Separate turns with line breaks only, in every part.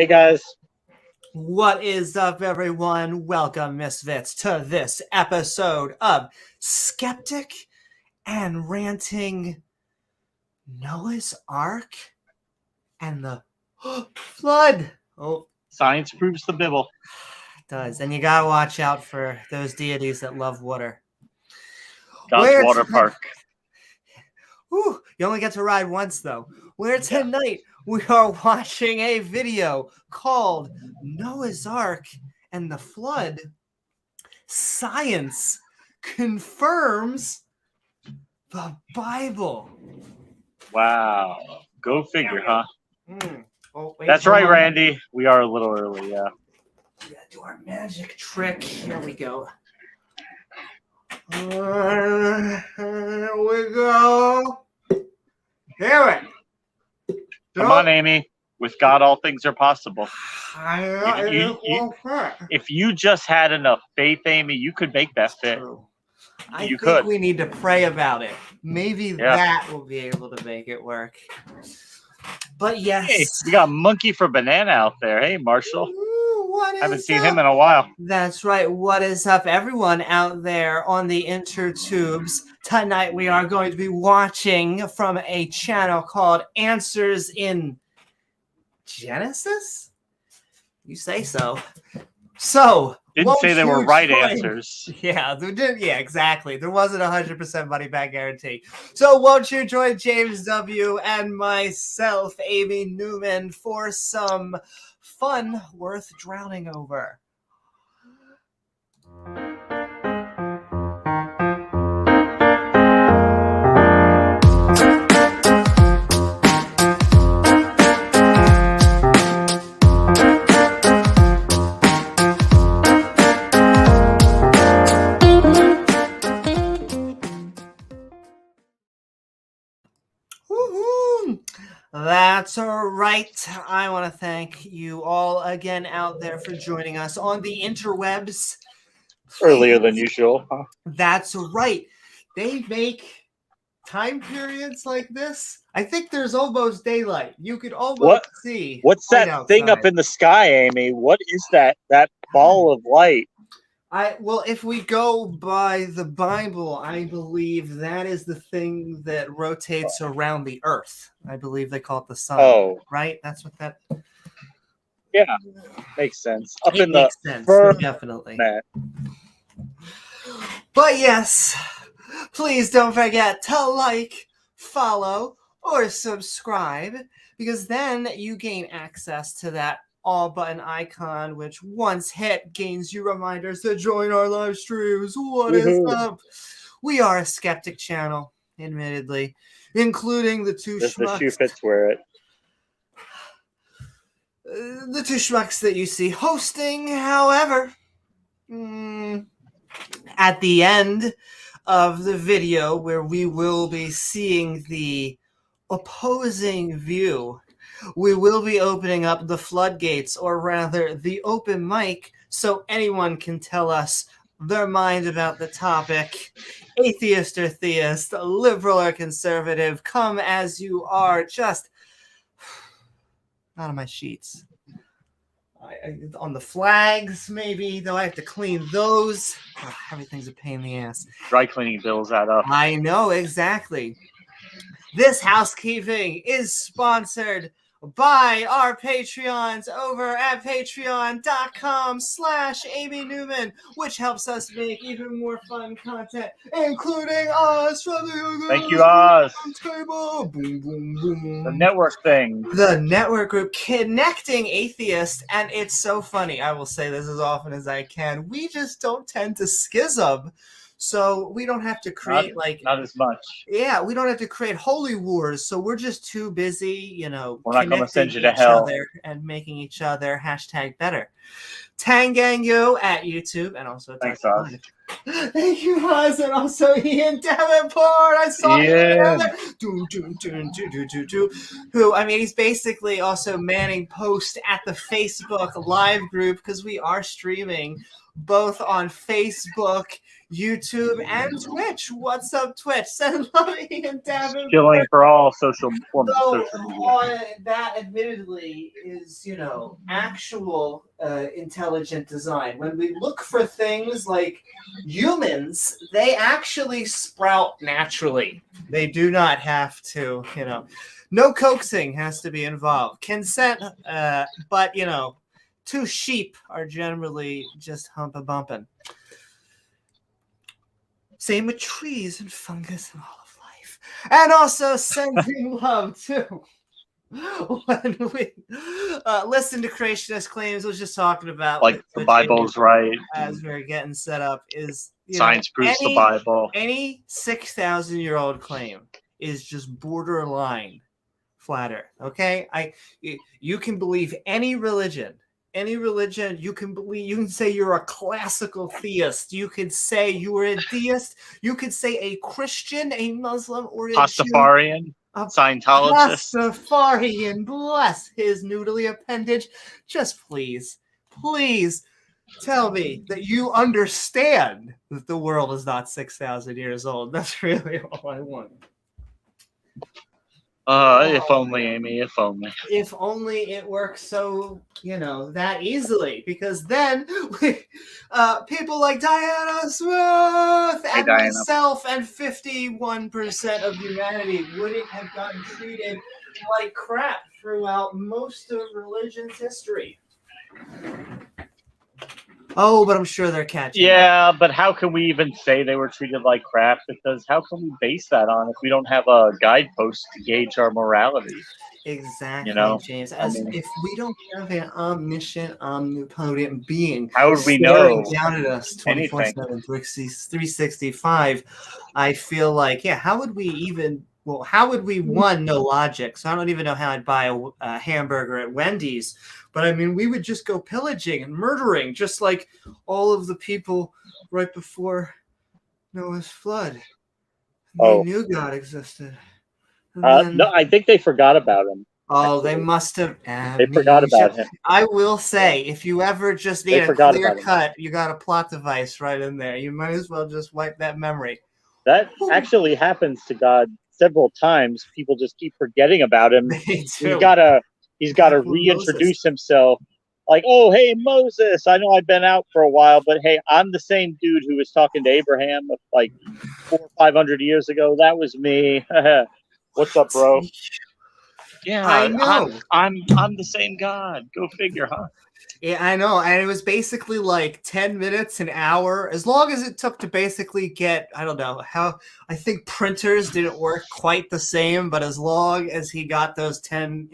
guys.
What is up, everyone? Welcome, misfits, to this episode of Skeptic and Ranting, Noah's Ark and the Flood. Oh,
Science proves the Bible.
it does. And you gotta watch out for those deities that love water.
God's water park.
Whew, you only get to ride once, though. Where tonight we are watching a video called Noah's Ark and the Flood. Science confirms the Bible.
Wow. Go figure, huh?
Oh, wait,
That's right, Randy. We are a little early, yeah.
We gotta do our magic trick. Here we go. Here we go. Here it.
Come on, Amy. With God, all things are possible. If you just had enough faith, Amy, you could make that fit.
I think we need to pray about it. Maybe that will be able to make it work. But yes.
Hey, we got Monkey for Banana out there. Hey, Marshall. Haven't seen him in a while.
That's right. What is up, everyone out there on the intertubes? Tonight we are going to be watching from a channel called Answers in Genesis? You say so. So
didn't say they were right answers.
Yeah, they did. Yeah, exactly. There wasn't 100% money back guarantee. So won't you join James W. and myself, Amy Newman, for some fun worth drowning over? That's right. I want to thank you all again out there for joining us on the interwebs.
Earlier than usual, huh?
That's right. They make time periods like this. I think there's almost daylight. You could almost see.
What's that thing up in the sky, Amy? What is that ball of light?
Well, if we go by the Bible, I believe that is the thing that rotates around the earth. I believe they call it the sun. Oh, right? That's what that.
Yeah, makes sense. Up
it
in the
sense, definitely. But yes, please don't forget to like, follow, or subscribe, because then you gain access to that all button icon, which once hit gains you reminders to join our live streams. What is up? We are a skeptic channel, admittedly, including the two schmucks. The shoe fits wear it. The two schmucks that you see hosting, however, at the end of the video where we will be seeing the opposing view, we will be opening up the floodgates, or rather the open mic, so anyone can tell us their mind about the topic. Atheist or theist, liberal or conservative, come as you are. Just not on my sheets. On the flags, maybe, though I have to clean those. Everything's a pain in the ass.
Dry cleaning bills add up.
I know, exactly. This housekeeping is sponsored by our Patreons over at patreon.com/Amy Newman, which helps us make even more fun content, including us from the
Thank you, Oz.
Table. Boom, boom, boom.
The network thing.
The network group connecting atheists, and it's so funny. I will say this as often as I can. We just don't tend to schism. So we don't have to create
not as much.
Yeah, we don't have to create holy wars. So we're just too busy,
we're not going to send you to hell
and making each other #better. Tangango at YouTube and also
thanks, Oz.
Thank you, Oz, and also Ian Davenport. I saw him there. Who, I mean, he's basically also manning post at the Facebook live group because we are streaming both on Facebook, YouTube, and Twitch. What's up, Twitch? Send love, Ian Davenport.
Skilling for all social forms of
So
social media.
that admittedly is, actual intelligent design. When we look for things like humans, they actually sprout naturally. They do not have to, no coaxing has to be involved. Consent, but, two sheep are generally just hump-a-bumping. Same with trees and fungus and all of life. And also sending love, too. When we listen to creationist claims, I was just talking about
Like the Bible's right.
As we're getting set up is
science proves the Bible.
Any 6,000-year-old claim is just borderline flatter. Okay, you can believe any religion. You can believe. You can say you're a classical theist. You could say you were a deist. You could say a Christian, a Muslim, or a
Pastafarian.
Jew.
Scientologist.
Pastafarian, bless his noodly appendage. Just please tell me that you understand that the world is not 6,000 years old. That's really all I want.
If only, Amy, if only.
If only it works so, that easily. Because then people like Diana Smith and myself and 51% of humanity wouldn't have gotten treated like crap throughout most of religion's history. Oh, but I'm sure they're catching.
Yeah, but how can we even say they were treated like crap? Because how can we base that on if we don't have a guidepost to gauge our morality?
Exactly, James. If we don't have an omniscient, omnipotent being,
how would we know
down at us 24/7, 365? I feel like, how would we even? Well, how would we know logic? So I don't even know how I'd buy a hamburger at Wendy's. But I mean, we would just go pillaging and murdering, just like all of the people right before Noah's flood. They knew God existed.
No, I think they forgot about him.
Oh, they must have.
They forgot about him.
I will say, if you ever just need a clear cut, you got a plot device right in there. You might as well just wipe that memory.
That actually happens to God several times. People just keep forgetting about him. He's got to reintroduce himself. Like, oh, hey, Moses, I know I've been out for a while, but hey, I'm the same dude who was talking to Abraham like 400 or 500 years ago. That was me. What's up, bro? Yeah,
I know.
I'm the same God. Go figure, huh?
Yeah, I know. And it was basically like 10 minutes, an hour, as long as it took to basically get, I don't know how, I think printers didn't work quite the same, but as long as he got those 10,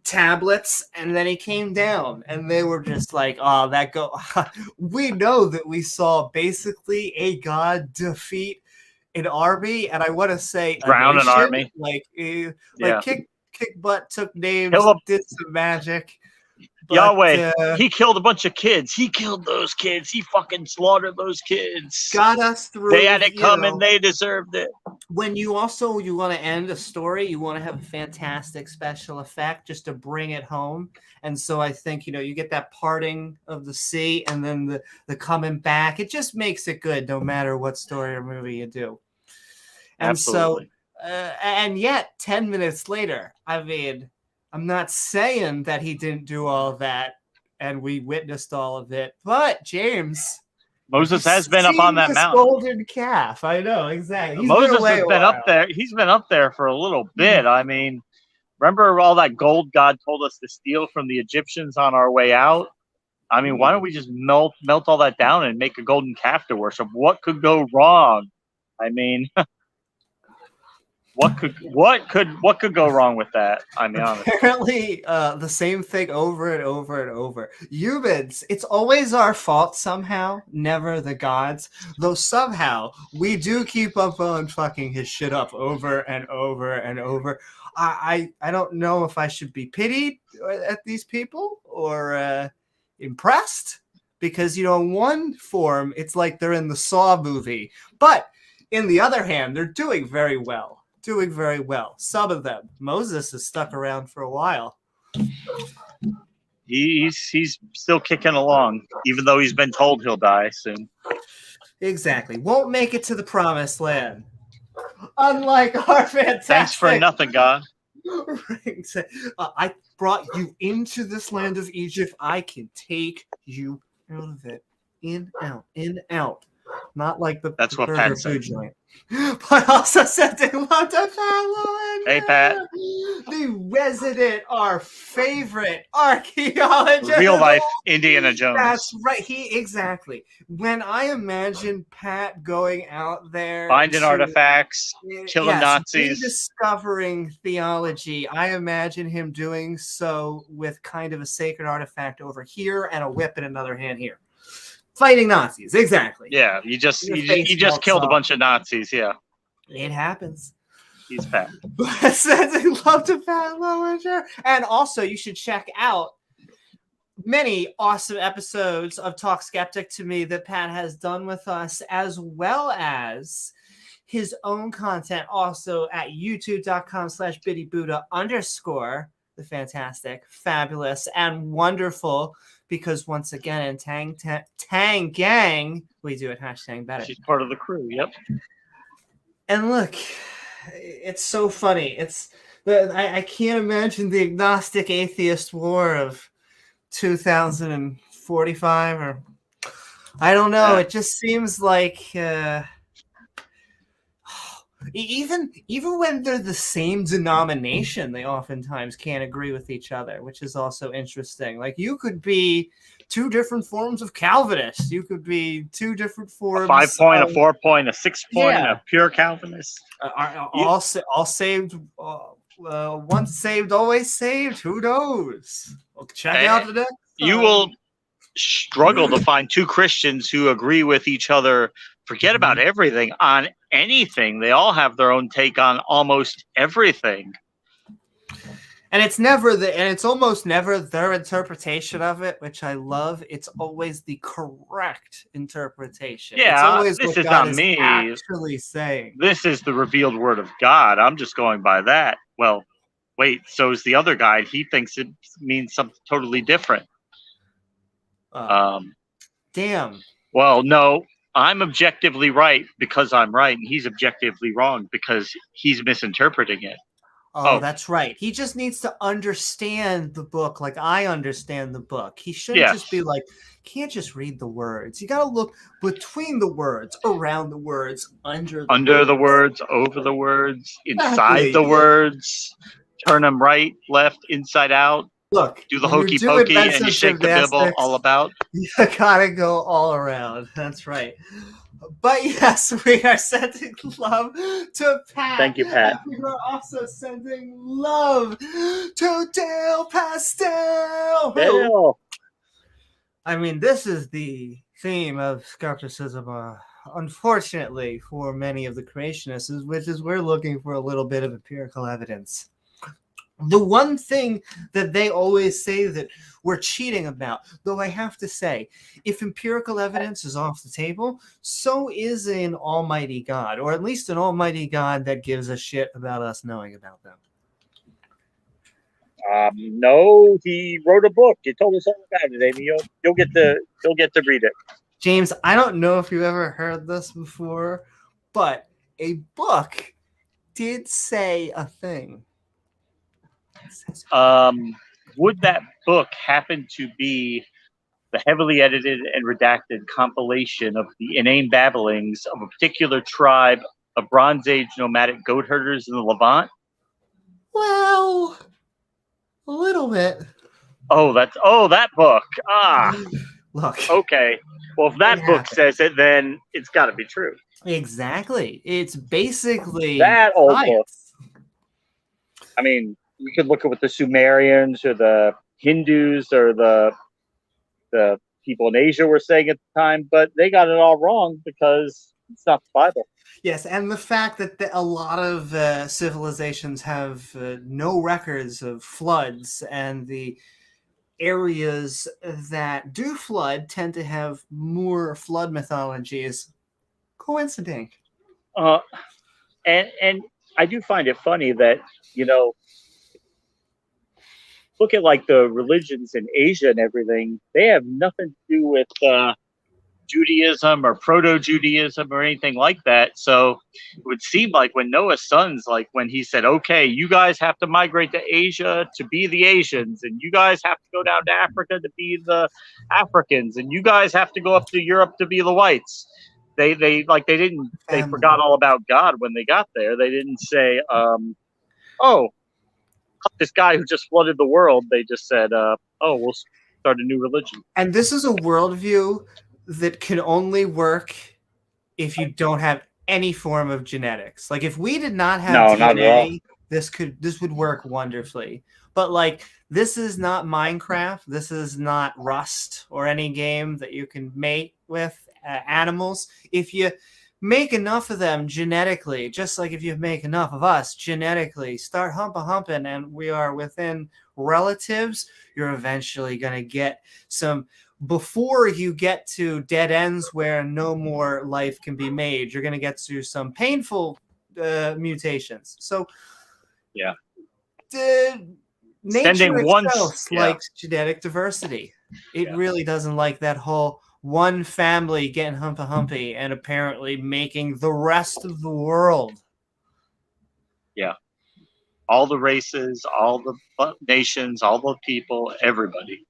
tablets, and then he came down and they were just like, we know that we saw basically a God defeat an army, and I want to say
drown an army,
kick butt, took names, did some magic.
But, Yahweh, he killed a bunch of kids. He killed those kids. He fucking slaughtered those kids.
Got us through.
They had it coming. They deserved it.
When you want to end a story, you want to have a fantastic special effect just to bring it home. And so I think, you get that parting of the sea and then the coming back. It just makes it good no matter what story or movie you do. And
Absolutely.
And yet 10 minutes later, I mean, I'm not saying that he didn't do all of that and we witnessed all of it, but James,
Moses has been up on that mountain.
Golden calf. I know, exactly.
Moses has been up there. He's been up there for a little bit. I mean, remember all that gold God told us to steal from the Egyptians on our way out? I mean, why don't we just melt all that down and make a golden calf to worship? What could go wrong? I mean, what could go wrong with that? I mean, honestly.
Apparently, the same thing over and over and over. Humans, it's always our fault somehow, never the gods. Though somehow we do keep on fucking his shit up over and over and over. I don't know if I should be pitied at these people or impressed, because in one form it's like they're in the Saw movie, but in the other hand, they're doing very well. Some of them. Moses has stuck around for a while.
He's still kicking along, even though he's been told he'll die soon.
Exactly. Won't make it to the promised land. Unlike our fantastic...
Thanks for nothing, God.
I brought you into this land of Egypt. I can take you out of it. In, out. Not like the
That's what
burger
Pat
food
said.
joint. But also sending love to Pat.
Hey, Pat.
The resident, our favorite archaeologist.
Real life Indiana Jones.
That's right. Exactly. When I imagine Pat going out there,
finding artifacts, killing Nazis,
rediscovering theology, I imagine him doing so with kind of a sacred artifact over here and a whip in another hand here. Fighting Nazis, exactly.
Yeah, you just killed a bunch of Nazis. Yeah,
it happens.
He's Pat.
Sending love to Pat Lowinger. And also, you should check out many awesome episodes of Talk Skeptic to Me that Pat has done with us, as well as his own content also at youtube.com/BiddyBuddha_. The fantastic, fabulous, and wonderful. Because once again, in Tang Gang, we do it #better.
She's part of the crew. Yep.
And look, it's so funny. I can't imagine the agnostic atheist war of 2045, or I don't know. It just seems like even when they're the same denomination, they oftentimes can't agree with each other, which is also interesting. Like, you could be two different forms of Calvinist. You could be two different forms.
A 5-point, a 4-point, a 6-point, a pure Calvinist.
All saved. Once saved, always saved. Who knows? Well, check out the next.
You will struggle to find two Christians who agree with each other. Forget about everything on anything. They all have their own take on almost everything.
And it's almost never their interpretation of it, which I love. It's always the correct interpretation.
Yeah,
it's always
this
what
is
God
not me
actually saying.
This is the revealed word of God. I'm just going by that. Well, wait, so is the other guy. He thinks it means something totally different.
Damn.
Well, no, I'm objectively right because I'm right, and he's objectively wrong because he's misinterpreting it.
Oh, that's right. He just needs to understand the book like I understand the book. He shouldn't just be like, can't just read the words. You got to look between the words, around the words, under the words,
over the words, inside the words, turn them right, left, inside out.
Look,
do the hokey pokey and you shake the bibble all about.
You gotta go all around. That's right. But yes, we are sending love to Pat.
Thank you, Pat.
We are also sending love to Dale Pastel.
Dale.
I mean, this is the theme of skepticism, unfortunately, for many of the creationists, which is we're looking for a little bit of empirical evidence. The one thing that they always say that we're cheating about, though I have to say, if empirical evidence is off the table, so is an almighty God, or at least an almighty God that gives a shit about us knowing about them.
No, he wrote a book. He told us all about it, Amy. You'll get to read it.
James, I don't know if you've ever heard this before, but a book did say a thing.
Would that book happen to be the heavily edited and redacted compilation of the inane babblings of a particular tribe of Bronze Age nomadic goat herders in the Levant?
Well, a little bit.
That book.
Look.
Okay. Well, if that book says it, then it's got to be true.
Exactly. It's basically
that old book. I mean, we could look at what the Sumerians or the Hindus or the people in Asia were saying at the time, but they got it all wrong because it's not the Bible.
Yes, and the fact that a lot of civilizations have no records of floods, and the areas that do flood tend to have more flood mythologies. Coincidence.
And I do find it funny that, look at like the religions in Asia and everything, they have nothing to do with Judaism or proto-Judaism or anything like that. So it would seem like when Noah's sons, like when he said, okay, you guys have to migrate to Asia to be the Asians, and you guys have to go down to Africa to be the Africans, and you guys have to go up to Europe to be the whites. They forgot all about God when they got there. They didn't say, oh, this guy who just flooded the world. They just said, oh, we'll start a new religion.
And this is a worldview that can only work if you don't have any form of genetics. Like if we did not have DNA, this would work wonderfully. But like this is not Minecraft. This is not Rust or any game that you can mate with animals. If you make enough of them genetically, just like if you make enough of us genetically, start humping, and we are within relatives, you're eventually going to get some. Before you get to dead ends where no more life can be made, you're going to get to some painful mutations. So,
yeah,
nature itself likes genetic diversity. It really doesn't like that whole one family getting humpy and apparently making the rest of the world.
Yeah. All the races, all the nations, all the people, everybody.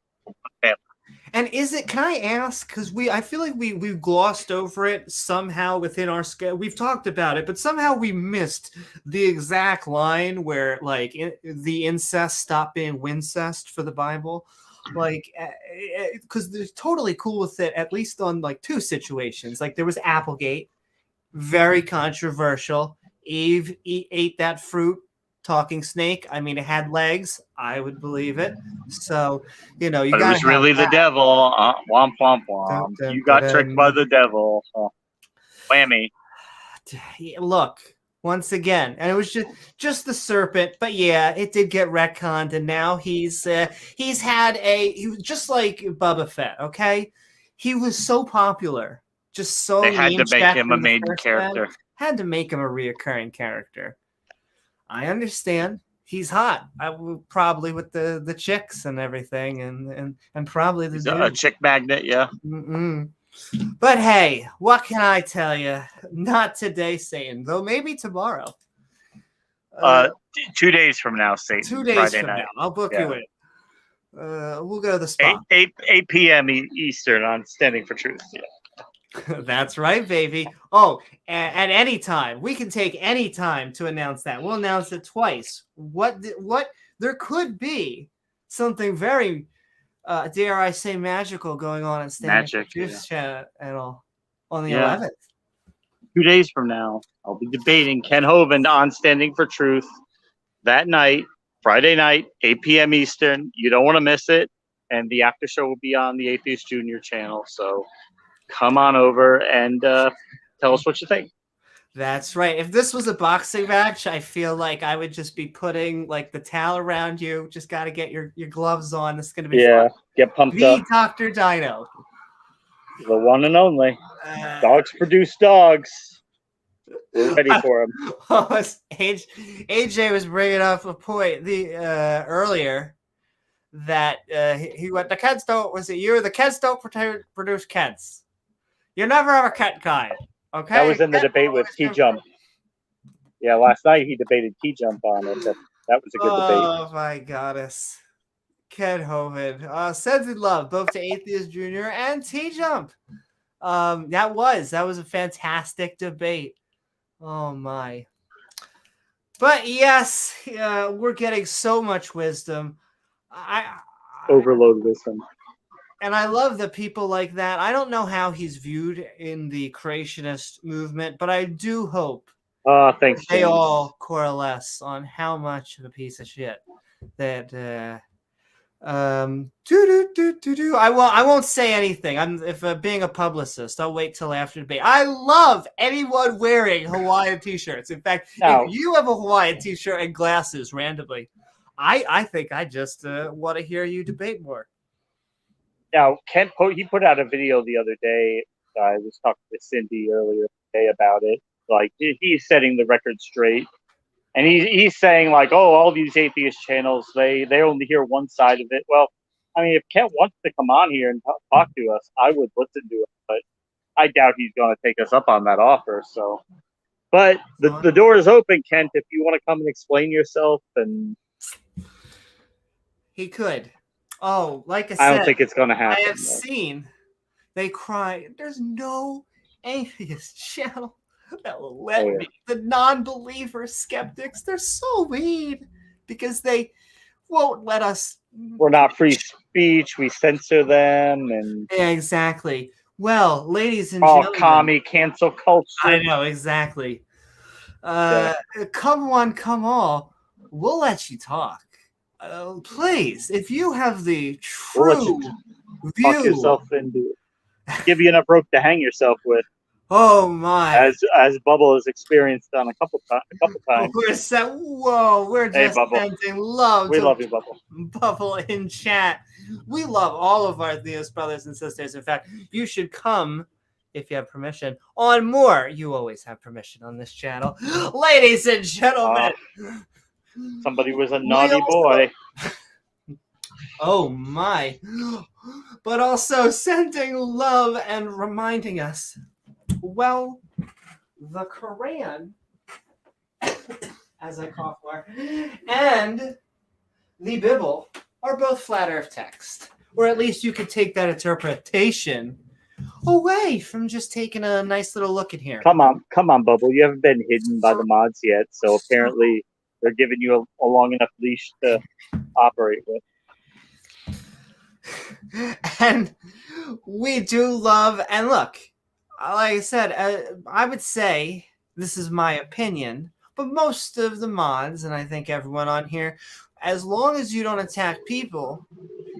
Family.
And can I ask, because I feel like we've glossed over it somehow within our scale. We've talked about it, but somehow we missed the exact line where like the incest stopped being wincest for the Bible. Like, because they're totally cool with it, at least on like two situations. Like there was Applegate, very controversial. Eve ate that fruit. Talking snake. I mean, it had legs. I would believe it. So, you know, you got.
It was really the devil. Womp womp womp. You got tricked by the devil. Whammy.
Look, once again, and it was just the serpent. But yeah, it did get retconned, and now he's had he was just like Boba Fett. Okay, he was so popular, just so
they had to make him a main character.
Had to make him a reoccurring character. I understand. He's hot. Probably with the chicks and everything, and probably
a chick magnet, yeah.
But hey, what can I tell you? Not today, Satan. Though maybe tomorrow.
2 days from now, Satan.
2 days Friday from night. Now, I'll book you in. We'll go to the spot.
8 p.m. Eastern on Standing for Truth. Yeah.
That's right, baby. Oh, at any time. We can take any time to announce that. We'll announce it twice. What there could be something very, dare I say, magical going on at Standing for Truth channel on the 11th.
2 days from now, I'll be debating Ken Hovind on Standing for Truth that night, Friday night, 8 p.m. Eastern. You don't want to miss it. And the after show will be on the Atheist Junior channel. So come on over and tell us what you think.
That's right. If this was a boxing match, I feel like I would just be putting like the towel around you. Just got to get your gloves on. This is going to be fun.
Get pumped up.
Dr. Dino.
The one and only. Dogs produce dogs. We're ready for him.
AJ was bringing up a point earlier that he went, the Kents don't, was it you? The Kents don't produce Kents. You're never ever Kent guy. Okay.
That was in the debate with T-Jump. Yeah, last night he debated T-Jump on it. That was a good debate.
Oh my goddess. Ken Hovind. Sends in love both to Atheist Junior and T-Jump. That was a fantastic debate. Oh my. But yes, we're getting so much wisdom.
Overload wisdom.
And I love the people like that. I don't know how he's viewed in the creationist movement, but I do hope
thanks,
they all coalesce on how much of a piece of shit that I won't say anything. If being a publicist, I'll wait till after debate. I love anyone wearing Hawaiian t-shirts. In fact, if you have a Hawaiian t-shirt and glasses randomly, I think I just want to hear you debate more.
Now, he put out a video the other day. I was talking to Cindy earlier today about it. Like, he's setting the record straight. And he's saying like, oh, all these atheist channels, they only hear one side of it. Well, I mean, if Kent wants to come on here and talk to us, I would listen to it, but I doubt he's going to take us up on that offer. So, but the door is open, Kent, if you want to come and explain yourself. And
he could. Oh, like I said,
I don't think it's going to happen.
I have seen they cry. There's no atheist channel that will let me. The non-believer skeptics, they're so mean because they won't let us.
We're not free speech. We censor them. And
exactly. Well, ladies and gentlemen.
Commie cancel culture.
I know, exactly. Come one, come all. We'll let you talk. Please, if you have the true view.
Talk yourself into it. Give you enough rope to hang yourself with.
Oh my!
As Bubble has experienced on a couple times.
We're just sending love.
We love you, Bubble.
Bubble in chat. We love all of our theist brothers and sisters. In fact, you should come if you have permission on more. You always have permission on this channel, ladies and gentlemen.
Somebody was a naughty boy.
Oh my! But also sending love and reminding us. Well, the Quran, as I cough more, and the Bible are both flat earth text. Or at least you could take that interpretation away from just taking a nice little look in here.
Come on, Bubble. You haven't been hidden by the mods yet, so apparently they're giving you a long enough leash to operate with.
And we do love, and look, like I said, I would say, this is my opinion, but most of the mods, and I think everyone on here, as long as you don't attack people,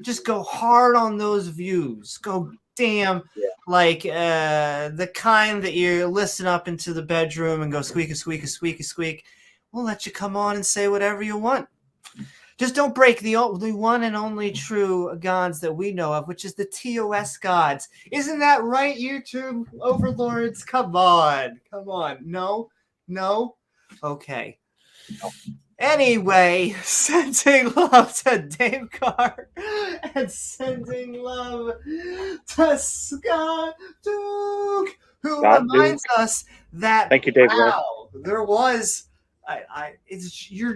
just go hard on those views. Go damn, like the kind that you listen up into the bedroom and go squeak, squeak, squeak, squeak. We'll let you come on and say whatever you want. Just don't break the one and only true gods that we know of, which is the TOS gods. Isn't that right, YouTube overlords? Come on. No? Okay. No. Anyway, sending love to Dave Carr and sending love to Scott Duke, who reminds us that
thank you, Dave.
Wow, there was. You're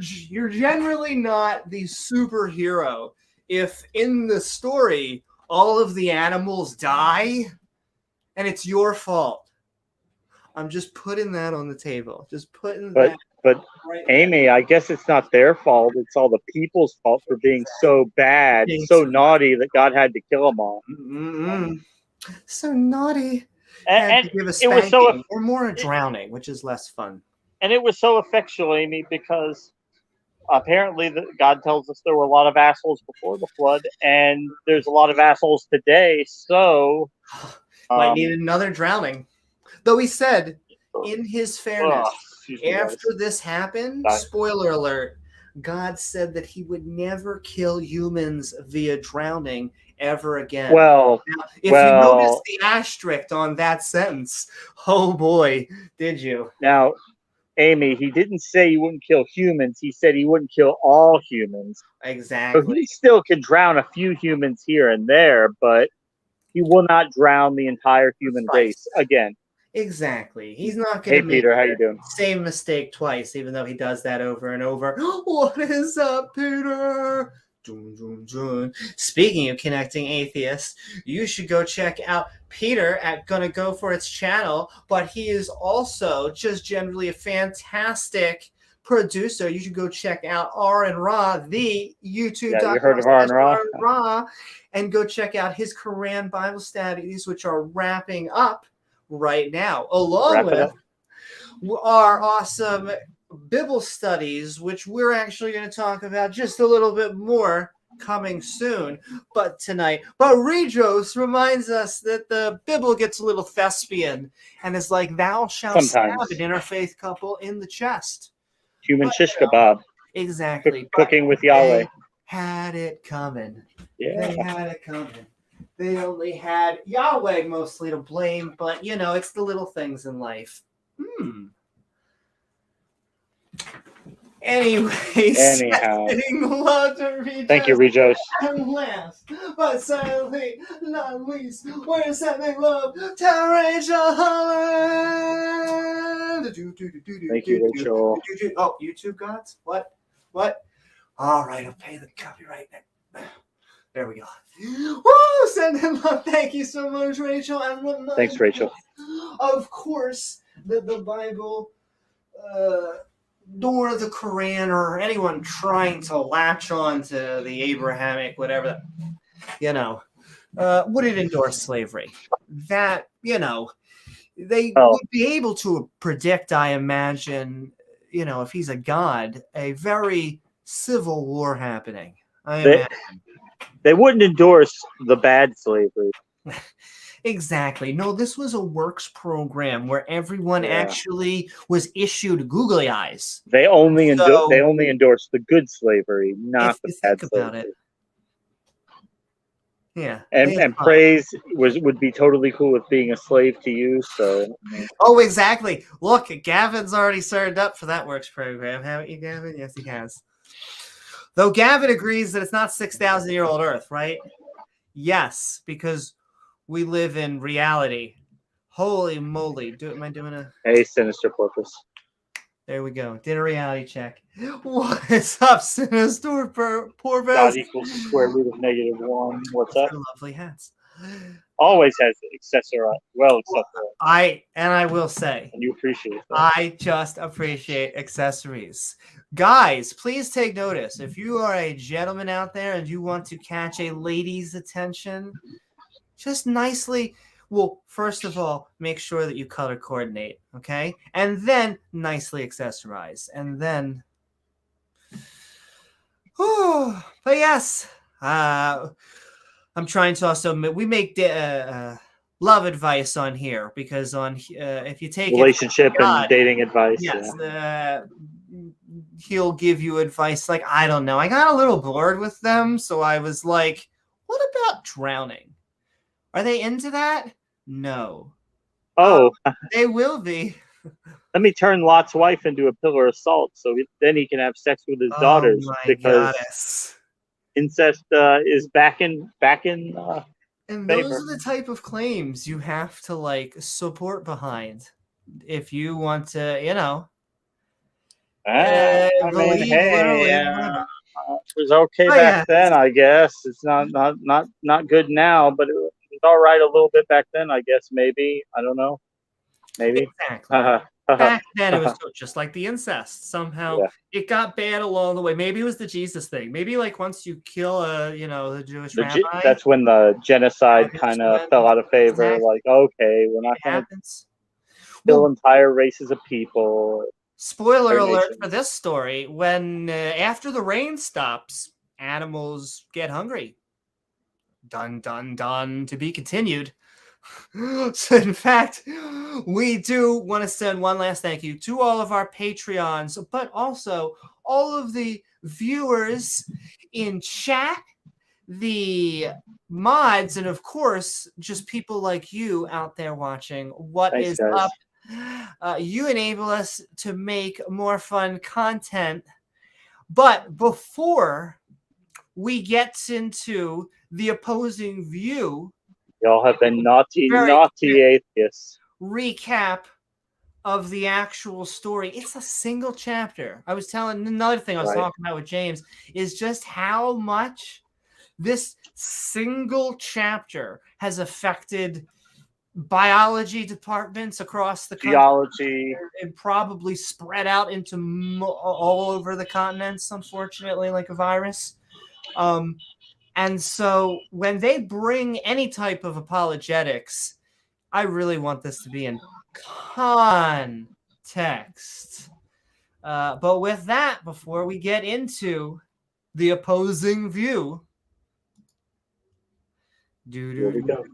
generally not the superhero if in the story all of the animals die and it's your fault. I'm just putting that on the table.
But right Amy, I guess it's not their fault. It's all the people's fault for being so bad, so naughty that God had to kill them all.
Mm-hmm. So naughty.
And
to give a spanking, it was so or more a drowning, which is less fun.
And it was so effectual, Amy, because apparently God tells us there were a lot of assholes before the flood, and there's a lot of assholes today. So
might need another drowning. Though he said, in his fairness, after this happened, spoiler alert, God said that he would never kill humans via drowning ever again.
Well,
now, if you notice the asterisk on that sentence, oh boy, did you?
Now, Amy, he didn't say he wouldn't kill humans. He said he wouldn't kill all humans.
Exactly.
So he still could drown a few humans here and there, but he will not drown the entire human race again.
Exactly. He's not going to make
Peter, how you doing?
Same mistake twice, even though he does that over and over. What is up, Peter? Dun, dun, dun. Speaking of connecting atheists, you should go check out Peter at Gonna Go For Its channel, but he is also just generally a fantastic producer. You should go check out R and Ra, the YouTube.
Yeah, you heard of R and
Ra, and go check out his Quran Bible studies, which are wrapping up right now, along with our awesome Bible studies, which we're actually going to talk about just a little bit more coming soon. But Regos reminds us that the Bible gets a little thespian and is like, thou shalt stab an interfaith couple in the chest.
Human shish kebab.
Exactly.
Cooking with Yahweh.
They had it coming.
Yeah.
They had it coming. They only had Yahweh mostly to blame, but, it's the little things in life. Anyways,
Anyhow.
love to read.
Thank you, Regos.
And last, but certainly not least, we're sending love to Rachel Holland.
Thank you, Rachel.
Oh, YouTube gods? What? All right, I'll pay the copyright. There we go. Woo! Send him love. Thank you so much, Rachel. And
thanks, Rachel.
Of course, the Bible, nor the Quran, or anyone trying to latch on to the Abrahamic, whatever, wouldn't endorse slavery. That, they would be able to predict, I imagine, if he's a god, a very civil war happening.
They wouldn't endorse the bad slavery.
Exactly. No, this was a works program where everyone actually was issued googly eyes.
They only endorse the good slavery, not the bad slavery.
Yeah.
And praise would be totally cool with being a slave to you. So.
Oh, exactly. Look, Gavin's already signed up for that works program, haven't you, Gavin? Yes, he has. Though Gavin agrees that it's not 6,000-year-old Earth, right? Yes, because we live in reality. Holy moly. Am I doing a...
Hey, Sinister Porpoise.
There we go. Did a reality check. What's up, Sinister Porpoise?
God equals the square root of -1. What's up?
Lovely hats.
Always has accessory. Well, except for...
I will say.
And you appreciate that.
I just appreciate accessories. Guys, please take notice. If you are a gentleman out there and you want to catch a lady's attention, just nicely, well, first of all, make sure that you color coordinate, okay? And then nicely accessorize. And then, but yes, I'm trying to also, we make love advice on here, because if you take
relationship and dating advice,
yes, he'll give you advice like, I don't know. I got a little bored with them, so I was like, what about drowning? Are they into that? No.
Oh.
They will be.
Let me turn Lot's wife into a pillar of salt, so then he can have sex with his daughters, because
goddess.
Incest is back in
and those are the type of claims you have to support behind if you want to,
I mean, hey, it was okay back then, I guess. It's not good now, but it was all right a little bit back then, I guess. Maybe, I don't know. Maybe.
Exactly. Back then, it was just like the incest. Somehow, it got bad along the way. Maybe it was the Jesus thing. Maybe once you kill the Jewish rabbi,
that's when the genocide kind of fell out of favor. Exactly. Like, okay, we're not going to kill entire races of people.
Spoiler alert for this story: when after the rain stops, animals get hungry. Dun dun dun. To be continued. So, in fact, we do want to send one last thank you to all of our Patreons, but also all of the viewers in chat, the mods, and of course, just people like you out there watching. Thanks, is guys. Up? You enable us to make more fun content. But before we get into the opposing view,
y'all have been naughty atheists.
Recap of the actual story. It's a single chapter. I was telling another thing I was talking about with James is just how much this single chapter has affected biology departments across the country.
Geology.
And probably spread out into all over the continents, unfortunately, like a virus. And so when they bring any type of apologetics, I really want this to be in context. But with that, before we get into the opposing view,
here we go.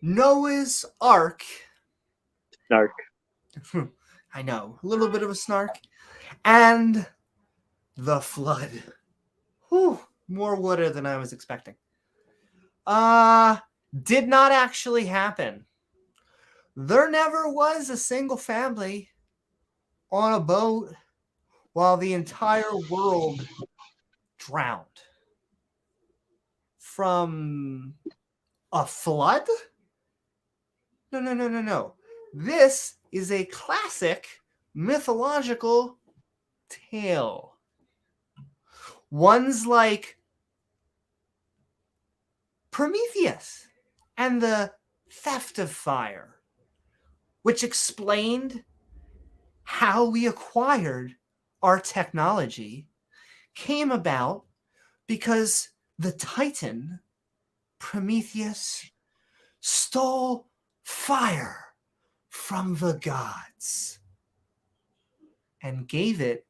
Noah's Ark.
Snark.
I know, a little bit of a snark. And the flood. Whew, more water than I was expecting. Did not actually happen. there never was a single family on a boat while the entire world drowned. From a flood? No. This is a classic mythological tale. Ones like Prometheus and the theft of fire, which explained how we acquired our technology, came about because the Titan, Prometheus, stole fire from the gods and gave it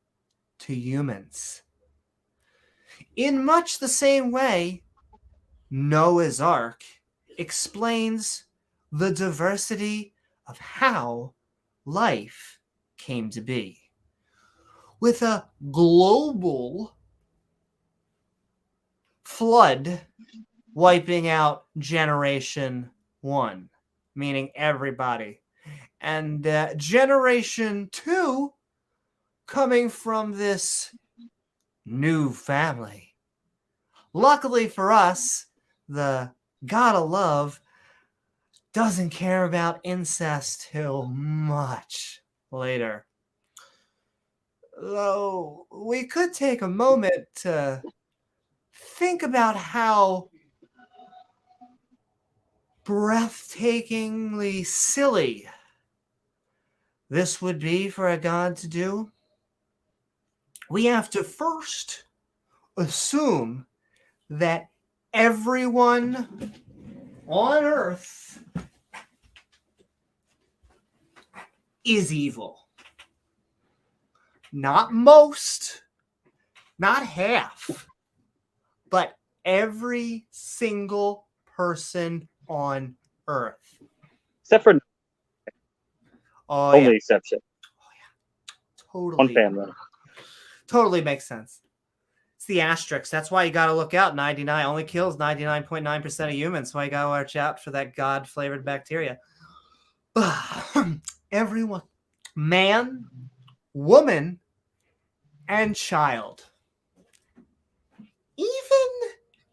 to humans. In much the same way, Noah's Ark explains the diversity of how life came to be. With a global flood wiping out Generation 1, meaning everybody, and Generation 2 coming from this new family. Luckily for us, the God of Love doesn't care about incest till much later. Though we could take a moment to think about how breathtakingly silly this would be for a god to do. We have to first assume that everyone on Earth is evil. Not most, not half, but every single person on Earth.
Except for only
yeah.
exception.
Totally.
One family.
Totally makes sense. It's the asterisk. That's why you got to look out. 99 only kills 99.9% of humans. So you got to watch out for that God-flavored bacteria. Everyone, man, woman, and child. Even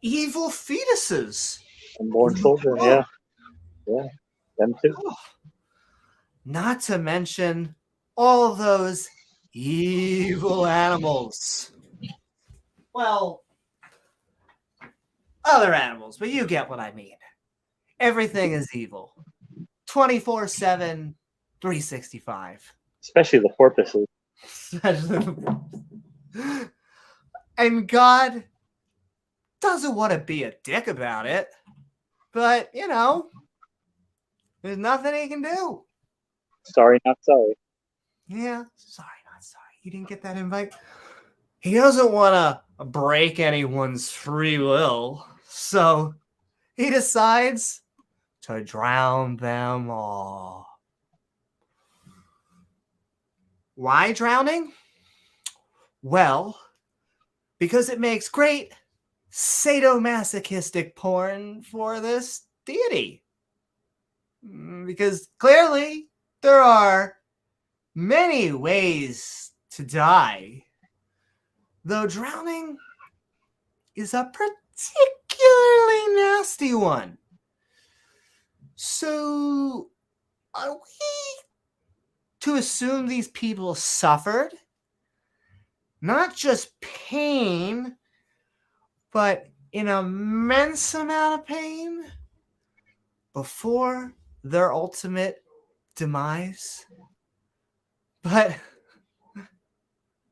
evil fetuses.
Unborn children, yeah. Yeah, them too.
Not to mention all those evil animals. Well, other animals, but you get what I mean. Everything is evil. 24/7, 365.
Especially the porpoises.
And God doesn't want to be a dick about it. But, you know, there's nothing he can do.
Sorry, not sorry.
Yeah, sorry, not sorry. You didn't get that invite. He doesn't want to break anyone's free will. So he decides to drown them all. Why drowning? Well, because it makes great sadomasochistic porn for this deity. Because clearly there are many ways to die, though drowning is a particularly nasty one. So, are we to assume these people suffered not just pain, but an immense amount of pain before their ultimate demise? But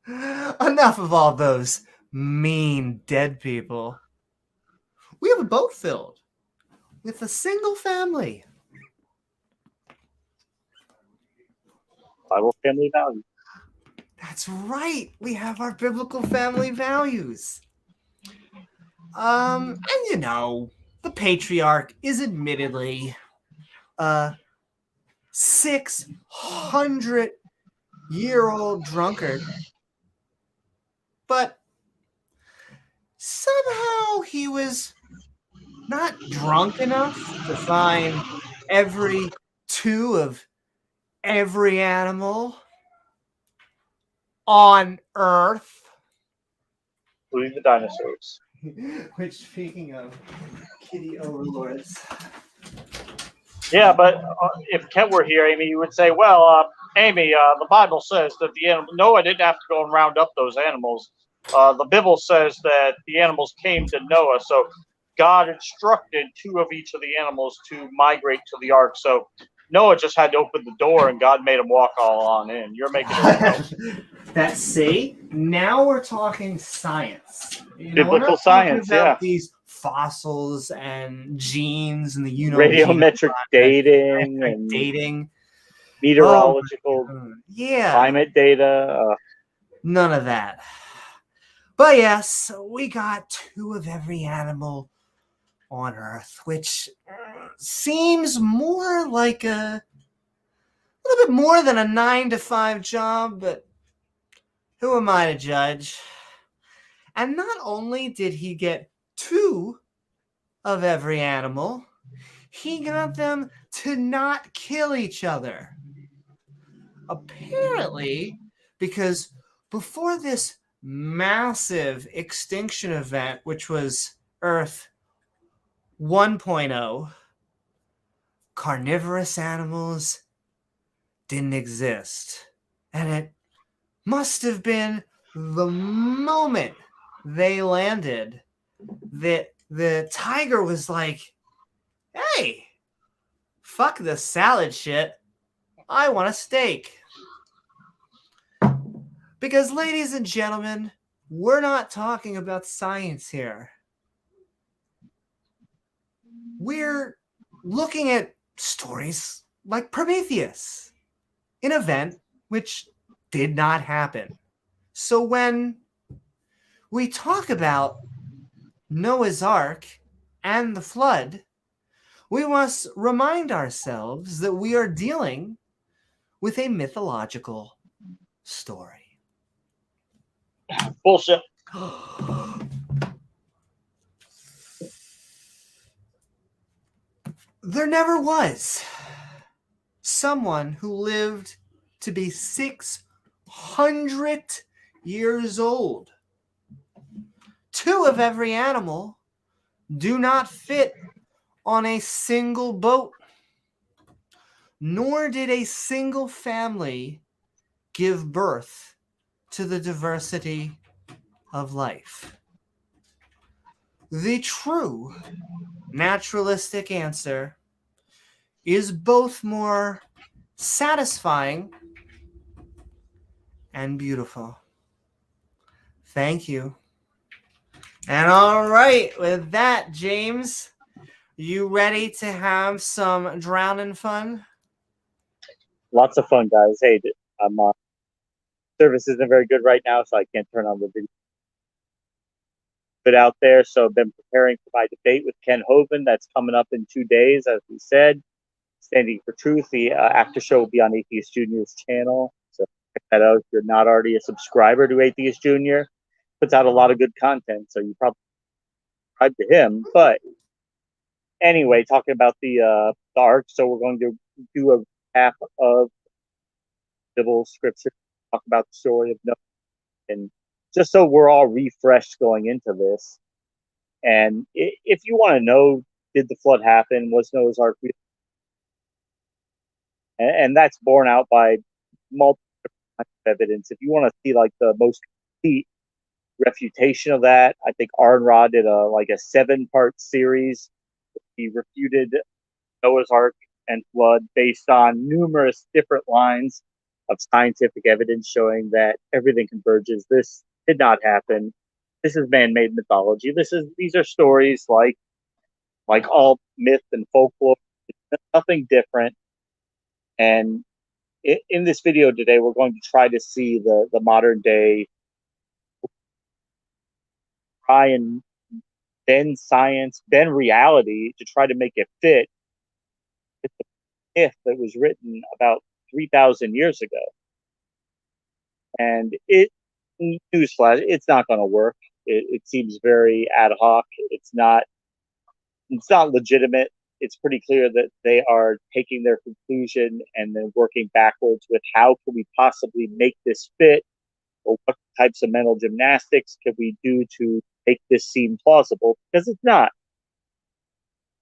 enough of all those mean dead people. We have a boat filled with a single family.
Bible family values.
That's right. We have our biblical family values. And you know, the patriarch is admittedly a 600-year-old drunkard, but somehow he was not drunk enough to find every 2 of every animal on Earth.
Including the dinosaurs.
Which, speaking of kitty overlords.
Yeah, but if Kent were here, Amy, you would say, well, Amy, the Bible says that Noah didn't have to go and round up those animals. The Bible says that the animals came to Noah, so God instructed 2 of each of the animals to migrate to the ark. So Noah just had to open the door, and God made him walk all on in. You're making it.
That's see. Now we're talking science.
Biblical science,
about these fossils and genes and the
radiometric dating and meteorological climate data.
None of that. But yes, we got 2 of every animal on Earth, which seems more like a little bit more than a 9-to-5 job, but who am I to judge? And not only did he get 2 of every animal, he got them to not kill each other. Apparently, because before this massive extinction event, which was Earth 1.0, carnivorous animals didn't exist. And it must have been the moment they landed that the tiger was like, hey, fuck this salad shit. I want a steak. Because, ladies and gentlemen, we're not talking about science here. We're looking at stories like Prometheus, an event which did not happen. So when we talk about Noah's Ark and the flood, we must remind ourselves that we are dealing with a mythological story.
Bullshit.
There never was someone who lived to be 600 years old. 2 of every animal do not fit on a single boat, nor did a single family give birth to the diversity of life. The true naturalistic answer is both more satisfying and beautiful. Thank you. And all right, with that, James, you ready to have some drowning fun?
Lots of fun, guys. Hey, service isn't very good right now, so I can't turn on the video. But out there, so I've been preparing for my debate with Ken Hovind. That's coming up in 2 days, as we said. Standing for Truth, the after show will be on Atheist Junior's channel. So check that out if you're not already a subscriber to Atheist Junior. Puts out a lot of good content, so you probably subscribe to him. But anyway, talking about the ark, so we're going to do a recap of Bible scripture, talk about the story of Noah, and just so we're all refreshed going into this. And if you want to know, did the flood happen? Was Noah's Ark real? And that's borne out by multiple evidence. If you want to see like the most complete refutation of that, I think Arnrod did a 7-part series. He refuted Noah's Ark and flood based on numerous different lines of scientific evidence showing that everything converges. This did not happen. This is man-made mythology. These are stories like all myth and folklore. It's nothing different. And in this video today, we're going to try to see the modern day, try and bend science, bend reality to try to make it fit with the myth that was written about 3,000 years ago. And newsflash, it's not going to work. It seems very ad hoc. It's not legitimate. it's pretty clear that they are taking their conclusion and then working backwards with how can we possibly make this fit, or what types of mental gymnastics can we do to make this seem plausible, because it's not.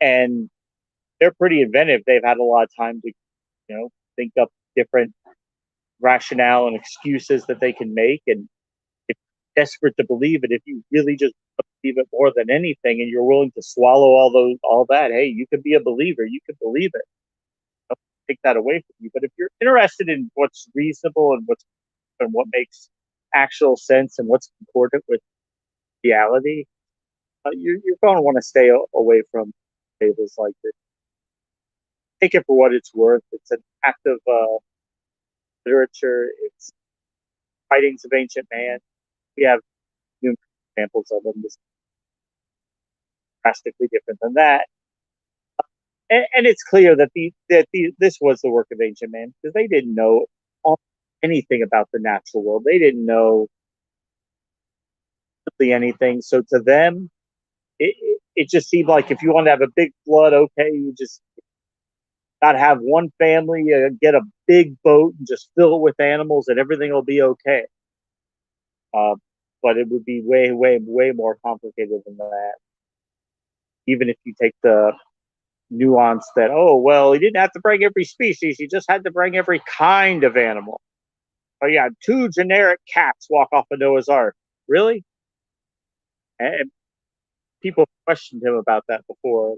And they're pretty inventive. They've had a lot of time to, think up different rationale and excuses that they can make. And if you're desperate to believe it, if you really just believe it more than anything, and you're willing to swallow all that, hey, you could be a believer. You could believe it. Don't take that away from you. But if you're interested in what's reasonable and what makes actual sense and what's concordant with reality, you're going to want to stay away from tables like this. Take it for what it's worth. It's an act of literature. It's writings of ancient man. We have numerous examples of them. This is drastically different than that. And it's clear that this was the work of ancient man, because they didn't know anything about the natural world. They didn't know really anything. So to them, it just seemed like if you want to have a big flood, okay, you just got to have one family, get a big boat and just fill it with animals, and everything will be okay. But it would be way, way, way more complicated than that. Even if you take the nuance that, oh, well, he didn't have to bring every species, he just had to bring every kind of animal. Oh yeah, 2 generic cats walk off of Noah's Ark. Really? And people questioned him about that before.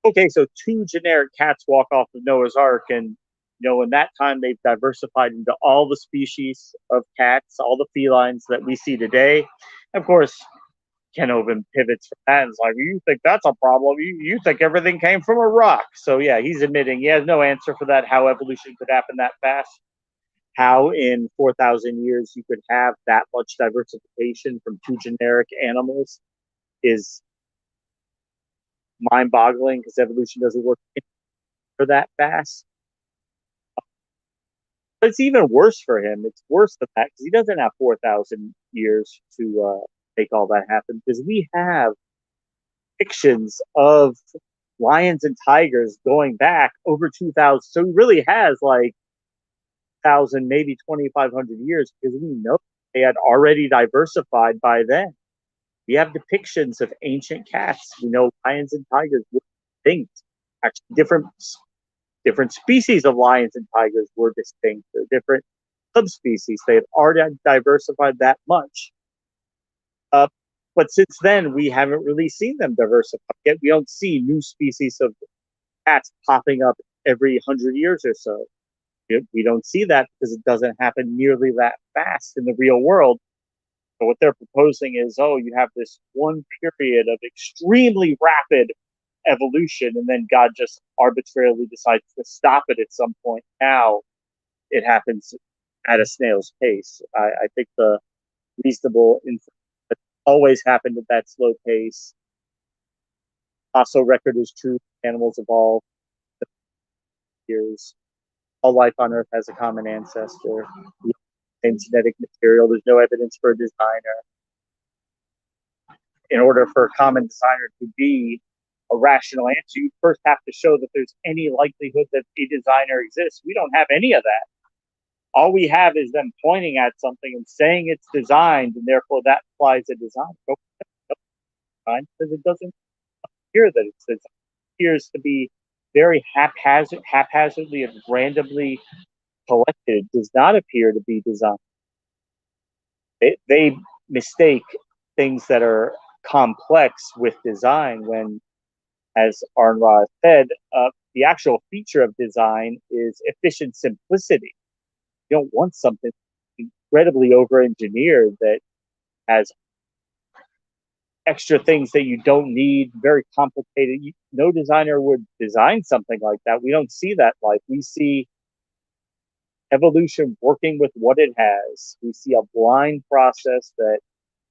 Okay, so 2 generic cats walk off of Noah's Ark, and in that time they've diversified into all the species of cats, all the felines that we see today. Of course, Ken Oven pivots from that and is like, you think that's a problem? You think everything came from a rock. So yeah, he's admitting he has no answer for that, how evolution could happen that fast. How in 4,000 years you could have that much diversification from 2 generic animals is mind-boggling, because evolution doesn't work for that fast. But it's even worse for him. It's worse than that, because he doesn't have 4,000 years to make all that happen, because we have fictions of lions and tigers going back over 2,000. So he really has like 1,000, maybe 2,500 years, because we know they had already diversified by then. We have depictions of ancient cats. We know lions and tigers were distinct. Actually, different species of lions and tigers were distinct. They're different subspecies. They've already diversified that much. But since then, we haven't really seen them diversify yet. We don't see new species of cats popping up every 100 years or so. We don't see that because it doesn't happen nearly that fast in the real world. So what they're proposing is, you have this one period of extremely rapid evolution, and then God just arbitrarily decides to stop it at some point. Now it happens at a snail's pace. I think the reasonable always happened at that slow pace. Fossil record is true. Animals evolve years. All life on Earth has a common ancestor. Same genetic material. There's no evidence for a designer. In order for a common designer to be a rational answer, you first have to show that there's any likelihood that a designer exists. We don't have any of that. All we have is them pointing at something and saying it's designed, and therefore that implies a design. Because it doesn't appear that it's designed. It appears to be very haphazardly and randomly collected. It does not appear to be designed. They mistake things that are complex with design when, as Arn Ra said, the actual feature of design is efficient simplicity. You don't want something incredibly over-engineered that has extra things that you don't need, very complicated. No designer would design something like that. We don't see that life. We see evolution working with what it has. We see a blind process that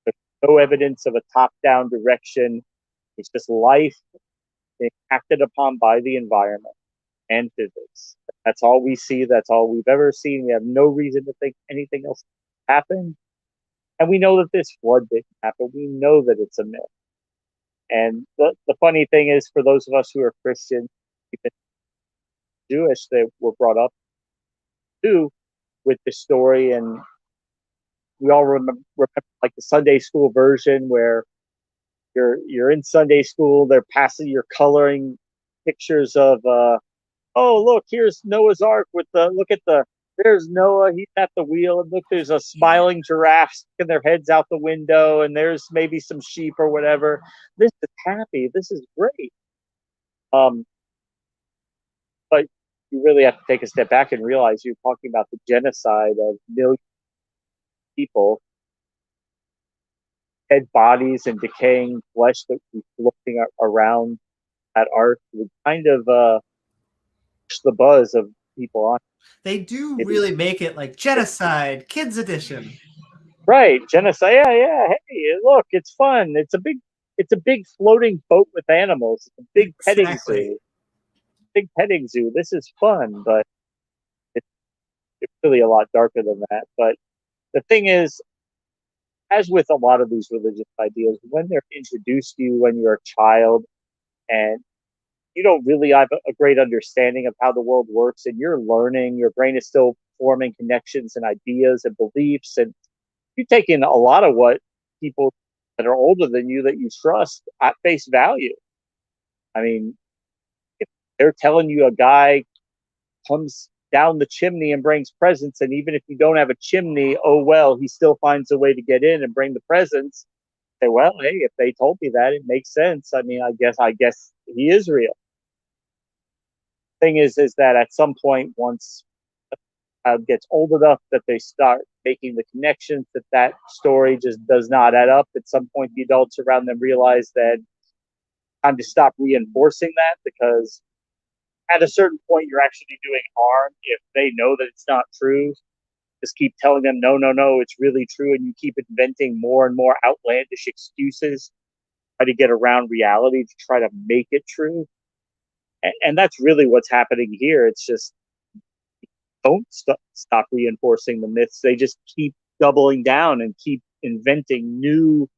there's no evidence of a top-down direction. It's just life being acted upon by the environment and physics. That's all we see. That's all we've ever seen. We have no reason to think anything else happened. And we know that this flood didn't happen. We know that it's a myth. And the funny thing is, for those of us who are Christian, even Jewish, that were brought up too with the story, and we all remember like the Sunday school version where you're in Sunday school, they're passing, you're coloring pictures of oh look, here's Noah's Ark with the look at the there's Noah, he's at the wheel, and look, there's a smiling giraffe sticking their heads out the window, and there's maybe some sheep or whatever. This is happy. This is great. Um, but you really have to take a step back and realize you're talking about the genocide of millions of people, dead bodies and decaying flesh that would be floating around that ark would kind of push the buzz of people on.
They do really make it like genocide, kids edition.
Right, genocide. Yeah, yeah. Hey, look, it's fun. It's a big floating boat with animals. It's a big petting zoo. Big petting zoo. This is fun, but it's really a lot darker than that. But the thing is, as with a lot of these religious ideas, when they're introduced to you when you're a child and you don't really have a great understanding of how the world works and you're learning, your brain is still forming connections and ideas and beliefs, and you take in a lot of what people that are older than you that you trust at face value. I mean, if they're telling you a guy comes down the chimney and brings presents, and even if you don't have a chimney, oh well, he still finds a way to get in and bring the presents. Say, well, hey, if they told me that, it makes sense. I mean, I guess he is real. Thing is that at some point, once gets old enough that they start making the connections that story just does not add up. At some point, the adults around them realize that time to stop reinforcing that, because at a certain point, you're actually doing harm if they know that it's not true. Just keep telling them, no, no, no, it's really true. And you keep inventing more and more outlandish excuses, try to get around reality to try to make it true. And that's really what's happening here. It's just don't stop reinforcing the myths. They just keep doubling down and keep inventing new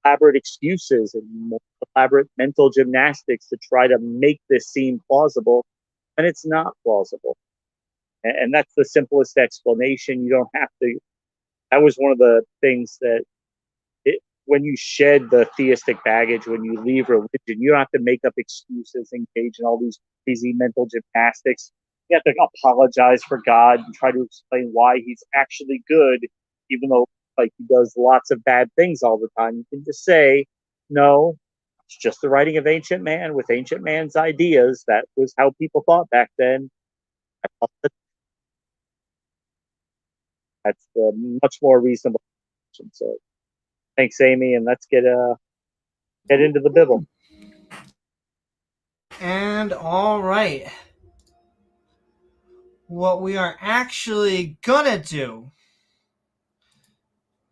elaborate excuses and more elaborate mental gymnastics to try to make this seem plausible. And it's not plausible. And that's the simplest explanation. You don't have to. That was one of the things that when you shed the theistic baggage, when you leave religion, you don't have to make up excuses, engage in all these crazy mental gymnastics. You have to apologize for God and try to explain why he's actually good, even though like he does lots of bad things all the time. You can just say, no, it's just the writing of ancient man with ancient man's ideas. That was how people thought back then. That's the much more reasonable. So thanks, Amy, and let's get into the Bible.
And all right. What we are actually gonna do,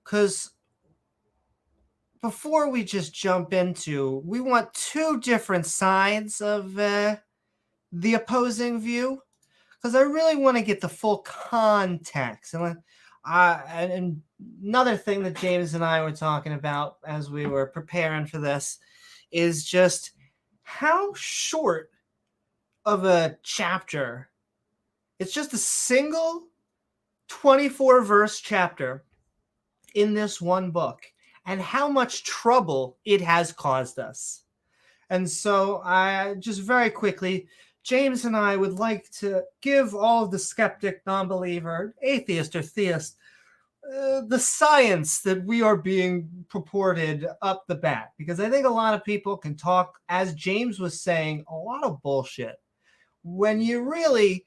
because before we just jump into, we want two different sides of the opposing view, because I really want to get the full context. And another thing that James and I were talking about as we were preparing for this is just how short of a chapter. It's just a single 24-verse chapter in this one book, and how much trouble it has caused us. And so I just very quickly, James and I would like to give all of the skeptic, non-believer, atheist, or theist the science that we are being purported up the bat. Because I think a lot of people can talk, as James was saying, a lot of bullshit. When you really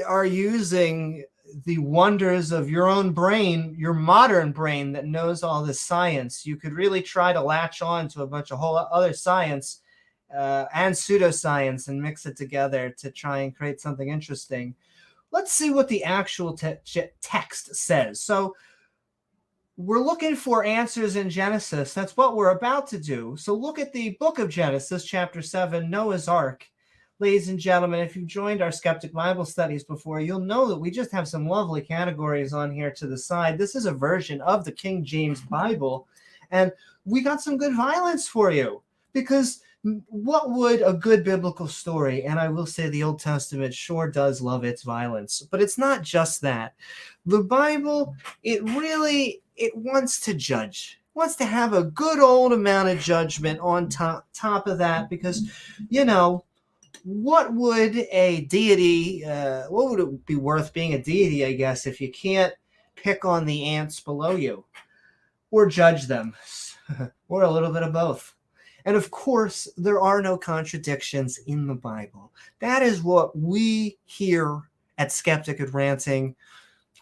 are using the wonders of your own brain, your modern brain that knows all this science, you could really try to latch on to a bunch of whole other science and pseudoscience and mix it together to try and create something interesting. Let's see what the actual text says. So we're looking for answers in Genesis. That's what we're about to do. So look at the book of Genesis, chapter 7, Noah's Ark. Ladies and gentlemen, if you've joined our Skeptic Bible studies before, you'll know that we just have some lovely categories on here to the side. This is a version of the King James Bible, And we got some good violence for you, because what would a good biblical story, and I will say the Old Testament sure does love its violence, but it's not just that. The Bible, it wants to judge, wants to have a good old amount of judgment on top of that, because, what would a deity, what would it be worth being a deity, I guess, if you can't pick on the ants below you or judge them, or a little bit of both? And of course, there are no contradictions in the Bible. That is what we here at Skeptic Ranting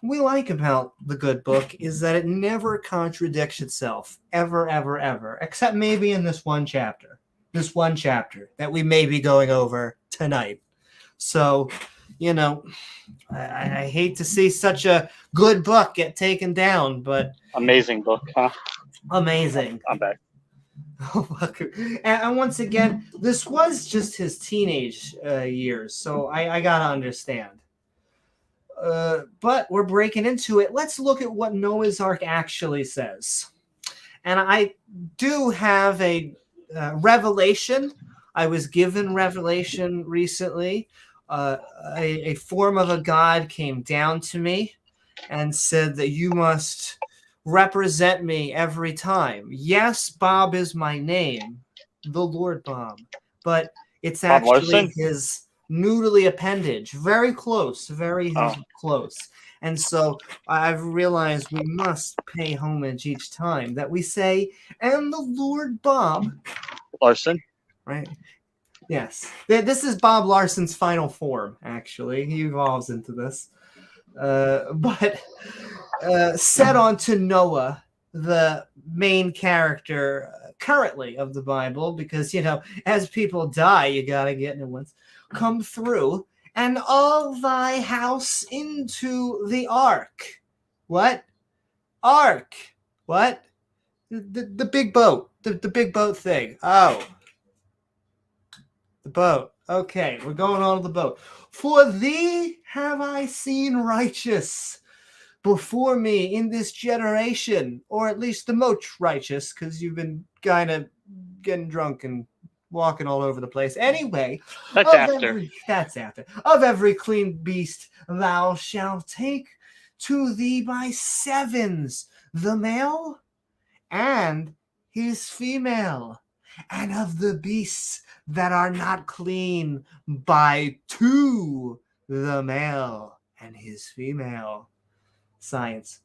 we like about the good book, is that it never contradicts itself, ever, ever, ever, except maybe in this one chapter that we may be going over tonight. So, I hate to see such a good book get taken down, but...
Amazing book, huh?
Amazing.
I'm back.
And once again, this was just his teenage years, so I gotta understand. But we're breaking into it. Let's look at what Noah's Ark actually says. And I do have a revelation. I was given revelation recently. A form of a god came down to me and said that you must represent me every time. Yes, Bob is my name, the Lord Bob, but it's actually his noodly appendage. Very close, very close. And so I've realized we must pay homage each time that we say, and the Lord Bob
Larson.
Right. Yes. This is Bob Larson's final form, actually. He evolves into this. But set on to Noah, the main character currently of the Bible, because, as people die, you got to get new ones. Come through, and all thy house into the ark. What? Ark. What? The big boat. The big boat thing. Oh. The boat. Okay, we're going on to the boat. For thee have I seen righteous before me in this generation, or at least the most righteous, because you've been kind of getting drunk and walking all over the place. Anyway,
that's
after. Of every clean beast thou shalt take to thee by sevens, the male and his female, and of the beasts that are not clean by two, the male and his female. Science.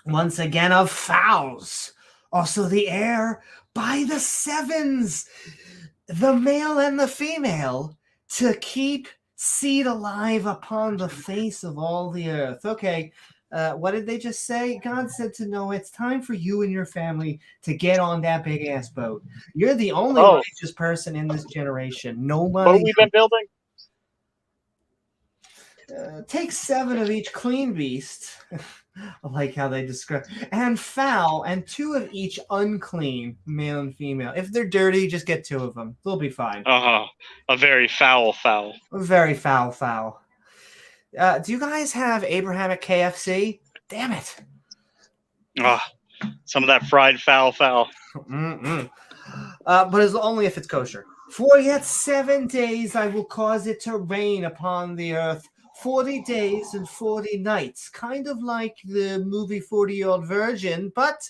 Once again, of fowls, also the air by the sevens, the male and the female, to keep seed alive upon the face of all the earth. Okay, what did they just say? God said to Noah, it's time for you and your family to get on that big-ass boat. You're the only righteous person in this generation. Nobody.
Boat we've been building?
Take 7 of each clean beast. I like how they describe. And fowl, and 2 of each unclean, male and female. If they're dirty, just get 2 of them. They'll be fine.
A very foul fowl.
A very foul fowl. Do you guys have Abraham at KFC? Damn it.
Some of that fried fowl.
But it's only if it's kosher. For yet 7 days I will cause it to rain upon the earth, 40 days and 40 nights. Kind of like the movie 40-Year-Old Virgin, but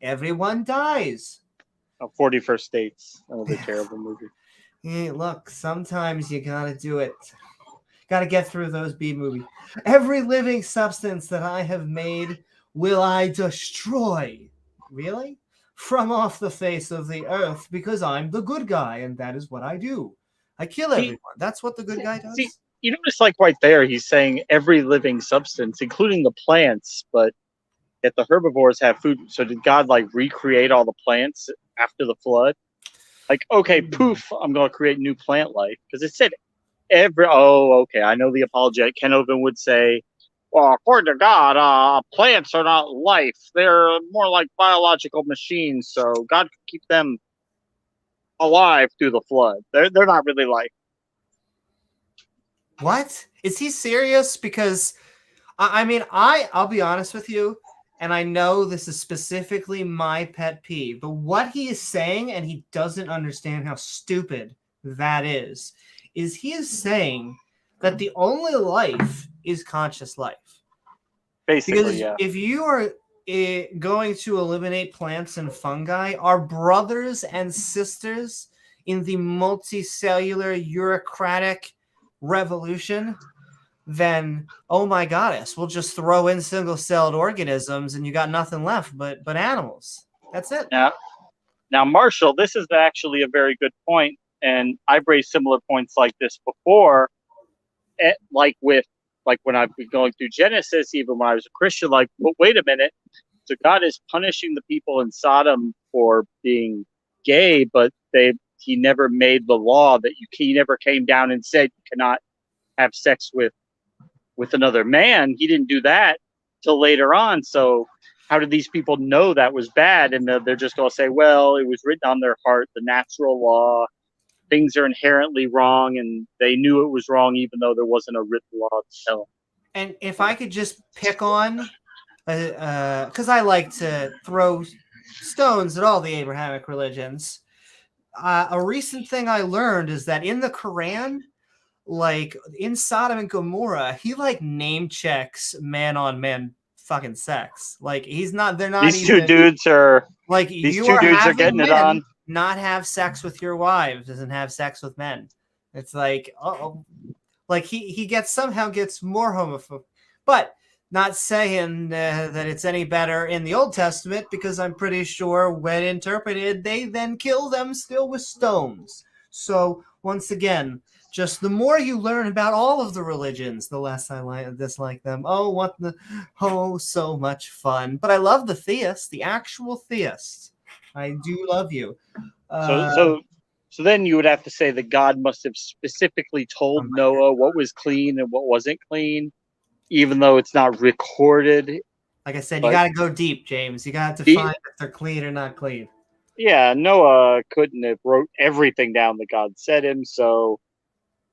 everyone dies.
40 First Dates. That was a terrible movie.
Hey, look, sometimes you gotta do it. Gotta get through those B-movies. Every living substance that I have made will I destroy. Really? From off the face of the earth, because I'm the good guy, and that is what I do. I kill everyone. That's what the good guy does.
See, you notice, like, right there, he's saying every living substance, including the plants, but yet the herbivores have food. So did God, like, recreate all the plants after the flood? Like, okay, poof, I'm going to create new plant life. Because it said okay, I know the apologetic Ken Oven would say, well, according to God, plants are not life. They're more like biological machines, so God could keep them alive through the flood. They're not really life.
What? Is he serious? Because, I'll be honest with you. and I know this is specifically my pet peeve, but what he is saying, and he doesn't understand how stupid that is he is saying that the only life is conscious life.
Basically,
because
yeah.
If you are going to eliminate plants and fungi, our brothers and sisters in the multicellular bureaucratic revolution, then oh my goddess, we'll just throw in single-celled organisms and you got nothing left but animals. That's it.
Now, Marshall, this is actually a very good point, and I've raised similar points like this before, like when I've been going through Genesis, even when I was a Christian, like, well, wait a minute, so God is punishing the people in Sodom for being gay, but he never made the law that he never came down and said you cannot have sex with another man. He didn't do that till later on. So how did these people know that was bad? And they're just going to say, well, it was written on their heart, the natural law, things are inherently wrong, and they knew it was wrong even though there wasn't a written law to tell them.
And if I could just pick on, because I like to throw stones at all the Abrahamic religions, a recent thing I learned is that in the Quran, like in Sodom and Gomorrah, he like name checks man on man fucking sex. Like they're not.
These two dudes are getting it on.
Not have sex with your wives and have sex with men. It's like, like he somehow gets more homophobic, but not saying that it's any better in the Old Testament, because I'm pretty sure when interpreted, they then kill them still with stones. So once again, just the more you learn about all of the religions, the less I dislike them. So much fun. But I love the theists, the actual theists. I do love you.
So then you would have to say that God must have specifically told Noah what was clean and what wasn't clean, even though it's not recorded.
Like I said, you got to go deep, James. You got to find if they're clean or not clean.
Yeah, Noah couldn't have wrote everything down that God said him. So,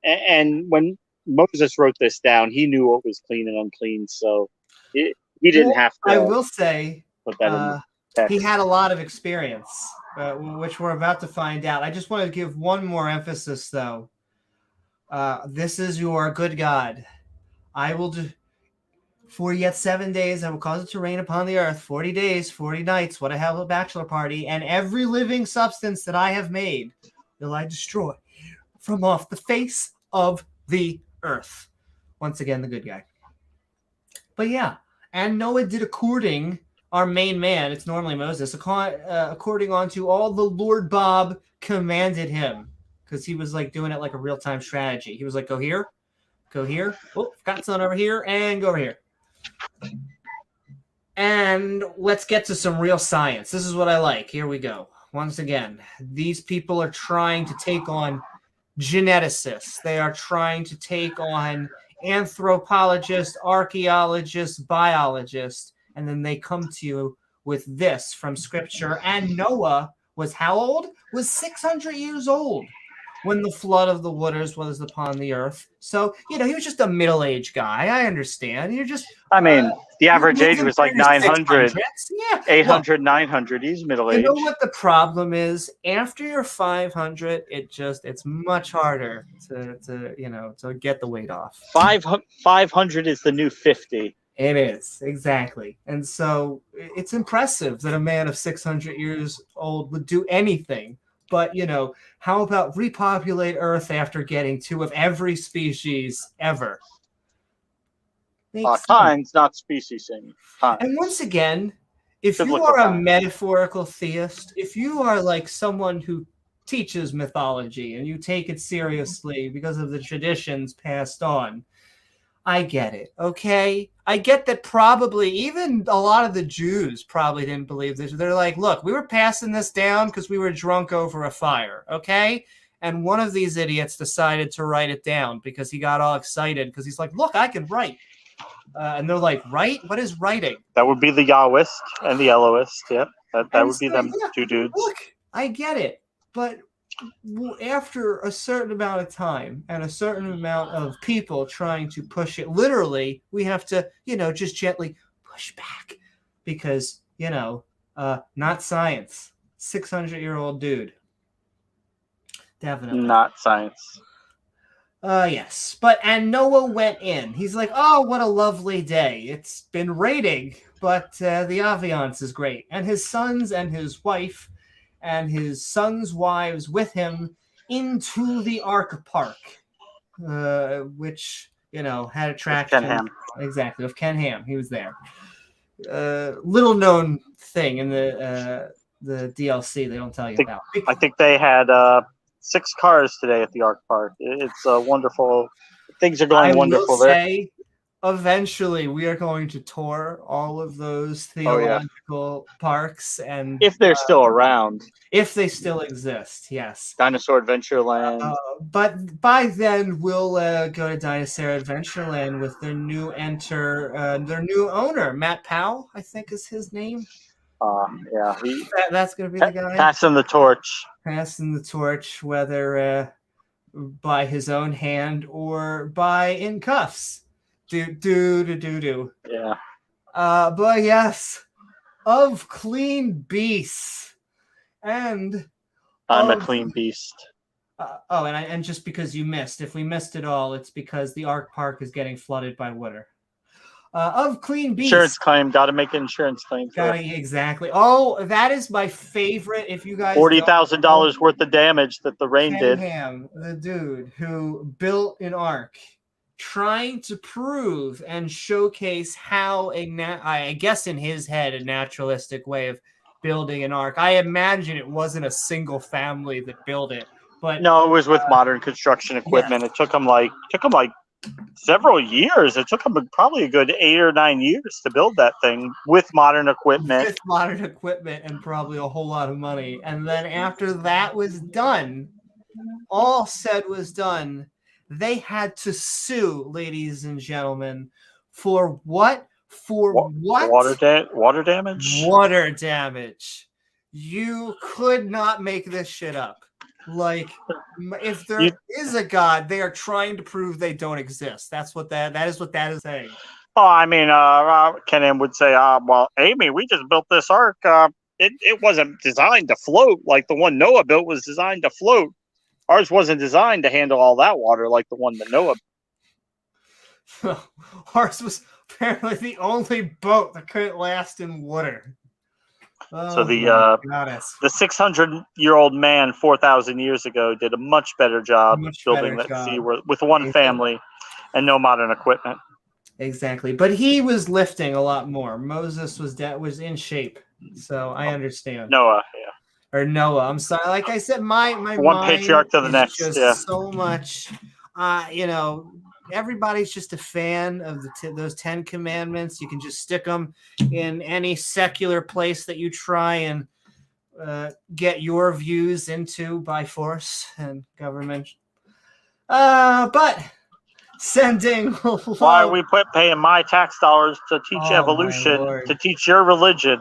and when Moses wrote this down, he knew what was clean and unclean. So he didn't have to.
I will say,
put that in the text.
He had a lot of experience, which we're about to find out. I just want to give one more emphasis, though. This is your good God. I will do. For yet 7 days, I will cause it to rain upon the earth. 40 days, 40 nights. What I have a bachelor party, and every living substance that I have made will I destroy from off the face of the earth. Once again, the good guy. But yeah, and Noah did according, our main man, it's normally Moses, according unto all the Lord Bob commanded him, because he was like doing it like a real-time strategy. He was like, go here, oh, got sun over here, and go over here. And let's get to some real science. This is what I like. Here we go. Once again, these people are trying to take on geneticists. They are trying to take on anthropologists, archaeologists, biologists, and then they come to you with this from Scripture. And Noah was how old? Was 600 years old when the flood of the waters was upon the earth. So, he was just a middle-aged guy. I understand. You're just...
the average age was like 900.
Yeah.
800, 900. He's middle-aged.
You know what the problem is? After you're 500, it's much harder to get the weight off.
500 is the new 50.
It is, exactly. And so it's impressive that a man of 600 years old would do anything. But, how about repopulate Earth after getting 2 of every species ever?
Kinds, not species.
And once again, if you are a metaphorical theist, if you are like someone who teaches mythology and you take it seriously because of the traditions passed on, I get it, okay? I get that probably even a lot of the Jews probably didn't believe this. They're like, look, we were passing this down because we were drunk over a fire, okay? And one of these idiots decided to write it down because he got all excited because he's like, look, I can write. And they're like, write? What is writing?
That would be the Yahwist and the Elohist, yep. That would be them two dudes.
Look, I get it. But after a certain amount of time and a certain amount of people trying to push it, literally, we have to, just gently push back because, not science. 600-year-old dude. Definitely.
Not science.
Yes. And Noah went in. He's like, oh, what a lovely day. It's been raining, but the ambiance is great. And his sons and his wife and his sons' wives with him into the Ark Park, which, had attraction.
Ken Ham.
Exactly, of Ken Ham. He was there. Little known thing in the DLC they don't tell you about.
I think they had 6 cars today at the Ark Park. It's wonderful. Things are going wonderful there.
Eventually, we are going to tour all of those theological parks, and
if they're still around,
if they still exist, yes.
Dinosaur Adventureland.
But by then, we'll go to Dinosaur Adventureland with their new owner, Matt Powell, I think is his name.
Yeah,
that's going to be the guy
passing the torch.
Passing the torch, whether by his own hand or by in cuffs. Do.
Yeah.
But yes, of clean beasts, and
I'm a clean beast.
And just because you missed, if we missed it all, it's because the Ark Park is getting flooded by water. Of clean beasts.
Insurance claim. Got to make an insurance claim.
Exactly. Oh, that is my favorite. If you guys
$40,000 worth of damage that the rain did.
Ham, the dude who built an ark, trying to prove and showcase how I guess in his head, a naturalistic way of building an ark. I imagine it wasn't a single family that built it, but
no, it was with modern construction equipment.
Yes.
It took him like several years. It took him probably a good 8 or 9 years to build that thing with modern equipment.
With modern equipment and probably a whole lot of money. And then after that was done, all said was done, they had to sue, ladies and gentlemen, for what? For what?
Water damage?
Water damage. You could not make this shit up. Like, if there is a God, they are trying to prove they don't exist. That is what that is saying.
Oh, I mean, Ken would say, well, Amy, we just built this ark. It wasn't designed to float like the one Noah built was designed to float. Ours wasn't designed to handle all that water like the one that Noah built.
Ours was apparently the only boat that couldn't last in water.
So the 600-year-old man 4,000 years ago did a much better job building that sea with one family and no modern equipment.
Exactly, but he was lifting a lot more. Moses was in shape, so I understand.
Noah, yeah.
Or Noah, I'm sorry. Like I said, my
one patriarch to the next.
Just so much, everybody's just a fan of those 10 commandments. You can just stick them in any secular place that you try and get your views into by force and government. But sending love.
Why are we paying my tax dollars to teach evolution, to teach your religion?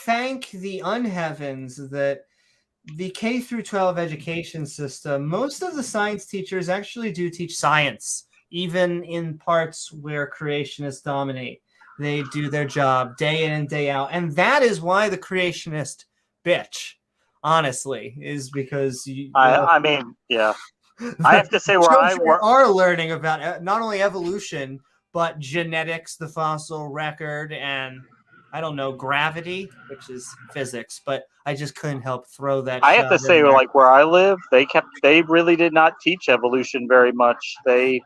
Thank the unheavens that the K through 12 education system, most of the science teachers actually do teach science, even in parts where creationists dominate. They do their job day in and day out. And that is why the creationist bitch, honestly, is because
I mean, yeah. I have to say where I work
are learning about not only evolution, but genetics, the fossil record, and I don't know, gravity, which is physics, but I just couldn't help throw that.
I have to say, like where I live, they really did not teach evolution very much. It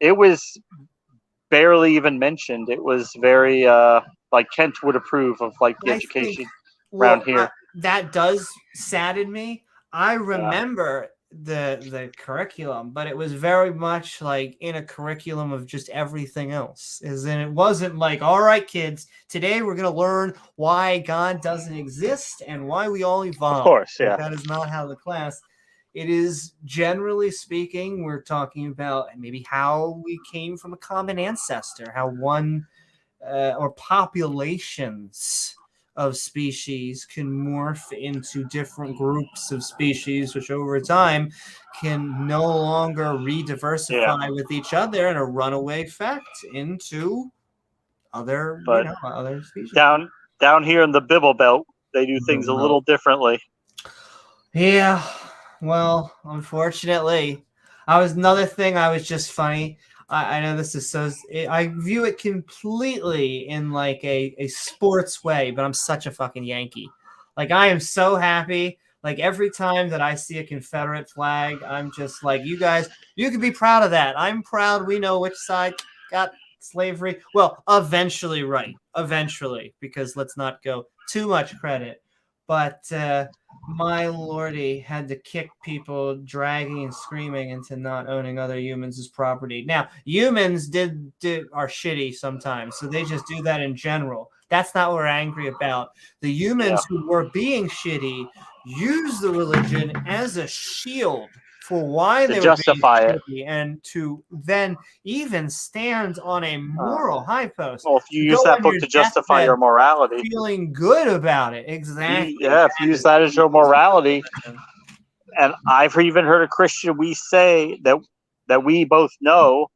was barely even mentioned. It was very like Kent would approve of like the education around here.
That does sadden me. I remember the curriculum, but it was very much like in a curriculum of just everything else. It wasn't like, all right, kids, today we're going to learn why God doesn't exist and why we all evolve.
Of course, yeah.
That is not how the class. It is, generally speaking, we're talking about maybe how we came from a common ancestor, how one or populations of species can morph into different groups of species, which over time can no longer re-diversify with each other in a runaway effect into other
but
other species.
Down here in the Bible Belt, they do things a little differently.
Yeah, well, unfortunately, another thing. I was just funny. I know this is I view it completely in like a sports way, but I'm such a fucking Yankee. Like, I am so happy. Like, every time that I see a Confederate flag, I'm just like, you guys, you can be proud of that. I'm proud. We know which side got slavery. Well, eventually, right. Eventually, because let's not go too much credit. But my lordy, had to kick people dragging and screaming into not owning other humans as property. Now, humans are shitty sometimes, so they just do that in general. That's not what we're angry about. The humans who were being shitty use the religion as a shield for why they were being shitty, and to then even stand on a moral high post.
Well, if you use that book to justify your morality,
feeling good about it, exactly.
If you use that as your morality, and I've even heard a Christian say that we both know,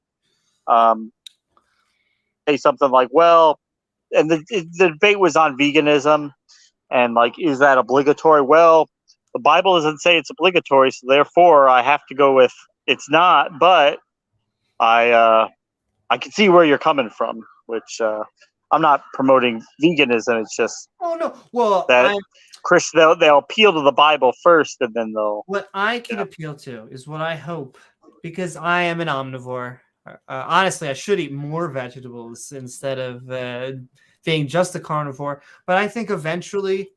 say something like, "Well," and the debate was on veganism, and like, is that obligatory? Well, the Bible doesn't say it's obligatory, so therefore I have to go with it's not. But I can see where you're coming from, which I'm not promoting veganism. It's just that Christian they'll appeal to the Bible first, and then they'll.
What I can appeal to is what I hope, because I am an omnivore. Honestly, I should eat more vegetables instead of being just a carnivore. But I think eventually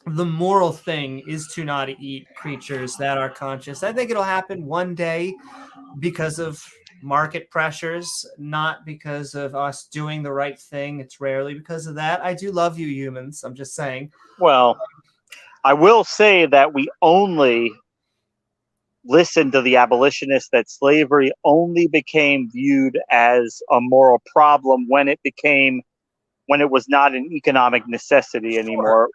the moral thing is to not eat creatures that are conscious. I think it'll happen one day because of market pressures, not because of us doing the right thing. It's rarely because of that. I do love you, humans. I'm just saying.
Well, I will say that we only listen to the abolitionists, that slavery only became viewed as a moral problem when it was not an economic necessity anymore.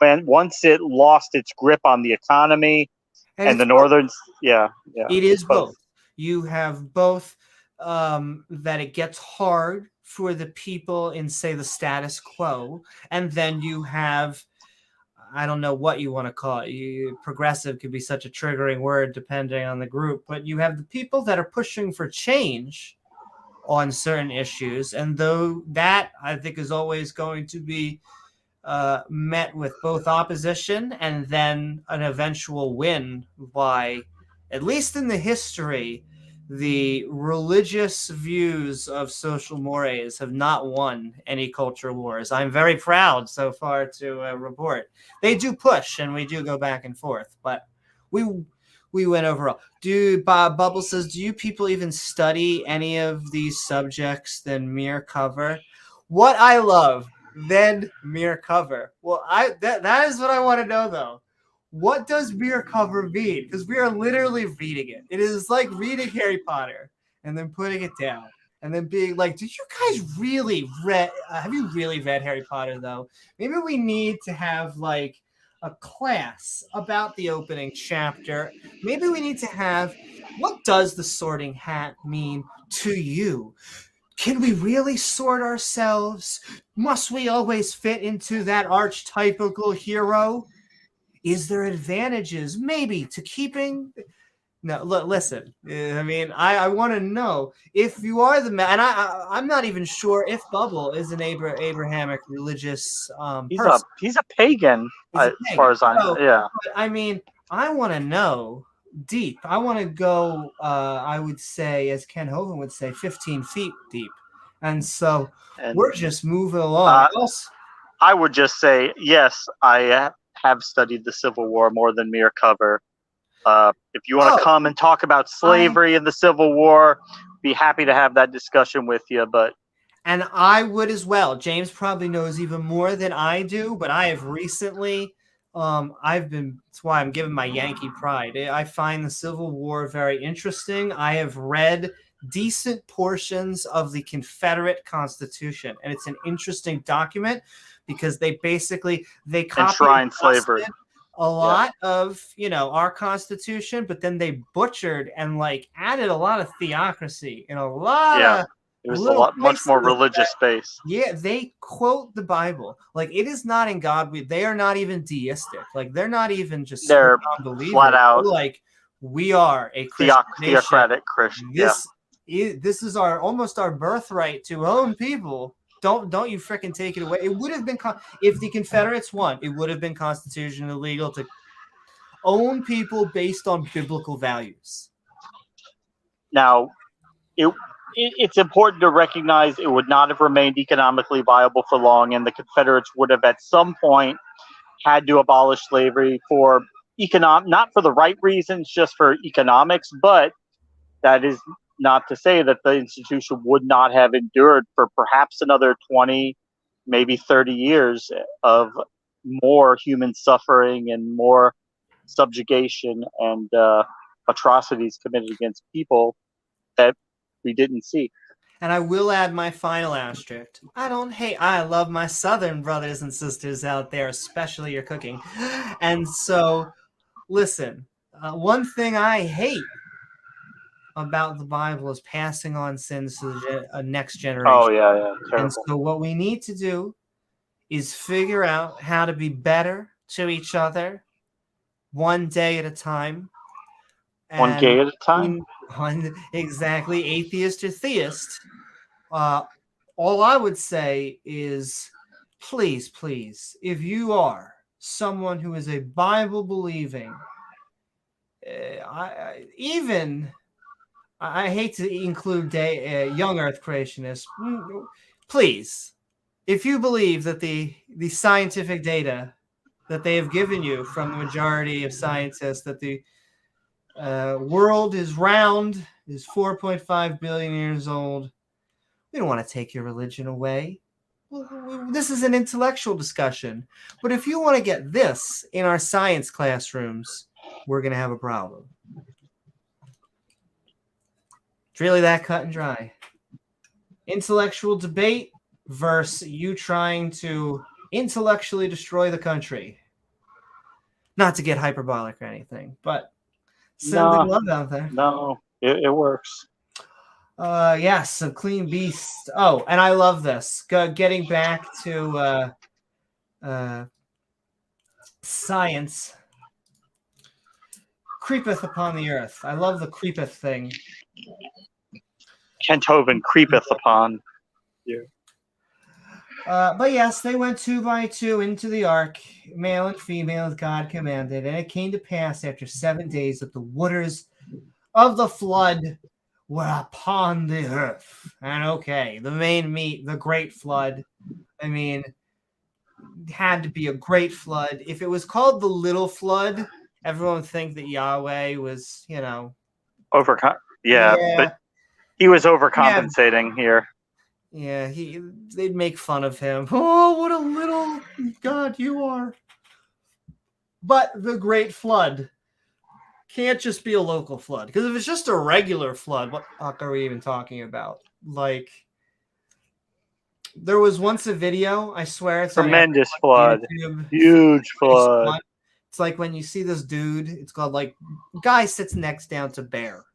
Once it lost its grip on the economy and the northerns,
it is both. You have both that it gets hard for the people in, say, the status quo, and then you have, I don't know what you want to call it. Progressive could be such a triggering word depending on the group, but you have the people that are pushing for change on certain issues, and though that, I think, is always going to be met with both opposition and then an eventual win by, at least in the history, the religious views of social mores have not won any culture wars. I'm very proud so far to report. They do push, and we do go back and forth, but we win overall. Bubble says, do you people even study any of these subjects than mere cover? What I love than mere cover. Well, that is what I want to know, though. What does mere cover mean? Because we are literally reading it. It is like reading Harry Potter and then putting it down and then being like, did you guys really have you really read Harry Potter, though? Maybe we need to have like a class about the opening chapter. Maybe we need to have, what does the sorting hat mean to you? Can we really sort ourselves? Must we always fit into that archetypical hero? Is there advantages maybe to keeping? No, listen. I mean, I want to know if you are the man. And I'm not even sure if Bubble is an Abrahamic religious person.
He's a pagan, as far as I know. Yeah.
But I mean, I want to know deep. I want to go, I would say, as Ken Hovind would say, 15 feet deep. And so we're just moving along.
I would just say, yes, I have studied the Civil War more than mere cover. If you want to come and talk about slavery in the Civil War, be happy to have that discussion with you.
And I would as well. James probably knows even more than I do, but I have recently, that's why I'm giving my Yankee pride. I find the Civil War very interesting. I have read decent portions of the Confederate Constitution, and it's an interesting document because they
enshrine slavery.
A lot of, our Constitution, but then they butchered and like added a lot of theocracy and a lot of
It was much more religious based.
Yeah, they quote the Bible. Like, it is not in God. They are not even deistic. Like, they're not even just
they're flat out.
They're like, we are a Christian
theocratic Christian.
This is almost our birthright to own people. Don't you fricking take it away. It would have been if the Confederates won, it would have been constitutionally illegal to own people based on biblical values.
Now, it's important to recognize it would not have remained economically viable for long, and the Confederates would have at some point had to abolish slavery for not for the right reasons, just for economics, but that is not to say that the institution would not have endured for perhaps another 20, maybe 30 years of more human suffering and more subjugation and atrocities committed against people that we didn't see.
And I will add my final asterisk. I love my Southern brothers and sisters out there, especially your cooking. And so, listen, one thing I hate about the Bible is passing on sins to the next generation.
Oh, yeah. Terrible.
And so what we need to do is figure out how to be better to each other one day at a time.
One day at a time?
Exactly, atheist or theist. All I would say is, please, if you are someone who is a Bible-believing, I hate to include young Earth creationists. Please, if you believe that the scientific data that they have given you from the majority of scientists, that the world is round, is 4.5 billion years old, we don't want to take your religion away. This is an intellectual discussion. But if you want to get this in our science classrooms, we're going to have a problem. It's really that cut and dry. Intellectual debate versus you trying to intellectually destroy the country. Not to get hyperbolic or anything, but sending love out there.
No, it works.
Yes, a clean beast. Oh, and I love this. Getting back to science. Creepeth upon the earth. I love the creepeth thing.
Kenthoven creepeth upon you.
But yes, they went 2 by 2 into the ark, male and female, as God commanded. And it came to pass after 7 days that the waters of the flood were upon the earth. And okay, the main meat, the great flood. I mean, had to be a great flood. If it was called the little flood, everyone would think that Yahweh was,
but he was overcompensating here.
Yeah, they'd make fun of him. Oh, what a little God you are. But the great flood can't just be a local flood. Because if it's just a regular flood, what the fuck are we even talking about? Like, there was once a video, I swear it's
tremendous flood. Huge flood.
It's like when you see this dude, it's called like, guy sits next down to bear.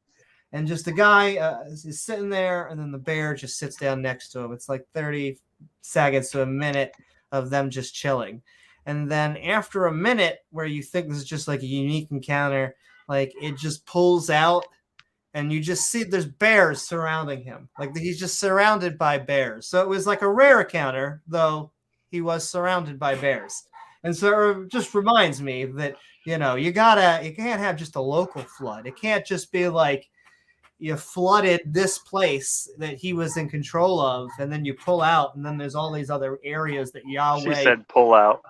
And just the guy is sitting there, and then the bear just sits down next to him. It's like 30 seconds to a minute of them just chilling. And then after a minute, where you think this is just like a unique encounter, like it just pulls out, and you just see there's bears surrounding him. Like he's just surrounded by bears. So it was like a rare encounter, though he was surrounded by bears. And so it just reminds me that, you can't have just a local flood. It can't just be like, you flooded this place that he was in control of, and then you pull out, and then there's all these other areas that Yahweh...
She said pull out.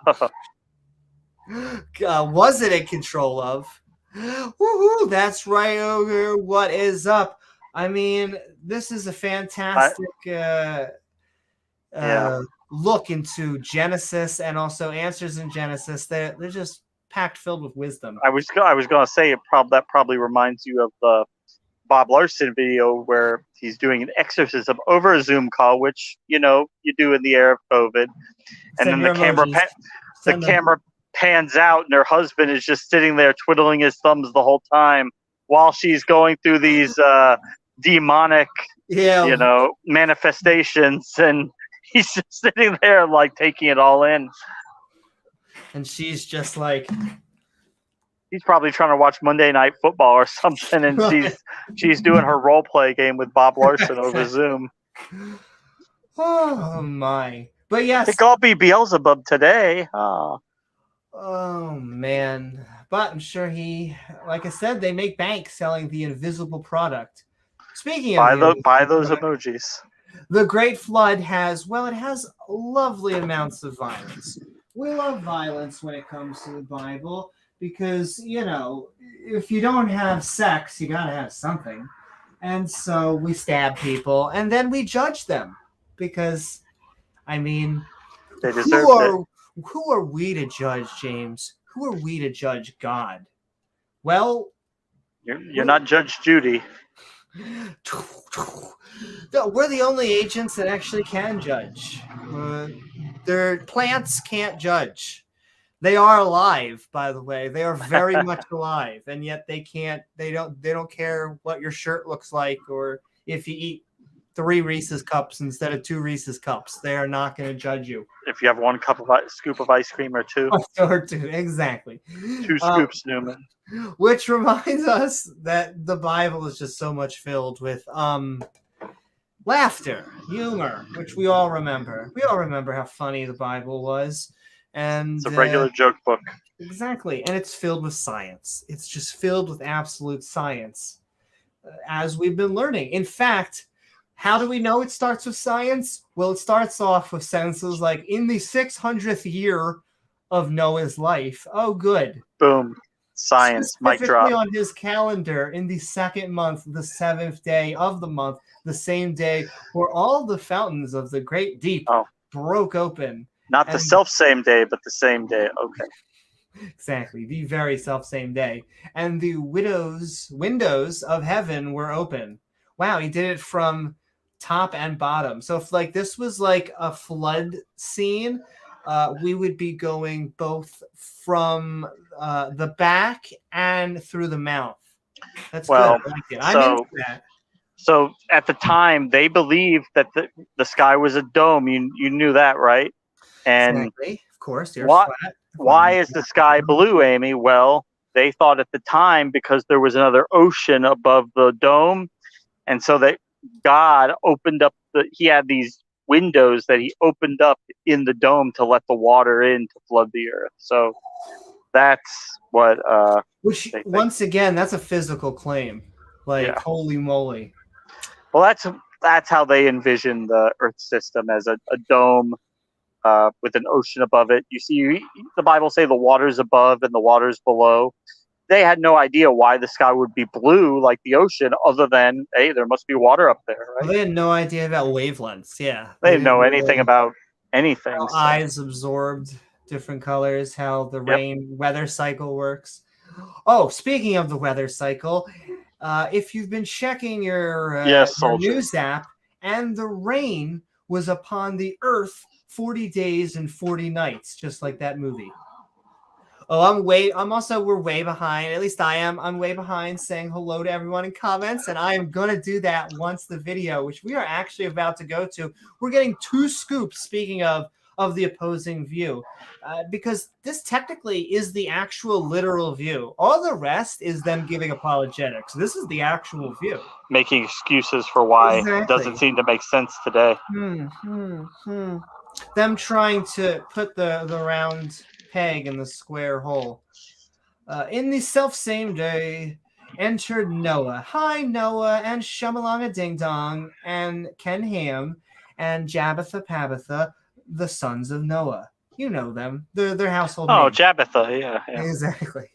Was it in control of? Woohoo! That's right, Ogre. What is up? I mean, this is a fantastic look into Genesis, and also answers in Genesis. They're just packed filled with wisdom.
I was going to say that probably reminds you of the Bob Larson video where he's doing an exorcism over a Zoom call, which you do in the era of COVID, and then the camera pans out, and her husband is just sitting there twiddling his thumbs the whole time while she's going through these demonic manifestations, and he's just sitting there like taking it all in.
And she's just like,
he's probably trying to watch Monday Night Football or something, and she's doing her role play game with Bob Larson over Zoom.
Oh my! But yes,
I think I'll be Beelzebub today.
Oh man! But I'm sure like I said, they make bank selling the invisible product. Speaking of
buy those emojis.
The Great Flood has lovely amounts of violence. We love violence when it comes to the Bible because, if you don't have sex, you gotta have something. And so we stab people and then we judge them because, I mean,
they deserve it.
Who are we to judge, James? Who are we to judge God? Well,
you're not Judge Judy.
We're the only agents that actually can judge. Their plants can't judge. They are alive, by the way. They are very much alive, and yet they can't. They don't care what your shirt looks like or if you eat 3 Reese's cups instead of 2 Reese's cups. They are not going to judge you.
If you have 1 scoop of ice cream or 2.
Or 2, exactly.
2 scoops, Newman.
Which reminds us that the Bible is just so much filled with laughter, humor, which we all remember. We all remember how funny the Bible was. And
it's a regular joke book.
Exactly. And it's filled with science. It's just filled with absolute science, as we've been learning. In fact, how do we know it starts with science? Well, it starts off with sentences like, in the 600th year of Noah's life. Oh, good.
Boom. Science, mic drop.
On his calendar, in the 2nd month, the 7th day of the month, the same day where all the fountains of the great deep broke open.
Not the self-same day, but the same day. Okay.
Exactly. The very self-same day. And the windows of heaven were open. Wow, he did it from top and bottom. So if this was like a flood scene, we would be going both from the back and through the mouth. That's good. I like it. I'm into that.
So at the time, they believed that the sky was a dome. You knew that, right? And
exactly. Of course.
Why is the sky blue, Amy? Well, they thought at the time because there was another ocean above the dome, and so that God opened up he had these windows that he opened up in the dome to let the water in to flood the earth. So that's what
which once again, that's a physical claim. Holy moly.
Well, that's how they envision the earth system, as a dome with an ocean above it. You see the Bible say the water's above and the water's below. They had no idea why the sky would be blue like the ocean, other than, hey, there must be water up there, right?
Well, they had no idea about wavelengths, yeah.
They didn't know anything about anything.
How eyes absorbed different colors, how the weather cycle works. Oh, speaking of the weather cycle, if you've been checking your news app, and the rain was upon the earth 40 days and 40 nights, just like that movie. Oh, we're way behind. At least I am. I'm way behind saying hello to everyone in comments, and I am going to do that once the video, which we are actually about to go to. We're getting 2 scoops, speaking of the opposing view, because this technically is the actual literal view. All the rest is them giving apologetics. This is the actual view.
Making excuses for why it doesn't seem to make sense today.
Them trying to put the round peg in the square hole. In the self-same day, entered Noah. Hi, Noah, and Shumalonga Ding Dong, and Ken Ham, and Jabbatha Pabbatha, the sons of Noah. You know them. They're their household names.
Jabbatha, yeah.
Exactly.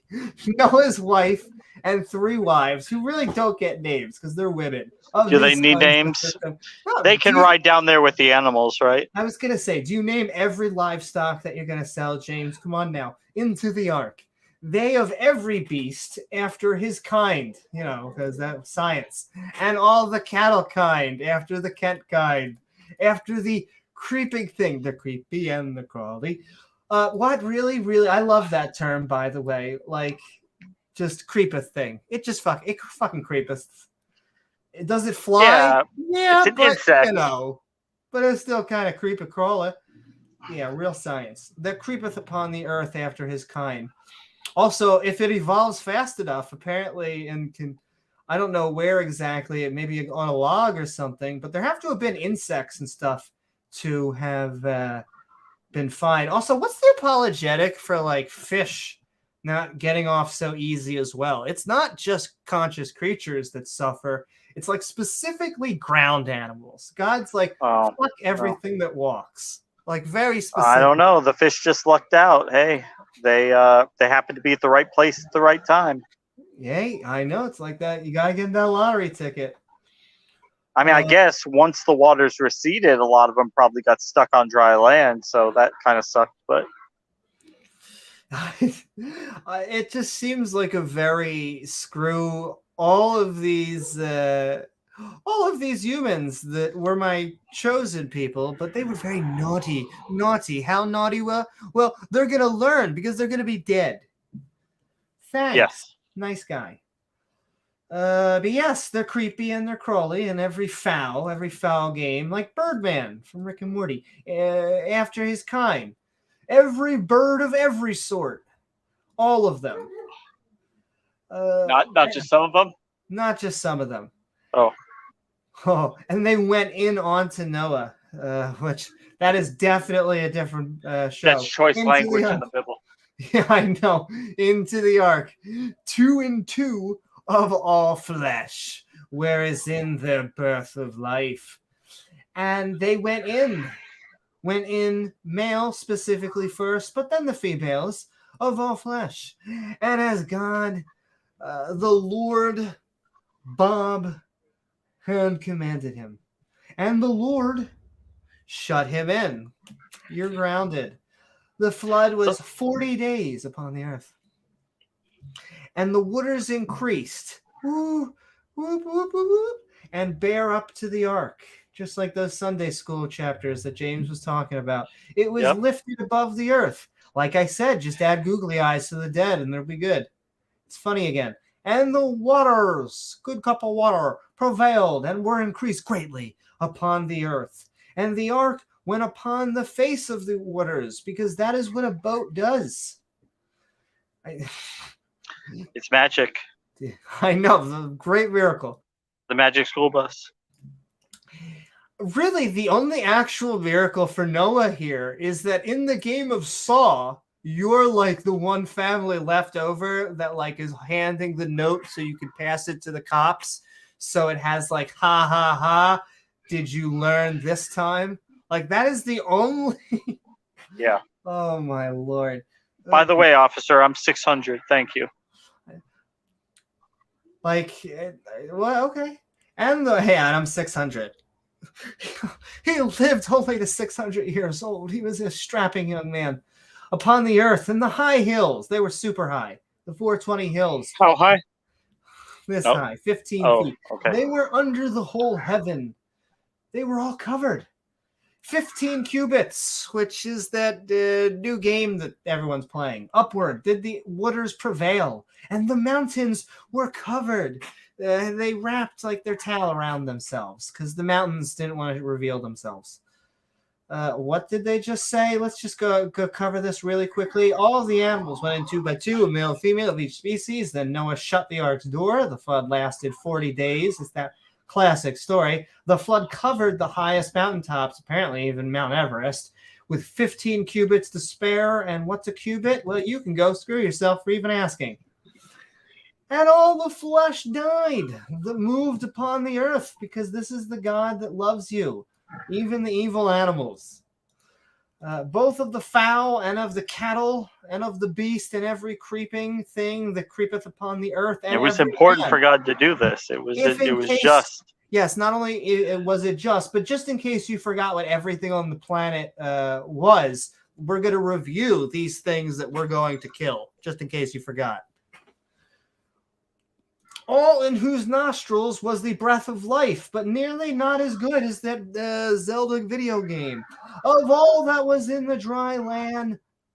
Noah's wife and 3 wives who really don't get names because they're women.
Do they need names? No, they can ride down there with the animals, right?
I was going to say, do you name every livestock that you're going to sell, James? Come on now. Into the ark. They of every beast after his kind, because that's science. And all the cattle kind after the Kent kind. After the creeping thing, the creepy and the crawly. What really, I love that term, by the way. Just creepeth thing. It fucking creepeth. Does it fly? Yeah,
it's an
but
insect.
But it's still kind of creep-a-crawler. Yeah, real science. That creepeth upon the earth after his kind. Also, if it evolves fast enough, apparently, and I don't know where exactly, it may be on a log or something, but there have to have been insects and stuff to have been fine. Also, what's the apologetic for like fish not getting off so easy as well? It's not just conscious creatures that suffer. It's like specifically ground animals. God's like, fuck everything that walks. Like very specific.
I don't know. The fish just lucked out. Hey, they happened to be at the right place at the right time.
Yay, I know. It's like that. You gotta get that lottery ticket.
I mean, I guess once the waters receded, a lot of them probably got stuck on dry land, so that kind of sucked. But
it just seems like a very screw all of these humans that were my chosen people, but they were very naughty. How naughty? Well, they're gonna learn because they're gonna be dead. Thanks.
Yes.
Nice guy. But yes, they're creepy and they're crawly, and every foul game, like Birdman from Rick and Morty, after his kind. Every bird of every sort. All of them.
Not just some of them?
Not just some of them.
Oh,
and they went in onto Noah, which that is definitely a different show.
That's choice language in the Bible.
Yeah, I know. Into the ark. 2 and 2 of all flesh, whereas in their birth of life. And they went in male specifically first, but then the females of all flesh. And as God, the Lord, Bob, had commanded him. And the Lord shut him in. You're grounded. The flood was 40 days upon the earth. And the waters increased. Whoop, whoop, whoop, whoop, and bear up to the ark. Just like those Sunday school chapters that James was talking about. It was lifted above the earth. Like I said, just add googly eyes to the dead and they'll be good. It's funny again. And the waters, good cup of water, prevailed and were increased greatly upon the earth. And the ark went upon the face of the waters, because that is what a boat does.
It's magic.
I know, the great miracle.
The magic school bus.
Really, the only actual miracle for Noah here is that in the game of Saw, you're like the one family left over that like is handing the note so you can pass it to the cops. So it has like, ha, ha, ha. Did you learn this time? Like that is the only.
Yeah.
Oh my Lord.
By the way, officer, I'm 600. Thank you.
Like, well, okay. And I'm 600. He lived only to 600 years old. He was a strapping young man. Upon the earth and the high hills, they were super high. The 420 hills.
How high?
This high, 15 feet.
Okay.
They were under the whole heaven. They were all covered. 15 cubits, which is that new game that everyone's playing. Upward did the waters prevail, and the mountains were covered. They wrapped like their tail around themselves because the mountains didn't want to reveal themselves. What did they just say? Let's just go cover this really quickly. All the animals went in 2 by 2, a male and female of each species. Then Noah shut the ark's door. The flood lasted 40 days. It's that classic story. The flood covered the highest mountaintops, apparently even Mount Everest, with 15 cubits to spare. And what's a cubit? Well, you can go screw yourself for even asking. And all the flesh died that moved upon the earth, because this is the God that loves you, even the evil animals. Both of the fowl and of the cattle and of the beast and every creeping thing that creepeth upon the earth. And
it was important for God to do this. It was just.
Yes, not only was it just, but just in case you forgot what everything on the planet was, we're going to review these things that we're going to kill, just in case you forgot. All in whose nostrils was the breath of life, but nearly not as good as that Zelda video game. Of all that was in the dry land,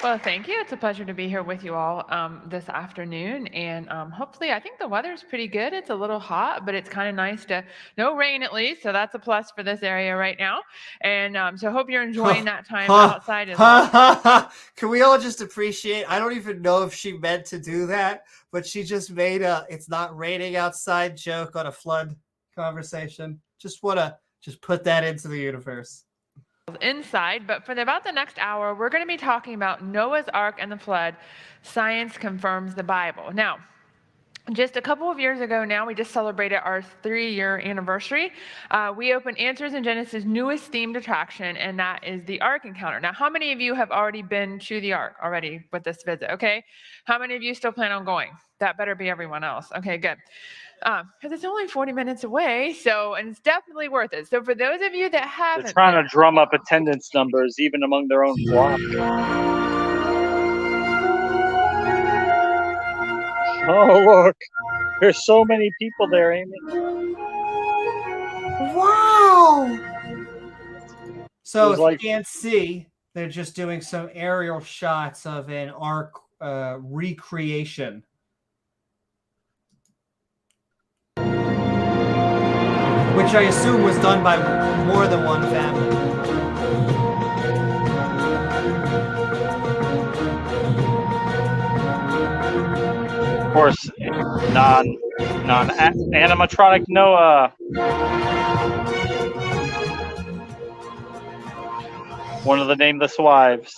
Well, thank you. It's a pleasure to be here with you all this afternoon. And hopefully, I think the weather's pretty good. It's a little hot, but it's kind of nice to, no rain at least. So that's a plus for this area right now. And so hope you're enjoying that time outside as well.
Can we all just appreciate, I don't even know if she meant to do that, but she just made a "it's not raining outside" joke on a flood conversation. Just want to just put that into the universe.
Inside, but for about the next hour, we're going to be talking about Noah's Ark and the flood. Science confirms the Bible. Now, just a couple of years ago now, we just celebrated our 3-year anniversary. We opened Answers in Genesis' newest themed attraction, and that is the Ark Encounter. Now, how many of you have already been to the Ark already with this visit? Okay. How many of you still plan on going? That better be everyone else. Okay, good. Because it's only 40 minutes away, and it's definitely worth it. So for those of you that haven't,
they're trying to drum up attendance numbers even among their own flock. Oh, look, there's so many people there, Amy.
Wow! So if you can't see, they're just doing some aerial shots of an Ark recreation. Which I assume was done by more than one family.
Of course, non-animatronic Noah. One of the nameless wives.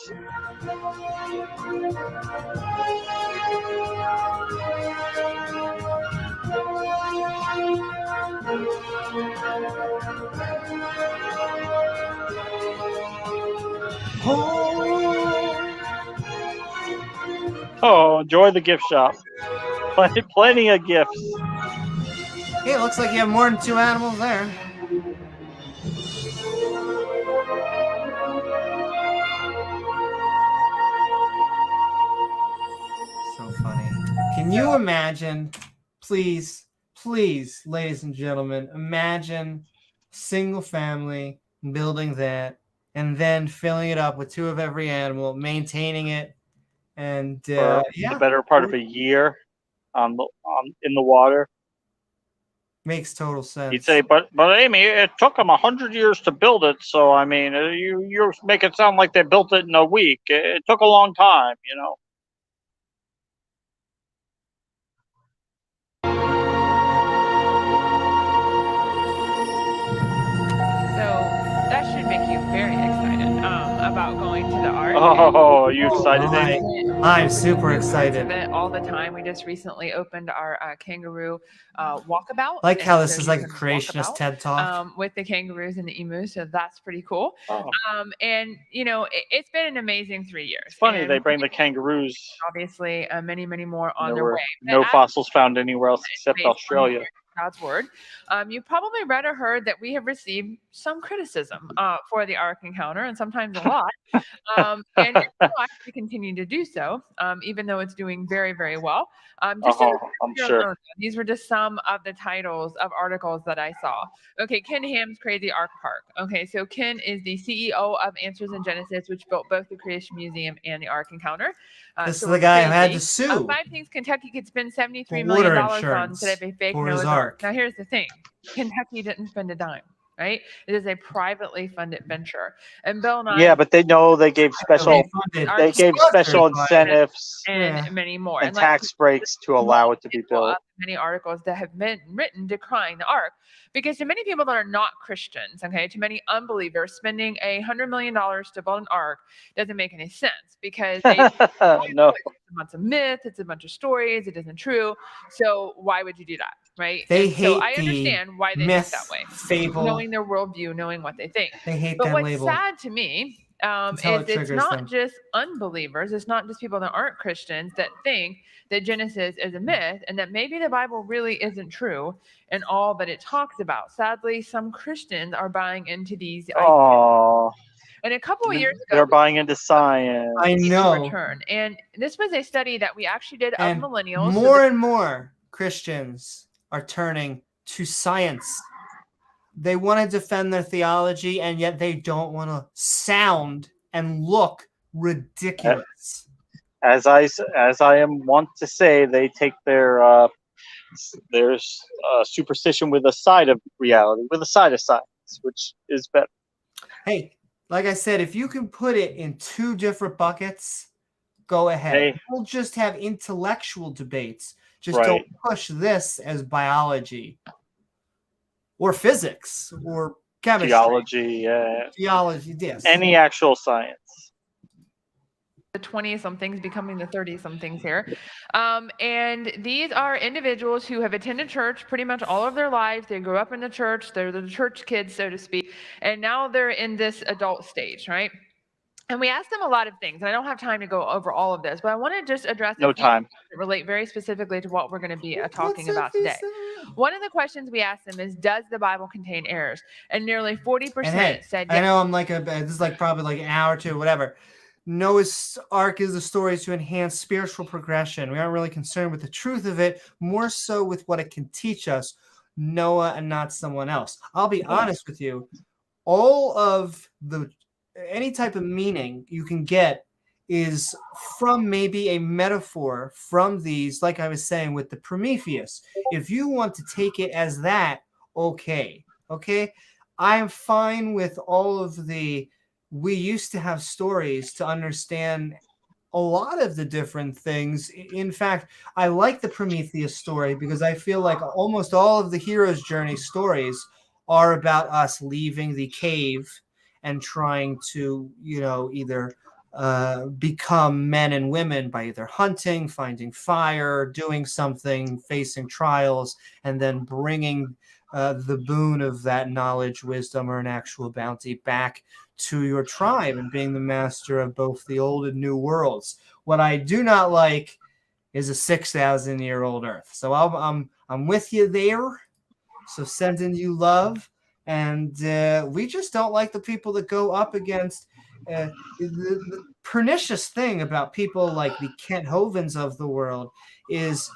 Oh, enjoy the gift shop. Plenty of gifts.
Hey, it looks like you have more than 2 animals there. So funny. Can you imagine, please, ladies and gentlemen, imagine single family building that and then filling it up with 2 of every animal, maintaining it, and
the better part of a year in the water.
Makes total sense.
You'd say, but Amy, it took them 100 years to build it. So I mean, you make it sound like they built it in a week. It took a long time, you know.
That should make you very excited about going to the Ark.
Oh, are you excited, Amy?
I'm super excited.
All the time. We just recently opened our kangaroo walkabout.
Like how this is like a creationist TED Talk.
With the kangaroos and the emus, so that's pretty cool.
Oh.
And you know, it's been an amazing 3 years.
It's funny they bring the kangaroos.
Obviously, many more on their way.
No fossils found anywhere else except Australia.
God's word. You probably read or heard that we have received some criticism for the Ark Encounter, and sometimes a lot. And we continue to do so, even though it's doing very, very well.
I'm sure.
These were just some of the titles of articles that I saw. Okay, Ken Ham's Crazy Ark Park. Okay, so Ken is the CEO of Answers in Genesis, which built both the Creation Museum and the Ark Encounter.
This is the guy who had to sue.
5 things Kentucky could spend $73 million on instead of a fake Noah's Ark. Now, here's the thing. Kentucky didn't spend a dime. Right? It is a privately funded venture. And Bill Nye.
Yeah, but they gave special incentives
and many more.
And tax breaks to allow it to be built.
Many articles that have been written decrying the Ark. Because to many people that are not Christians, okay, to many unbelievers, spending $100 million to build an Ark doesn't make any sense because
no.
It's a bunch of myth, it's a bunch of stories, it isn't true. So why would you do that? Right? So I understand why they think that way.
Fable.
Knowing their worldview, knowing what they think.
They hate
but
that
what's
label.
sad to me is it's not just unbelievers, it's not just people that aren't Christians that think that Genesis is a myth and that maybe the Bible really isn't true and all that it talks about. Sadly, some Christians are buying into these ideas. And a couple of years ago,
they're buying into science.
I know.
Return. And this was a study that we actually did of millennials.
More and more Christians are turning to science. They want to defend their theology, and yet they don't want to sound and look ridiculous.
As I am wont to say, they take their superstition with a side of reality, with a side of science, which is better.
Hey, like I said, if you can put it in two different buckets, go ahead.
Hey.
We'll just have intellectual debates. Just
Right.
don't push this as biology or physics or chemistry. Geology, yes.
Any actual science.
The 20-somethings becoming the 30-somethings here. And these are individuals who have attended church pretty much all of their lives. They grew up in the church. They're the church kids, so to speak. And now they're in this adult stage, right? And we asked them a lot of things. And I don't have time to go over all of this, but I want to just address a few things that relate very specifically to what we're going to be talking about today. One of the questions we asked them is, does the Bible contain errors? And nearly 40% said yes.
I know I'm this is probably like an hour or two, whatever. Noah's Ark is a story to enhance spiritual progression. We aren't really concerned with the truth of it, more so with what it can teach us, Noah and not someone else. I'll be honest with you. All of any type of meaning you can get is from maybe a metaphor from these, like I was saying with the Prometheus. If you want to take it as that, okay. I am fine with all of we used to have stories to understand a lot of the different things. In fact, I like the Prometheus story because I feel like almost all of the hero's journey stories are about us leaving the cave and trying to, either become men and women by either hunting, finding fire, doing something, facing trials, and then bringing the boon of that knowledge, wisdom, or an actual bounty back to your tribe and being the master of both the old and new worlds. What I do not like is a 6,000-year-old Earth. So I'm with you there. So sending you love. And we just don't like the people that go up against the pernicious thing about people like the Kent Hovens of the world is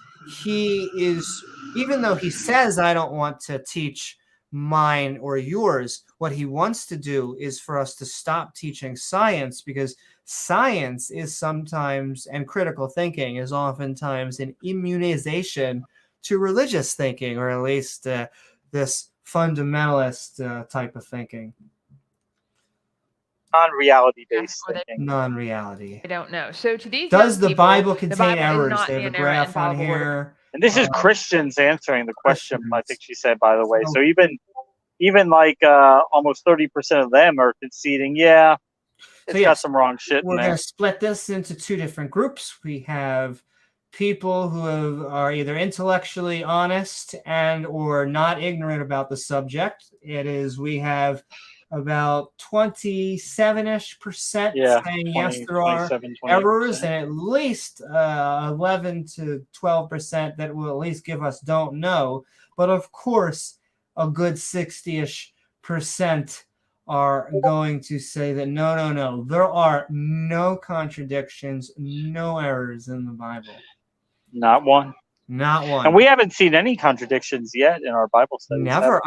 even though he says, I don't want to teach mine or yours, what he wants to do is for us to stop teaching science, because science is sometimes, and critical thinking is oftentimes, an immunization to religious thinking, or at least this fundamentalist type of thinking.
Non-reality based thinking.
Non-reality.
I don't know. So to these
does the
people,
Bible contain errors?
They
have a graph on here.
Order.
And this is Christians answering the question, I think she said, by the way. So even like almost 30% of them are conceding, it's got some wrong shit in there.
We're going to split this into two different groups. We have people who are either intellectually honest and or not ignorant about the subject. We have about 27-ish% saying yes, there are errors, and at least 11 to 12% that will at least give us don't know. But of course, a good 60-ish% are going to say that no, there are no contradictions, no errors in the Bible.
Not one. And we haven't seen any contradictions yet in our Bible studies.
Never.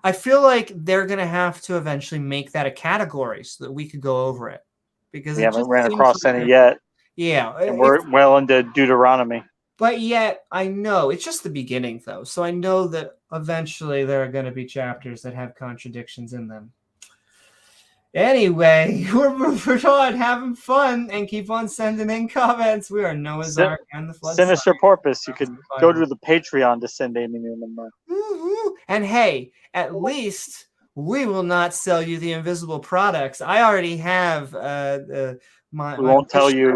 I feel like they're going to have to eventually make that a category so that we could go over it. Because
we haven't ran across any yet.
Yeah.
And we're well into Deuteronomy.
But yet, I know, it's just the beginning, though. So I know that eventually there are going to be chapters that have contradictions in them. Anyway, we're on having fun, and keep on sending in comments. We are Noah's Ark and the Flood.
Sinister Porpoise. You could go to the Patreon to send Amy Newman money.
And hey, at least we will not sell you the invisible products. I already have
we won't tell you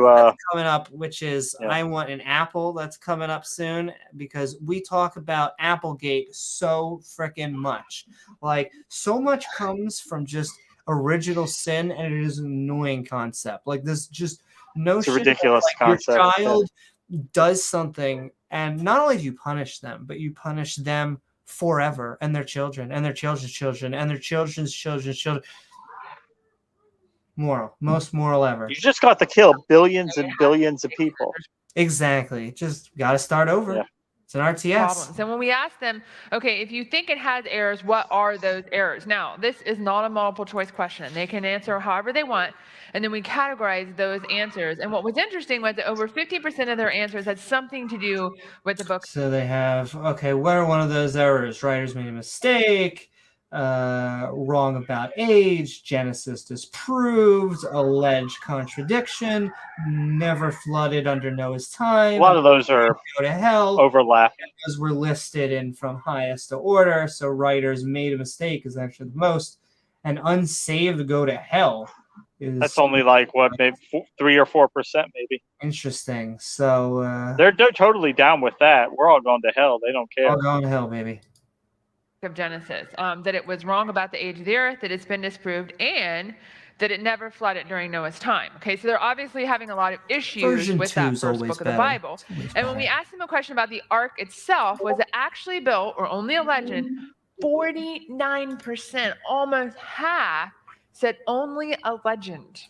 coming up, which is I want an apple that's coming up soon, because we talk about Applegate so freaking much. Like, so much comes from just original sin, and it is an annoying concept. Like, this just notion,
it's a ridiculous concept.
Your child does something, and not only do you punish them, but you punish them forever, and their children, and their children's children, and their children's children's children. Most moral ever.
You just got to kill billions and billions of people.
Exactly. Just got to start over. It's an RTS.
Problems. And when we ask them, okay, if you think it has errors, what are those errors? Now, this is not a multiple choice question. They can answer however they want, and then we categorize those answers. And what was interesting was that over 50% of their answers had something to do with the book.
So they have, okay, what are one of those errors? Writers made a mistake, wrong about age, Genesis disproved, alleged contradiction, never flooded under Noah's time.
A lot of those are
go to hell.
Overlap.
Those were listed in from highest to order. So writers made a mistake is actually the most, and unsaved go to hell.
That's only like what, maybe 3 or 4%, maybe.
Interesting. So
they're totally down with that. We're all going to hell. They don't care.
All going to hell, baby.
Of Genesis, that it was wrong about the age of the earth, that it's been disproved, and that it never flooded during Noah's time. Okay, so they're obviously having a lot of issues with that first book of the Bible. And when we asked them a question about the ark itself, was it actually built or only a legend? 49%, almost half, said only a legend.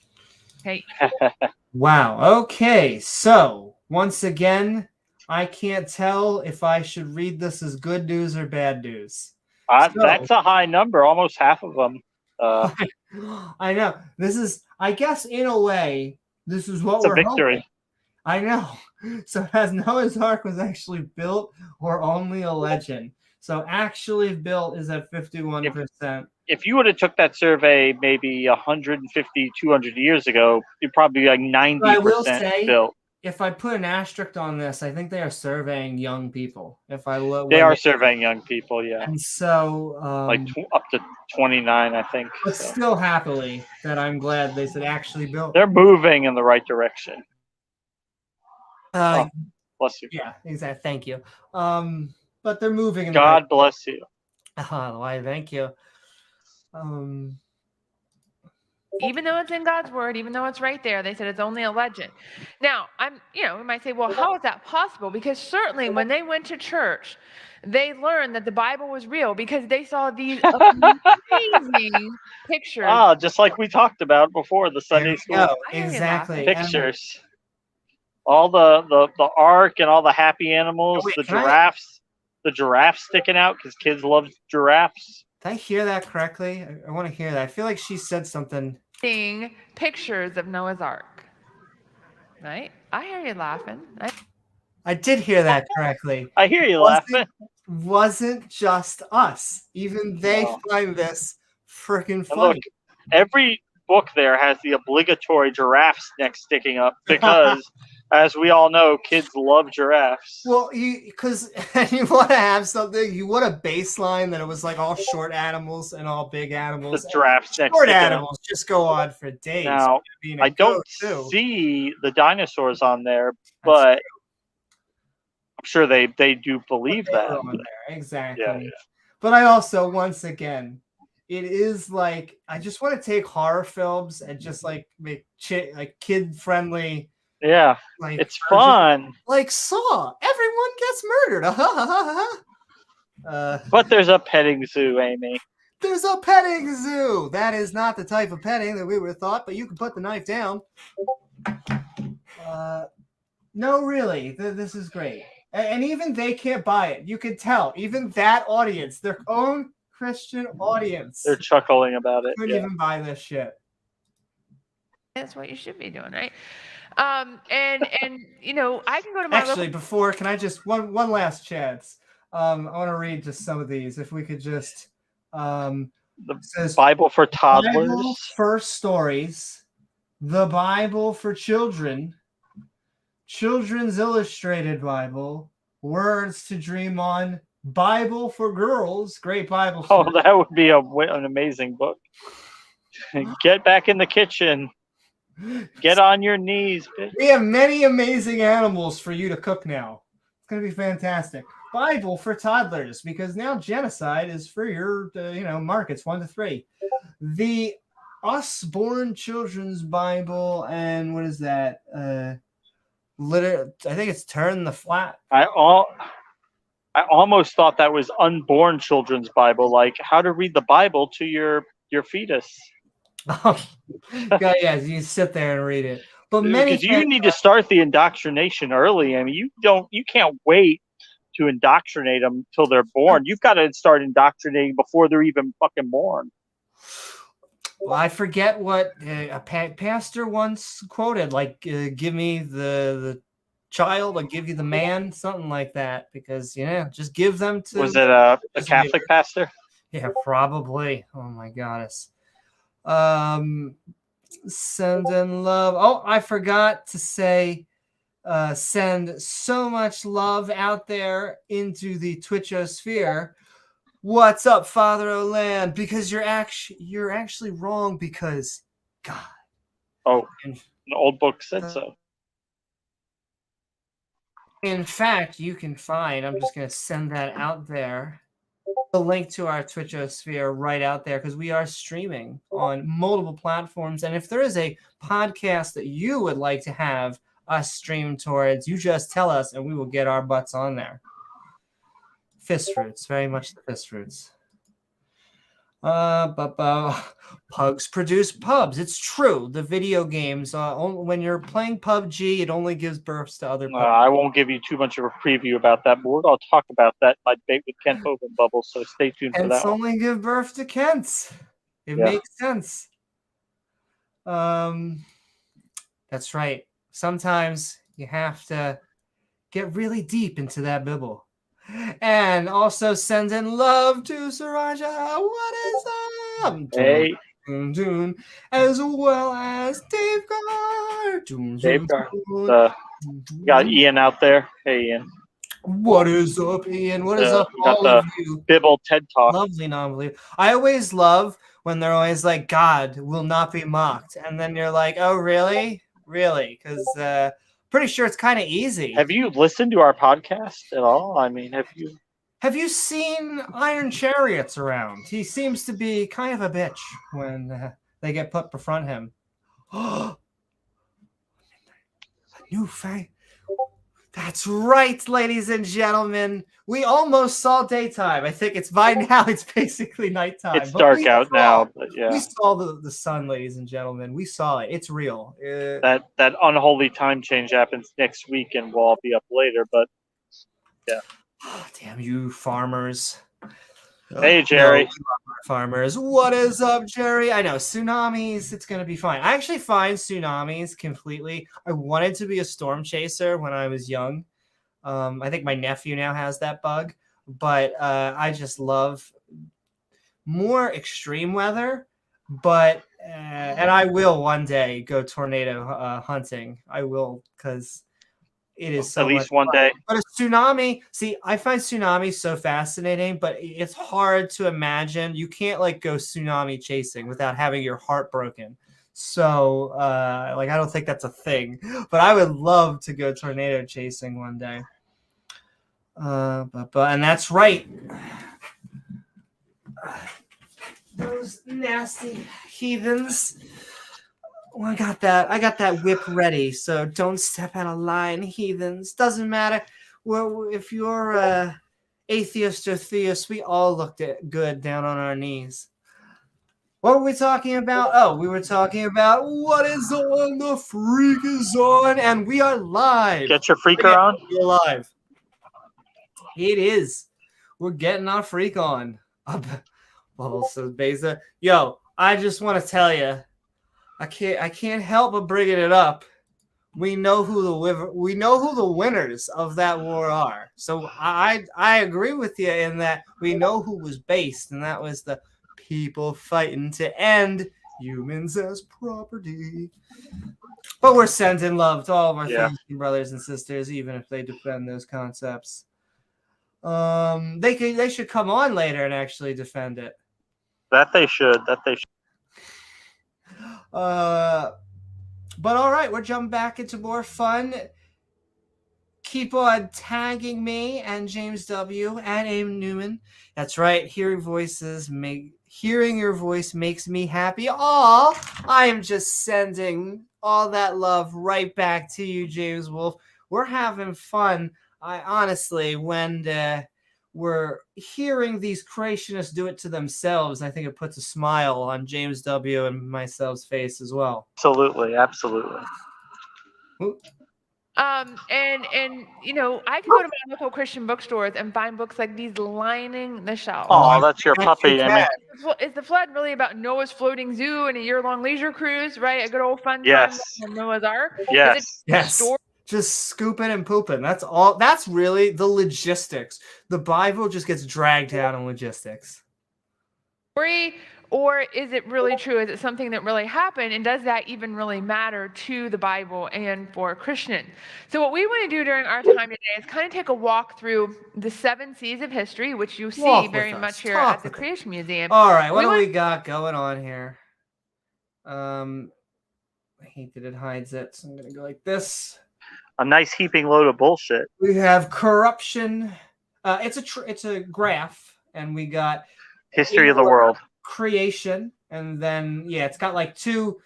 Okay.
Wow. Okay. So once again, I can't tell if I should read this as good news or bad news.
That's a high number. Almost half of them.
I know. This is, I guess, in a way, this is what we're
victory.
Hoping. I know. So has Noah's Ark was actually built or only a legend? So actually built is at 51%.
If you would have took that survey maybe 150, 200 years ago, you'd probably be like 90%
I will say,
built.
If I put an asterisk on this, I think they are surveying young people. If I look,
they are surveying young people, yeah.
And so,
like up to 29, I think.
But still, happily, that I'm glad they said actually built.
They're moving in the right direction. Bless you.
Yeah, exactly. Thank you. But they're moving. In
God bless you.
Why? Thank you.
Even though it's in God's word, even though it's right there, they said it's only a legend. Now, we might say, well, how is that possible? Because certainly when they went to church, they learned that the Bible was real because they saw these amazing pictures.
Ah, just like we talked about before, the Sunday school.
Exactly.
Pictures. All the ark and all the happy animals, the giraffes. The giraffe sticking out because kids love giraffes.
Did I hear that correctly? I want to hear that. I feel like she said something.
Seeing pictures of Noah's Ark. Right? I hear you laughing.
I did hear that correctly.
I hear you laughing.
Wasn't just us. Even they find this freaking funny.
Look, every book there has the obligatory giraffe's neck sticking up because, as we all know, kids love giraffes.
Well, because you want to have something, you want a baseline that it was like all short animals and all big animals.
The giraffes neck
short animals just go on for days.
Now, I don't see the dinosaurs on there, but I'm sure they do believe that.
Exactly.
Yeah.
But I also, once again, it is like, I just want to take horror films and just like make like kid friendly.
Yeah,
like
it's fun.
Like Saw, everyone gets murdered.
But there's a petting zoo, Amy.
There's a petting zoo. That is not the type of petting that we were thought, but you can put the knife down. No, really, this is great. And even they can't buy it. You can tell. Even that audience, their own Christian audience,
they're chuckling about it.
Couldn't even buy this shit.
That's what you should be doing, right? And I can go to my
before, can I just one last chance? I want to read just some of these. If we could just
the Bible for toddlers,
Bible for stories, the Bible for children, Children's Illustrated Bible, Words to Dream On, Bible for girls, great Bible.
Oh, that would be an amazing book. Get back in the kitchen. Get on your knees, bitch.
We have many amazing animals for you to cook now. It's going to be fantastic. Bible for toddlers, because now genocide is for your, markets 1 to 3. The Usborn Children's Bible, and what is that? I think it's Turn the Flat.
I almost thought that was Unborn Children's Bible, like how to read the Bible to your fetus.
Oh, yeah, you sit there and read it. But
you need to start the indoctrination early. I mean, you can't wait to indoctrinate them till they're born. You've got to start indoctrinating before they're even fucking born.
Well, I forget what a pastor once quoted, like, give me the child, I'll give you the man, something like that, because, just give them to...
Was it a Catholic pastor?
Yeah, probably. Oh, my goddess. Send in love. Oh, I forgot to say, send so much love out there into the Twitchosphere. What's up, Father O'Land? Because you're actually wrong, because God.
Oh, an old book said so.
In fact, you can find, I'm just going to send that out there, the link to our Twitchosphere right out there, because we are streaming on multiple platforms. And if there is a podcast that you would like to have us stream towards, you just tell us and we will get our butts on there. Fist roots, very much the fist roots. Pugs produce pubs. It's true. The video games, when you're playing PUBG, it only gives birth to other pubs.
I won't give you too much of a preview about that, but we're going to talk about that in my debate with Kent Hogan Bubble, so stay tuned for that.
It's only give birth to Kents. It makes sense. That's right. Sometimes you have to get really deep into that bibble. And also send in love to Saraja. What is up?
Hey.
As well as Dave Gar.
Dave Gar. Got Ian out there. Hey, Ian.
What is up, Ian? What is up, all of you?
Bibble TED Talk.
Lovely, non-believable. I always love when they're always like, God will not be mocked. And then you're like, oh, really? Really? Because pretty sure it's kind of easy.
Have you listened to our podcast at all? I mean,
have you seen Iron Chariots around? He seems to be kind of a bitch when they get put before him. A new fight. That's right, ladies and gentlemen. We almost saw daytime. I think it's by now. It's basically nighttime.
It's dark out now, but yeah.
We saw the sun, ladies and gentlemen. We saw it. It's real.
That unholy time change happens next week, and we'll all be up later. But yeah.
Oh, damn you, farmers.
Hey, Jerry.
No, farmers. What is up, Jerry? I know, tsunamis, it's going to be fine. I actually find tsunamis completely... I wanted to be a storm chaser when I was young. I think my nephew now has that bug. But I just love more extreme weather. But, and I will one day go tornado hunting. I will, because... it is so
at least one day.
But a tsunami, see, I find tsunamis so fascinating, but it's hard to imagine. You can't go tsunami chasing without having your heart broken. So, I don't think that's a thing. But I would love to go tornado chasing one day. And that's right. Those nasty heathens. Well, I got that whip ready, so don't step out of line, heathens. Doesn't matter. Well, if you're atheist or theist, we all looked good down on our knees. What were we talking about? Oh, we were talking about what is on, the freak is on, and we are live.
Get your freaker on.
We're live. It is. We're getting our freak on. Bubble says, Beza. Yo, I just want to tell you, I can't help but bringing it up. We know who the winners of that war are. So I agree with you in that we know who was based, and that was the people fighting to end humans as property. But we're sending love to all of our brothers and sisters, even if they defend those concepts. They should come on later and actually defend it.
That they should.
But all right, we're jumping back into more fun. Keep on tagging me and James W. and Aim Newman. That's right. Hearing your voice makes me happy. Aw, I am just sending all that love right back to you, James Wolf. We're having fun. I honestly, when we're hearing these creationists do it to themselves, I think it puts a smile on James W. and myself's face as well.
Absolutely.
And you know, I could go to my local Christian bookstores and find books like these lining the shelves.
Oh, that's your puppy, Amy.
Is the flood really about Noah's floating zoo and a year-long leisure cruise, right? A good old fun
Yes.
time on Noah's Ark?
Yes.
Is it
Yes.
story?
Just scooping and pooping. That's all. That's really the logistics. The Bible just gets dragged out in logistics.
Or is it really true? Is it something that really happened? And does that even really matter to the Bible and for Christians? So what we want to do during our time today is kind of take a walk through the 7 C's of history, which you see very much here at the Creation Museum.
All right, what do we got going on here? I hate that it hides it, so I'm going to go like this.
A nice heaping load of bullshit.
We have corruption. It's a graph, and we got
history of the world,
creation, and then it's got like 2.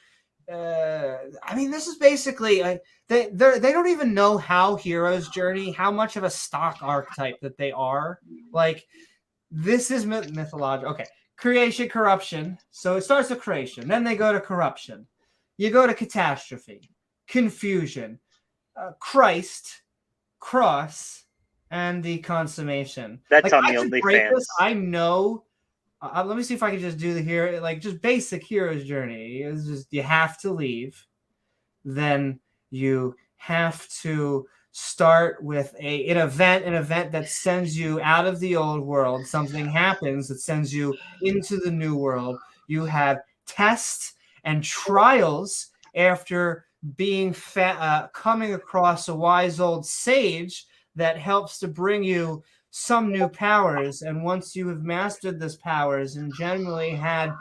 I mean, this is basically they don't even know how heroes journey, how much of a stock archetype that they are. Like, this is mythological. Okay, creation, corruption. So it starts with creation, then they go to corruption. You go to catastrophe, confusion, Christ, cross, and the consummation.
That's on the OnlyFans.
I know. Let me see if I can just do the here, like just basic hero's journey. It's just you have to leave, then you have to start with an event that sends you out of the old world. Something happens that sends you into the new world. You have tests and trials after being coming across a wise old sage that helps to bring you some new powers, and once you have mastered those powers and generally had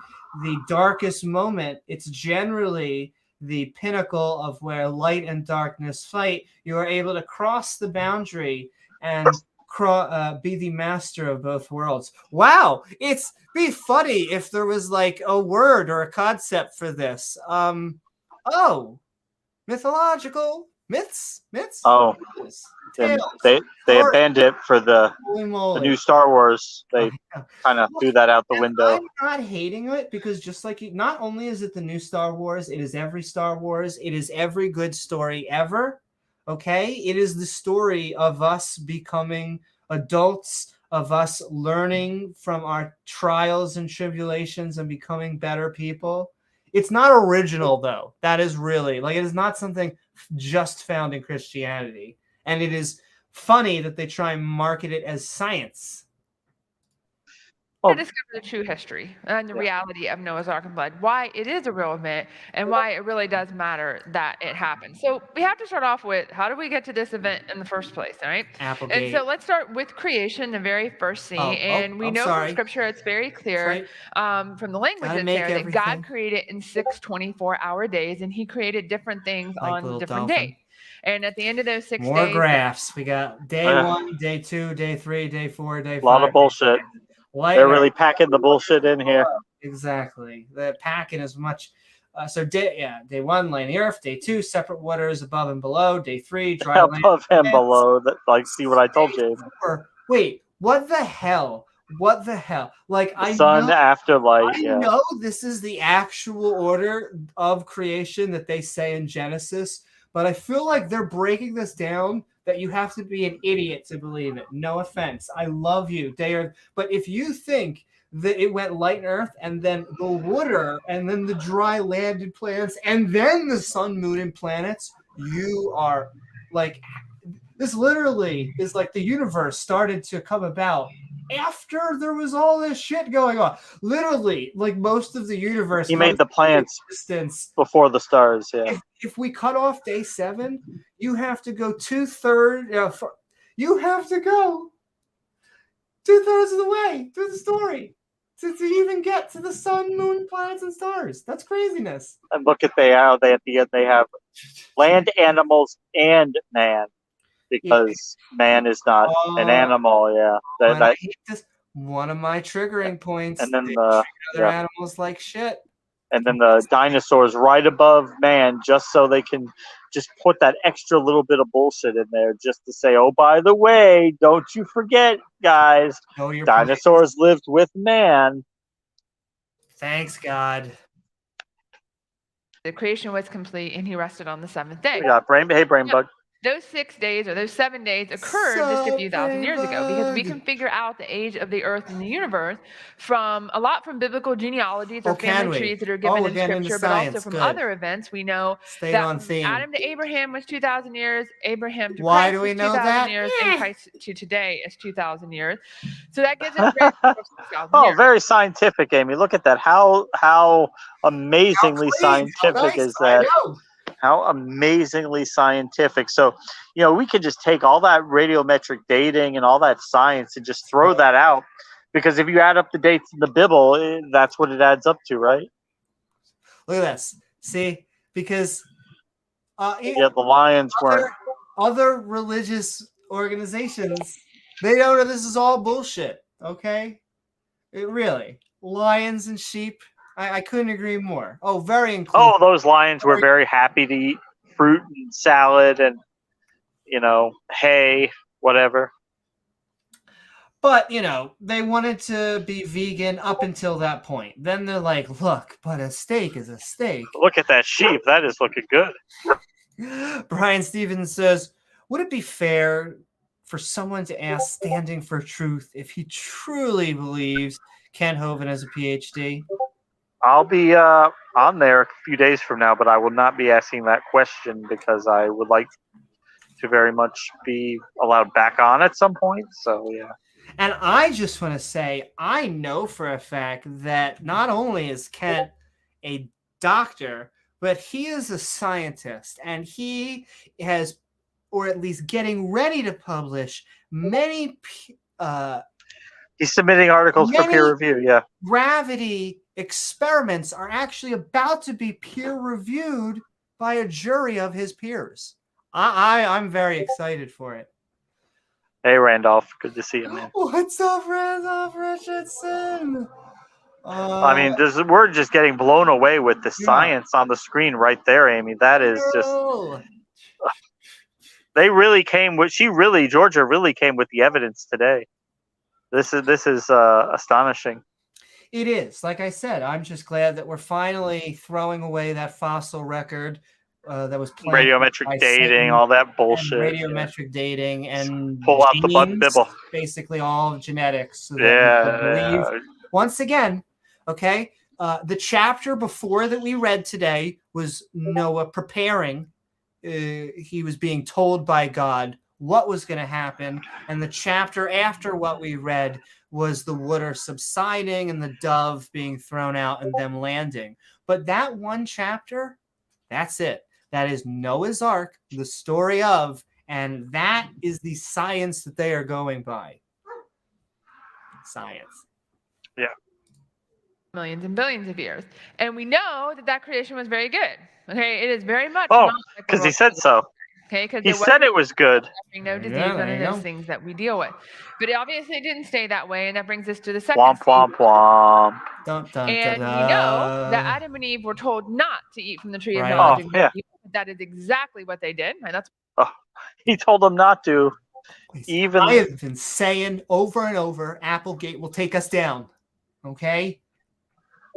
the darkest moment, it's generally the pinnacle of where light and darkness fight. You are able to cross the boundary and be the master of both worlds. Wow, it's be funny if there was like a word or a concept for this. Mythological myths.
Oh, they abandoned it for the new Star Wars. They kind of threw that out the window.
I'm not hating it, because just like not only is it the new Star Wars, it is every Star Wars. It is every good story ever. Okay, it is the story of us becoming adults, of us learning from our trials and tribulations and becoming better people. It's not original, though. That is really, like, it is not something just found in Christianity. And it is funny that they try and market it as science.
To discover the true history and the reality of Noah's Ark and flood, why it is a real event, and why it really does matter that it happened. So we have to start off with, how do we get to this event in the first place, all right?
Applegate.
And so let's start with creation, the very first scene. We know from Scripture, it's very clear from the language that's there that God created in 6 24-hour days, and he created different things on different days. And at the end of those 6 days...
More graphs. We got day 1, day 2, day 3, day 4, day 5.
A lot of bullshit. They're really packing the bullshit in here.
Exactly. They're packing as much. So day 1, land the earth. Day 2, separate waters above and below. Day 3, dry land.
Above and below. See what I told you.
Wait, what the hell? What the hell? Like,
sun after light.
I know this is the actual order of creation that they say in Genesis, but I feel like they're breaking this down that you have to be an idiot to believe it. No offense. I love you. But if you think that it went light and earth, and then the water, and then the dry landed plants, and then the sun, moon, and planets, you are like, this literally is like the universe started to come about after there was all this shit going on. Literally, like most of the universe.
He made the plants before the stars. Yeah.
If we cut off day 7, you have to go 2/3. You have to go 2/3 of the way through the story to even get to the sun, moon, planets, and stars. That's craziness.
And look at at the end they have land, animals, and man. Because man is not an animal,
I hate this. One of my triggering points.
And then
other animals like shit.
And then the dinosaurs right above man, just so they can just put that extra little bit of bullshit in there, just to say, oh, by the way, don't you forget, guys, dinosaurs lived with man.
Thanks, God.
The creation was complete, and he rested on the 7th day.
Yeah, BrainBug.
those 6 days or those 7 days occurred just a few thousand years ago, because we can figure out the age of the earth and the universe from biblical genealogies or family trees that are given in scripture, but also from other events. We know that from Adam to Abraham was 2,000 years, Abraham to Christ was 2,000 years, and Christ to today is 2,000 years. So that gives us a grand total of 6,000 years.
Very scientific, Amy. Look at that. How amazingly scientific is that? How amazingly scientific. So, we could just take all that radiometric dating and all that science and just throw that out, because if you add up the dates in the Bible, that's what it adds up to, right?
Look at this. See, because
the Lions weren't.
Other religious organizations, they know that this is all bullshit. Okay, really, lions and sheep. I couldn't agree more. Oh, very inclusive.
Oh, those lions were very happy to eat fruit and salad and, hay, whatever.
But, they wanted to be vegan up until that point. Then they're like, look, but a steak is a steak.
Look at that sheep. That is looking good.
Brian Stevens says, would it be fair for someone to ask Standing for Truth if he truly believes Ken Hovind has a PhD?
I'll be on there a few days from now, but I will not be asking that question because I would like to very much be allowed back on at some point. So, yeah.
And I just want to say, I know for a fact that not only is Kent a doctor, but he is a scientist, and he has, or at least getting ready to publish, many...
he's submitting articles for peer review, yeah.
Gravity experiments are actually about to be peer-reviewed by a jury of his peers. I'm very excited for it.
Hey, Randolph. Good to see you, man.
What's up, Randolph Richardson?
We're just getting blown away with the science on the screen right there, Amy. That is just... Georgia really came with the evidence today. This is astonishing.
It is. Like I said, I'm just glad that we're finally throwing away that fossil record that was
radiometric dating, all that bullshit.
Radiometric dating and
pull out the butt bibble.
Basically all of genetics. So
yeah.
Once again, okay, the chapter before that we read today was Noah preparing. He was being told by God what was going to happen, and the chapter after what we read was the water subsiding and the dove being thrown out and them landing. But that one chapter, that's it. That is Noah's Ark, the story of, and that is the science that they are going by. Science.
Yeah.
Millions and billions of years. And we know that creation was very good. Okay, it is very much.
Because he said so.
Okay, because
he said it was good.
No disease, none of those things that we deal with. But it obviously didn't stay that way, and that brings us to the second.
Womp womp womp.
And we know that Adam and Eve were told not to eat from the tree of knowledge.
Yeah.
That is exactly what they did, and that's.
He told them not to.
I have been saying over and over, Applegate will take us down. Okay.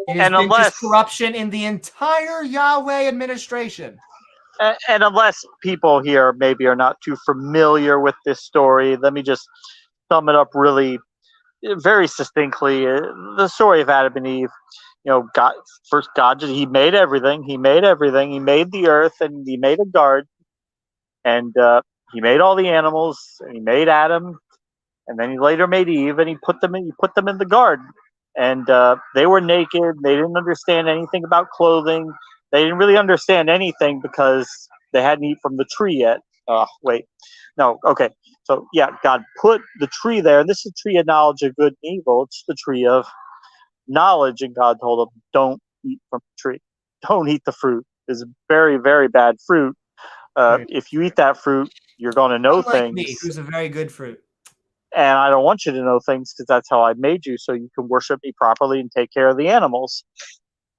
It has been just corruption in the entire Yahweh administration.
And unless people here maybe are not too familiar with this story, let me just sum it up really very succinctly. The story of Adam and Eve, God, he made everything. He made everything. He made the earth, and he made a garden, and he made all the animals, and he made Adam, and then he later made Eve, and he put them in the garden. And they were naked. They didn't understand anything about clothing. They didn't really understand anything because they hadn't eaten from the tree yet. Okay. So, God put the tree there. And this is the tree of knowledge of good and evil. It's the tree of knowledge. And God told them, don't eat from the tree. Don't eat the fruit. It's very, very bad fruit. If you eat that fruit, you're going to know things.
Me, who's a very good fruit.
And I don't want you to know things because that's how I made you, so you can worship me properly and take care of the animals.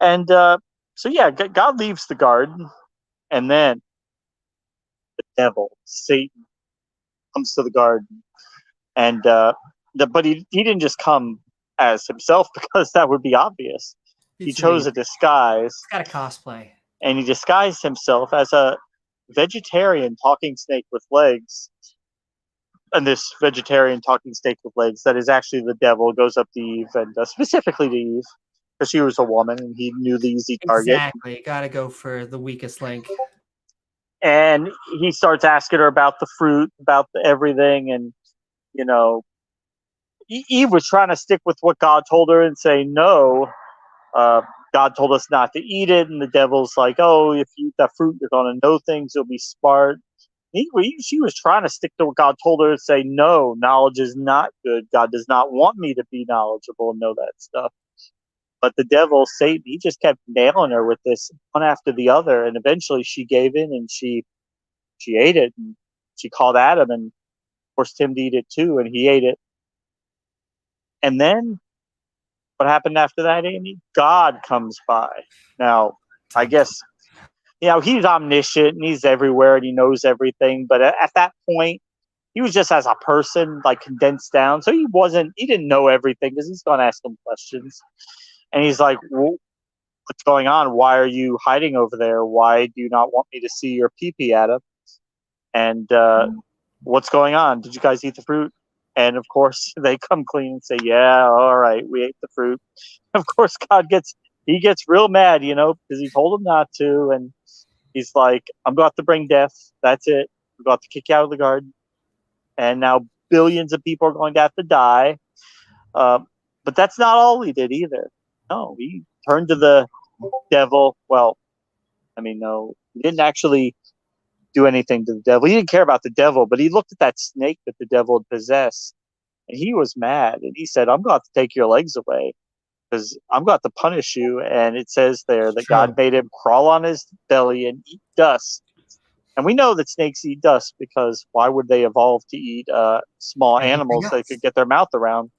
And God leaves the garden, and then the devil, Satan, comes to the garden. And but he didn't just come as himself because that would be obvious. He chose a disguise.
He's got a cosplay.
And he disguised himself as a vegetarian talking snake with legs, and this vegetarian talking snake with legs that is actually the devil goes up to Eve, and specifically to Eve, because she was a woman and he knew the easy target.
Exactly. Got to go for the weakest link.
And he starts asking her about the fruit, about everything, and Eve was trying to stick with what God told her and say no. God told us not to eat it, and the devil's like, oh, if you eat that fruit, you're going to know things, you'll be smart. She was trying to stick to what God told her and say, no, knowledge is not good. God does not want me to be knowledgeable and know that stuff. But the devil, Satan, he just kept nailing her with this one after the other, and eventually she gave in and she ate it, and she called Adam and forced him to eat it too, and he ate it. And then what happened after that, Amy? God comes by. Now, I guess, he's omniscient and he's everywhere and he knows everything. But at that point, he was just as a person, like condensed down. So he didn't know everything because he's going to ask him questions. And he's like, well, what's going on? Why are you hiding over there? Why do you not want me to see your pee-pee, Adam? And what's going on? Did you guys eat the fruit? And of course, they come clean and say, yeah, all right, we ate the fruit. Of course, God gets real mad, because he told him not to. And he's like, I'm going to have to bring death. That's it. We're going to have to kick you out of the garden. And now billions of people are going to have to die. But that's not all he did either. No, he turned to the devil. Well, no, he didn't actually do anything to the devil. He didn't care about the devil, but he looked at that snake that the devil had possessed, and he was mad. And he said, I'm going to take your legs away because I'm going to punish you. And it says there that God made him crawl on his belly and eat dust. And we know that snakes eat dust because why would they evolve to eat small animals they could get their mouth around?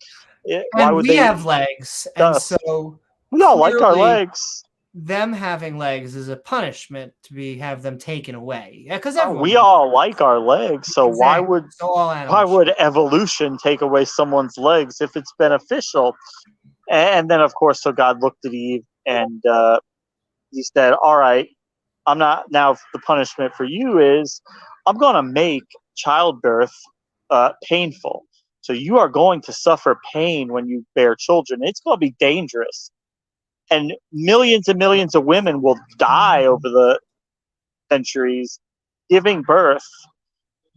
Why would
we have legs, dust? And so
we all like our legs.
Them having legs is a punishment to have them taken away. Because
we all like our legs, so exactly. why would evolution take away someone's legs if it's beneficial? And then, of course, so God looked at Eve and he said, all right, I'm not, now the punishment for you is I'm going to make childbirth painful. So you are going to suffer pain when you bear children. It's going to be dangerous. And millions of women will die over the centuries giving birth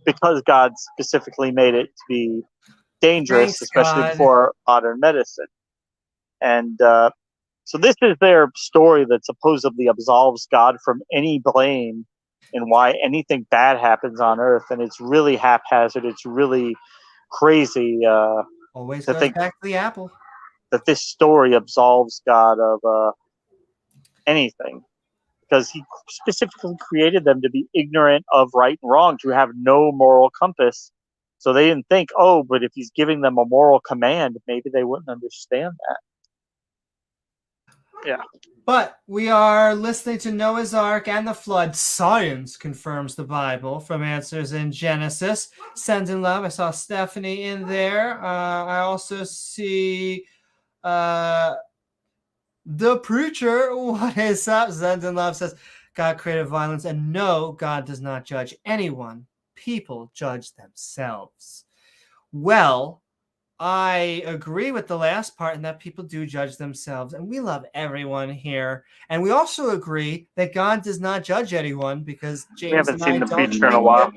because God specifically made it to be dangerous, especially for modern medicine. And so this is their story that supposedly absolves God from any blame in why anything bad happens on Earth. And it's really haphazard. It's really crazy.
Always goes back to the apple.
That this story absolves God of anything, because he specifically created them to be ignorant of right and wrong, to have no moral compass. So they didn't think, oh, but if he's giving them a moral command, maybe they wouldn't understand that. Yeah.
But we are listening to Noah's Ark and the Flood. Science confirms the Bible from Answers in Genesis. Send in love. I saw Stephanie in there. I also see the preacher. What is up? Send in love says, God created violence, and no, God does not judge anyone. People judge themselves. Well, I agree with the last part in that people do judge themselves, and we love everyone here. And we also agree that God does not judge anyone because James
we haven't seen the preacher in a while.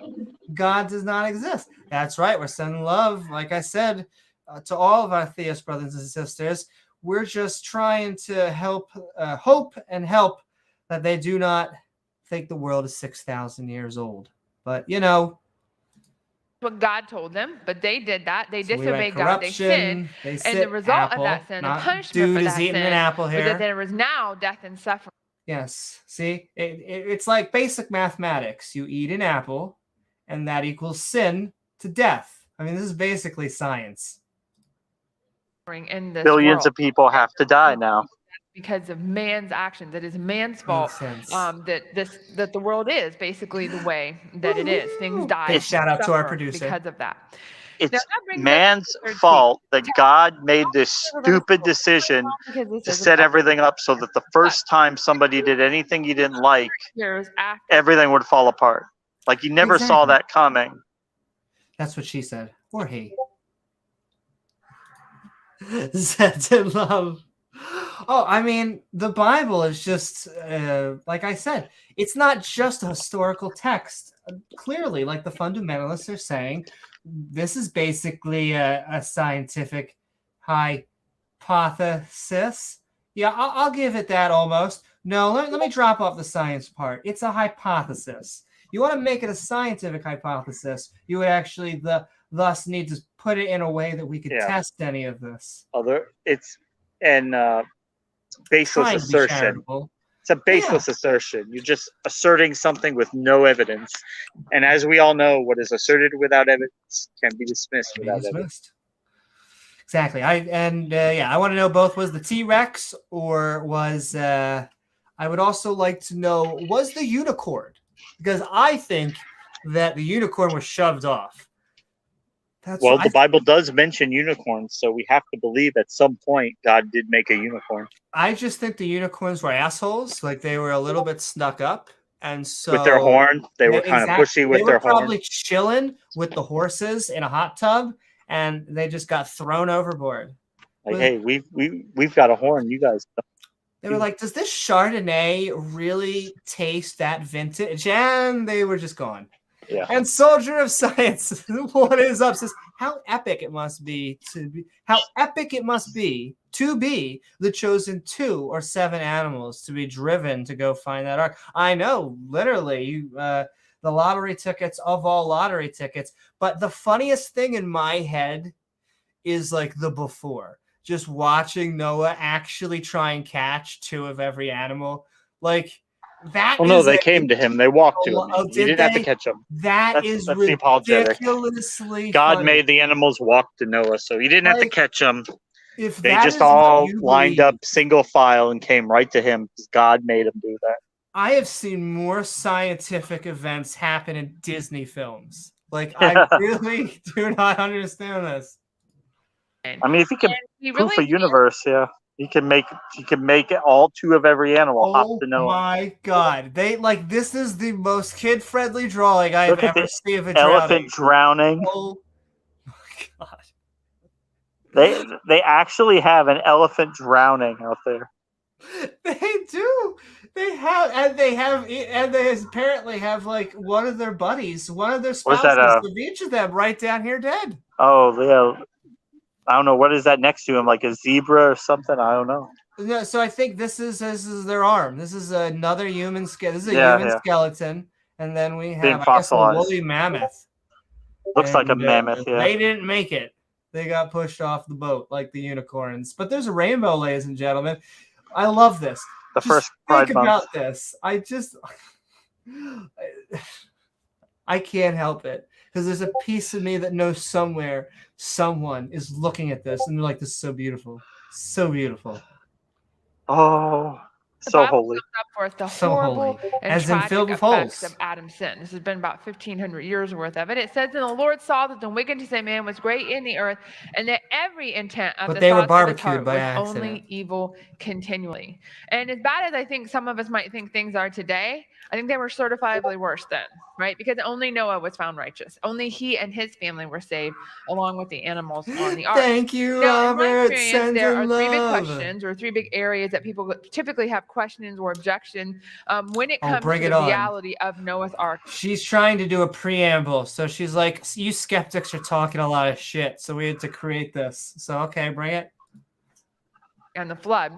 God does not exist. That's right. We're sending love, like I said, to all of our theist brothers and sisters. We're just trying to hope and help that they do not think the world is 6,000 years old. But,
what God told them, but they did that. They disobeyed God. They sinned. And the result of that sin, the punishment for that sin, was that there was now death and suffering.
Yes. See, it's like basic mathematics. You eat an apple, and that equals sin to death. I mean, this is basically science.
In this
Billions
world.
Of people have to die now.
Because of man's actions. It is man's fault that the world is basically the way that it is. Things die.
Shout out to our producer.
Because of that.
it's man's fault that God made this stupid decision to set everything up so that the first time somebody did anything he didn't like, everything would fall apart. Like he never saw that coming.
That's what she said. Or he. Said to love. Oh, I mean, the Bible is just, like I said, it's not just a historical text. Clearly, like the fundamentalists are saying, this is basically a scientific hypothesis. Yeah, I'll give it that almost. No, let me drop off the science part. It's a hypothesis. You want to make it a scientific hypothesis, you would actually thus need to put it in a way that we could test any of this.
Baseless assertion. It's a baseless assertion. You're just asserting something with no evidence. And as we all know, what is asserted without evidence can be dismissed without evidence.
Exactly. I want to know both, was the T-Rex or was I would also like to know, was the unicorn? Because I think that the unicorn was shoved off.
The Bible does mention unicorns, so we have to believe at some point God did make a unicorn.
I just think the unicorns were assholes. Like they were a little bit snuck up. And so
with their horn, they were kind of pushy with their horn. They were
probably chilling with the horses in a hot tub, and they just got thrown overboard.
Like, hey, we've got a horn. You guys.
They were like, does this Chardonnay really taste that vintage? And they were just gone.
Yeah.
And Soldier of Science, what is up, says, how epic it must be to be the chosen 2 or 7 animals to be driven to go find that ark. I know, literally, the lottery tickets of all lottery tickets. But the funniest thing in my head is like the before. Just watching Noah actually try and catch 2 of every animal. Like, that
no, they came to him. They walked to him. You didn't have to catch them.
That's ridiculously
God
funny.
made the animals walk to Noah, so he didn't have to catch them.
If
they just all lined up single file and came right to him because God made them do that.
I have seen more scientific events happen in Disney films. Like, I really do not understand this.
I mean, if he can proof a universe, he can make it all 2 of every animal hop to Noah.
Oh my God! This is the most kid-friendly drawing I've ever seen of a
elephant drowning.
Oh my God!
They actually have an elephant drowning out there.
They do. They apparently have like one of their buddies, one of their spouses of each of them right down here dead.
Oh yeah. I don't know, what is that next to him, like a zebra or something? I don't know.
No, so I think this is their arm. This is another human skeleton. This is a human skeleton, and then we have a woolly mammoth.
Looks like a mammoth. Yeah.
They didn't make it. They got pushed off the boat like the unicorns. But there's a rainbow, ladies and gentlemen. I love this.
First
think about this. I can't help it. Because there's a piece of me that knows somewhere someone is looking at this and they're like, this is so beautiful. So beautiful.
Oh, so holy.
For us the horrible and tragic effects of Adam's sin. This has been about 1,500 years worth of it. It says, and the Lord saw that the wickedness of man was great in the earth, and that every intent of the thoughts of his heart was only evil continually. And as bad as I think some of us might think things are today, I think they were certifiably worse then, right? Because only Noah was found righteous. Only he and his family were saved, along with the animals on the ark.
Thank you, Robert.
There are 3 big questions or 3 big areas that people typically have questions or objections when it comes to the reality of Noah's Ark.
She's trying to do a preamble. So she's like, you skeptics are talking a lot of shit. So we had to create this. So, okay, bring it.
And the flood.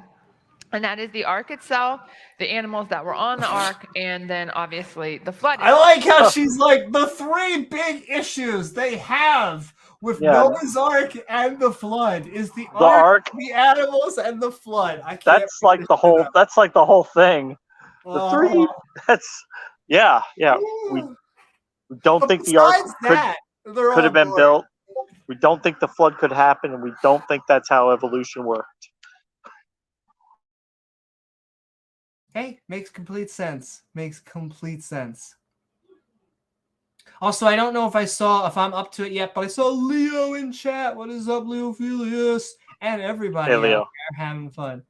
And that is the ark itself, the animals that were on the ark, and then obviously the flood.
I like how she's like, the 3 big issues they have with Noah's Ark and the flood is the ark, the animals, and the flood.
That's like the whole thing. The 3. That's yeah. We don't think the ark could have been built. We don't think the flood could happen, and we don't think that's how evolution worked.
Hey, makes complete sense. Also, I don't know if I'm up to it yet, but I saw Leo in chat. What is up, Leophilius? And everybody out there having fun.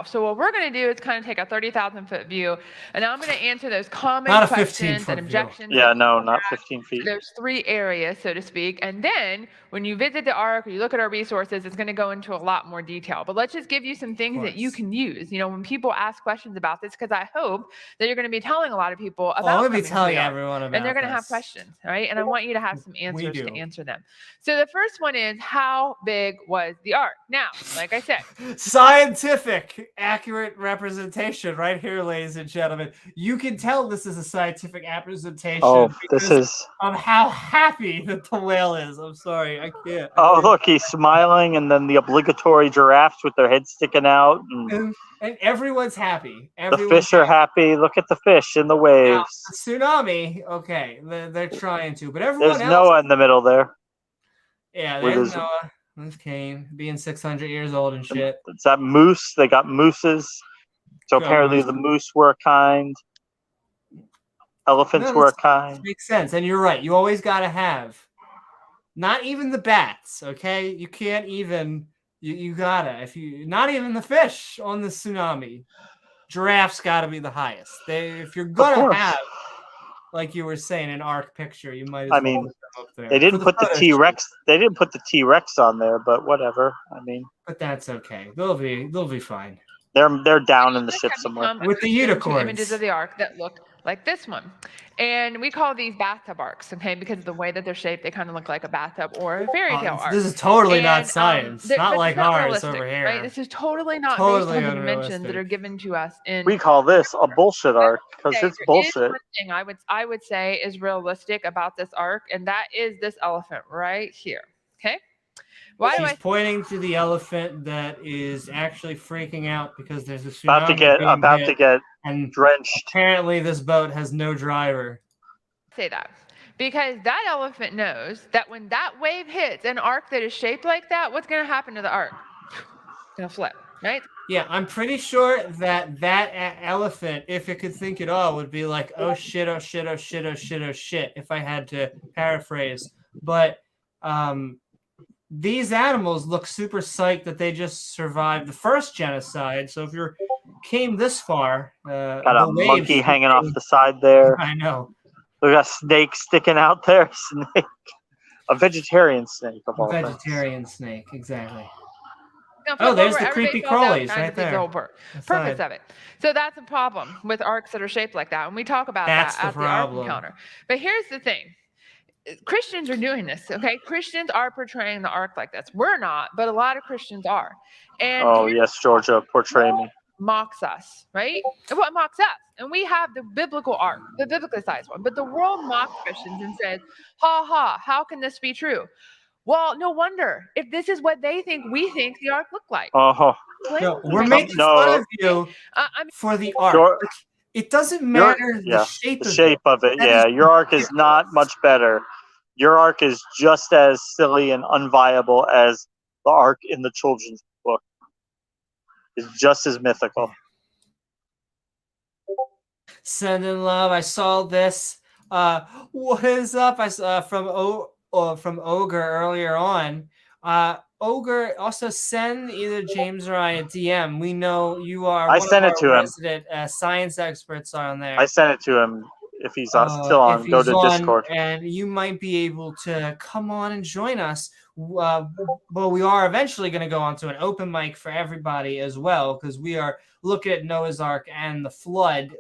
So what we're going to do is kind of take a 30,000-foot view, and I'm going to answer those common questions and objections.
Yeah, no, not 15 feet.
There's 3 areas, so to speak. And then when you visit the Ark or you look at our resources, it's going to go into a lot more detail. But let's just give you some things that you can use. You know, when people ask questions about this, because I hope that you're going to be telling a lot of people about
I'm going to be telling everyone about it.
And they're going to have questions, right? And I want you to have some answers to answer them. So the first one is, how big was the Ark? Now, like I said,
scientific, accurate representation right here, ladies and gentlemen. You can tell this is a scientific representation.
Oh, this is
of how happy that the whale is. I'm sorry, I can't.
Oh, look, he's smiling, and then the obligatory giraffes with their heads sticking out.
And everyone's happy.
The fish are happy. Look at the fish in the waves.
Now, the tsunami, okay, they're trying to, but everyone else.
There's Noah in the middle there.
Yeah, there's Noah. There's Cain, being 600 years old and shit.
It's that moose. They got mooses. So apparently the moose were kind. Elephants were kind.
Makes sense. And you're right. You always got to have. Not even the bats, okay? You can't even. You gotta. Not even the fish on the tsunami. Giraffes got to be the highest. If you're gonna have, like you were saying, an Ark picture, you might. As well put them up there.
They didn't put the T-Rex. They didn't put the T-Rex on there, but whatever. I mean,
but that's okay. They'll be fine.
They're down in the ship somewhere
with the unicorns.
Images of the Ark that look like this one, and we call these bathtub arcs, okay? Because of the way that they're shaped, they kind of look like a bathtub or a fairy tale arc.
This is totally not science. Not like ours over here.
Right? This is totally not based on the dimensions that are given to us in.
We call this a bullshit arc because it's bullshit.
One thing I would say is realistic about this arc, and that is this elephant right here. Okay.
She's pointing to the elephant that is actually freaking out because there's a tsunami
about to get drenched.
Apparently, this boat has no driver.
Say that because that elephant knows that when that wave hits an arc that is shaped like that, what's going to happen to the arc? It's going to flip, right?
Yeah, I'm pretty sure that elephant, if it could think at all, would be like, "Oh shit! Oh shit! Oh shit! Oh shit! Oh shit!" If I had to paraphrase, but these animals look super psyched that they just survived the first genocide. So if you came this far,
got a monkey hanging off the side there.
I know.
We got a snake sticking out there. Snake, a vegetarian snake of all things.
Vegetarian snake, exactly. Oh, there's the creepy crawlies right there.
The whole purpose of it. So that's a problem with arcs that are shaped like that, and we talk about that at the Ark Encounter. But here's the thing. Christians are doing this, okay? Christians are portraying the ark like this. We're not, but a lot of Christians are. And
yes, Georgia, portray me.
Mocks us, right? What mocks us? And we have the biblical ark, the biblically sized one. But the world mocks Christians and says, ha ha, how can this be true? Well, no wonder. If this is what they think, we think the ark looked like.
No, we're making fun of you for the ark. It doesn't matter the shape of it.
Yeah, your arc is not much better. Your arc is just as silly and unviable as the arc in the children's book. It's just as mythical.
Sending love. I saw this. What is up? I saw from Ogre earlier on. Ogre, also send either James or I a DM. We know you are.
I sent it to him.
Resident science experts are on there.
I sent it to him. If he's still on, go to Discord.
And you might be able to come on and join us. But we are eventually going to go on to an open mic for everybody as well, because we are looking at Noah's Ark and the flood.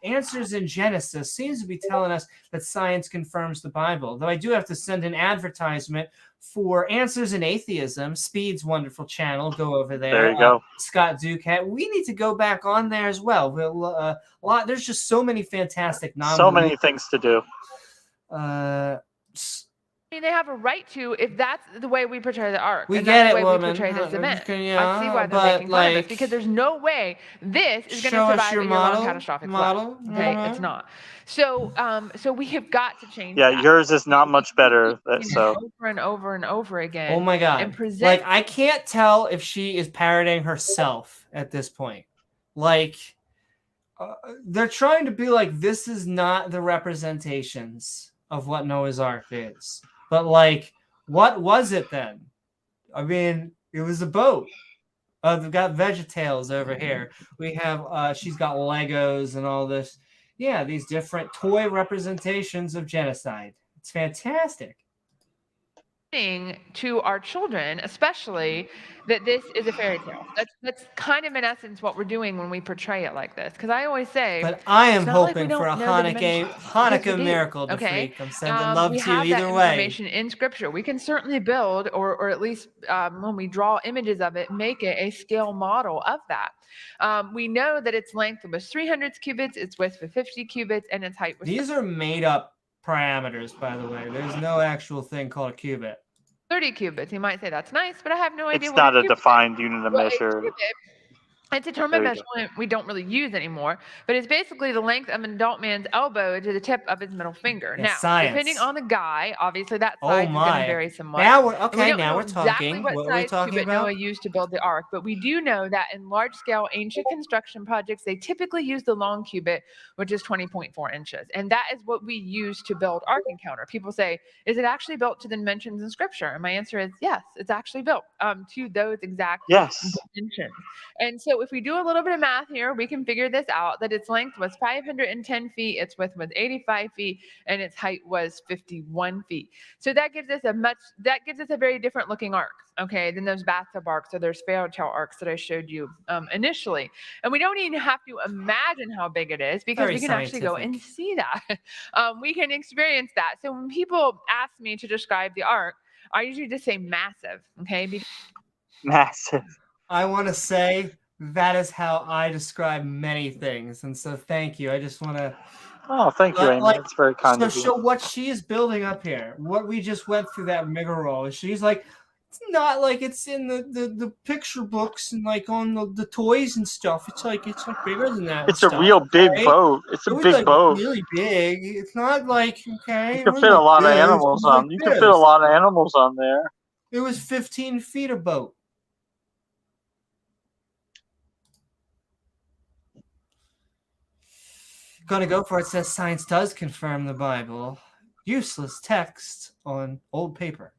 Answers in Genesis seems to be telling us that science confirms the Bible. Though I do have to send an advertisement for Answers in Atheism, Speed's wonderful channel. Go over there.
There you go.
Scott Ducat. We need to go back on there as well. There's just so many fantastic
so many things to do.
They have a right to, if that's the way we portray the ark.
We get it,
the way
woman.
We portray this event.
Yeah,
I see why they're making fun of us, because there's no way this is going to survive a year-long catastrophic flood. Okay, it's not. So, so we have got to change.
Yeah,
that.
yours is not much better. So
over and over and over again.
Oh my God!
And present.
Like, I can't tell if she is parroting herself at this point. Like, they're trying to be like, this is not the representations of what Noah's Ark is. But like, what was it then? I mean, it was a boat. We've got VeggieTales over here. We have she's got Legos and all this. Yeah, these different toy representations of genocide. It's fantastic.
To our children, especially, that this is a fairy tale. That's kind of in essence what we're doing when we portray it like this. Because I always say,
but I am hoping
like
for a Hanukkah miracle to freak. I'm sending love to you either way. We have that information
in Scripture. We can certainly build, or at least when we draw images of it, make it a scale model of that. We know that its length was 300 cubits, its width was 50 cubits, and its height was.
These are made up parameters, by the way. There's no actual thing called a cubit.
30 cubits. You might say that's nice, but I have no idea.
It's not a defined unit of measure.
It's a term of measurement we don't really use anymore, but it's basically the length of an adult man's elbow to the tip of his middle finger.
Yeah,
now, depending on the guy, obviously that size is going to vary somewhat.
Now we're talking.
Exactly what
size
cubit Noah used to build the ark, but we do know that in large-scale ancient construction projects, they typically use the long cubit, which is 20.4 inches, and that is what we use to build Ark Encounter. People say, "Is it actually built to the dimensions in Scripture?" And my answer is yes. It's actually built to those exact dimensions. And so if we do a little bit of math here, we can figure this out, that its length was 510 feet, its width was 85 feet, and its height was 51 feet. So that gives us a very different looking ark, okay, than those bathtub arks or those fairy tale arks that I showed you initially. And we don't even have to imagine how big it is, because we can actually go and see that. We can experience that. So when people ask me to describe the ark, I usually just say massive, okay?
Massive.
I want to say that is how I describe many things, and so thank you. I just want to.
Oh, thank you, Amy. That's very kind of you.
So what she is building up here, what we just went through that rigmarole, she's like, it's not like it's in the picture books and like on the toys and stuff. It's like bigger than that.
It's a real big boat. It's a big boat.
Really big. It's not like okay.
You can fit a lot of animals on. You can fit a lot of animals on there.
It was 15 feet a boat. Gonna go for it. Says science does confirm the Bible. Useless text on old paper.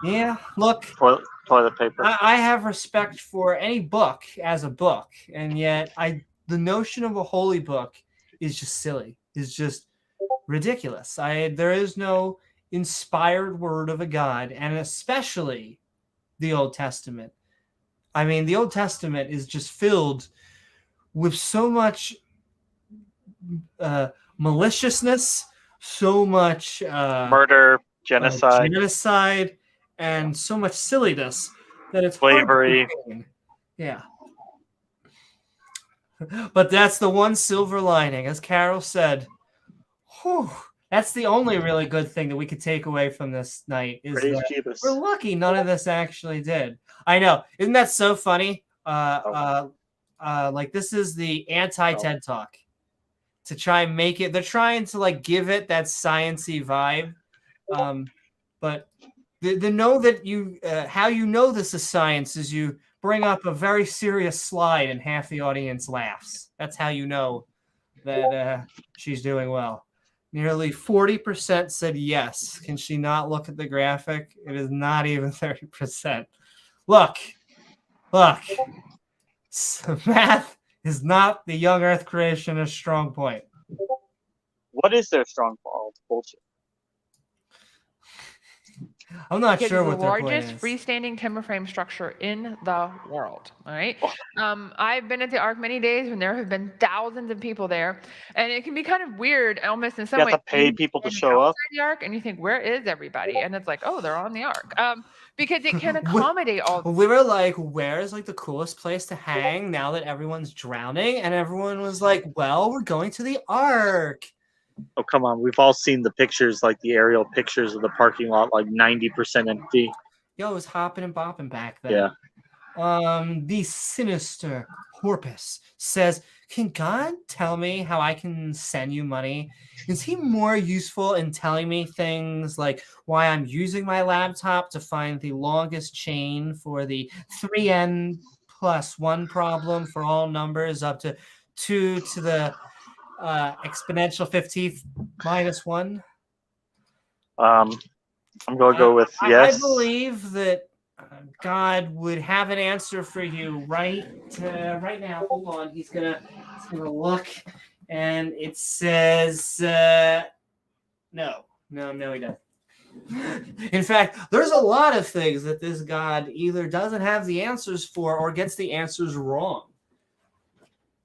Yeah, look.
Toilet paper.
I have respect for any book as a book, and yet the notion of a holy book is just silly. Is just ridiculous. There is no inspired word of a God, and especially the Old Testament. I mean, the Old Testament is just filled with so much maliciousness, so much
murder, genocide,
and so much silliness that it's
slavery.
Yeah. But that's the one silver lining, as Carol said. Whew, that's the only really good thing that we could take away from this night is that we're lucky none of this actually did. I know. Isn't that so funny? Like this is the anti-TED Talk. To try and make it, they're trying to like give it that sciencey vibe, but the know that you how you know this is science is you bring up a very serious slide and half the audience laughs. That's how you know that she's doing well. Nearly 40% said yes. Can she not look at the graphic? It is not even 30%. Look, math is not the young Earth creationist strong point.
What is their strong point? Bullshit.
I'm not sure what their point is.
The largest freestanding timber frame structure in the world. All right. I've been at the Ark many days when there have been thousands of people there, and it can be kind of weird, almost in some way.
You have to pay people to show up.
The Ark, and you think, where is everybody? And it's like, oh, they're on the Ark. Because it can accommodate all.
We were like, where's like the coolest place to hang now that everyone's drowning? And everyone was like, well, we're going to the Ark.
Oh, come on. We've all seen the pictures, like the aerial pictures of the parking lot, like 90% empty.
Yo, it was hopping and bopping back then.
Yeah.
The sinister Porpoise says, can God tell me how I can send you money? Is he more useful in telling me things like why I'm using my laptop to find the longest chain for the 3n plus 1 problem for all numbers up to 2 to the exponential 15th minus 1?
I'm going to go with yes.
I believe that God would have an answer for you right now. Hold on, he's gonna look, and it says no, he doesn't. In fact, there's a lot of things that this God either doesn't have the answers for or gets the answers wrong.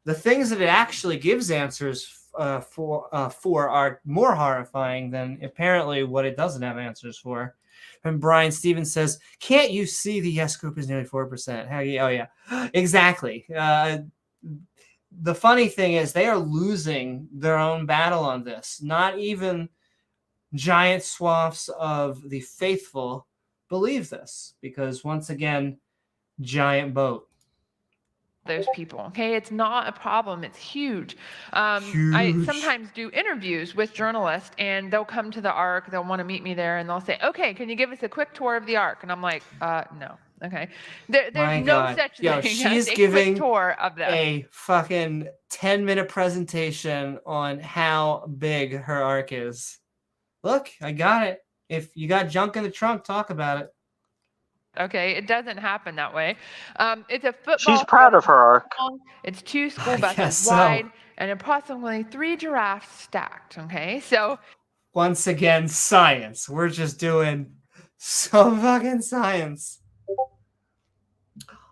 The things that it actually gives answers for are more horrifying than apparently what it doesn't have answers for. And Brian Stevens says, "Can't you see the yes group is nearly 4%?" Oh yeah, exactly. The funny thing is they are losing their own battle on this. Not even giant swaths of the faithful believe this, because once again, giant boat.
Those people, okay? It's not a problem. It's huge.
Huge.
I sometimes do interviews with journalists, and they'll come to the Ark. They'll want to meet me there, and they'll say, "Okay, can you give us a quick tour of the Ark?" And I'm like, "No." Okay. There's no such thing as a quick tour of this.
A fucking 10-minute presentation on how big her Ark is. Look, I got it. If you got junk in the trunk, talk about it.
Okay, it doesn't happen that way. It's a football.
She's proud of her Ark.
It's 2 school buses wide and approximately 3 giraffes stacked. Okay, so
once again, science. We're just doing some fucking science.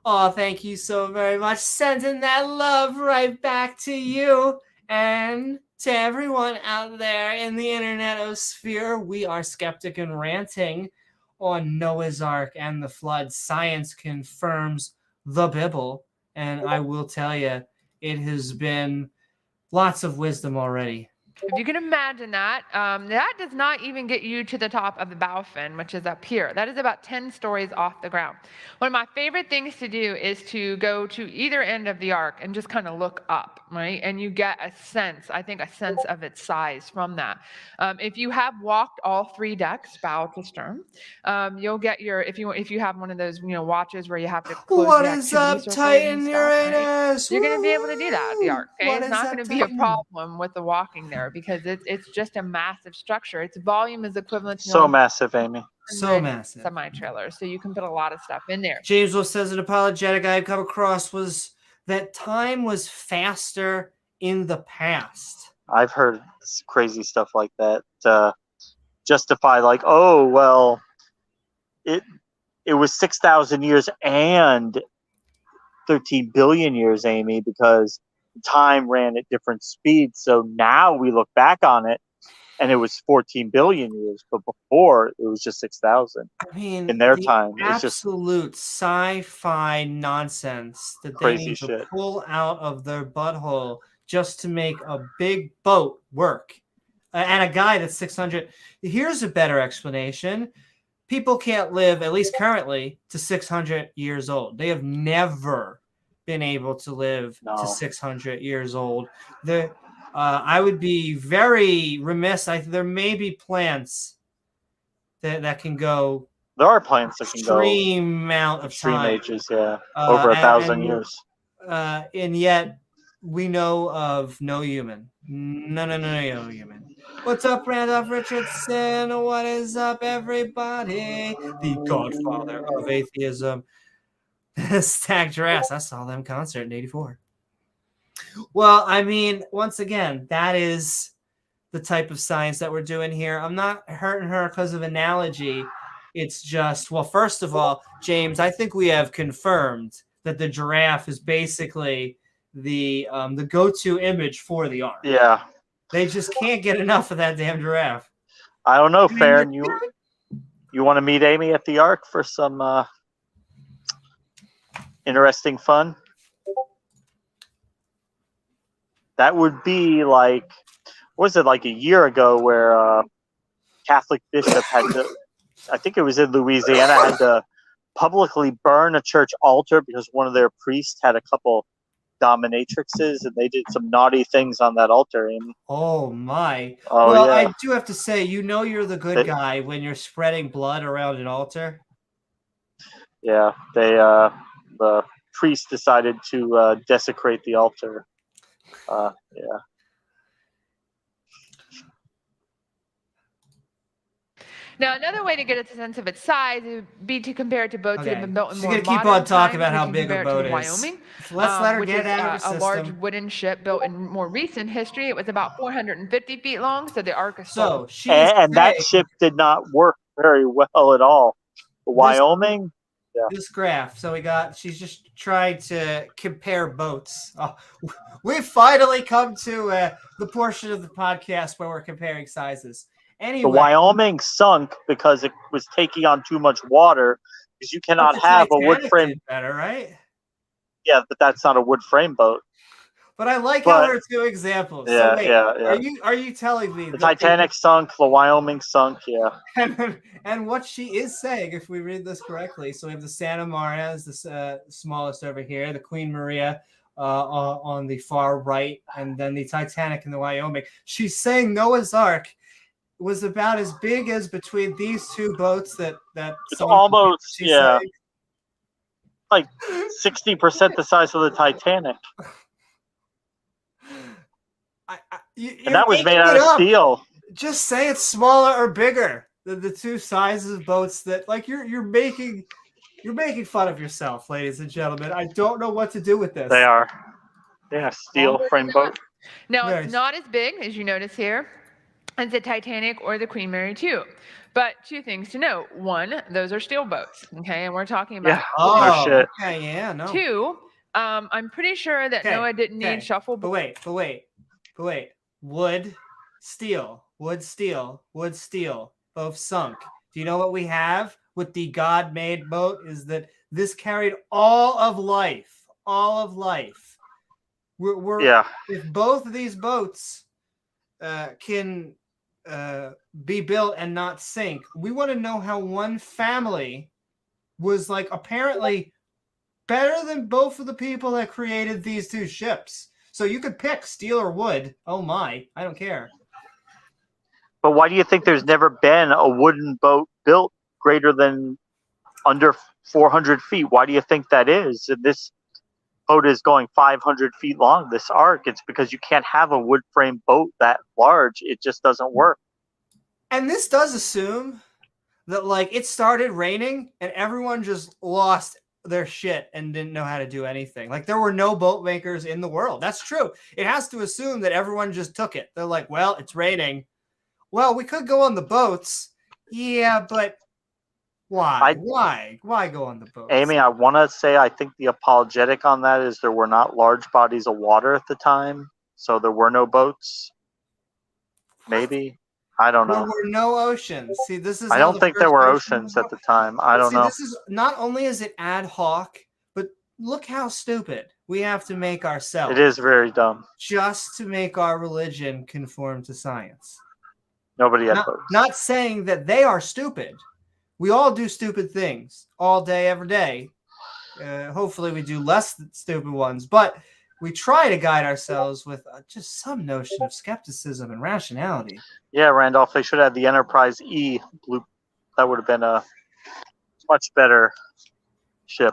Oh, thank you so very much. Sending that love right back to you and to everyone out there in the internetosphere. We are Skeptic and Ranting on Noah's Ark and the Flood. Science confirms the Bible, and I will tell you, it has been lots of wisdom already.
If you can imagine that, that does not even get you to the top of the bow fin, which is up here. That is about 10 stories off the ground. One of my favorite things to do is to go to either end of the Ark and just kind of look up, right? And you get a sense of its size from that. If you have walked all 3 decks, bow to stern, you'll get your, if you have one of those, watches where you have to close
what
the
is up, Titan Uranus?
Right? You're going to be able to do that at the Ark. Okay? It's not going to be a problem with the walking there, because it's just a massive structure. Its volume is equivalent to
so massive, Amy.
So massive.
Semi-trailer, so you can put a lot of stuff in there.
James Will says an apologetic I've come across was that time was faster in the past.
I've heard crazy stuff like that. Justify like, oh well, it was 6,000 years and 13 billion years, Amy, because time ran at different speeds. So now we look back on it and it was 14 billion years, but before it was just 6,000.
I mean,
in their time,
it's just absolute sci-fi nonsense that they need to pull out of their butthole just to make a big boat work. And a guy that's 600. Here's a better explanation. People can't live, at least currently, to 600 years old. They have never been able to live to 600 years old. I would be very remiss. There may be plants that can go.
There are plants that can go
extreme amount of
extreme
time.
Ages, yeah, over 1,000 years.
And yet we know of no human. No human. What's up, Randolph Richardson? What is up, everybody? The godfather of atheism. Stacked Giraffes. I saw them concert in '84. Well, I mean, once again, that is the type of science that we're doing here. I'm not hurting her because of analogy. It's just, well, first of all, James, I think we have confirmed that the giraffe is basically the go-to image for the Ark.
Yeah.
They just can't get enough of that damn giraffe.
I don't know, Farron. You want to meet Amy at the Ark for some interesting fun? That would be like, was it like a year ago where Catholic bishop had to, I think it was in Louisiana, had to publicly burn a church altar because one of their priests had a couple dominatrixes and they did some naughty things on that altar. Amy.
Oh my.
Oh,
well,
yeah.
I do have to say, you're the good guy when you're spreading blood around an altar.
Yeah, the priest decided to desecrate the altar. Yeah.
Now, another way to get a sense of its size would be to compare it to boats that have been built in
She's
more
gonna keep
modern
on talking
times.
about how
We can
big her
compare it to
boat
the
is.
Wyoming,
Let's let her
which
get
is
it out of her
a large
system.
wooden ship built in more recent history. It was about 450 feet long, so the Ark is
So she's
and that ship did not work very well at all. Wyoming,
this graph. So she's just tried to compare boats. Oh, we finally come to the portion of the podcast where we're comparing sizes. Anyway,
the Wyoming sunk because it was taking on too much water. Because you cannot have a wood frame.
Better, right?
Yeah, but that's not a wood frame boat.
But I like how there are two examples.
Yeah,
so wait, Are you telling me
the Titanic sunk, the Wyoming sunk? Yeah.
And what she is saying, if we read this correctly, so we have the Santa Maria is the smallest over here, the Queen Maria on the far right, and then the Titanic in the Wyoming. She's saying Noah's Ark was about as big as between these two boats that
it's almost
saying.
like 60% the size of the Titanic. And that was made out of steel.
Just say it's smaller or bigger than the two sizes of boats that, like, you're making fun of yourself, ladies and gentlemen. I don't know what to do with this.
They are. Yeah, steel frame boat.
Now, it's not as big, as you notice here, as the Titanic or the Queen Mary 2. But two things to note. One, those are steel boats, okay? And we're talking about...
shit.
Okay, yeah, no.
Two, I'm pretty sure that Noah didn't need shuffle...
But wait. Wood, steel, both sunk. Do you know what we have with the God-made boat? Is that this carried all of life. If both of these boats can be built and not sink, we want to know how one family was, like, apparently better than both of the people that created these two ships. So you could pick steel or wood. Oh my, I don't care.
But why do you think there's never been a wooden boat built greater than under 400 feet? Why do you think that is? And this boat is going 500 feet long, this Ark. It's because you can't have a wood frame boat that large. It just doesn't work.
And this does assume that, like, it started raining and everyone just lost their shit and didn't know how to do anything. Like, there were no boat makers in the world. That's true. It has to assume that everyone just took it. They're like, well, it's raining. Well, we could go on the boats. Yeah, but why? Why go on the boats?
Amy, I want to say I think the apologetic on that is there were not large bodies of water at the time, so there were no boats. Maybe. I don't know.
There were no oceans. See, this is.
I don't think there were oceans at the time. I don't know.
This is not only is it ad hoc, but look how stupid we have to make ourselves.
It is very dumb.
Just to make our religion conform to science.
Nobody had boats.
Not saying that they are stupid. We all do stupid things all day, every day. Hopefully, we do less stupid ones, but we try to guide ourselves with just some notion of skepticism and rationality.
Yeah, Randolph, they should have the Enterprise E blue. That would have been a much better ship.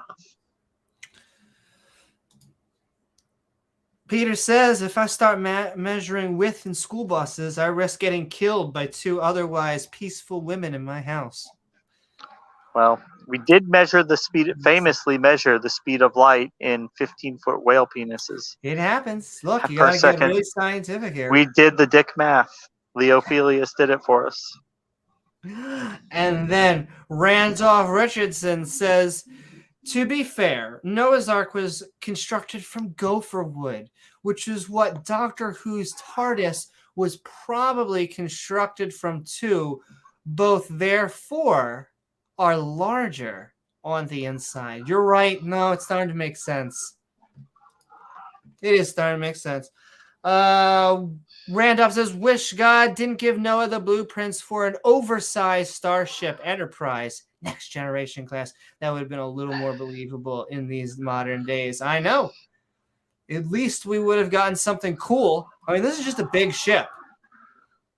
Peter says, if I start measuring width in school buses, I risk getting killed by two otherwise peaceful women in my house.
Well, we did famously measure the speed of light in 15-foot whale penises.
It happens. Look, you gotta get really scientific here.
We did the dick math. Leophilius did it for us.
And then Randolph Richardson says, to be fair, Noah's Ark was constructed from gopher wood, which is what Doctor Who's TARDIS was probably constructed from too. Both, therefore, are larger on the inside. You're right. No, it's starting to make sense. It is starting to make sense. Randolph says, wish God didn't give Noah the blueprints for an oversized Starship Enterprise next generation class. That would have been a little more believable in these modern days. I know. At least we would have gotten something cool. I mean, this is just a big ship.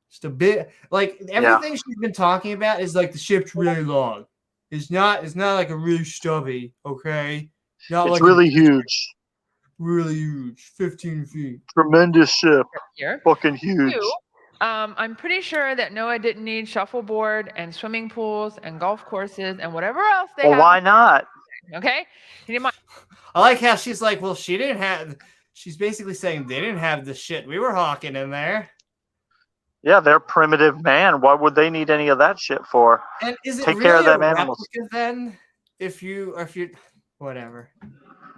Just a bit, like, everything she's been talking about is like the ship's really long. It's not like a really stubby, okay? Not
it's
like
really huge.
Really huge. 15 feet.
Tremendous ship.
Here.
Fucking huge.
I'm pretty sure that Noah didn't need shuffleboard and swimming pools and golf courses and whatever else they have.
Well, why not?
Okay.
I like how she's like, well, she didn't have. She's basically saying they didn't have the shit we were hawking in there.
Yeah, they're primitive man. What would they need any of that shit for?
And is it
Take
really
care of them
a
animals.
replica then? If you whatever.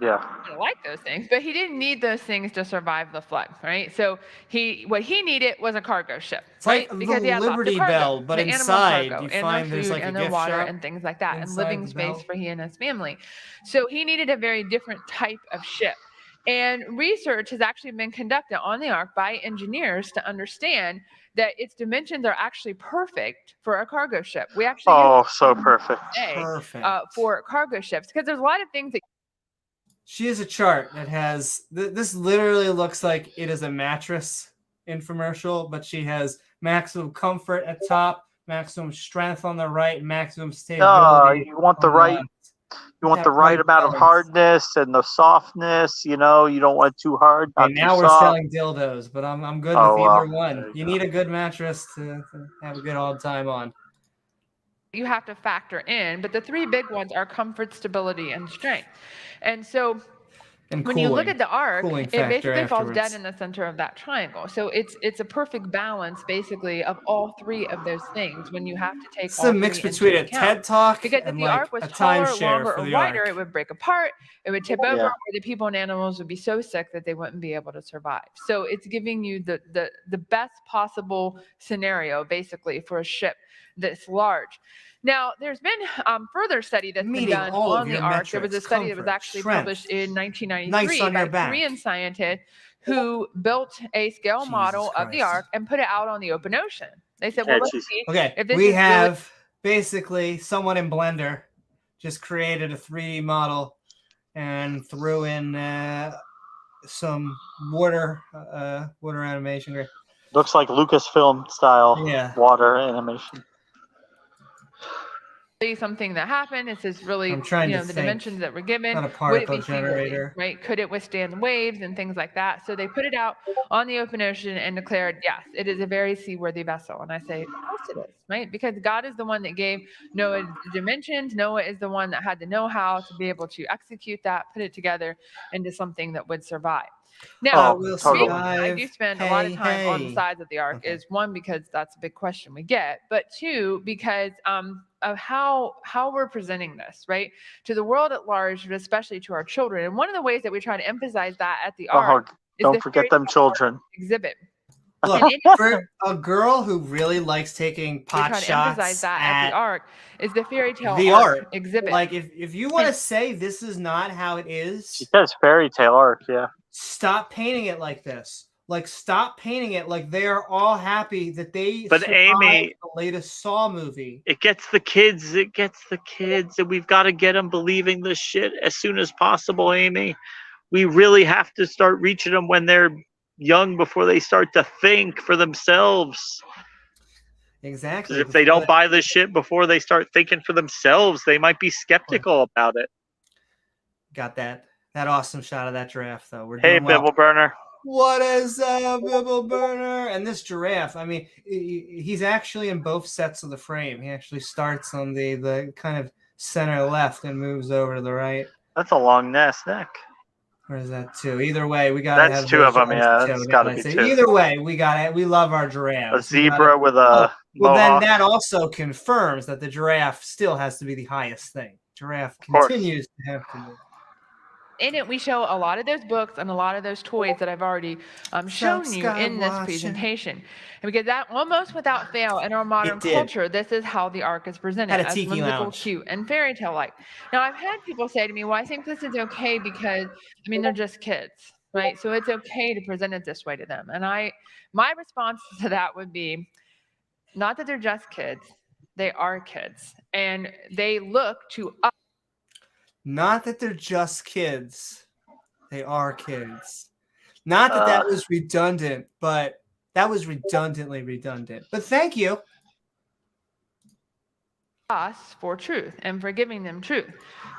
Yeah.
I like those things, but he didn't need those things to survive the flood, right? So what he needed was a cargo ship.
It's
right?
like
because
the
he had
Liberty
lots of cargo,
Bell, but
the animal
inside
cargo,
you
and
find
their
there's
food
like a
and their
gift
water
shop
and things like that, and
inside
living
the
space
bell.
for he and his family. So he needed a very different type of ship. And research has actually been conducted on the Ark by engineers to understand that its dimensions are actually perfect for a cargo ship. We actually
so perfect.
Perfect.
For cargo ships, because there's a lot of things that.
She has a chart that has this literally looks like it is a mattress infomercial, but she has maximum comfort at top, maximum strength on the right, maximum stability.
You want the right. You want the right amount of hardness and the softness. You know, you don't want it too hard. Not
now
too
we're
soft.
selling dildos, but I'm good with either one. You need a good mattress to have a good old time on.
You have to factor in, but the three big ones are comfort, stability, and strength. And so when you look at the Ark, it basically falls dead in the center of that triangle. So it's a perfect balance, basically, of all three of those things when you have to take
it's
all
a mix
three
between
into
a TED Talk
because if the Ark was taller, longer, or wider, it would break apart, it would tip over, or the people and animals would be so sick that they wouldn't be able to survive. So it's giving you the best possible scenario, basically, for a ship that's large. Now, there's been further study that's been done on the Ark. There was a study that was actually published in 1993 by a Korean scientist who built a scale model of the Ark and put it out on the open ocean. They said, well, let's see.
Okay, we have basically someone in Blender just created a 3D model and threw in some water animation.
Looks like Lucasfilm style water animation.
Something that happened. This is really, the dimensions that were given.
Not a particle generator,
right? Could it withstand the waves and things like that? So they put it out on the open ocean and declared, yes, it is a very seaworthy vessel. And I say, of course it is, right? Because God is the one that gave Noah the dimensions. Noah is the one that had the know-how to be able to execute that, put it together into something that would survive. Now, I do spend a lot of time on the sides of the Ark is one, because that's a big question we get, but two, because of how we're presenting this, right, to the world at large, but especially to our children. And one of the ways that we try to emphasize that at the Ark is
don't forget them children
exhibit.
Look, for a girl who really likes taking pot shots,
emphasize that at the Ark is the fairy tale
art
exhibit.
Like if you want to say this is not how it is,
she says fairy tale Ark,
stop painting it like this. Like, stop painting it like they are all happy that they
but Amy,
the latest Saw movie.
It gets the kids, and we've got to get them believing this shit as soon as possible, Amy. We really have to start reaching them when they're young before they start to think for themselves.
Exactly.
If they don't buy this shit before they start thinking for themselves, they might be skeptical about it.
Got that awesome shot of that giraffe, though.
Hey, Bibble Burner.
What is up, Bibble Burner? And this giraffe, I mean, he's actually in both sets of the frame. He actually starts on the kind of center left and moves over to the right.
That's a long neck.
Or is that two? Either way, we got to have
two of them, yeah. That's got to be two.
Either way, we love our giraffe.
A zebra with a
well, then that also confirms that the giraffe still has to be the highest thing. Giraffe continues to have to move.
In it, we show a lot of those books and a lot of those toys that I've already shown you in this presentation. And because that almost without fail in our modern culture, this is how the Ark is presented as whimsical, cute, and fairy tale like. Now, I've had people say to me, well, I think this is okay because, I mean, they're just kids, right? So it's okay to present it this way to them. And my response to that would be, not that they're just kids, they are kids. And they look to us.
Not that they're just kids. They are kids. Not that that was redundant, but that was redundantly redundant. But thank you.
Us for truth and for giving them truth.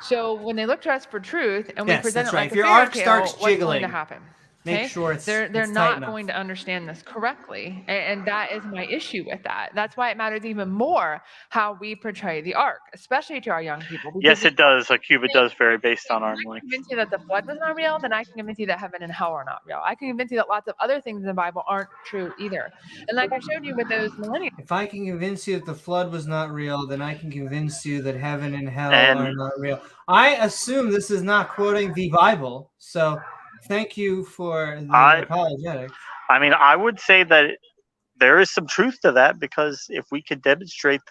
So when they look to us for truth and we present it like a fairy tale, what's going to happen?
Make sure
they're
it's
not
enough.
going to understand this correctly, and that is my issue with that. That's why it matters even more how we portray the ark, especially to our young people.
Yes, it does. A cubit does vary based on arm
I can
length.
convince you that the flood was not real, then I can convince you that heaven and hell are not real. I can convince you that lots of other things in the Bible aren't true either. And like I showed you with those millennials.
If I can convince you that the flood was not real, then I can convince you that heaven and hell are not real. I assume this is not quoting the Bible, so thank you for the apologetics.
I mean, I would say that there is some truth to that, because if we could demonstrate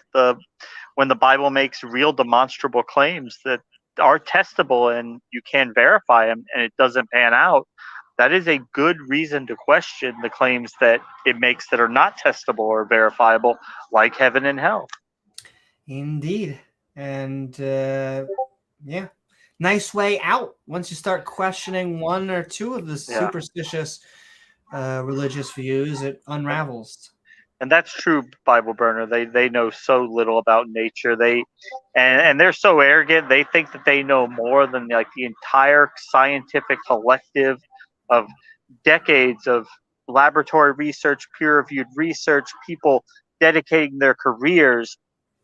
when the Bible makes real demonstrable claims that are testable and you can verify them and it doesn't pan out, that is a good reason to question the claims that it makes that are not testable or verifiable, like heaven and hell.
Indeed. And yeah, nice way out. Once you start questioning one or two of the superstitious religious views, it unravels.
And that's true, Bible burner. They know so little about nature. And they're so arrogant. They think that they know more than like the entire scientific collective of decades of laboratory research, peer-reviewed research, people dedicating their careers,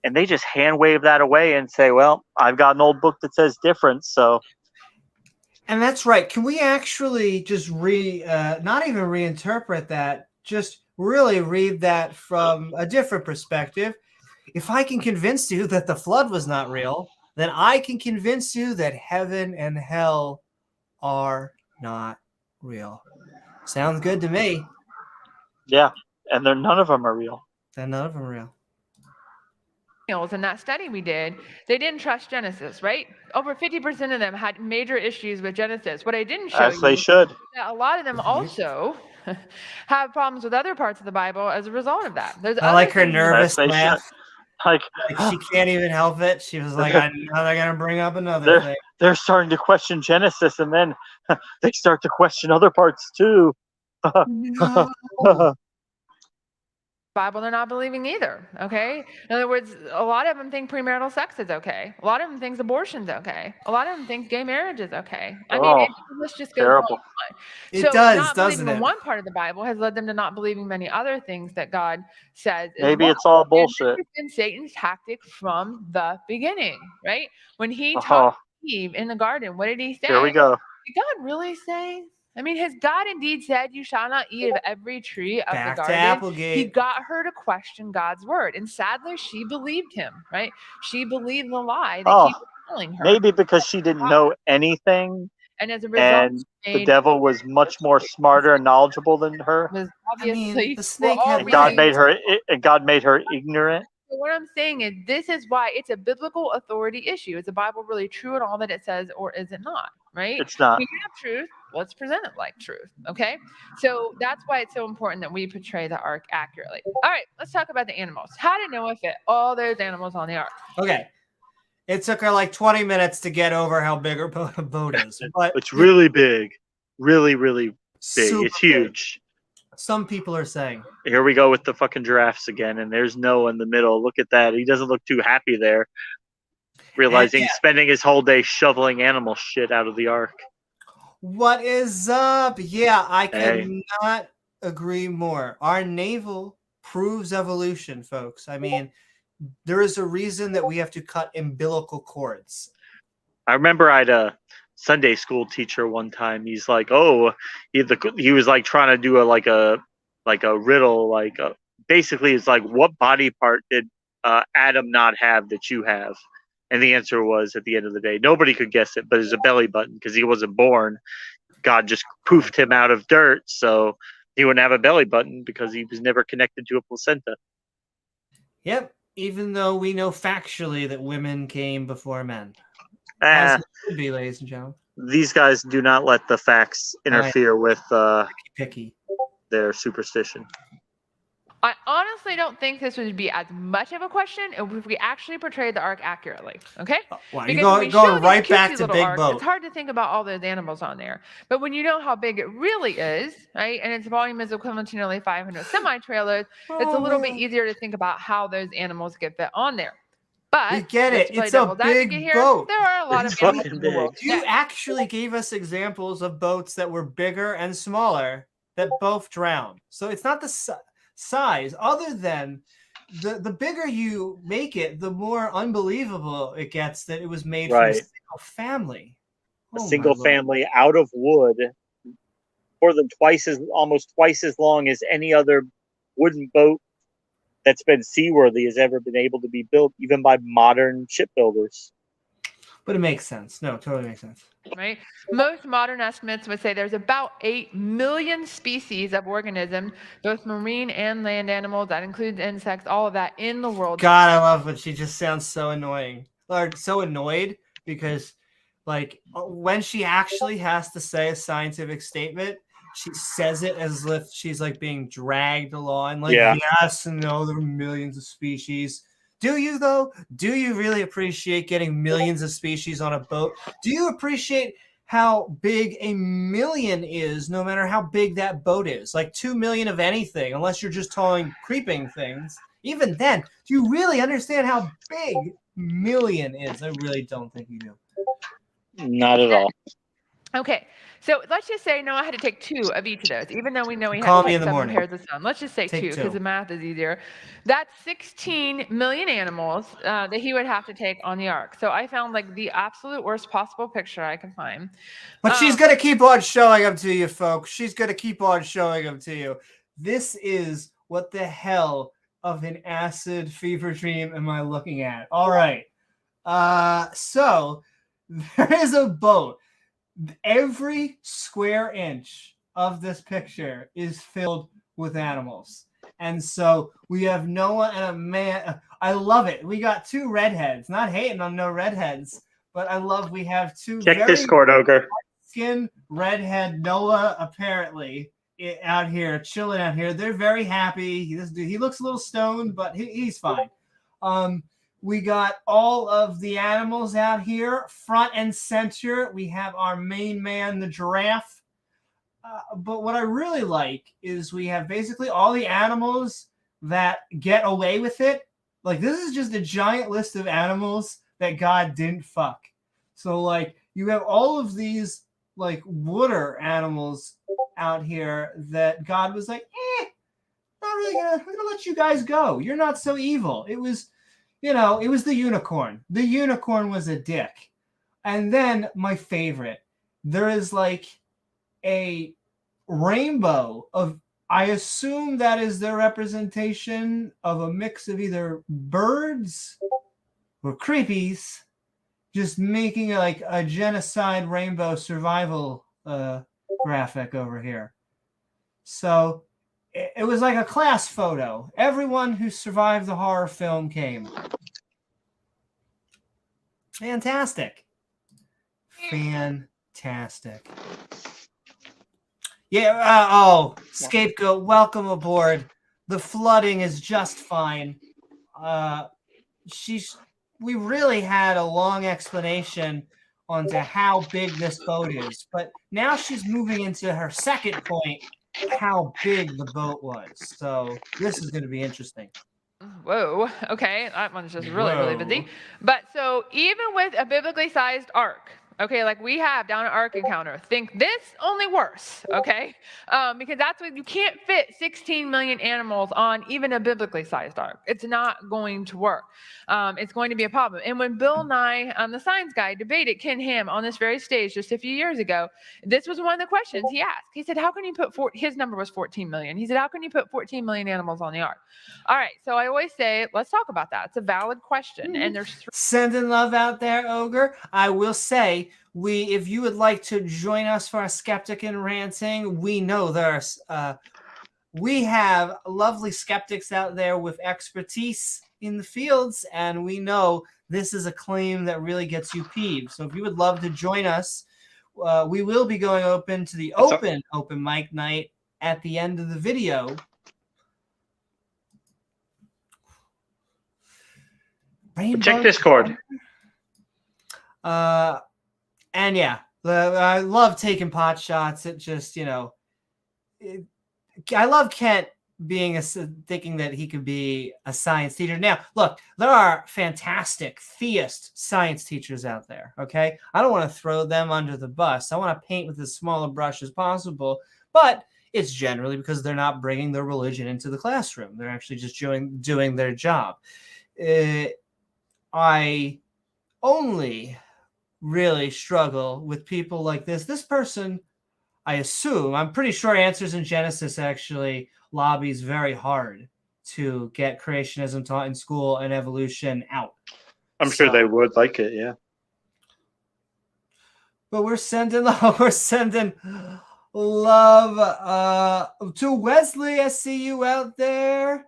and they just hand wave that away and say, "Well, I've got an old book that says different." So,
and that's right. Can we actually just not even reinterpret that? Just really read that from a different perspective. If I can convince you that the flood was not real, then I can convince you that heaven and hell are not real. Sounds good to me.
Yeah, and none of them are real.
Then none of them are real.
In that study we did, they didn't trust Genesis, right? Over 50% of them had major issues with Genesis. What I didn't show
As they should.
That a lot of them also have problems with other parts of the Bible as a result of that.
I like her nervous laugh.
Like
she can't even help it. She was like, I know they're going to bring up another thing.
They're starting to question Genesis, and then they start to question other parts too.
No.
Bible they're not believing either, okay? In other words, a lot of them think premarital sex is okay. A lot of them think abortion's okay. A lot of them think gay marriage is okay. I mean, let's just go on.
It does,
not
doesn't
believing
it?
in one part of the Bible has led them to not believing many other things that God says.
Maybe it's all bullshit.
And this has been Satan's tactic from the beginning, right? When he talked to Eve in the garden, what did he say?
Here we go.
Did God really say? I mean, has God indeed said, "You shall not eat of every tree of the garden"?
To Applegate.
He got her to question God's word, and sadly, she believed him. Right? She believed the lie that he was telling her.
Maybe because she didn't know anything,
and as a result,
the devil was much more smarter and knowledgeable than her.
Was obviously
the snake had
God made her ignorant.
So what I'm saying is, this is why it's a biblical authority issue. Is the Bible really true in all that it says, or is it not? Right?
It's not.
We have truth. Let's present it like truth. Okay. So that's why it's so important that we portray the ark accurately. All right. Let's talk about the animals. How did Noah fit all those animals on the ark?
Okay. It took her like 20 minutes to get over how big her boat is. But
it's really big. Really, really big. It's huge.
Some people are saying.
Here we go with the fucking giraffes again, and there's Noah in the middle. Look at that. He doesn't look too happy there. Realizing spending his whole day shoveling animal shit out of the ark.
What is up? Yeah, I cannot agree more. Our navel proves evolution, folks. I mean, there is a reason that we have to cut umbilical cords.
I remember I had a Sunday school teacher one time. He's like, he was like trying to do a riddle, basically it's like, what body part did Adam not have that you have? And the answer was, at the end of the day, nobody could guess it, but it was a belly button, because he wasn't born. God just poofed him out of dirt, so he wouldn't have a belly button because he was never connected to a placenta.
Yep, even though we know factually that women came before men. As it should be, ladies and gentlemen.
These guys do not let the facts interfere with their superstition.
I honestly don't think this would be as much of a question if we actually portrayed the ark accurately. Okay?
Wow, you're going right back to big boat.
It's hard to think about all those animals on there. But when you know how big it really is, right, and its volume is equivalent to nearly 500 semi-trailers, it's a little bit easier to think about how those animals get fit on there. But
we get it.
let's play
It's a
devil's advocate
big
here.
boat.
There are a lot of
It's
animals
fucking
in the world.
big.
You
Yeah.
actually gave us examples of boats that were bigger and smaller that both drowned. So it's not the size, other than the bigger you make it, the more unbelievable it gets that it was made from a
Right.
single family.
A
Oh,
single
my Lord.
family out of wood, more than almost twice as long as any other wooden boat that's been seaworthy has ever been able to be built, even by modern shipbuilders.
But it makes sense. No, it totally makes sense.
Right? Most modern estimates would say there's about 8 million species of organisms, both marine and land animals. That includes insects, all of that in the world.
God, I love when she just sounds so annoying. Or so annoyed because, like, when she actually has to say a scientific statement, she says it as if she's, like, being dragged along. Like, yes, no, there are millions of species. Do you, though? Do you really appreciate getting millions of species on a boat? Do you appreciate how big a million is, no matter how big that boat is? Like 2 million of anything, unless you're just towing creeping things. Even then, do you really understand how big million is? I really don't think you do.
Not at all.
Okay, so let's just say Noah had to take 2 of each of those, even though we know he had
Call
to
me
take
in the
7
morning.
pairs of sun. Let's just say
Take
2 because
2.
the math is easier. That's 16 million animals that he would have to take on the ark. So I found like the absolute worst possible picture I could find.
But she's going to keep on showing them to you, folks. She's going to keep on showing them to you. This is what the hell of an acid fever dream am I looking at? All right. So there is a boat. Every square inch of this picture is filled with animals. And so we have Noah and a man. I love it. We got 2 redheads. Not hating on no redheads, but I love we have 2
Check
very
Discord, Ogre.
skin redhead Noah apparently out here chilling out here. They're very happy. He looks a little stoned, but he's fine. We got all of the animals out here front and center. We have our main man, the giraffe. But what I really like is we have basically all the animals that get away with it. Like, this is just a giant list of animals that God didn't fuck. So, like, you have all of these, like, water animals out here that God was like, not really gonna let you guys go. You're not so evil. It was, it was the unicorn. The unicorn was a dick. And then my favorite, there is like a rainbow of, I assume that is their representation of a mix of either birds or creepies, just making like a genocide rainbow survival graphic over here. So it was like a class photo. Everyone who survived the horror film came. Fantastic. Fantastic. Yeah, Scapegoat, welcome aboard. The flooding is just fine. We really had a long explanation onto how big this boat is, but now she's moving into her second point, how big the boat was. So this is going to be interesting.
Whoa, okay, that one's just really busy. But so even with a biblically sized ark, okay, like we have down at Ark Encounter, think this, only worse, okay? Because that's what, you can't fit 16 million animals on even a biblically sized ark. It's not going to work. It's going to be a problem. And when Bill Nye, the science guy, debated Ken Ham on this very stage just a few years ago, this was one of the questions he asked. He said, how can you put, his number was 14 million. He said, how can you put 14 million animals on the ark? All right, so I always say, let's talk about that. It's a valid question. And there's
sending love out there, Ogre. I will say, if you would like to join us for our Skeptic and Ranting, we know we have lovely skeptics out there with expertise in the fields, and we know this is a claim that really gets you peeved. So if you would love to join us, we will be going open to the open mic night at the end of the video.
Check Discord.
And yeah, I love taking pot shots. It just, I love Kent thinking that he could be a science teacher. Now, look, there are fantastic theist science teachers out there, okay? I don't want to throw them under the bus. I want to paint with as small a brush as possible, but it's generally because they're not bringing their religion into the classroom. They're actually just doing their job. I only really struggle with people like this. This person, I assume, I'm pretty sure Answers in Genesis actually lobbies very hard to get creationism taught in school and evolution out.
I'm sure they would like it, yeah.
But we're sending love to Wesley. I see you out there.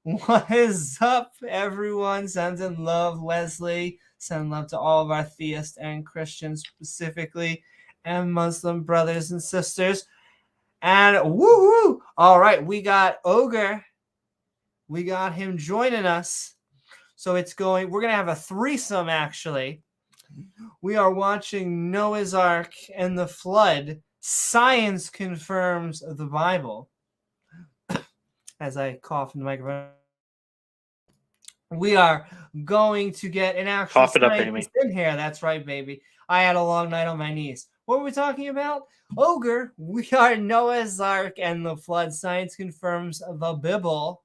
What is up, everyone? Sending love, Wesley. Send love to all of our theists and Christians specifically, and Muslim brothers and sisters. And woohoo! All right, we got Ogre. We got him joining us. So we're going to have a threesome, actually. We are watching Noah's Ark and the Flood. Science confirms the Bible. As I cough in the microphone. We are going to get an actual scientist in here. That's right, baby. I had a long night on my knees. What were we talking about? Ogre, we are Noah's Ark and the Flood. Science confirms the Bible.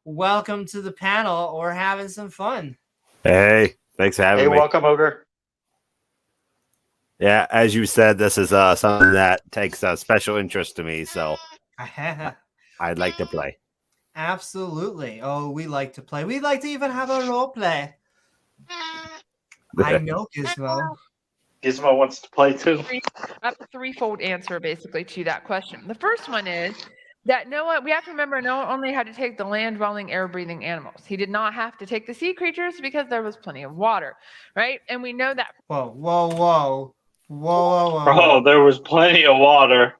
Welcome to the panel. We're having some fun.
Hey, thanks for having me.
Hey, welcome, Ogre.
Yeah, as you said, this is something that takes a special interest to me, so I'd like to play.
Absolutely. Oh, we like to play. We'd like to even have a role play. I know, Gizmo.
Gizmo wants to play too.
I have a threefold answer basically to that question. The first one is that Noah, we have to remember Noah only had to take the land-dwelling, air-breathing animals. He did not have to take the sea creatures because there was plenty of water, right? And we know that.
Whoa.
Oh, there was plenty of water.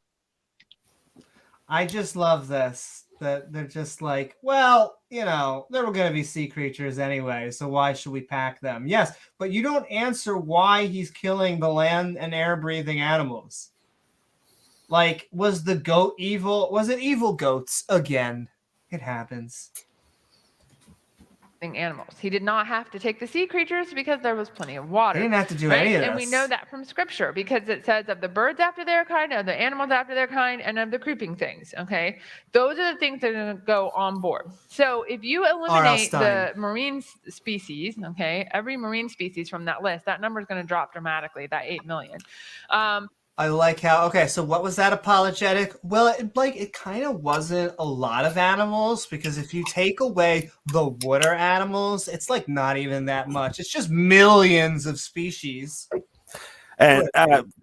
I just love this. That they're just like, well, you know, there were going to be sea creatures anyway, so why should we pack them? Yes, but you don't answer why he's killing the land and air breathing animals. Like, was the goat evil? Was it evil goats again? It happens.
Animals. He did not have to take the sea creatures because there was plenty of water.
He didn't have to do any of this.
And we know that from scripture because it says of the birds after their kind, of the animals after their kind, and of the creeping things. Okay, those are the things that are going to go on board. So if you eliminate the marine species, okay, every marine species from that list, that number is going to drop dramatically. That 8 million.
I like how, okay, so what was that apologetic? Well, it kind of wasn't a lot of animals, because if you take away the water animals, it's like not even that much. It's just millions of species.
And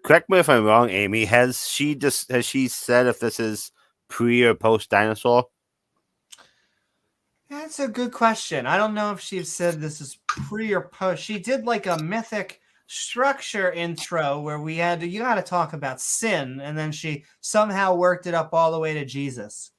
correct me if I'm wrong, Amy, has she said if this is pre or post dinosaur?
That's a good question. I don't know if she said this is pre or post. She did like a mythic structure intro where you got to talk about sin, and then she somehow worked it up all the way to Jesus.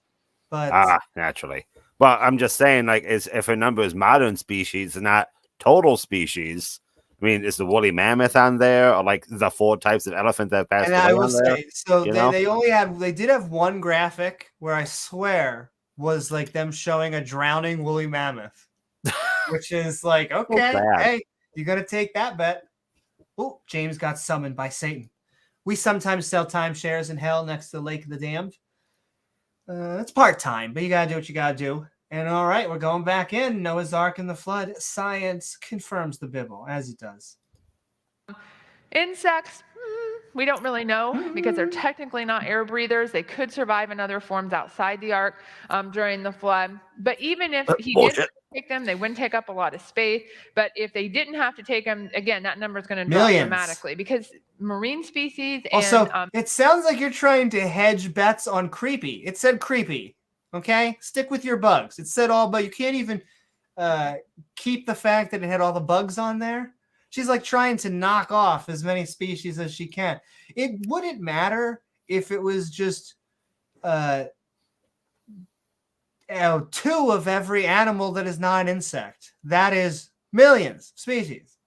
But
naturally. Well, I'm just saying, like, if her number is modern species and not total species, I mean, is the woolly mammoth on there, or like the 4 types of elephant that passed away?
And I will say, so they did have one graphic where I swear was like them showing a drowning woolly mammoth, which is like, okay, hey, you got to take that bet. Oh, James got summoned by Satan. We sometimes sell timeshares in hell next to the Lake of the Damned. It's part-time, but you got to do what you got to do. And all right, we're going back in. Noah's Ark and the Flood. Science confirms the Bible, as it does.
Insects, we don't really know because they're technically not air breathers. They could survive in other forms outside the ark during the flood. But even if he didn't take them, they wouldn't take up a lot of space. But if they didn't have to take them, again, that number is going to drop dramatically because marine species and...
Also, it sounds like you're trying to hedge bets on creepy. It said creepy, okay? Stick with your bugs. It said all, but you can't even keep the fact that it had all the bugs on there. She's like trying to knock off as many species as she can. It wouldn't matter if it was just 2 of every animal that is not an insect. That is millions of species.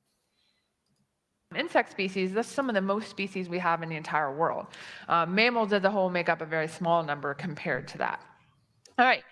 Insect species, that's some of the most species we have in the entire world. Mammals as a whole make up a very small number compared to that. All right.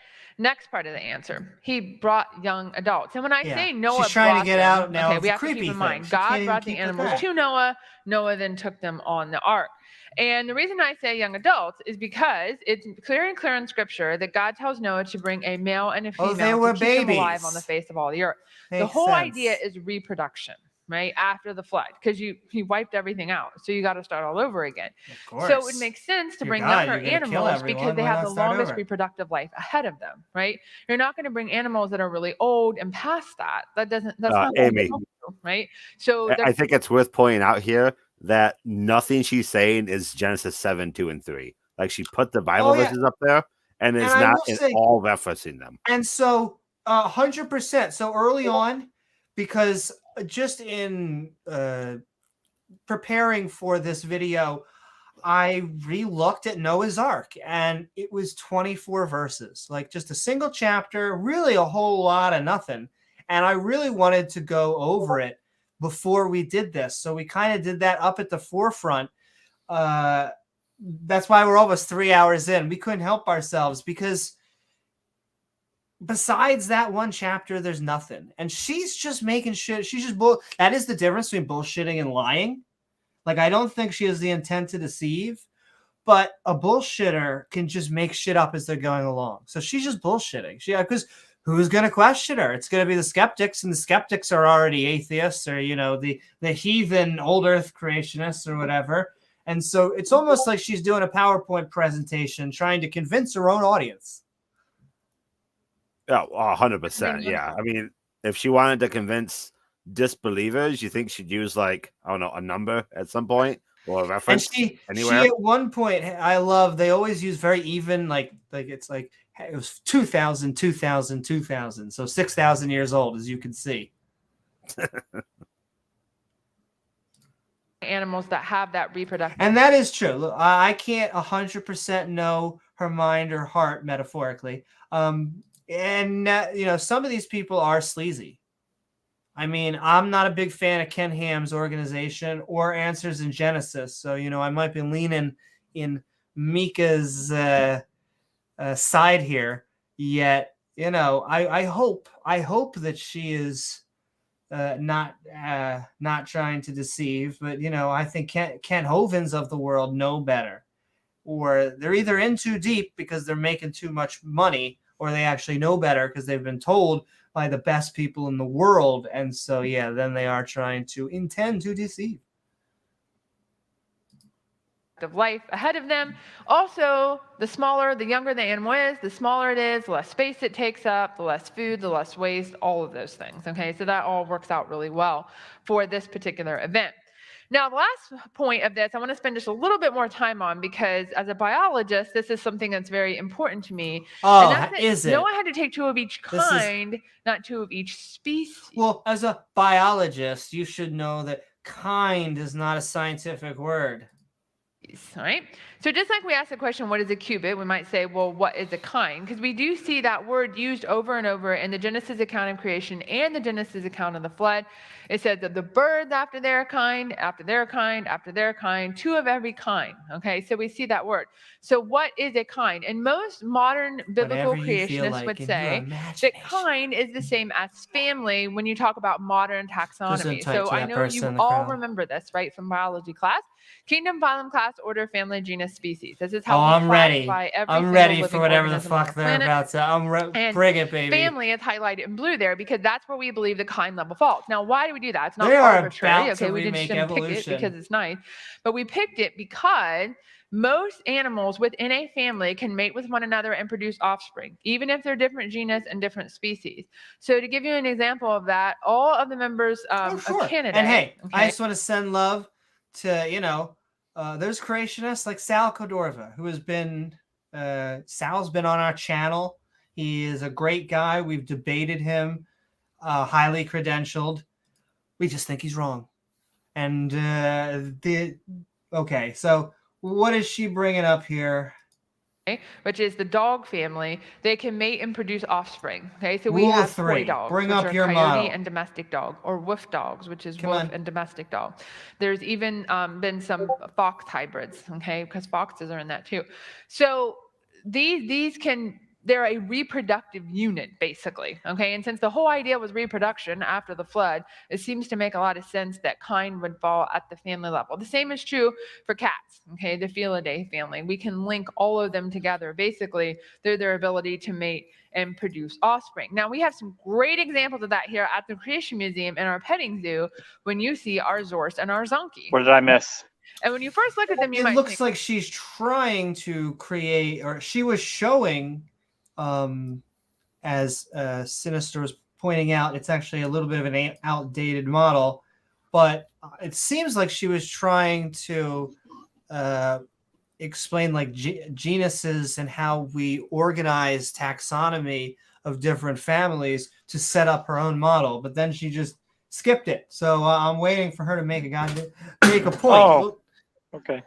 Next part of the answer. He brought young adults. And when I say Noah
she's trying
brought
to get
them,
out now.
okay, we have to keep in mind, God brought the animals to Noah. Noah then took them on the ark. And the reason I say young adults is because it's clear in Scripture that God tells Noah to bring a male and a female to keep them alive on the face of all the earth. The whole idea is reproduction, right? After the flood, because he wiped everything out. So you got to start all over again. So it would make sense to bring younger animals because they have the longest reproductive life ahead of them, right? You're not going to bring animals that are really old and past that. That's not
Amy,
right? So
I think it's worth pointing out here that nothing she's saying is Genesis 7, 2, and 3. Like, she put the Bible verses up there and is not at all referencing them.
And so 100%. So early on, because just in preparing for this video, I re-looked at Noah's Ark, and it was 24 verses, like just a single chapter, really a whole lot of nothing. And I really wanted to go over it before we did this. So we kind of did that up at the forefront. That's why we're almost 3 hours in. We couldn't help ourselves because besides that one chapter, there's nothing. And she's just making shit. She's just that is the difference between bullshitting and lying. Like, I don't think she has the intent to deceive, but a bullshitter can just make shit up as they're going along. So she's just bullshitting. Because who's going to question her? It's going to be the skeptics, and the skeptics are already atheists, or, the heathen old earth creationists or whatever. And so it's almost like she's doing a PowerPoint presentation trying to convince her own audience.
Yeah, 100%. Yeah. I mean, if she wanted to convince disbelievers, you think she'd use, like, I don't know, a number at some point or a reference anywhere?
She at one point, they always use very even, like it's like it was 2000, 2000, 2000. So 6,000 years old, as you can see.
Animals that have that reproductive.
And that is true. Look, I can't 100% know her mind or heart metaphorically. And some of these people are sleazy. I mean, I'm not a big fan of Ken Ham's organization or Answers in Genesis. So, I might be leaning in Mika's side here. Yet, I hope that she is not trying to deceive. But, I think Ken Hovens of the world know better. Or they're either in too deep because they're making too much money, or they actually know better because they've been told by the best people in the world. And so, then they are trying to intend to deceive.
Of life ahead of them. Also, the younger the animal is, the smaller it is, the less space it takes up, the less food, the less waste, all of those things. Okay, so that all works out really well for this particular event. Now, the last point of this, I want to spend just a little bit more time on, because as a biologist, this is something that's very important to me.
Oh, is it?
Noah had to take two of each kind, not two of each species.
Well, as a biologist, you should know that kind is not a scientific word.
Right? So just like we asked the question, what is a cubit? We might say, well, what is a kind? Because we do see that word used over and over in the Genesis account of creation and the Genesis account of the flood. It says that the birds after their kind, after their kind, after their kind, two of every kind. Okay, so we see that word. So what is a kind? And most modern biblical creationists would say that kind is the same as family when you talk about modern taxonomy. So I know you all remember this, right, from biology class. Kingdom, phylum, class, order, family, genus, species. This is how we classify every
I'm ready for whatever the fuck they're about to. Bring it, baby.
Family is highlighted in blue there because that's where we believe the kind level falls. Now, why do we do that? It's not arbitrary. Okay, we just didn't pick it because it's nice, but we picked it because most animals within a family can mate with one another and produce offspring, even if they're different genus and different species. So to give you an example of that, all of the members of Canada.
And hey, I just want to send love to, there's creationists like Sal Cordova, who has been, Sal's been on our channel. He is a great guy. We've debated him, highly credentialed. We just think he's wrong. And, okay, so what is she bringing up here?
Which is the dog family. They can mate and produce offspring. Okay, so we have toy dogs,
which
are
your
coyote
model.
And domestic dog, or wolf dogs, which is wolf and domestic dog. There's even been some fox hybrids. Okay, because foxes are in that too. So these can they're a reproductive unit, basically, okay? And since the whole idea was reproduction after the flood, it seems to make a lot of sense that kind would fall at the family level. The same is true for cats, okay? The Felidae family. We can link all of them together, basically, through their ability to mate and produce offspring. Now, we have some great examples of that here at the Creation Museum and our petting zoo when you see our Zorse and our Zonkey.
What did I miss?
And when you first look at them, you
it
might
looks
think,
like she's trying to create, or she was showing, as Sinister was pointing out, it's actually a little bit of an outdated model, but it seems like she was trying to explain like genuses and how we organize taxonomy of different families to set up her own model, but then she just skipped it. So I'm waiting for her to make a point.
Oh, okay.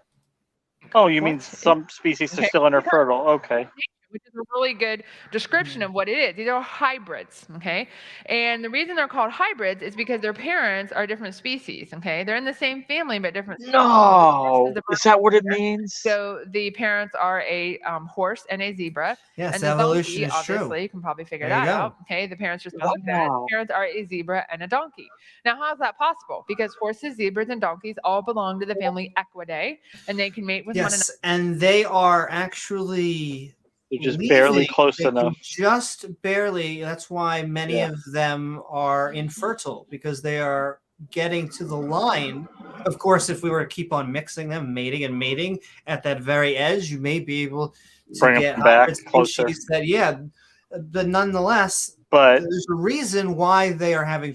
Oh, you mean some species are still infertile? Okay.
Which is a really good description of what it is. These are hybrids, okay? And the reason they're called hybrids is because their parents are different species, okay? They're in the same family, but different species.
No, is that what it means?
So the parents are a horse and a zebra.
Yes,
and the
evolution
donkey,
is
obviously,
true.
you can probably figure
There you
that
go.
out, okay? The parents just look good. The parents are a zebra and a donkey. Now, how is that possible? Because horses, zebras, and donkeys all belong to the family Equidae, and they can mate with one another.
Yes, and they are actually...
They're just barely close enough.
Just barely. That's why many of them are infertile, because they are getting to the line. Of course, if we were to keep on mixing them, mating at that very edge, you may be able to
bring
get
them back closer.
But nonetheless,
but
there's a reason why they are having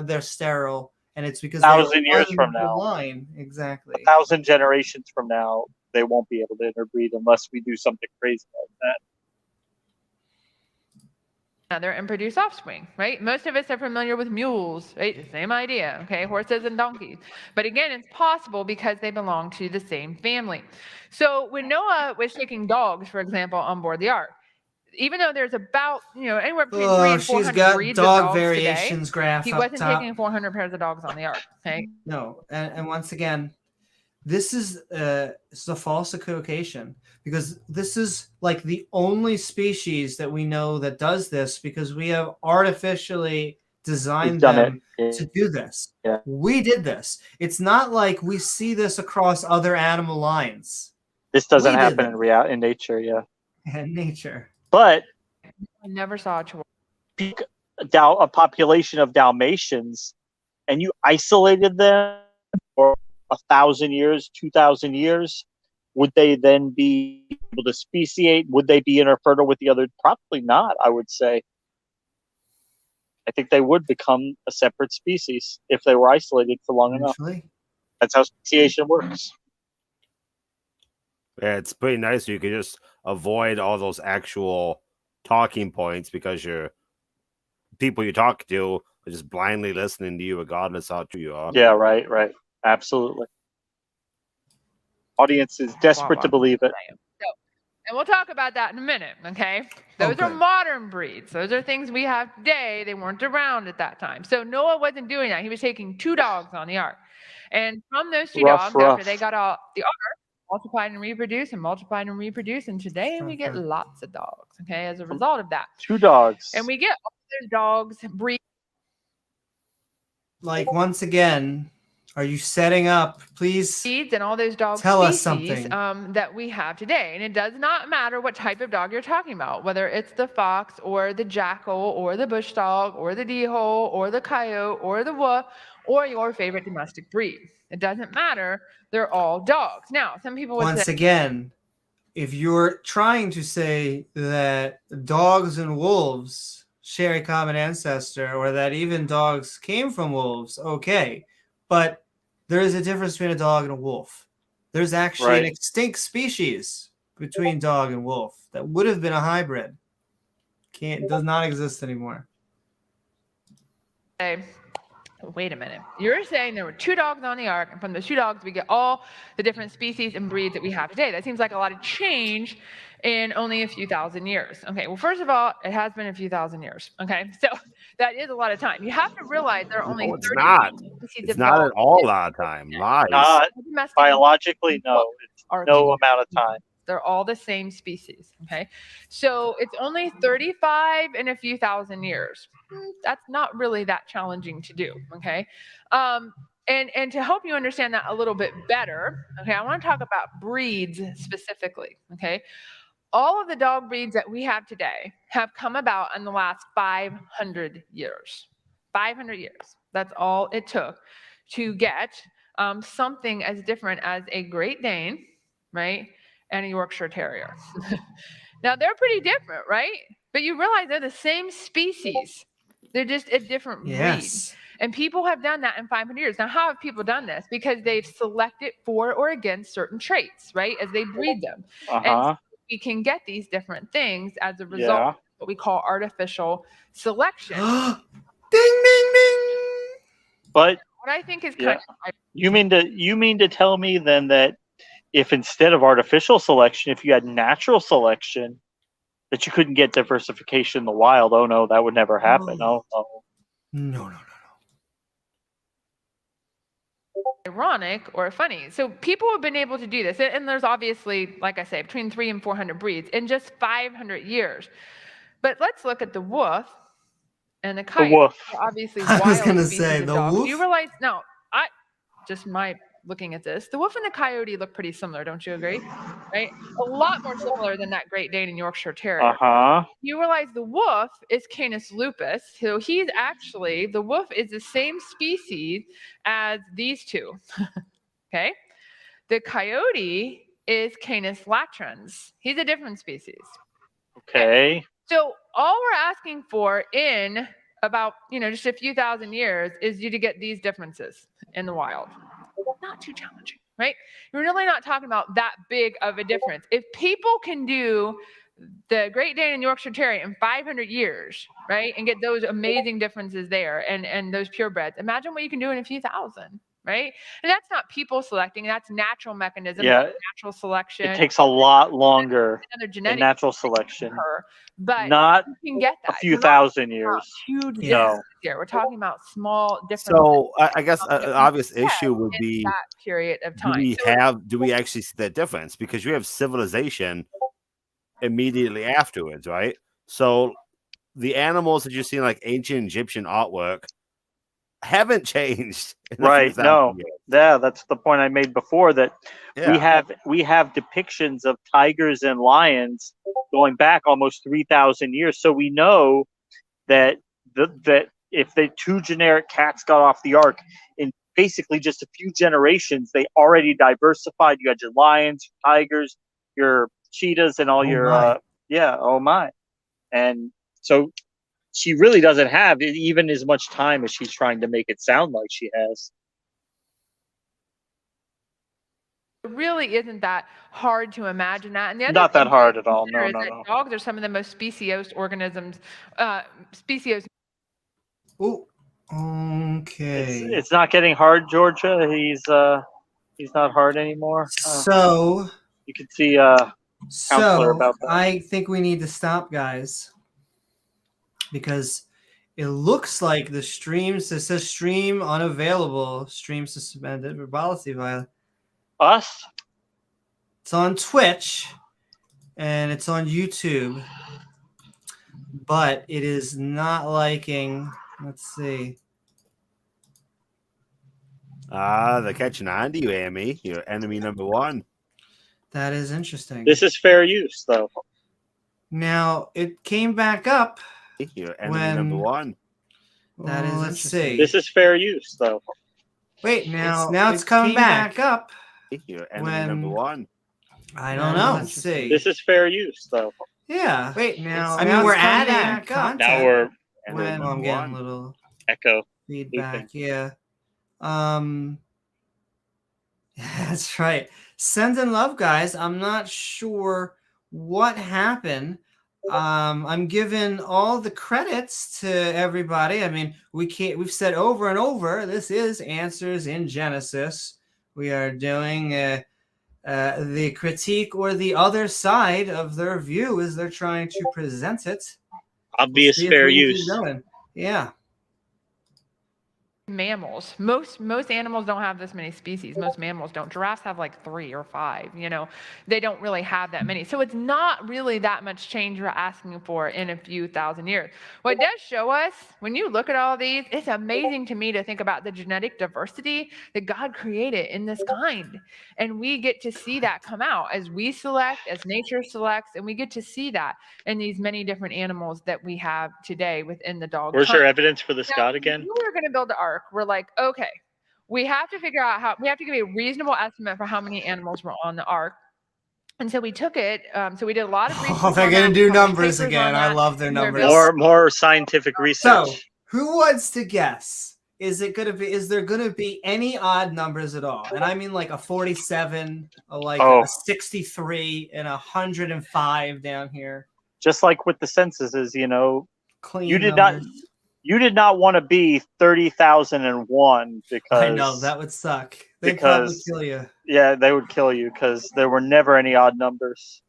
they're sterile, and it's because
1,000 years from now,
exactly
1,000 generations from now, they won't be able to interbreed unless we do something crazy like that.
And produce offspring, right? Most of us are familiar with mules, right? The same idea, okay? Horses and donkeys. But again, it's possible because they belong to the same family. So when Noah was taking dogs, for example, on board the ark, even though there's about, anywhere between 300 and 400 breeds of dogs
variations
today,
graph
he wasn't taking 400 pairs of dogs on the ark, okay?
No, and once again, this is a false equivocation, because this is like the only species that we know that does this, because we have artificially designed them to do this.
Yeah.
We did this. It's not like we see this across other animal lines.
This doesn't happen in nature,
In nature.
But
I never saw a chihuahua.
A population of Dalmatians, and you isolated them for 1,000 years, 2,000 years, would they then be able to speciate? Would they be interfertile with the other? Probably not, I would say. I think they would become a separate species if they were isolated for long enough. That's how speciation works.
Yeah, it's pretty nice. You can just avoid all those actual talking points because people you talk to are just blindly listening to you regardless how true you are.
Yeah, right. Absolutely. Audience is desperate to believe it.
And we'll talk about that in a minute, okay? Those are modern breeds. Those are things we have today. They weren't around at that time. So Noah wasn't doing that. He was taking 2 dogs on the ark. And from those 2 dogs, after they got out the ark, multiplied and reproduced, and today we get lots of dogs, okay, as a result of that.
2 dogs.
And we get all those dogs breed.
Like, once again, are you setting up, please?
And all those dog
tell
species,
us something
that we have today. And it does not matter what type of dog you're talking about, whether it's the fox or the jackal or the bush dog or the deehole or the coyote or the wolf or your favorite domestic breed. It doesn't matter. They're all dogs. Now, some people would
Once again, if you're trying to say that dogs and wolves share a common ancestor, or that even dogs came from wolves, okay. But there is a difference between a dog and a wolf. There's actually an extinct species between dog and wolf that would have been a hybrid. Does not exist anymore.
Wait a minute. You're saying there were 2 dogs on the ark, and from the 2 dogs we get all the different species and breeds that we have today. That seems like a lot of change in only a few thousand years. Okay, well, first of all, it has been a few thousand years. Okay, so that is a lot of time. You have to realize there are only 30 species.
It's not at all a lot of time. Lies.
Biologically, no. It's no amount of time.
They're all the same species, okay? So it's only 35 in a few thousand years. That's not really that challenging to do, okay? And to help you understand that a little bit better, okay, I want to talk about breeds specifically, okay? All of the dog breeds that we have today have come about in the last 500 years. 500 years. That's all it took to get something as different as a Great Dane, right, and a Yorkshire Terrier. Now, they're pretty different, right? But you realize they're the same species. They're just a different breed. And people have done that in 500 years. Now, how have people done this? Because they've selected for or against certain traits, right, as they breed them. And so we can get these different things as a result of what we call artificial selection.
Ding, ding, ding.
But
what I think is kind of...
You mean to tell me then that if instead of artificial selection, if you had natural selection, that you couldn't get diversification in the wild? Oh no, that would never happen. No.
No.
Ironic or funny. So people have been able to do this, and there's obviously, like I say, between 300 and 400 breeds in just 500 years. But let's look at the wolf and the coyote.
The wolf.
Obviously,
I was
going to
say the
dogs.
wolf.
You realize now? Looking at this, the wolf and the coyote look pretty similar, don't you agree? Right? A lot more similar than that Great Dane and Yorkshire Terrier. You realize the wolf is Canis lupus, so the wolf is the same species as these two. Okay? The coyote is Canis latrans. He's a different species.
Okay.
So all we're asking for in about, just a few thousand years is you to get these differences in the wild. Not too challenging, right? You're really not talking about that big of a difference. If people can do the Great Dane and Yorkshire Terrier in 500 years, right, and get those amazing differences there and those purebreds, imagine what you can do in a few thousand, right? And that's not people selecting, that's natural mechanism, natural selection.
It takes a lot longer in natural selection.
But
not
you can get that.
a few thousand years.
Huge differences here. We're talking about small differences.
So I guess an obvious issue would be
that period of time.
Do we actually see that difference? Because you have civilization immediately afterwards, right? So the animals that you see in like ancient Egyptian artwork haven't changed.
Right. No. Yeah, that's the point I made before, that we have depictions of tigers and lions going back almost 3,000 years. So we know that that if the two generic cats got off the ark in basically just a few generations, they already diversified. You had your lions, your tigers, your cheetahs, and all and so she really doesn't have even as much time as she's trying to make it sound like she has.
It really isn't that hard to imagine that. And the other
not that hard at all. No.
Dogs are some of the most speciose organisms.
Oh, okay.
It's not getting hard, Georgia. He's not hard anymore.
So
you can see counselor about that.
I think we need to stop, guys, because it looks like the streams, it says stream unavailable, stream suspended for policy violation.
Us?
It's on Twitch and it's on YouTube, but it is not liking. Let's see.
They're catching on to you, Amy. You're enemy number one.
That is interesting.
This is fair use, though.
Now it came back up.
You're enemy number one.
That is interesting.
This is fair use, though.
Wait, now it's coming back up.
You're enemy number one.
I don't know. Let's see.
This is fair use, though.
Yeah. Wait, now.
we're
adding content.
Now we're
I'm getting a little
echo
feedback. Yeah. That's right. Send in love, guys. I'm not sure what happened. I'm giving all the credits to everybody. I mean, we've said over and over, this is Answers in Genesis. We are doing the critique or the other side of their view as they're trying to present it.
Obvious fair use.
Yeah.
mammals. Most animals don't have this many species. Most mammals don't. Giraffes have like 3 or 5, you know. They don't really have that many. So it's not really that much change we're asking for in a few thousand years. What it does show us, when you look at all these, it's amazing to me to think about the genetic diversity that God created in this kind. And we get to see that come out as we select, as nature selects, and we get to see that in these many different animals that we have today within the dog.
Where's your evidence for this God again?
We were going to build the ark. We're like, okay, we have to figure out we have to give a reasonable estimate for how many animals were on the ark. And so we took it. So we did a lot of research.
Oh, they're going to do numbers again. I love their numbers.
More scientific research.
So, who wants to guess? Is there going to be any odd numbers at all? And I mean like a 47, a 63, and 105 down here.
Just like with the censuses, you know,
clean
you did not want to be 30,001 because
I know that would suck. They'd probably kill you.
Yeah, they would kill you because there were never any odd numbers.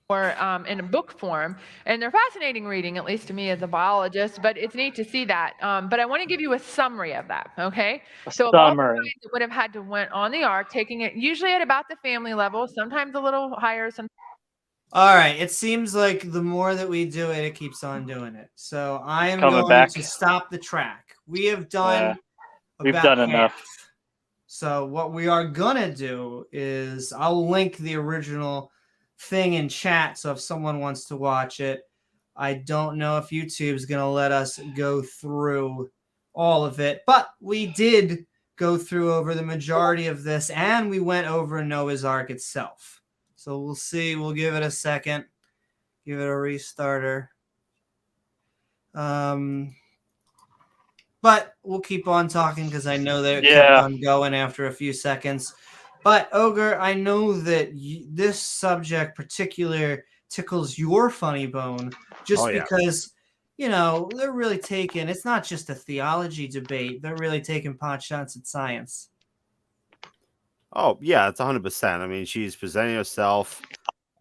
Or in a book form, and they're fascinating reading, at least to me as a biologist, but it's neat to see that. But I want to give you a summary of that, okay? So
summary.
It would have had to went on the ark, taking it usually at about the family level, sometimes a little higher, sometimes.
All right, it seems like the more that we do it, it keeps on doing it. So I am going to stop the track. We have done
we've done enough.
So what we are going to do is I'll link the original thing in chat, so if someone wants to watch it. I don't know if YouTube's going to let us go through all of it, but we did go through over the majority of this, and we went over Noah's Ark itself. So we'll see. We'll give it a second. Give it a restarter. But we'll keep on talking because I know that it kept on going after a few seconds. But, Ogre, I know that this subject particular tickles your funny bone just because, you know, they're really taking – it's not just a theology debate. They're really taking pot shots at science.
Oh, yeah, it's 100%. I mean, she's presenting herself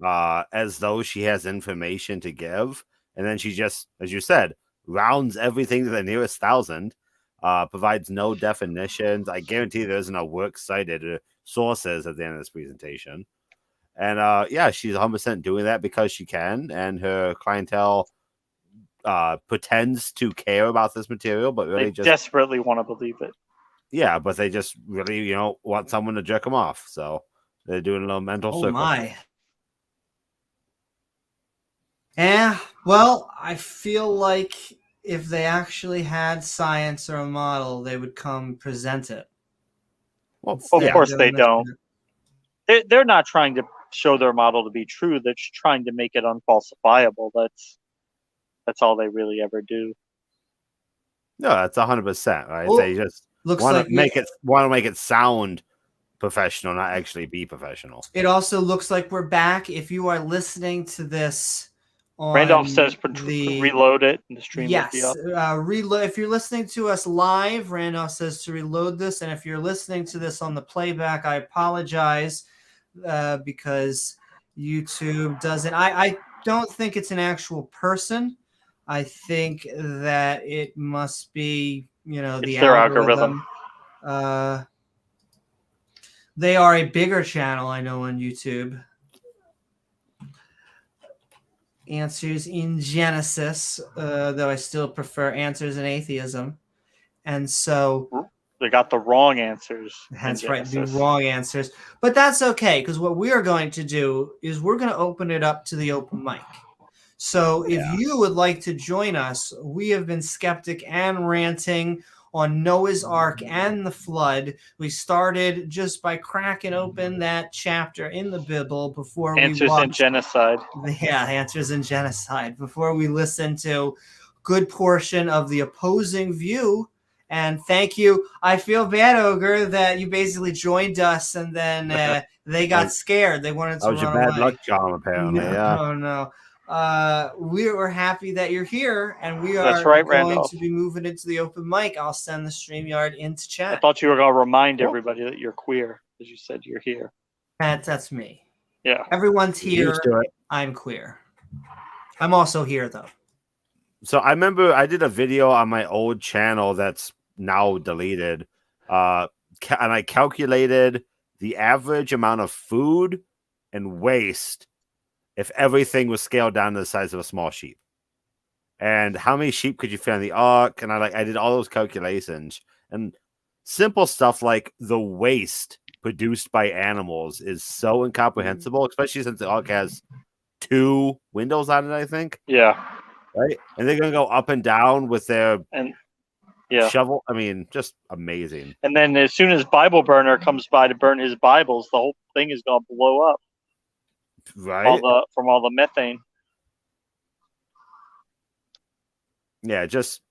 as though she has information to give. And then she just, as you said, rounds everything to the nearest 1,000, provides no definitions. I guarantee there isn't a works cited or sources at the end of this presentation. And, she's 100% doing that because she can. And her clientele pretends to care about this material, but really
they desperately want to believe it.
Yeah, but they just really, you know, want someone to jerk them off. So they're doing a little mental circle.
Oh, my. Yeah, well, I feel like if they actually had science or a model, they would come present it.
Well, of course they don't. They're not trying to show their model to be true. They're just trying to make it unfalsifiable. That's all they really ever do.
No, that's 100%, right?
Well,
they just want to make it sound professional, not actually be professional.
It also looks like we're back. If you are listening to this on
Randolph says reload it and the stream will be up.
If you're listening to us live, Randolph says to reload this, and if you're listening to this on the playback, I apologize because YouTube doesn't. I don't think it's an actual person. I think that it must be, you know, the algorithm. They are a bigger channel, I know, on YouTube. Answers in Genesis, though I still prefer Answers in Atheism. And so
they got the wrong answers.
That's right, the wrong answers. But that's okay, because what we are going to do is we're going to open it up to the open mic. So if you would like to join us, we have been skeptic and ranting on Noah's Ark and the flood. We started just by cracking open that chapter in the Bible before
Answers in Genocide.
Yeah, Answers in Genocide. Before we listened to a good portion of the opposing view. And thank you. I feel bad, Ogre, that you basically joined us and then they got scared. They wanted to run away.
That was your bad luck, John, apparently.
Oh, no. We're happy that you're here, and we are going to be moving into the open mic. I'll send the StreamYard into chat.
I thought you were going to remind everybody that you're queer, as you said you're here.
That's me.
Yeah.
Everyone's here. I'm queer. I'm also here, though.
So I remember I did a video on my old channel that's now deleted, and I calculated the average amount of food and waste if everything was scaled down to the size of a small sheep. And how many sheep could you fit on the ark? And I did all those calculations. And simple stuff like the waste produced by animals is so incomprehensible, especially since the ark has 2 windows on it, I think.
Yeah.
Right? And they're going to go up and down with their shovel. I mean, just amazing.
And then as soon as Bible Burner comes by to burn his Bibles, the whole thing is going to blow up.
Right?
From all the methane.
Yeah, just,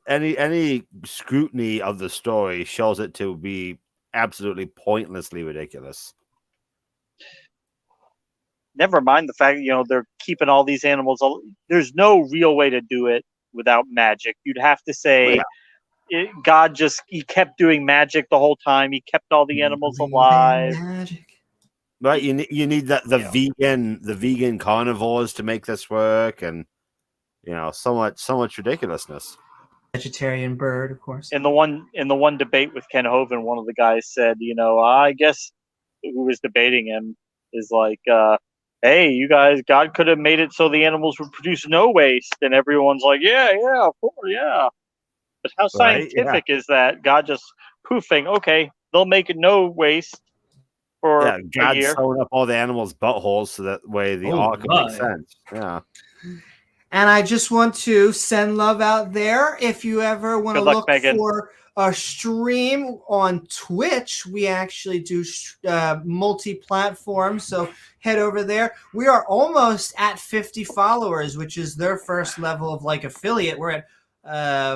any scrutiny of the story shows it to be absolutely pointlessly ridiculous.
Never mind the fact, they're keeping all these animals. There's no real way to do it without magic. You'd have to say God he kept doing magic the whole time. He kept all the animals alive.
Magic.
Right, you need the vegan carnivores to make this work, and so much ridiculousness.
Vegetarian bird, of course.
In the one debate with Ken Hovind, one of the guys said, I guess who was debating him is like, hey, you guys, God could have made it so the animals would produce no waste, and everyone's like, yeah, of course, yeah. But how scientific is that? God just poofing, okay, they'll make it no waste for a
God
year.
sewing up all the animals' buttholes so that way the ark can make sense. Yeah.
And I just want to send love out there. If you ever want to look for a stream on Twitch, we actually do multi-platform. So head over there. We are almost at 50 followers, which is their first level of affiliate. We're at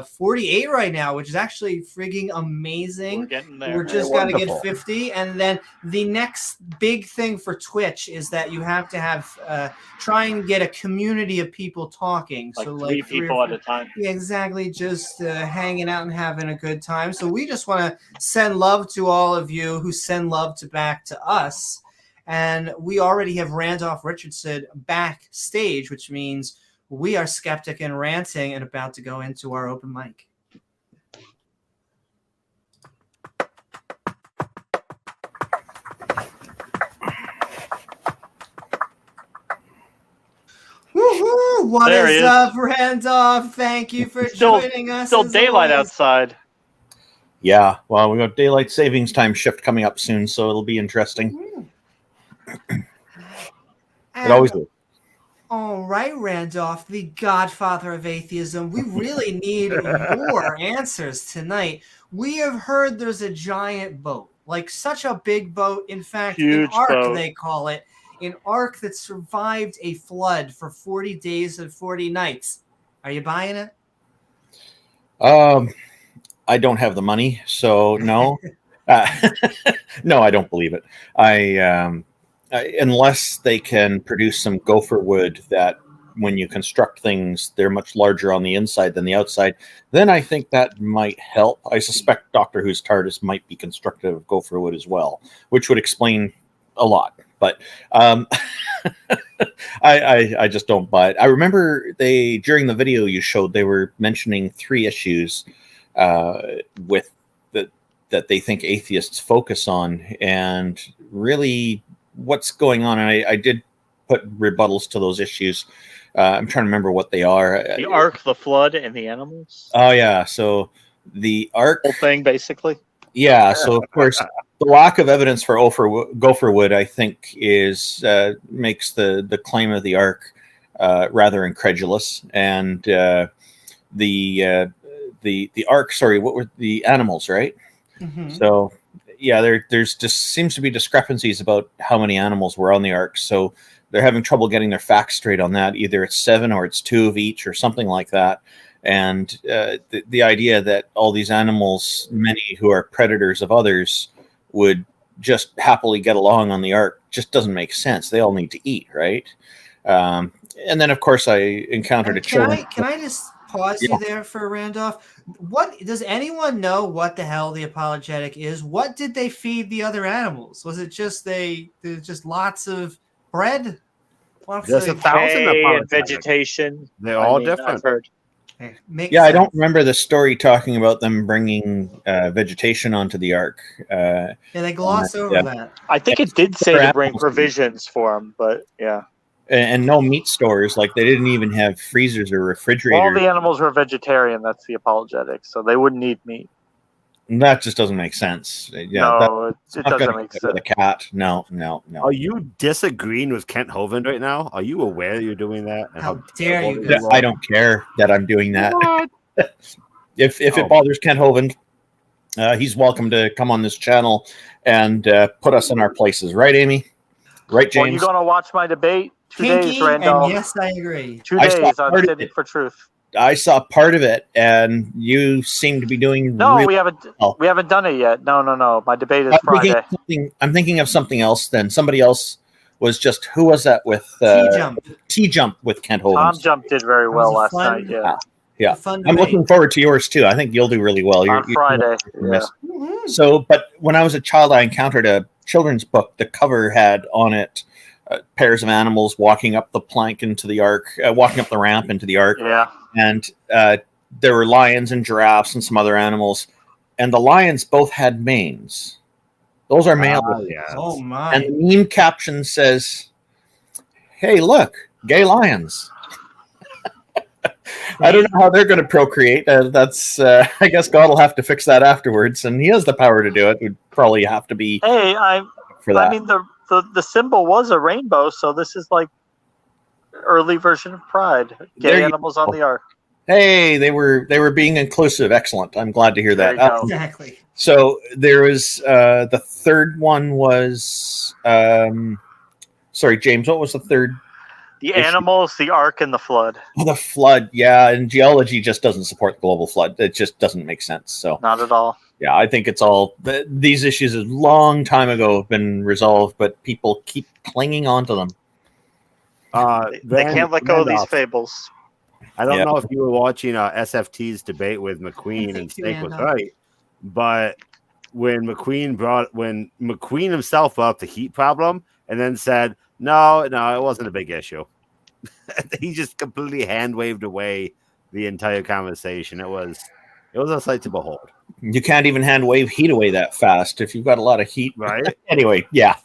48 right now, which is actually frigging amazing.
We're getting there.
We're just got to get 50. And then the next big thing for Twitch is that you have to have try and get a community of people talking.
So
three
people at a time.
Yeah, exactly. Just hanging out and having a good time. So we just want to send love to all of you who send love back to us. And we already have Randolph Richardson backstage, which means we are Skeptic and Ranting and about to go into our open mic. Woohoo! What is up, Randolph? Thank you for joining us.
Still daylight outside.
Yeah, well, we got daylight savings time shift coming up soon, so it'll be interesting. It always is.
All right, Randolph, the godfather of atheism. We really need more answers tonight. We have heard there's a giant boat, such a big boat. In fact, an ark, they call it. An ark that survived a flood for 40 days and 40 nights. Are you buying it?
I don't have the money, so no. No, I don't believe it. Unless they can produce some gopher wood that when you construct things, they're much larger on the inside than the outside, then I think that might help. I suspect Doctor Who's TARDIS might be constructed of gopher wood as well, which would explain a lot. But I just don't buy it. I remember during the video you showed, they were mentioning 3 issues with that they think atheists focus on, and really what's going on. And I did put rebuttals to those issues. I'm trying to remember what they are.
The ark, the flood, and the animals.
Oh yeah, so the ark
whole thing basically.
Yeah, so of course the lack of evidence for gopher wood, I think, makes the claim of the ark rather incredulous. And the ark, sorry, what were the animals, right? Mm-hmm. So yeah, there's just seems to be discrepancies about how many animals were on the ark. So they're having trouble getting their facts straight on that. Either it's 7 or it's 2 of each or something like that. And the idea that all these animals, many who are predators of others, would just happily get along on the ark just doesn't make sense. They all need to eat, right? And then, of course, I encountered a children.
Can I just pause you there for Randolph? What does anyone know what the hell the apologetic is? What did they feed the other animals? Was it just just lots of bread?
There's 1,000
and vegetation.
They're all different.
I've heard.
Makes
Yeah,
sense.
I don't remember the story talking about them bringing vegetation onto the ark.
Yeah, they gloss over that.
I think it did say to bring provisions for them, but yeah.
And no meat stores. Like they didn't even have freezers or refrigerators.
All the animals were vegetarian. That's the apologetics, so they wouldn't need meat.
And that just doesn't make sense. Yeah,
no, it doesn't make sense.
With a cat, no.
Are you disagreeing with Kent Hovind right now? Are you aware you're doing that? And
how dare you?
I don't care that I'm doing that. if it bothers Kent Hovind, he's welcome to come on this channel and put us in our places, right, Amy? Right, James?
Well, you going to watch my debate? 2
Kinky,
days, Randolph.
And yes, I agree.
2 days on Sitting for Truth.
I saw part of it, and you seem to be doing.
No,
really
we haven't done it yet. No. My debate is
I'm
Friday.
I'm thinking of something else. Then somebody else was just who was that with T-Jump with Kent Hovind.
Tom Jump did very well last night.
Yeah. I'm looking forward to yours too. I think you'll do really well.
On Friday.
So, but when I was a child, I encountered a children's book. The cover had on it pairs of animals walking up the plank into the ark, walking up the ramp into the ark.
Yeah.
And there were lions and giraffes and some other animals. And the lions both had manes. Those are male.
Yes.
Oh, my.
And the meme caption says, "Hey, look, gay lions." I don't know how they're going to procreate. That's I guess God will have to fix that afterwards, and He has the power to do it. Would probably have to be.
Hey,
for that.
I mean the symbol was a rainbow, so this is like early version of Pride. Gay animals on the ark.
Hey, they were being inclusive. Excellent. I'm glad to hear that.
Exactly.
So there was the third one was sorry, James. What was the third?
The animals, the ark, and the flood.
Oh, the flood, yeah, and geology just doesn't support the global flood. It just doesn't make sense. So
not at all. Yeah,
I think it's all these issues a long time ago have been resolved, but people keep clinging on to them.
They can't let go of these fables.
I don't know if you were watching SFT's debate with McQueen and Snake was right, but when McQueen himself brought up the heat problem and then said, no, it wasn't a big issue. He just completely hand waved away the entire conversation. It was a sight to behold.
You can't even hand wave heat away that fast if you've got a lot of heat.
Right.
Anyway, yeah.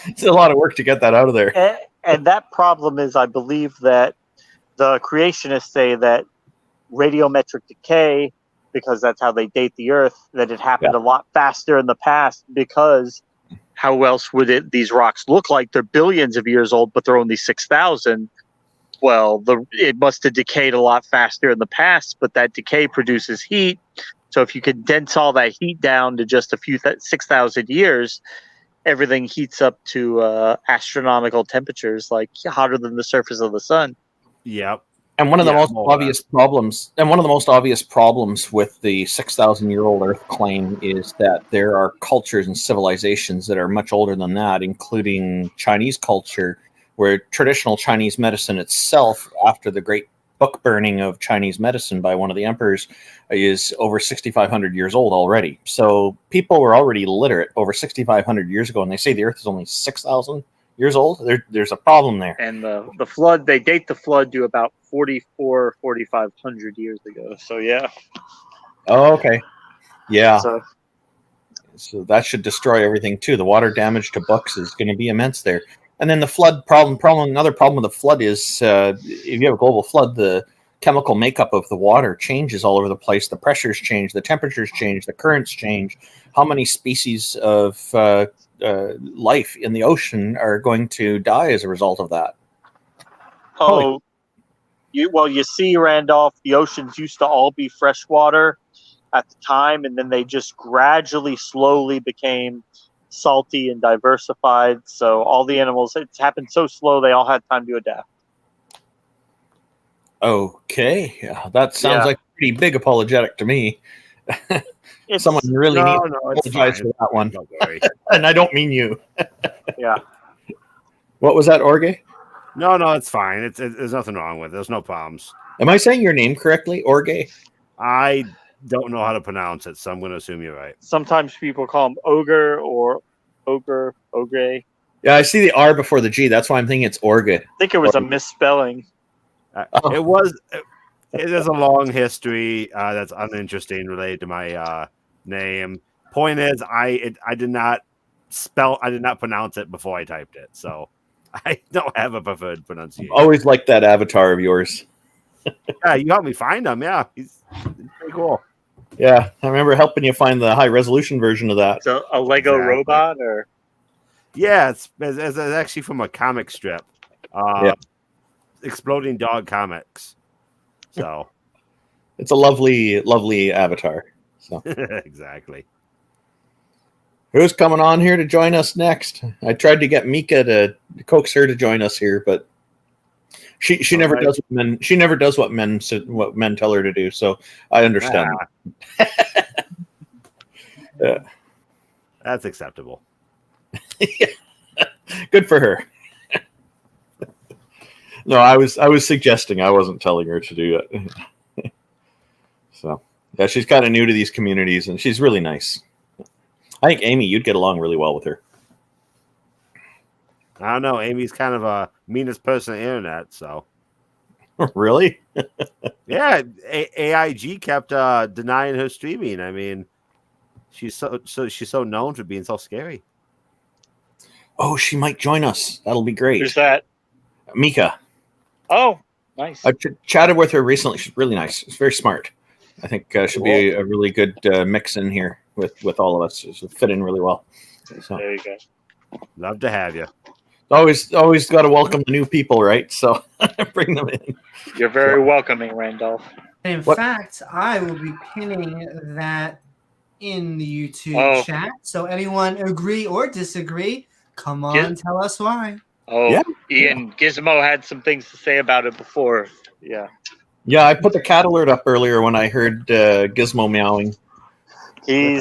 It's a lot of work to get that out of there.
And that problem is, I believe that the creationists say that radiometric decay, because that's how they date the Earth, that it happened a lot faster in the past because how else would these rocks look like? They're billions of years old, but they're only 6,000. Well, it must have decayed a lot faster in the past, but that decay produces heat. So if you condense all that heat down to just a few 6,000 years, everything heats up to astronomical temperatures, like hotter than the surface of the sun.
Yep.
And one of the most obvious problems with the 6,000-year-old Earth claim is that there are cultures and civilizations that are much older than that, including Chinese culture, where traditional Chinese medicine itself, after the great book burning of Chinese medicine by one of the emperors, is over 6,500 years old already. So people were already literate over 6,500 years ago, and they say the Earth is only 6,000 years old. There's a problem there.
And the flood, they date the flood to about 4,500 years ago. So yeah.
Oh, okay. Yeah. So that should destroy everything too. The water damage to books is going to be immense there. And then the flood problem. Another problem with the flood is if you have a global flood, the chemical makeup of the water changes all over the place. The pressures change, the temperatures change, the currents change. How many species of life in the ocean are going to die as a result of that?
You see, Randolph, the oceans used to all be freshwater at the time, and then they just gradually, slowly became salty and diversified. So all the animals, it's happened so slow, they all had time to adapt.
Okay, that sounds like a pretty big apologetic to me. Someone really needs to apologize for that one. And I don't mean you.
Yeah.
What was that, Orge?
No, it's fine. There's nothing wrong with it. There's no problems.
Am I saying your name correctly, Orge?
I don't know how to pronounce it, so I'm going to assume you're right.
Sometimes people call him Ogre or Ogre.
Yeah, I see the R before the G. That's why I'm thinking it's Orge.
I think it was a misspelling.
It is a long history that's uninteresting related to my name. Point is, I did not pronounce it before I typed it, so I don't have a preferred pronunciation.
Always liked that avatar of yours.
Yeah, you helped me find him. Yeah, he's pretty cool.
Yeah, I remember helping you find the high resolution version of that.
So a Lego robot, or
yeah, it's actually from a comic strip, Exploding Dog Comics. So
it's a lovely, lovely avatar. So
exactly.
Who's coming on here to join us next? I tried to get Mika to coax her to join us here, but she never does what men tell her to do. So I understand.
Yeah. That's acceptable.
Good for her. No, I was suggesting. I wasn't telling her to do it. So yeah, she's kind of new to these communities, and she's really nice. I think Amy, you'd get along really well with her.
I don't know. Amy's kind of a meanest person on the internet, so.
Really?
Yeah, AIG kept denying her streaming. I mean, she's so known for being so scary.
Oh, she might join us. That'll be great.
Who's that?
Mika.
Oh, nice.
I chatted with her recently. She's really nice. She's very smart. I think she'll be a really good mix in here with all of us. She'll fit in really well. So.
There you go.
Love to have you.
Always got to welcome the new people, right? So bring them in.
You're very welcoming, Randolph.
In fact, I will be pinning that in the YouTube chat. So anyone agree or disagree, come on, tell us why.
Oh, yeah. Ian Gizmo had some things to say about it before. Yeah.
Yeah, I put the cat alert up earlier when I heard Gizmo meowing.
He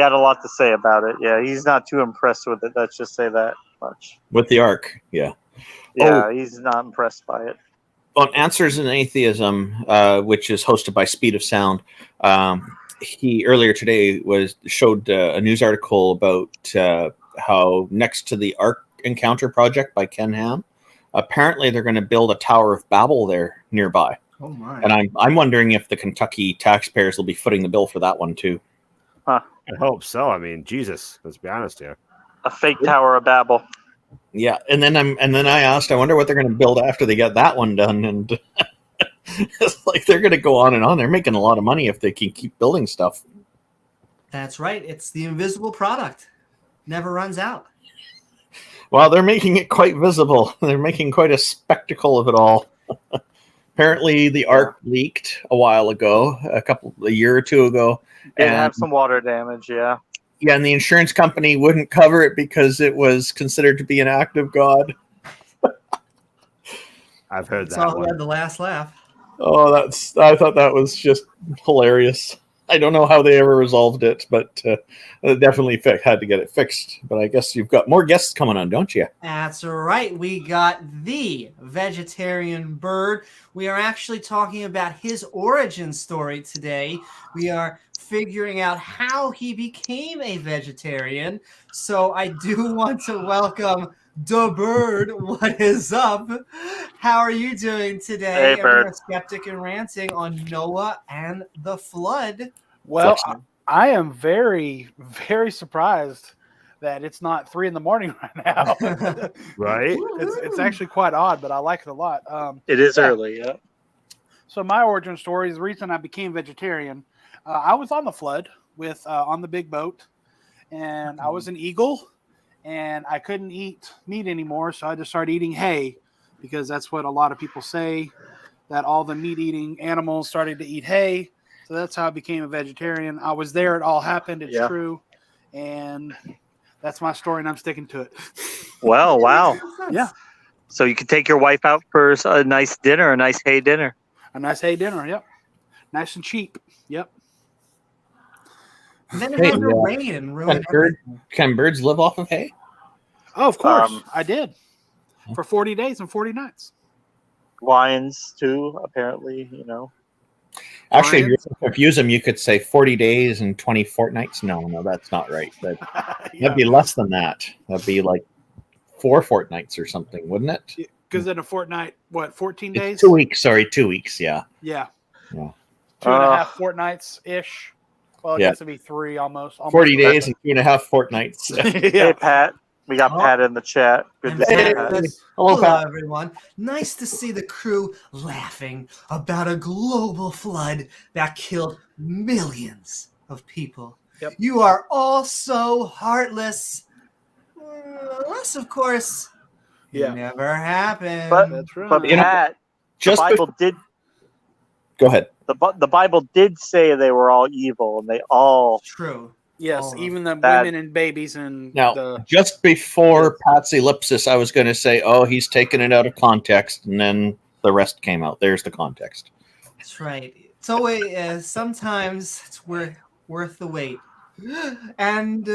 had a lot to say about it. Yeah, he's not too impressed with it. Let's just say that much.
With the Ark, yeah.
Yeah, he's not impressed by it.
On Answers in Atheism, which is hosted by Speed of Sound, he earlier today showed a news article about how next to the Ark Encounter project by Ken Ham, apparently they're going to build a Tower of Babel there nearby.
Oh my!
And I'm wondering if the Kentucky taxpayers will be footing the bill for that one too.
Huh.
I hope so. I mean, Jesus, let's be honest here.
A fake Tower of Babel.
Yeah, and then I asked, I wonder what they're going to build after they get that one done, and it's like they're going to go on and on. They're making a lot of money if they can keep building stuff.
That's right. It's the invisible product. Never runs out.
Well, they're making it quite visible. They're making quite a spectacle of it all. Apparently, the Ark leaked a while ago, a year or two ago.
It had some water damage, yeah.
Yeah, and the insurance company wouldn't cover it because it was considered to be an act of God.
I've heard that.
That's all who had the last laugh.
Oh, I thought that was just hilarious. I don't know how they ever resolved it, but definitely had to get it fixed. But I guess you've got more guests coming on, don't you?
That's right. We got the vegetarian bird. We are actually talking about his origin story today. We are figuring out how he became a vegetarian. So I do want to welcome the bird. What is up? How are you doing today?
Hey, bird.
Skeptic and Ranting on Noah and the Flood.
Well, I am very, very surprised that it's not 3 a.m. right now.
Right?
It's actually quite odd, but I like it a lot.
It is early, yeah.
So my origin story is the reason I became vegetarian. I was on the Flood on the big boat, and I was an eagle, and I couldn't eat meat anymore, so I just started eating hay, because that's what a lot of people say, that all the meat-eating animals started to eat hay. So that's how I became a vegetarian. I was there. It all happened. It's true. And that's my story, and I'm sticking to it.
Well, wow.
Yeah.
So you could take your wife out for a nice dinner, a nice hay dinner.
A nice hay dinner, yep. Nice and cheap, yep.
And then another rain and ruin
Can birds live off of hay?
Oh, of course. I did. For 40 days and 40 nights.
Lions, too, apparently, you know.
Actually, if you confuse them, you could say 40 days and 20 fortnights. No, that's not right. That'd be less than that. That'd be like 4 fortnights or something, wouldn't it?
Because in a fortnight, 14 days?
2 weeks. Sorry, 2 weeks. Yeah.
2.5 fortnights ish. Well, I guess it'd be 3 almost
40 days and 2.5 fortnights.
Hey, Pat. We got Pat in the chat. Good to see you, Pat.
Hello, everyone. Nice to see the crew laughing about a global flood that killed millions of people.
Yep.
You are all so heartless. Unless, of course, it never happened.
That's right.
But Pat, the Bible did.
Go ahead.
The Bible did say they were all evil, and they all
true.
Yes, even the women and babies and
now. Just before Pat's ellipsis, I was going to say, "Oh, he's taken it out of context," and then the rest came out. There's the context.
That's right. It's always sometimes it's worth the wait, and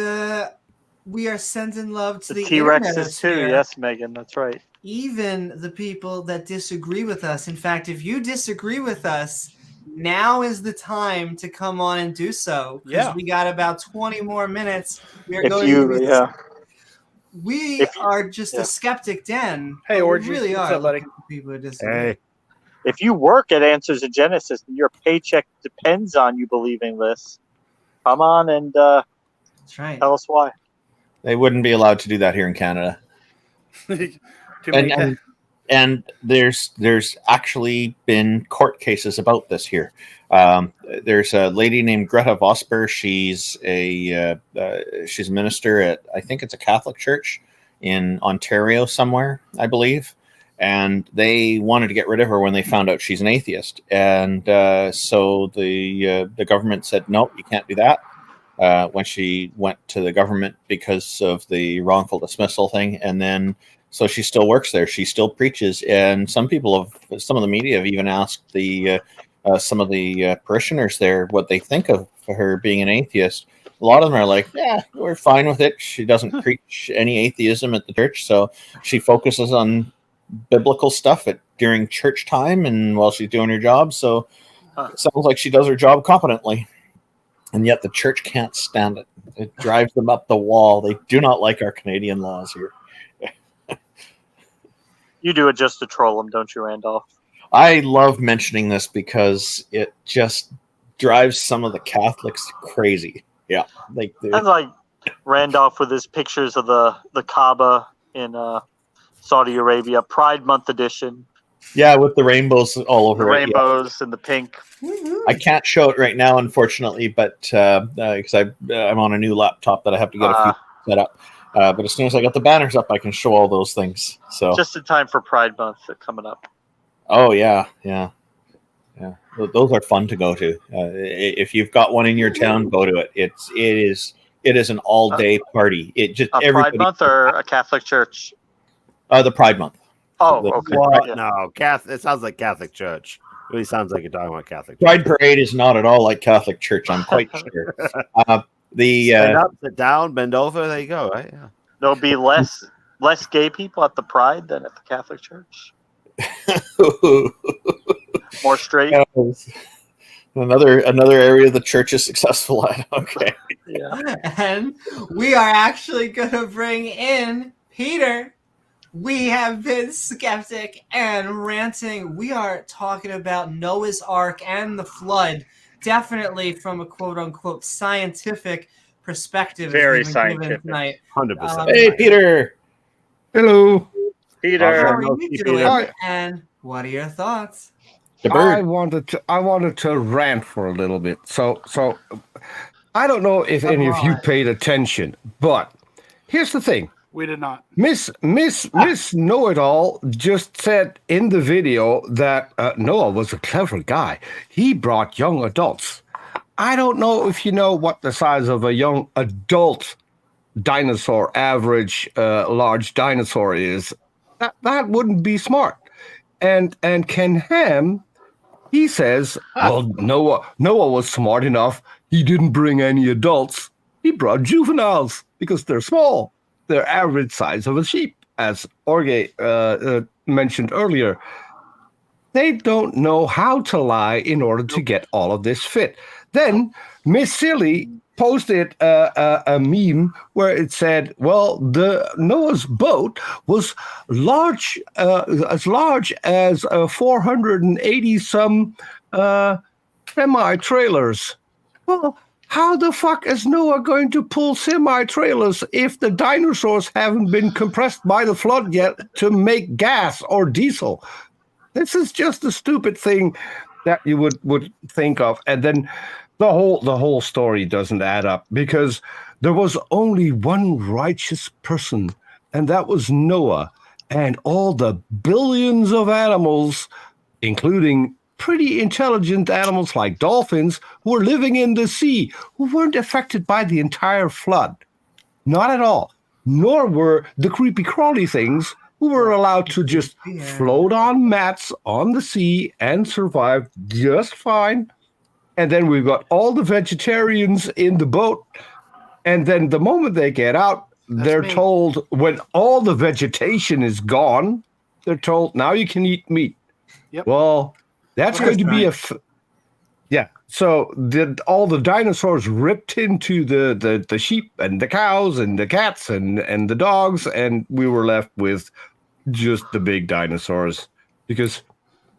we are sending love to the
T-Rexes too. Yes, Megan, that's right.
Even the people that disagree with us. In fact, if you disagree with us, now is the time to come on and do so. Because we got about 20 more minutes. We are just a skeptic den.
Hey, Orge,
we really are. People who disagree.
Hey.
If you work at Answers in Genesis and your paycheck depends on you believing this, come on and
that's right.
Tell us why.
They wouldn't be allowed to do that here in Canada. And there's actually been court cases about this here. There's a lady named Greta Vosper. She's a minister at, I think it's a Catholic church in Ontario somewhere, I believe. And they wanted to get rid of her when they found out she's an atheist. And so the government said, no, you can't do that. When she went to the government because of the wrongful dismissal thing. And then so she still works there. She still preaches. And some of the media have even asked some of the parishioners there what they think of her being an atheist. A lot of them are like, yeah, we're fine with it. She doesn't preach any atheism at the church. So she focuses on biblical stuff during church time and while she's doing her job. So it sounds like she does her job competently. And yet the church can't stand it. It drives them up the wall. They do not like our Canadian laws here.
You do it just to troll them, don't you, Randolph?
I love mentioning this because it just drives some of the Catholics crazy. Yeah.
That's like Randolph with his pictures of the Kaaba in Saudi Arabia, Pride Month edition.
Yeah, with the rainbows all over
the rainbows and the pink.
I can't show it right now, unfortunately, but because I'm on a new laptop that I have to get a few set up. But as soon as I got the banners up, I can show all those things. So
just in time for Pride Month coming up.
Oh yeah. Those are fun to go to. If you've got one in your town, go to it. It is an all day party. It just
a Pride Month or a Catholic church.
The Pride Month.
Oh, okay.
Well, no, it sounds like Catholic Church. It really sounds like you're talking about Catholic Church.
Pride Parade is not at all like Catholic Church. I'm quite sure.
Stand up, sit down, bend over. There you go. Right? Yeah.
There'll be less gay people at the Pride than at the Catholic Church. More straight.
Another area of the church is successful at. Okay.
Yeah.
And we are actually going to bring in Peter. We have been skeptic and ranting. We are talking about Noah's Ark and the flood, definitely from a quote-unquote scientific perspective.
Very scientific.
100%.
Hey, Peter.
Hello.
Peter.
How are you doing? And what are your thoughts?
I wanted to rant for a little bit. So I don't know if any of you paid attention, but here's the thing.
We did not.
Miss Know-It-All just said in the video that Noah was a clever guy. He brought young adults. I don't know if you know what the size of a young adult dinosaur, average large dinosaur is. That wouldn't be smart. And Ken Ham, he says, well, Noah was smart enough. He didn't bring any adults. He brought juveniles because they're small. They're average size of a sheep, as Orge mentioned earlier. They don't know how to lie in order to get all of this fit. Then Miss Silly posted a meme where it said, well, the Noah's boat was as large as 480 some semi-trailers. Well, how the fuck is Noah going to pull semi-trailers if the dinosaurs haven't been compressed by the flood yet to make gas or diesel? This is just a stupid thing that you would think of. And then the whole story doesn't add up, because there was only one righteous person, and that was Noah, and all the billions of animals, including pretty intelligent animals like dolphins, who were living in the sea, who weren't affected by the entire flood. Not at all. Nor were the creepy crawly things, who were allowed to just float on mats on the sea and survive just fine. And then we've got all the vegetarians in the boat. And then the moment they get out, they're told, when all the vegetation is gone, they're told, now you can eat meat.
Yep.
Well, that's going to be so all the dinosaurs ripped into the sheep and the cows and the cats and the dogs, and we were left with just the big dinosaurs, because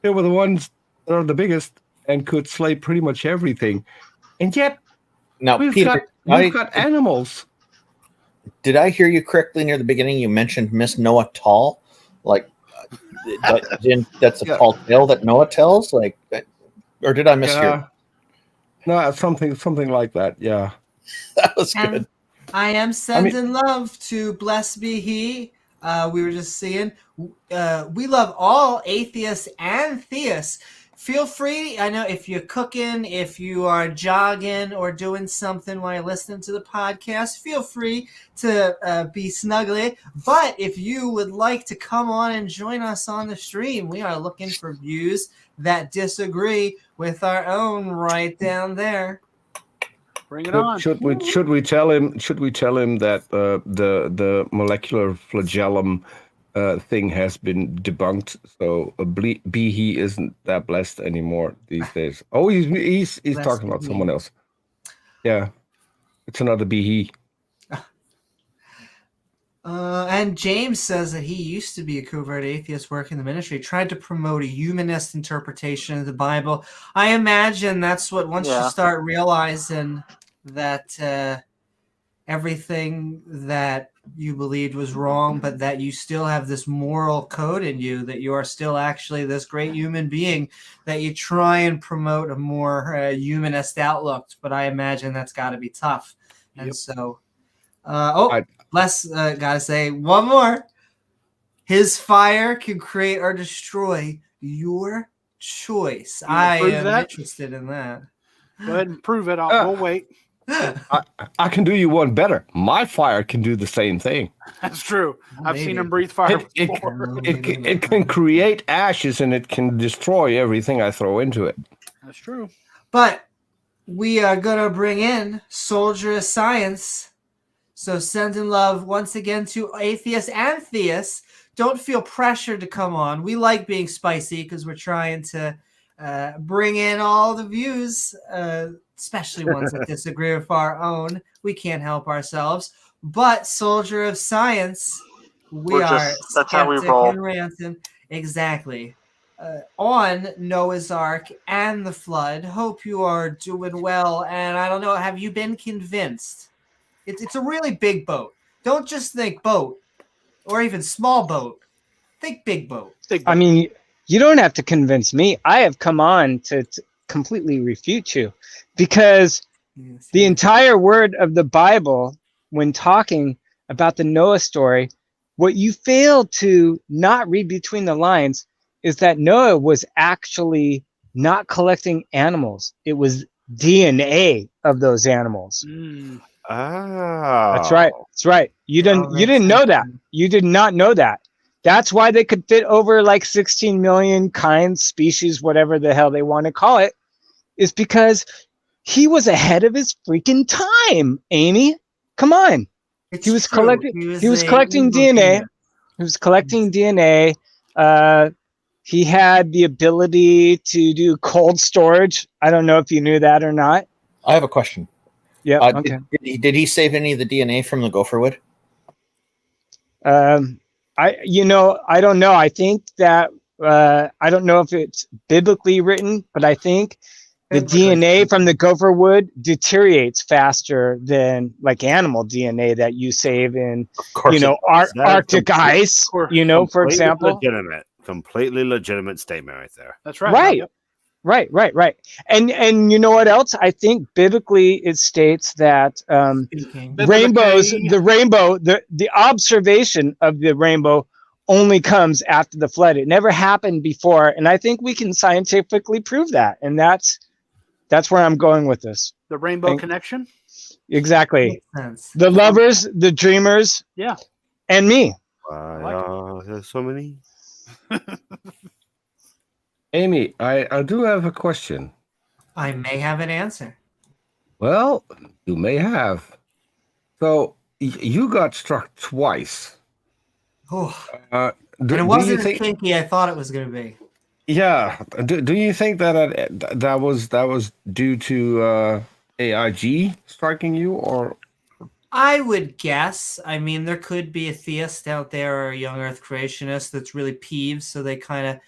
they were the ones that are the biggest and could slay pretty much everything. And yet,
now,
we've
Peter,
got animals.
Did I hear you correctly near the beginning? You mentioned Miss Noah Tall, like that's a tall tale that Noah tells, like, or did I mishear?
No, something like that. Yeah,
that was good.
I am sending love to Blessed Be He. We were just seeing. We love all atheists and theists. Feel free. I know if you're cooking, if you are jogging or doing something while you're listening to the podcast, feel free to be snuggly. But if you would like to come on and join us on the stream, we are looking for views that disagree with our own right down there.
Bring it on.
Should we tell him that the molecular flagellum thing has been debunked, so he isn't that blessed anymore these days? Oh, he's talking about someone else. Yeah, it's another he.
And James says that he used to be a covert atheist working in the ministry, tried to promote a humanist interpretation of the Bible. I imagine that's what, once you start realizing that everything that you believed was wrong, but that you still have this moral code in you, that you are still actually this great human being, that you try and promote a more humanist outlook. But I imagine that's got to be tough. And so, gotta say one more. His fire can create or destroy your choice. I am interested in that.
Go ahead and prove it. We'll wait.
I can do you one better. My fire can do the same thing.
That's true. I've seen him breathe fire before.
It can create ashes, and it can destroy everything I throw into it.
That's true.
But we are going to bring in Soldier of Science. So sending love once again to atheists and theists. Don't feel pressured to come on. We like being spicy because we're trying to bring in all the views, especially ones that disagree with our own. We can't help ourselves. But Soldier of Science, that's how we roll. And ranting. Exactly. On Noah's Ark and the flood. Hope you are doing well. And I don't know, have you been convinced? It's a really big boat. Don't just think boat or even small boat. Think big boat.
I mean, you don't have to convince me. I have come on to completely refute you, because the entire word of the Bible, when talking about the Noah story, what you fail to not read between the lines is that Noah was actually not collecting animals. It was DNA of those animals.
Oh.
That's right. That's right. You didn't know that. You did not know that. That's why they could fit over like 16 million kinds, species, whatever the hell they want to call it, is because he was ahead of his freaking time, Amy. Come on. He was collecting DNA. He was collecting DNA. he had the ability to do cold storage. I don't know if you knew that or not.
I have a question.
Yeah. Okay.
Did he save any of the DNA from the gopher wood?
I don't know. I think that I don't know if it's biblically written, but I think the DNA from the gopher wood deteriorates faster than like animal DNA that you save in, Arctic ice. For example.
Completely legitimate statement right there.
That's right.
Right. And you know what else? I think biblically it states that the observation of the rainbow only comes after the flood. It never happened before, and I think we can scientifically prove that. And that's where I'm going with this.
The rainbow connection?
Exactly. The lovers, the dreamers, and me.
There's so many.
Amy, I do have a question.
I may have an answer.
Well, you may have. So you got struck twice.
Oh, and it wasn't as kinky I thought it was going to be.
Yeah. Do you think that was due to AIG striking you, or?
I would guess. I mean, there could be a theist out there or a young Earth creationist that's really peeved, so they kind of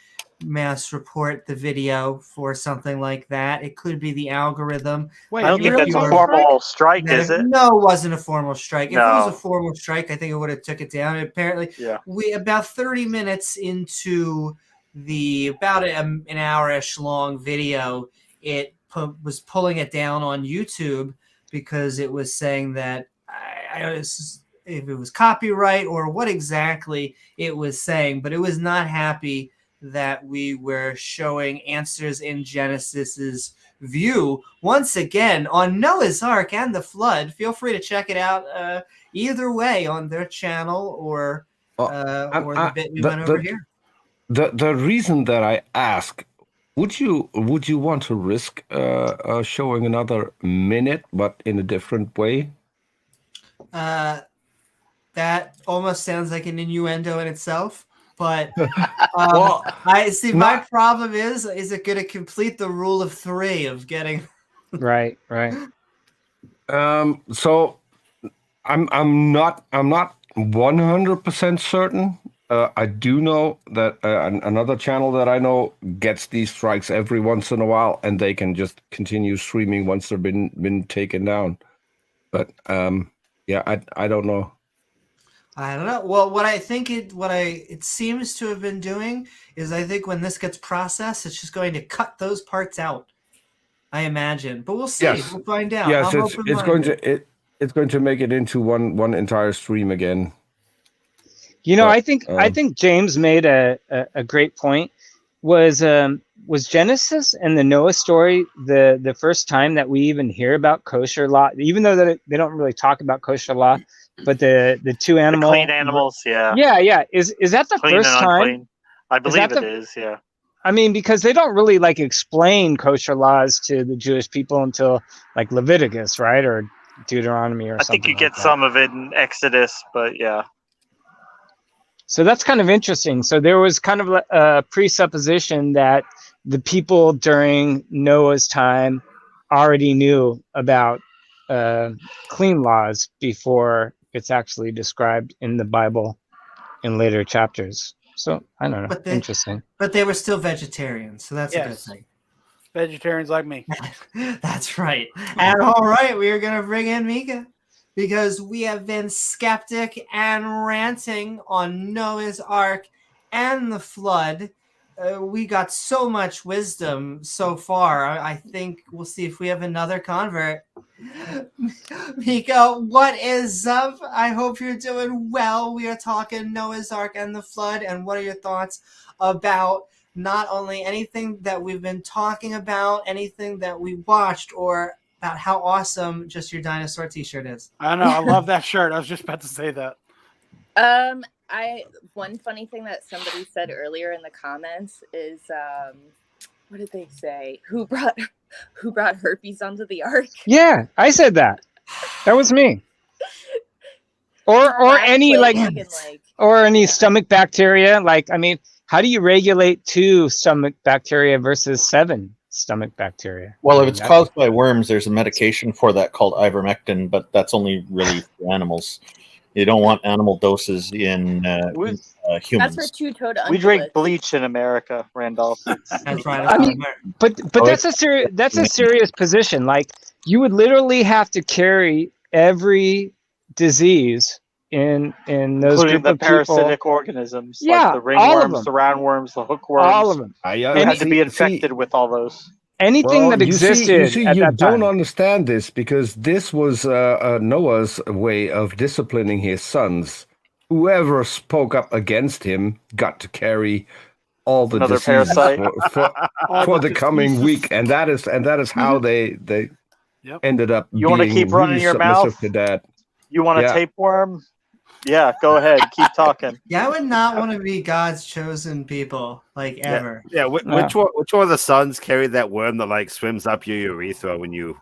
mass report the video for something like that. It could be the algorithm.
Wait, I don't think that's a formal strike, is it?
No, it wasn't a formal strike. If it was a formal strike, I think it would have took it down. And apparently, we about 30 minutes into about an hour-ish long video, it was pulling it down on YouTube because it was saying that if it was copyright or what exactly it was saying, but it was not happy that we were showing Answers in Genesis's view once again on Noah's Ark and the Flood. Feel free to check it out either way on their channel or the bit we went over here.
The reason that I ask, would you want to risk showing another minute but in a different way?
That almost sounds like an innuendo in itself. But I see. My problem is it going to complete the rule of 3 of getting
right?
So I'm not 100% certain. I do know that another channel that I know gets these strikes every once in a while, and they can just continue streaming once they've been taken down. But I don't know.
I don't know. Well, what it seems to have been doing is I think when this gets processed, it's just going to cut those parts out. I imagine, but we'll see.
Yes.
We'll find out.
Yes, it's going to make it into one entire stream again.
I think James made a great point. Was Genesis and the Noah story the first time that we even hear about kosher law, even though they don't really talk about kosher law? But the two animals,
clean animals, yeah.
Is that the
clean
first
and
time?
Unclean. I believe it is, yeah.
I mean, because they don't really explain kosher laws to the Jewish people until Leviticus, right, or Deuteronomy, or something.
I think you get some of it in Exodus, but yeah.
So that's kind of interesting. So there was kind of a presupposition that the people during Noah's time already knew about clean laws before it's actually described in the Bible in later chapters. So I don't know. Interesting.
But they were still vegetarians, so that's a good thing.
Vegetarians like me.
That's right. And all right, we are going to bring in Mika because we have been skeptic and ranting on Noah's Ark and the Flood. We got so much wisdom so far. I think we'll see if we have another convert. Mika, what is up? I hope you're doing well. We are talking Noah's Ark and the Flood. And what are your thoughts about not only anything that we've been talking about, anything that we watched, or about how awesome just your dinosaur t-shirt is?
I know. I love that shirt. I was just about to say that.
One funny thing that somebody said earlier in the comments is, what did they say? Who brought herpes onto the ark?
Yeah, I said that. That was me. or any like, or any
yeah.
stomach bacteria. Like, I mean, how do you regulate 2 stomach bacteria versus 7 stomach bacteria?
Well,
I
if
mean,
it's caused by worms, there's a medication for that called ivermectin, but that's only really for animals. You don't want animal doses in humans.
That's for two-toed ungulates.
We drink bleach in America, Randolph.
That's right.
I mean, but that's a serious position. Like, you would literally have to carry every disease in those
including
group
the
of people.
parasitic organisms,
Yeah,
like the
all of
ringworms,
them.
the roundworms, the hookworms.
All of them.
You had to be infected with all those.
Anything that existed at
you
that
don't
time.
understand this because this was Noah's way of disciplining his sons. Whoever spoke up against him got to carry all the
Another
diseases
parasite.
for the coming week, and that is how they ended up.
You want to
being
keep running
really
your mouth?
submissive to that.
You want a
Yeah.
tapeworm? Yeah, go ahead. Keep talking.
Yeah, I would not want to be God's chosen people, like, ever.
Yeah, which one of the sons carried that worm that like swims up your urethra when you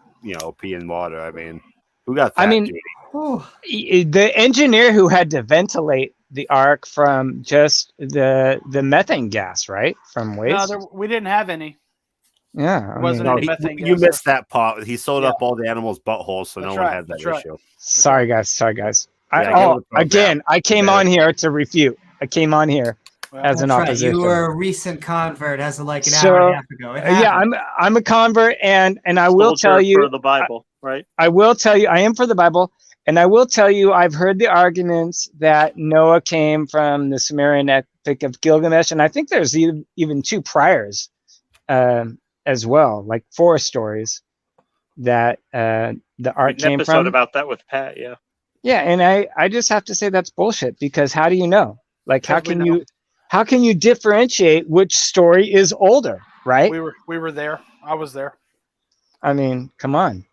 pee in water? I mean, who got that?
I mean, the engineer who had to ventilate the ark from just the methane gas, right, from waste.
No, we didn't have any.
Yeah,
you missed that part. He sewed up all the animals' buttholes, so no one had that issue.
Sorry, guys.
Yeah,
I came on here to refute. I came on here as an opposition.
You were a recent convert as of like an hour and a half ago.
Yeah, I'm a convert, and I will tell you
for the Bible, right?
I will tell you I am for the Bible, and I will tell you I've heard the arguments that Noah came from the Sumerian Epic of Gilgamesh, and I think there's even 2 priors as well, like 4 stories that the ark came from.
Episode about that with Pat, yeah.
Yeah, and I just have to say that's bullshit, because how do you know? Like, how can you differentiate which story is older, right?
We were there. I was there.
I mean, come on.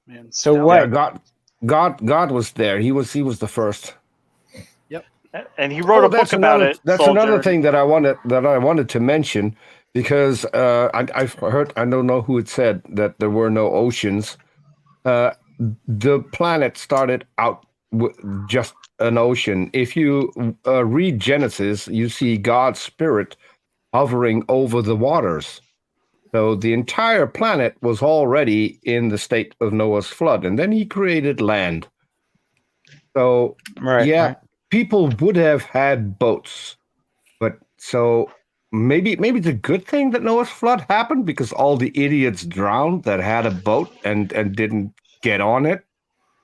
Man,
so what?
God was there. He was the first.
Yep.
And he wrote a book about it.
That's another thing that I wanted to mention, because I've heard, I don't know who it said that there were no oceans. The planet started out with just an ocean. If you read Genesis, you see God's spirit hovering over the waters. So the entire planet was already in the state of Noah's flood, and then he created land. So people would have had boats, but so maybe it's a good thing that Noah's flood happened, because all the idiots drowned that had a boat and didn't get on it.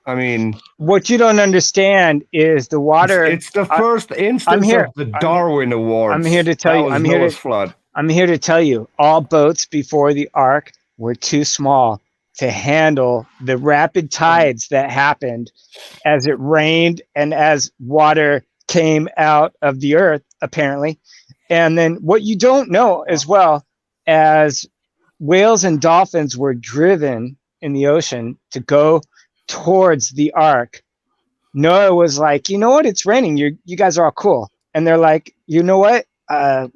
I mean,
what you don't understand is the water.
It's the first instance of the Darwin Awards.
I'm here to tell you. I'm here to tell you. All boats before the ark were too small to handle the rapid tides that happened as it rained and as water came out of the earth, apparently. And then what you don't know as well, as whales and dolphins were driven in the ocean to go towards the ark, Noah was like, you know what, it's raining, you guys are all cool. And they're like, you know what,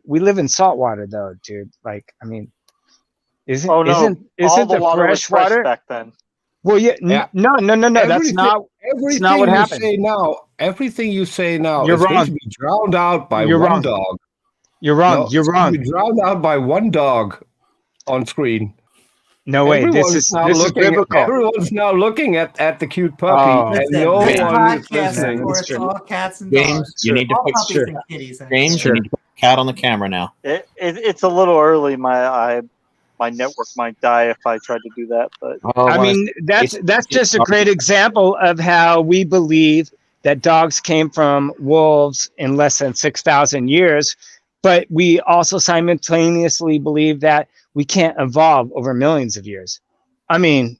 we live in salt water though, dude. Like, I mean, isn't the fresh water
back then?
Well, no, that's not what happened.
Everything you say now
you're
is
wrong.
going to be drowned out by one dog.
You're wrong. You're wrong.
Be drowned out by one dog on screen.
No way. Everyone's
now looking at the cute puppy, and no one is listening.
James, you need to put a cat on the camera now.
It's a little early. My network might die if I tried to do that. But
I mean, that's just a great example of how we believe that dogs came from wolves in less than 6,000 years, but we also simultaneously believe that we can't evolve over millions of years. I mean,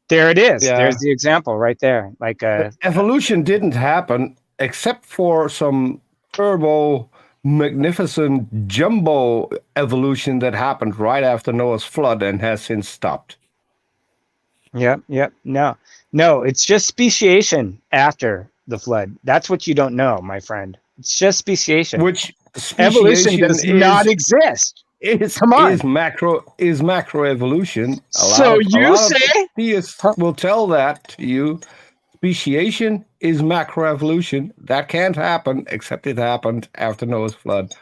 there it is.
Yeah.
There's the example right there. Like
evolution didn't happen except for some turbo, magnificent jumbo evolution that happened right after Noah's flood and has since stopped.
Yep. No, it's just speciation after the flood. That's what you don't know, my friend. It's just speciation.
Which
evolution does not exist. Come on.
Is macroevolution.
So you say
theists will tell that to you, Speciation is macroevolution. That can't happen, except it happened after Noah's flood.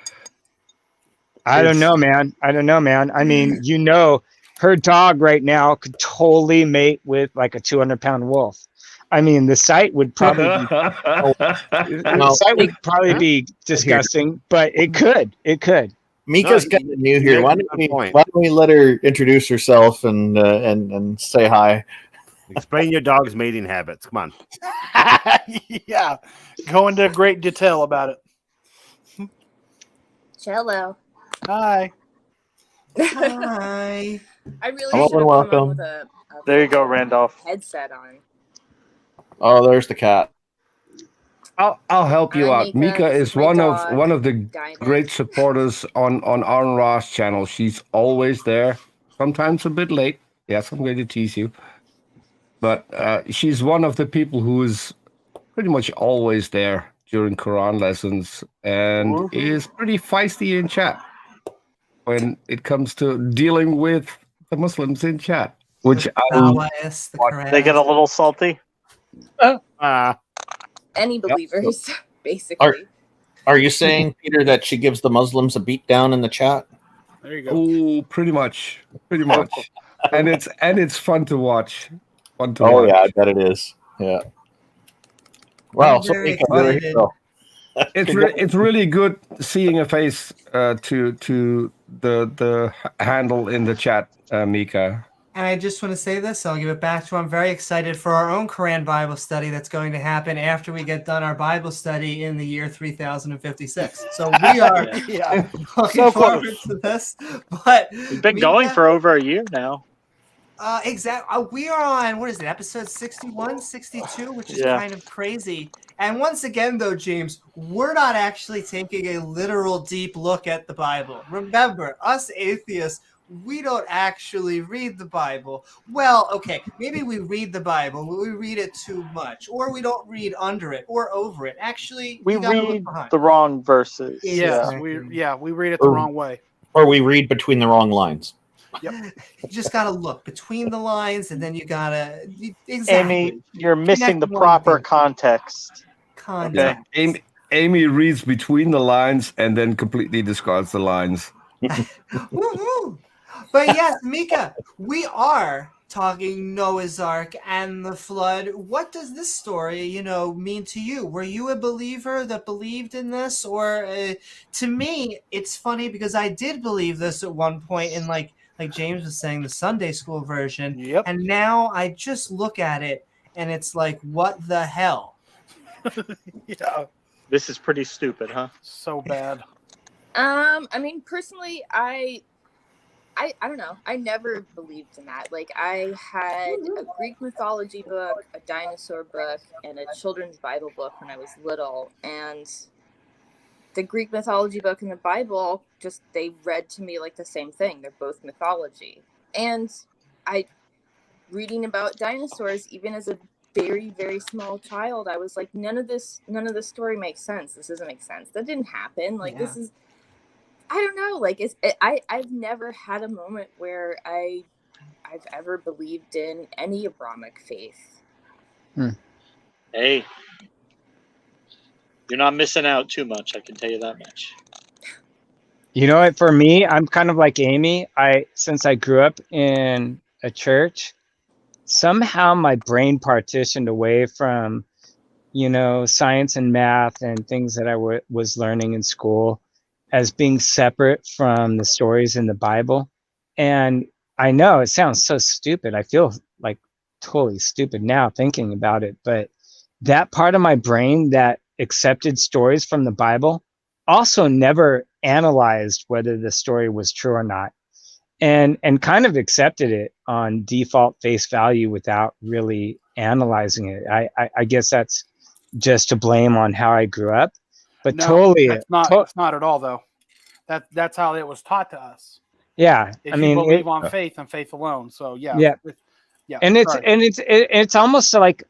I don't know, man. I mean, her dog right now could totally mate with like a 200-pound wolf. I mean, the sight would probably be disgusting, but it could.
Mika's kind of new here. Why don't we let her introduce herself and say hi?
Explain your dog's mating habits. Come on.
Yeah, go into great detail about it.
Hello.
Hi.
Hi.
I really should have come on with a
there you go, Randolph.
headset on.
Oh, there's the cat.
I'll help you out. Mika is one of the
Diamond.
great supporters on Aaron Ross' channel. She's always there, sometimes a bit late. Yes, I'm going to tease you. But she's one of the people who is pretty much always there during Quran lessons and is pretty feisty in chat when it comes to dealing with the Muslims in chat, which
they get a little salty.
Any believers, basically.
Are you saying, Peter, that she gives the Muslims a beat down in the chat?
There you go.
Oh, pretty much. and it's fun to watch.
Yeah, I bet it is. Yeah. Wow, so
it's really good seeing a face to the handle in the chat, Mika.
And I just want to say this, I'll give it back to you. I'm very excited for our own Quran Bible study that's going to happen after we get done our Bible study in the year 3056. So we are looking forward to this. But
we've been going for over a year now.
Exactly. We are on, what is it, episode 61, 62, which is kind of crazy. And once again, though, James, we're not actually taking a literal deep look at the Bible. Remember, us atheists, we don't actually read the Bible. Well, okay, maybe we read the Bible, but we read it too much, or we don't read under it or over it. Actually,
we read the wrong verses.
Yes, we read it the wrong way.
Or we read between the wrong lines.
Yep. You just got to look between the lines, and then you got to...
Amy, you're missing the proper context.
Okay.
Amy reads between the lines and then completely discards the lines.
Woohoo! But yes, Mika, we are talking Noah's Ark and the flood. What does this story, mean to you? Were you a believer that believed in this? Or to me, it's funny because I did believe this at one point in like James was saying, the Sunday school version.
Yep.
And now I just look at it and it's like, what the hell?
Yeah.
This is pretty stupid, huh?
So bad.
I mean, personally, I don't know. I never believed in that. Like, I had a Greek mythology book, a dinosaur book, and a children's Bible book when I was little. And the Greek mythology book and the Bible, they read to me like the same thing. They're both mythology. And reading about dinosaurs, even as a very, very small child, I was like, none of this story makes sense. This doesn't make sense. That didn't happen. Like, this is, I don't know. Like, I've never had a moment where I've ever believed in any Abrahamic faith.
Hey, you're not missing out too much. I can tell you that much.
You know what? For me, I'm kind of like Amy. Since I grew up in a church, somehow my brain partitioned away from, science and math and things that I was learning in school as being separate from the stories in the Bible. And I know it sounds so stupid. I feel like totally stupid now thinking about it, but that part of my brain that accepted stories from the Bible also never analyzed whether the story was true or not, and kind of accepted it on default face value without really analyzing it. I guess that's just to blame on how I grew up, but
no,
totally
it's not at all, though. That's how it was taught to us.
Yeah,
I mean, believe on faith and faith alone. So yeah.
And it's almost like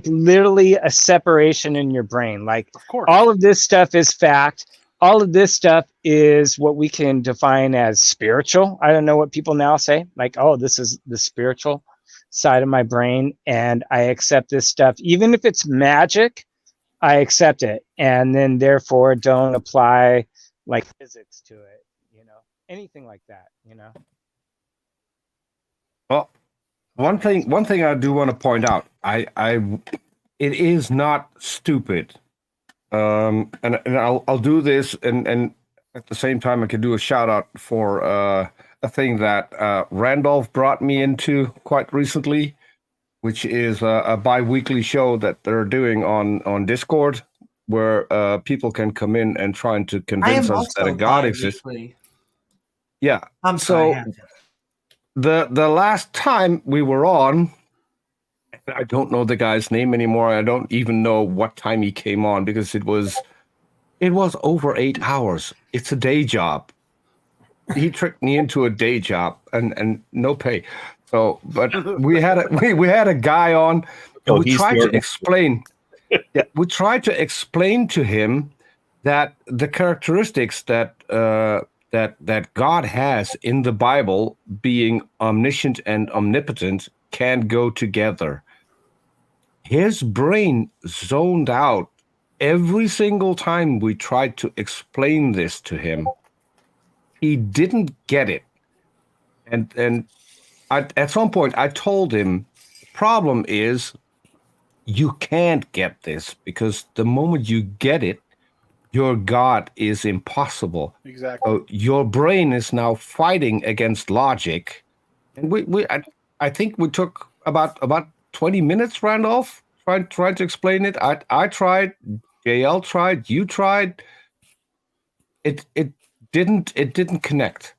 literally a separation in your brain. Like,
of course,
all of this stuff is fact. All of this stuff is what we can define as spiritual. I don't know what people now say. Like, oh, this is the spiritual side of my brain, and I accept this stuff. Even if it's magic, I accept it, and then therefore don't apply like physics to it, anything like that,
Well, one thing I do want to point out, it is not stupid. And I'll do this, and at the same time I could do a shout out for a thing that Randolf brought me into quite recently, which is a bi-weekly show that they're doing on Discord, where people can come in and trying to convince us that a God exists. Yeah.
I'm sorry.
So the last time we were on, I don't know the guy's name anymore. I don't even know what time he came on, because it was over 8 hours. It's a day job. He tricked me into a day job and no pay. So, but we had a guy on, and we tried to explain. Yeah, we tried to explain to him that the characteristics that God has in the Bible, being omniscient and omnipotent, can go together. His brain zoned out every single time we tried to explain this to him. He didn't get it. And at some point I told him, the problem is you can't get this, because the moment you get it, your God is impossible.
Exactly.
So your brain is now fighting against logic. And I think we took about 20 minutes, Randolph, trying to explain it. I tried, JL tried, you tried. It didn't connect.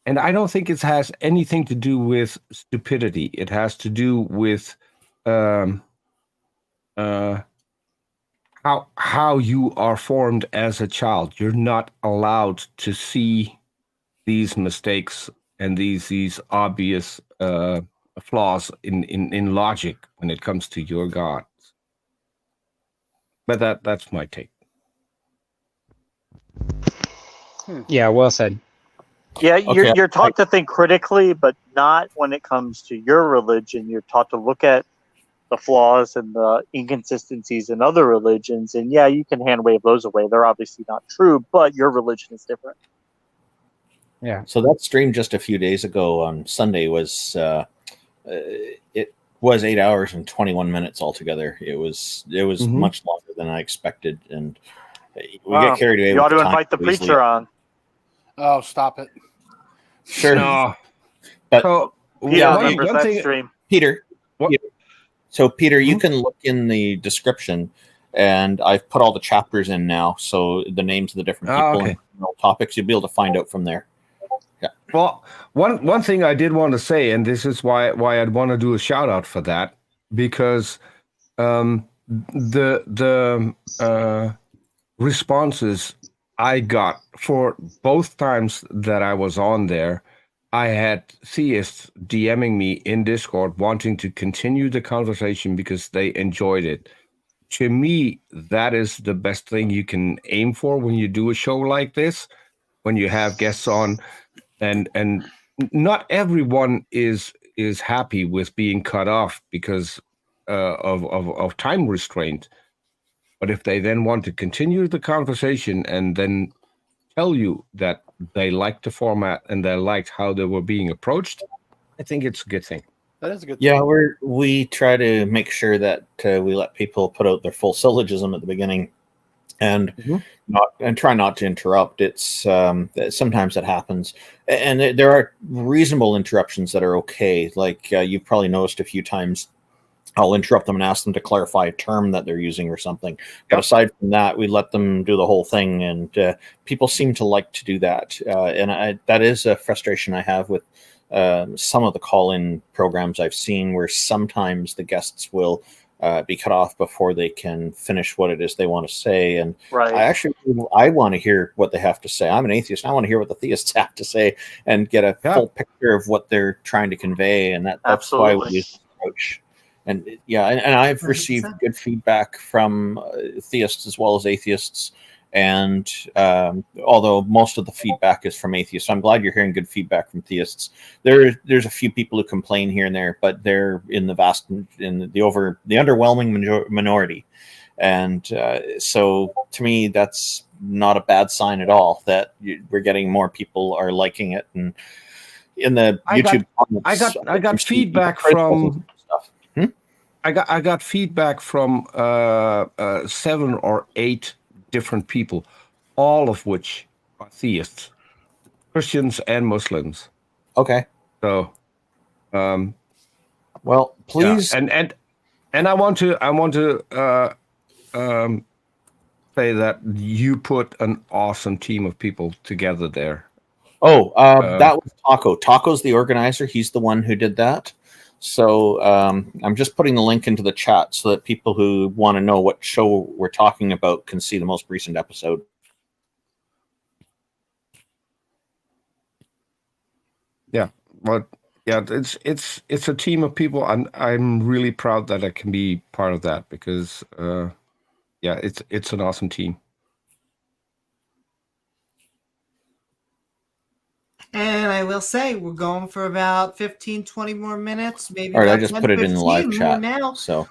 And I don't think it has anything to do with stupidity. It has to do with how you are formed as a child. You're not allowed to see these mistakes and these obvious flaws in logic when it comes to your gods. But that's my take.
Yeah, well said.
Yeah, you're taught to think critically, but not when it comes to your religion. You're taught to look at the flaws and the inconsistencies in other religions, and yeah, you can hand wave those away. They're obviously not true, but your religion is different.
Yeah.
So that stream just a few days ago on Sunday was it was 8 hours and 21 minutes altogether. It was much longer than I expected, and we get carried away.
You ought to invite the preacher on.
Oh, stop it!
Sure.
No.
But
Peter, stream.
Peter. So Peter, you can look in the description, and I've put all the chapters in now. So the names of the different people and topics, you'll be able to find out from there. Yeah.
Well, one thing I did want to say, and this is why I'd want to do a shout out for that, because the responses I got for both times that I was on there, I had theists DMing me in Discord wanting to continue the conversation because they enjoyed it. To me, that is the best thing you can aim for when you do a show like this, when you have guests on, and not everyone is happy with being cut off because of time restraint. But if they then want to continue the conversation and then tell you that they liked the format and they liked how they were being approached, I think it's a good thing.
That is a good thing.
Yeah, we try to make sure that we let people put out their full syllogism at the beginning, and try not to interrupt. It's sometimes that happens, and there are reasonable interruptions that are okay. Like you've probably noticed a few times, I'll interrupt them and ask them to clarify a term that they're using or something. But aside from that, we let them do the whole thing, and people seem to like to do that. And that is a frustration I have with some of the call-in programs I've seen, where sometimes the guests will be cut off before they can finish what it is they want to say. And I want to hear what they have to say. I'm an atheist. I want to hear what the theists have to say and get a full picture of what they're trying to convey. And that's why we use the approach. And and I've received good feedback from theists as well as atheists, And although most of the feedback is from atheists, so I'm glad you're hearing good feedback from theists. There's a few people who complain here and there, but they're in the underwhelming minority. And so to me, that's not a bad sign at all, that we're getting more people are liking it. And in the YouTube comments,
I got feedback from
stuff.
I got feedback from 7 or 8 different people, all of which are theists, Christians and Muslims.
Okay.
So,
well, please,
yeah. And I want to say that you put an awesome team of people together there.
Oh, that was Taco. Taco's the organizer. He's the one who did that. So I'm just putting the link into the chat so that people who want to know what show we're talking about can see the most recent episode.
Yeah, but yeah, it's a team of people. I'm really proud that I can be part of that, because yeah, it's an awesome team.
And I will say, we're going for about 15, 20 more minutes. Maybe.
All right, I just put it in the live chat.
Now.
So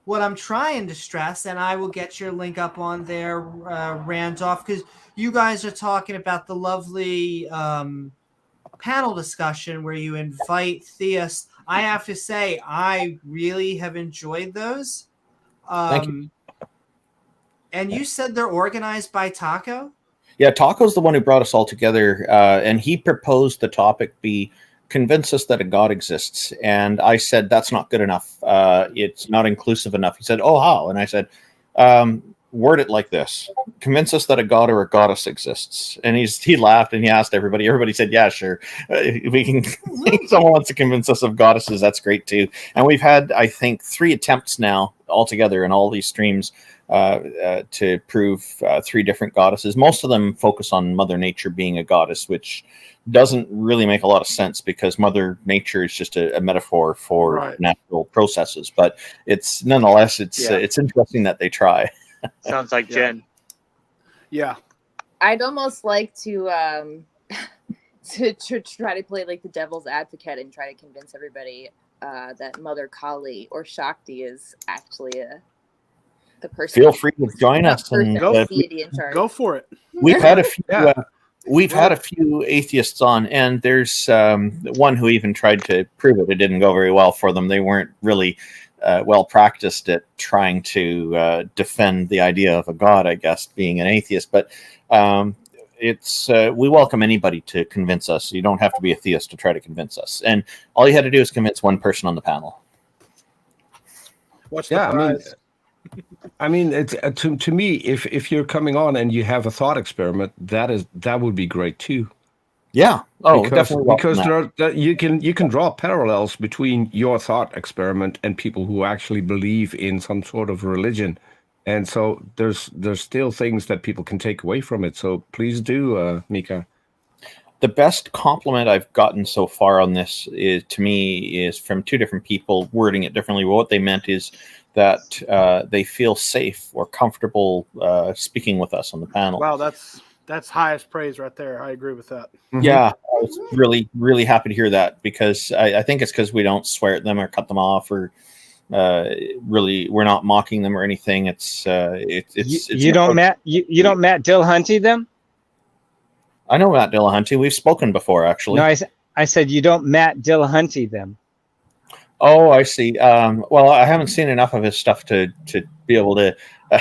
what I'm trying to stress, and I will get your link up on there, Randolph, because you guys are talking about the lovely panel discussion where you invite theists. I have to say, I really have enjoyed those.
Thank you.
And you said they're organized by Taco?
Yeah, Taco's the one who brought us all together, and he proposed the topic be convince us that a God exists. And I said, that's not good enough. It's not inclusive enough. He said, oh, how? And I said, word it like this: convince us that a god or a goddess exists. And he laughed and he asked everybody. Everybody said, yeah, sure. We can. Someone wants to convince us of goddesses. That's great too. And we've had, I think, 3 attempts now altogether in all these streams to prove 3 different goddesses. Most of them focus on Mother Nature being a goddess, which doesn't really make a lot of sense, because Mother Nature is just a metaphor for natural processes. But it's nonetheless, it's interesting that they try.
Sounds like Jen.
Yeah.
I'd almost like to try to play like the devil's advocate and try to convince everybody that Mother Kali or Shakti is actually the person.
Feel free to join us and
go for it.
We've had a few. We've had a few atheists on, and there's one who even tried to prove it. It didn't go very well for them. They weren't really well practiced at trying to defend the idea of a god, I guess, being an atheist. But we welcome anybody to convince us. You don't have to be a theist to try to convince us. And all you had to do is convince one person on the panel.
What's the prize?
I mean, it's to me, if you're coming on and you have a thought experiment, that would be great too.
Yeah. Oh, definitely.
Because you can draw parallels between your thought experiment and people who actually believe in some sort of religion, and so there's still things that people can take away from it. So please do, Mika.
The best compliment I've gotten so far on this is from 2 different people wording it differently. What they meant is that they feel safe or comfortable speaking with us on the panel.
Wow, that's highest praise right there. I agree with that.
Mm-hmm. Yeah, I was really, really happy to hear that, because I think it's because we don't swear at them or cut them off, or really we're not mocking them or anything. It's
you don't Matt Dillahunty them.
I know Matt Dillahunty. We've spoken before, actually.
No, I said you don't Matt Dillahunty them.
Oh, I see. Well, I haven't seen enough of his stuff to be able to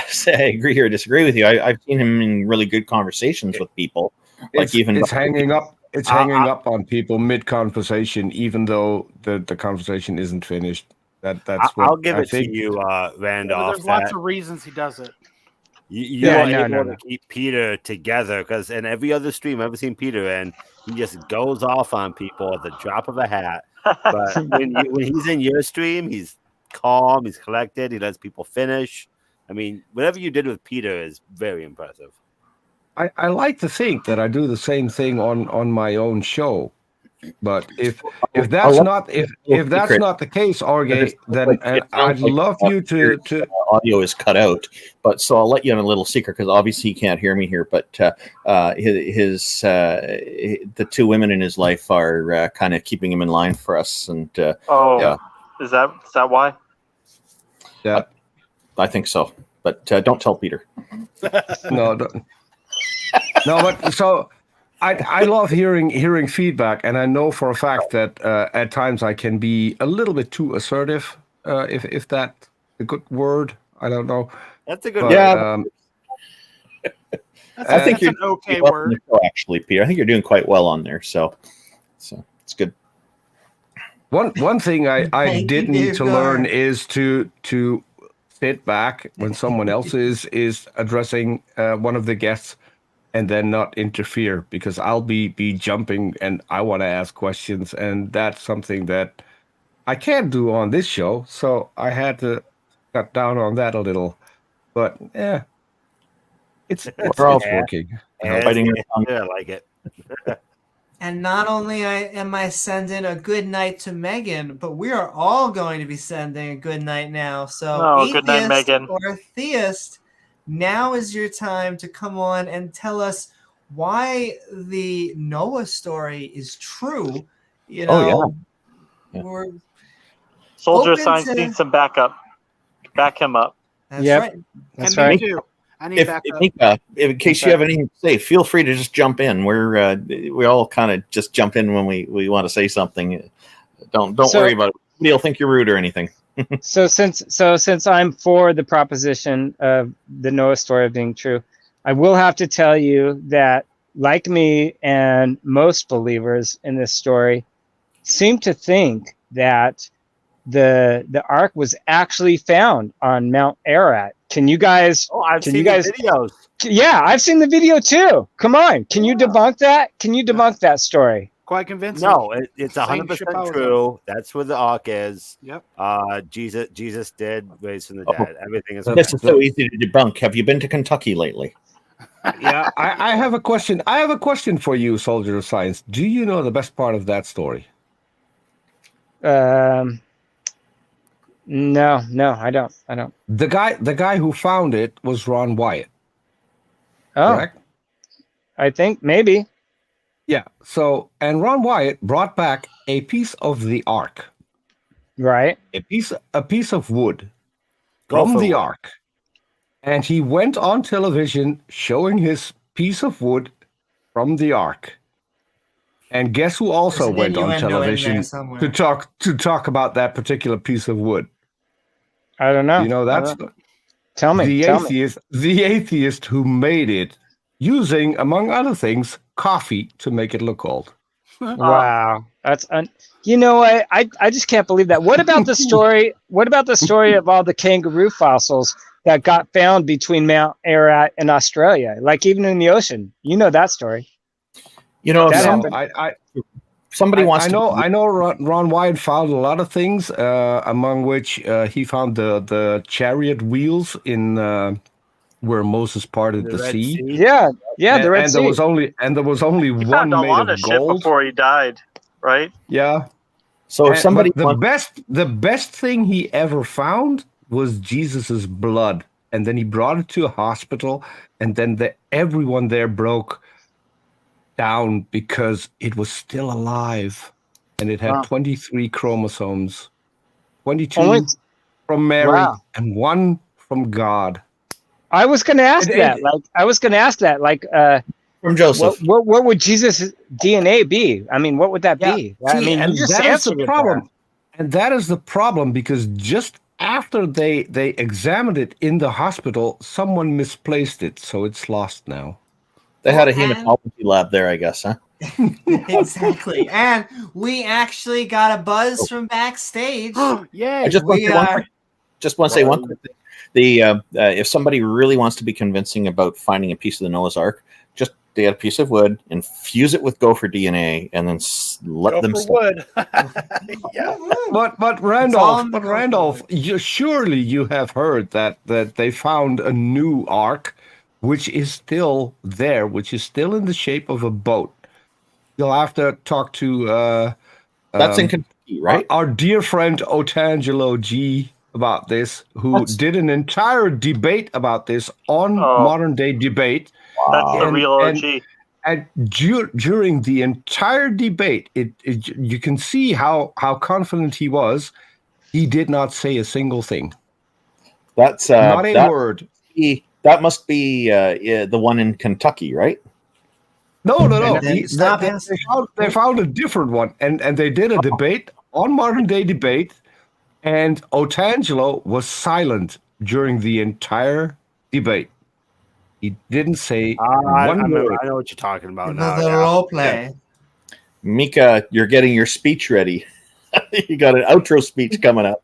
say I agree or disagree with you. I've seen him in really good conversations with people.
It's hanging up on people mid-conversation, even though the conversation isn't finished. That's what
I'll give it to you, Randolph.
There's lots of reasons he does it.
You are able to keep Peter together, because in every other stream I've ever seen Peter in, he just goes off on people at the drop of a hat. But when he's in your stream, he's calm, he's collected, he lets people finish. I mean, whatever you did with Peter is very impressive.
I like to think that I do the same thing on my own show. But if that's not the case, Orge, then I'd love you to
audio is cut out. But so I'll let you in a little secret because obviously you can't hear me here. But the two women in his life are kind of keeping him in line for us. And
yeah. Is that why?
Yeah,
I think so. But don't tell Peter.
No, don't. No, but so. I love hearing feedback, and I know for a fact that at times I can be a little bit too assertive, if that's a good word. I don't know.
That's a good
word.
Yeah. I think you're
an okay
well
word.
Show, actually, Peter. I think you're doing quite well on there, so it's good.
One thing I did need to learn is to sit back when someone else is addressing one of the guests, and then not interfere, because I'll be jumping and I want to ask questions, and that's something that I can't do on this show. So I had to cut down on that a little. But yeah, it's working.
I like it.
And not only am I sending a good night to Megan, but we are all going to be sending a good night now. So
good night, Megan.
Or theist, now is your time to come on and tell us why the Noah story is true. You know, we're
Soldier Science needs some backup. Back him up.
That's right.
That's
and
right.
me too. I need backup.
In case you have anything to say, feel free to just jump in. We all kind of just jump in when we want to say something. Don't worry about it. Nobody will think you're rude or anything.
So since I'm for the proposition of the Noah story being true, I will have to tell you that, like me and most believers in this story, seem to think that the ark was actually found on Mount Ararat. Can you guys?
Oh, I've seen the videos.
Yeah, I've seen the video too. Come on, can you debunk that? Can you debunk that story?
Quite convincing.
No, it's 100% true. That's where the ark is.
Yep.
Jesus did raise from the dead. Everything is.
This is so easy to debunk. Have you been to Kentucky lately?
Yeah, I have a question. I have a question for you, Soldier of Science. Do you know the best part of that story?
No, I don't.
The guy who found it was Ron Wyatt.
Oh,
correct?
I think maybe.
Yeah. So, and Ron Wyatt brought back a piece of the ark.
Right.
A piece of wood from the ark. And he went on television showing his piece of wood from the ark. And guess who also went on television to talk about that particular piece of wood?
I don't know.
You know, that's
tell me.
The atheist who made it using, among other things, coffee to make it look old.
Wow, that's you know what? I just can't believe that. What about the story? What about the story of all the kangaroo fossils that got found between Mount Ararat and Australia, like even in the ocean? You know that story.
You know,
somebody wants. I know. Ron Wyatt found a lot of things, among which he found the chariot wheels in where Moses parted the sea.
Yeah, the Red Sea.
There was only
He
one
found a
made
lot
of
of
gold
shit before he died, right?
Yeah.
So if somebody
the best thing he ever found was Jesus's blood, and then he brought it to a hospital, and then everyone there broke down because it was still alive, and it had 23 chromosomes, 22 from Mary and 1 from God.
I was going to ask that.
From Joseph.
What would Jesus' DNA be? I mean, what would that be? I mean,
and
you just
that is
answered
the problem. And that is the problem, because just after they examined it in the hospital, someone misplaced it, so it's lost now.
They had a hematology lab there, I guess, huh?
Exactly. And we actually got a buzz from backstage.
Yeah.
I just want to say one quick thing. If somebody really wants to be convincing about finding a piece of the Noah's Ark, just get a piece of wood, infuse it with gopher DNA, and then let them
wood.
Yeah.
But Randolph, surely you have heard that they found a new ark, which is still there, which is still in the shape of a boat. you'll have to talk to
that's in Kentucky, right?
Our dear friend Otangelo G about this, who did an entire debate about this on Modern Day Debate.
That's the real OG.
And during the entire debate, you can see how confident he was. He did not say a single thing.
That's
not a word.
That must be the one in Kentucky, right?
No. They found a different one, and they did a debate on Modern Day Debate, and Otangelo was silent during the entire debate. He didn't say one word.
I know what you're talking about now.
The role play.
Mika, you're getting your speech ready. You got an outro speech coming up.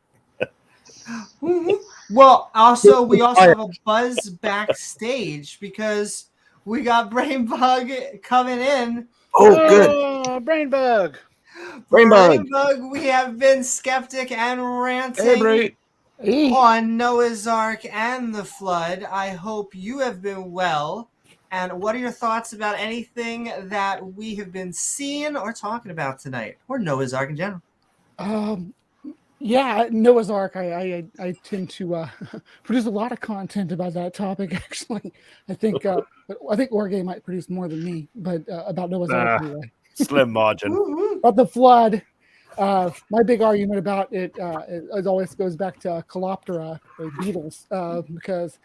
Well, also we also have a buzz backstage because we got BrainBug coming in.
Oh, good.
BrainBug.
BrainBug, we have been Skeptic and Ranting on Noah's Ark and the Flood. I hope you have been well. And what are your thoughts about anything that we have been seeing or talking about tonight, or Noah's Ark in general?
Yeah, Noah's Ark. I tend to produce a lot of content about that topic. Actually, I think Orge might produce more than me, but about Noah's Ark anyway.
Slim margin.
About the flood, my big argument about it, it always goes back to Caloptera, or beetles, because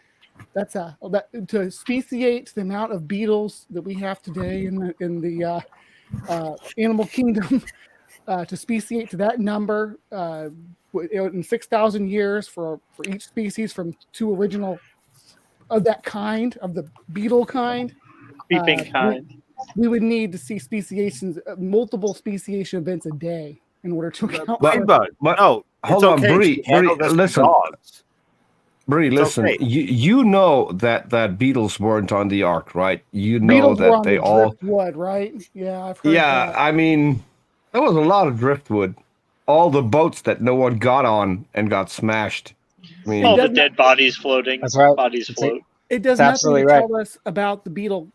that's to speciate the amount of beetles that we have today in the animal kingdom. To speciate to that number in 6,000 years for each species from two original of that kind, of the beetle kind.
Creeping kind.
We would need to see speciations, multiple speciation events a day in order to account
hold on, Bree, listen. Bree, listen. Okay. You know that beetles weren't on the Ark, right? You know beetles that they all
driftwood, right? Yeah, I've heard that.
I mean, there was a lot of driftwood. All the boats that no one got on and got smashed.
I mean, all the dead bodies floating.
That's right.
Bodies float.
It does nothing to tell us about the beetle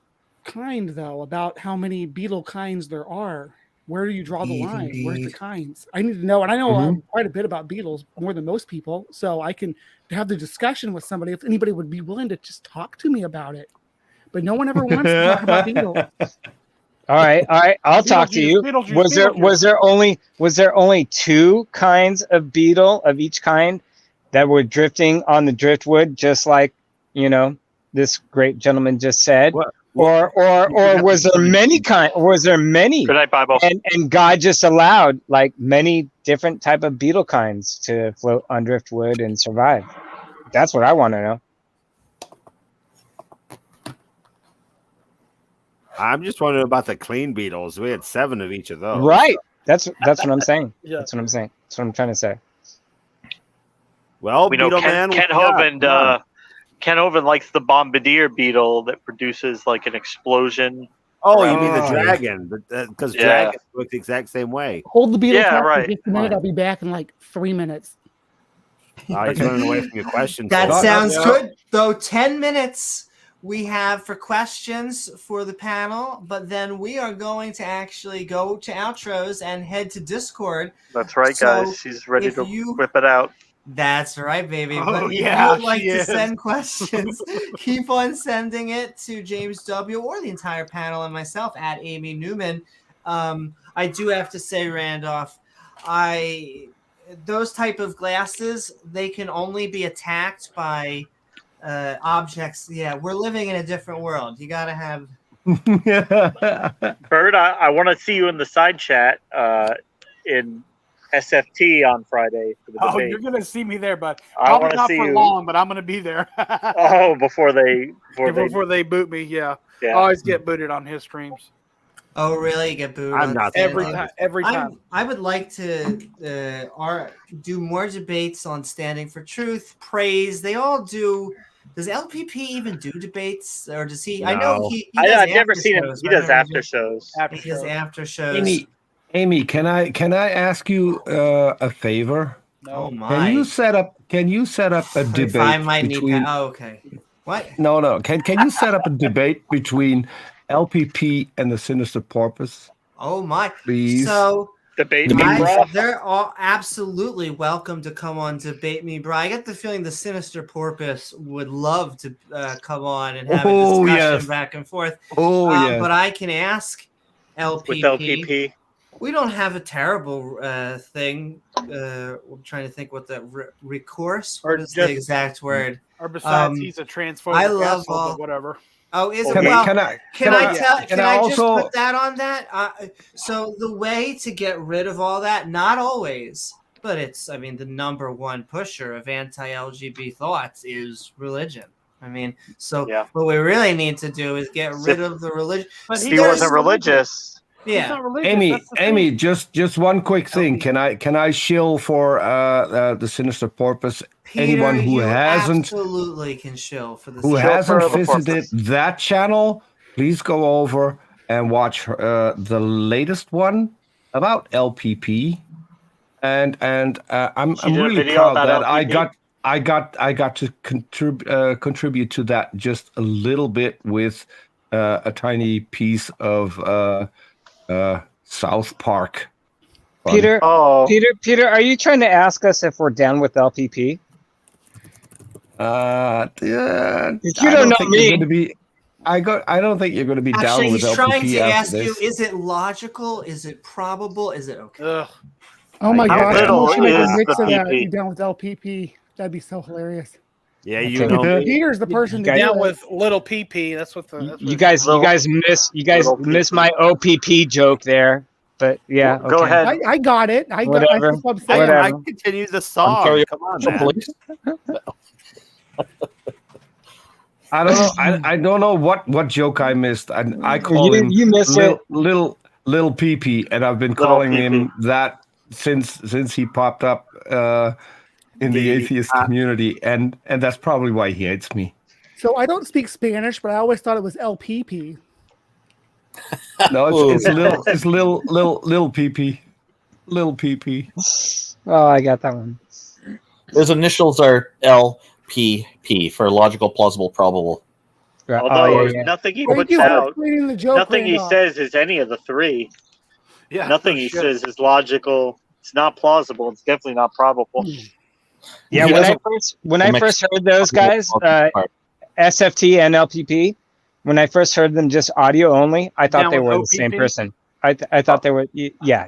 kind, though, about how many beetle kinds there are. Where do you draw the line? Where's the kinds? I need to know. And I know quite a bit about beetles, more than most people. So I can have the discussion with somebody if anybody would be willing to just talk to me about it. But no one ever wants to talk about beetles.
All right. I'll talk to you. Was there only two kinds of beetle of each kind that were drifting on the driftwood, just like this great gentleman just said? Or was there many kind? Was there many?
Good night, Bible.
And God just allowed like many different type of beetle kinds to float on driftwood and survive. That's what I want to know.
I'm just wondering about the clean beetles. We had 7 of each of those.
Right. That's what I'm saying. Yeah. That's what I'm saying. That's what I'm trying to say.
Well,
we know Ken Hovind likes the bombardier beetle that produces like an explosion.
Oh, you mean the dragon? Because dragons look the exact same way.
Hold the beetle for just a minute. I'll be back in like 3 minutes.
You're running away from your questions.
That sounds good. Though 10 minutes we have for questions for the panel, but then we are going to actually go to outros and head to Discord.
That's right, guys. She's ready to whip it out.
That's right, baby.
Oh,
but if you would like to send questions, keep on sending it to James W. or the entire panel and myself at Amy Newman. I do have to say, Randolph, those type of glasses, they can only be attacked by objects. Yeah, we're living in a different world. You gotta have
Bird, I want to see you in the side chat in SFT on Friday for the debate.
You're gonna see me there, but probably not for long, but I'm gonna be there.
before they
boot me, yeah. I always get booted on his streams.
Oh, really? You get booted?
I'm not
every time.
I would like to do more debates on standing for truth, praise. They all do. Does LPP even do debates, or does he? No. I know he
I've never seen him. He does after shows.
He does after shows.
Amy, can I ask you a favor?
No. Oh my!
Can you set up a debate?
I might need. Okay. What?
No. Can you set up a debate between LPP and the Sinister Porpoise?
Oh my!
Please.
So
Debate me, bro.
they're all absolutely welcome to come on Debate Me, bro. I get the feeling the Sinister Porpoise would love to come on and have a discussion back and forth.
Yes.
But I can ask LPP.
With LPP.
We don't have a terrible thing. I'm trying to think what the recourse. What is the exact word?
Or besides, he's a transphobic.
I love
asshole, but whatever.
Oh, is it?
Can
Well,
I
can I just
also
put that on that? So the way to get rid of all that, not always, but it's, I mean, the number one pusher of anti-LGBT thoughts is religion. I mean, so what we really need to do is get rid of the religion.
But he wasn't religious.
Yeah,
Amy, just one quick thing. Can I shill for the Sinister Porpoise?
Peter,
anyone who hasn't
absolutely can shill for the
visited that channel, please go over and watch the latest one about LPP. And I'm really proud that LPP? I got to contribute to that just a little bit with a tiny piece of South Park.
Peter, Peter, are you trying to ask us if we're down with LPP?
You don't know me. I don't think you're going to be down with LPP.
He's trying to ask
this.
you: is it logical? Is it probable? Is it okay?
Oh my gosh!
Little
I make a
is
mix
the
of that.
PP.
You down with LPP? That'd be so hilarious.
Yeah, you know,
Peter's the person to
down
do
with little PP. That's what the.
You guys miss my OPP joke there. But yeah,
go ahead.
I got it. I
continue the song. Come on, man.
I don't know. I don't know what joke I missed. I call him little PP, and I've been calling him that since he popped up in the atheist community, and that's probably why he hates me.
So I don't speak Spanish, but I always thought it was LPP.
No, it's little PP, little PP.
Oh, I got that one.
His initials are LPP for logical, plausible, probable.
Although nothing he puts out, nothing he
Randolf.
says is any of the three.
Yeah,
nothing he says is logical. It's not plausible. It's definitely not probable.
Yeah, when I first heard those guys, SFT and LPP, when I first heard them just audio only, I thought they were the same person. I thought they were, yeah.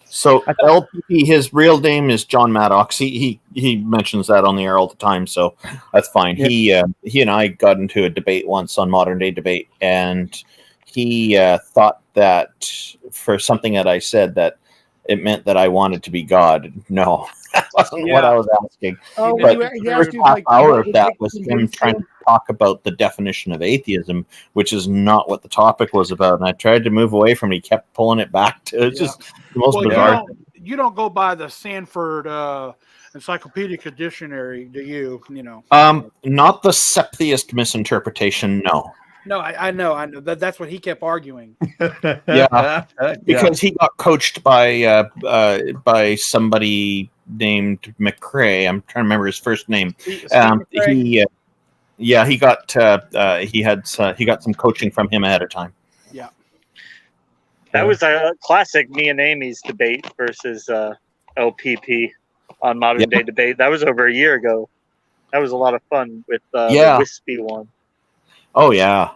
So LPP, his real name is John Maddox. He mentions that on the air all the time, so that's fine. Yep. He and I got into a debate once on Modern Day Debate, and he thought that for something that I said that it meant that I wanted to be God. No, that wasn't what I was asking.
Oh,
but the first half hour of that was him trying to talk about the definition of atheism, which is not what the topic was about. And I tried to move away from it. He kept pulling it back to just the most bizarre thing.
You don't go by the Sanford Encyclopedic Dictionary, do you? You know.
Not the septheist misinterpretation, no.
No, I know. That's what he kept arguing.
Because he got coached by somebody named McCrae. I'm trying to remember his first name. He got some coaching from him ahead of time.
Yeah,
that was a classic me and Amy's debate versus LPP on Modern Day Debate. That was over a year ago. That was a lot of fun with the wispy one.
Oh yeah.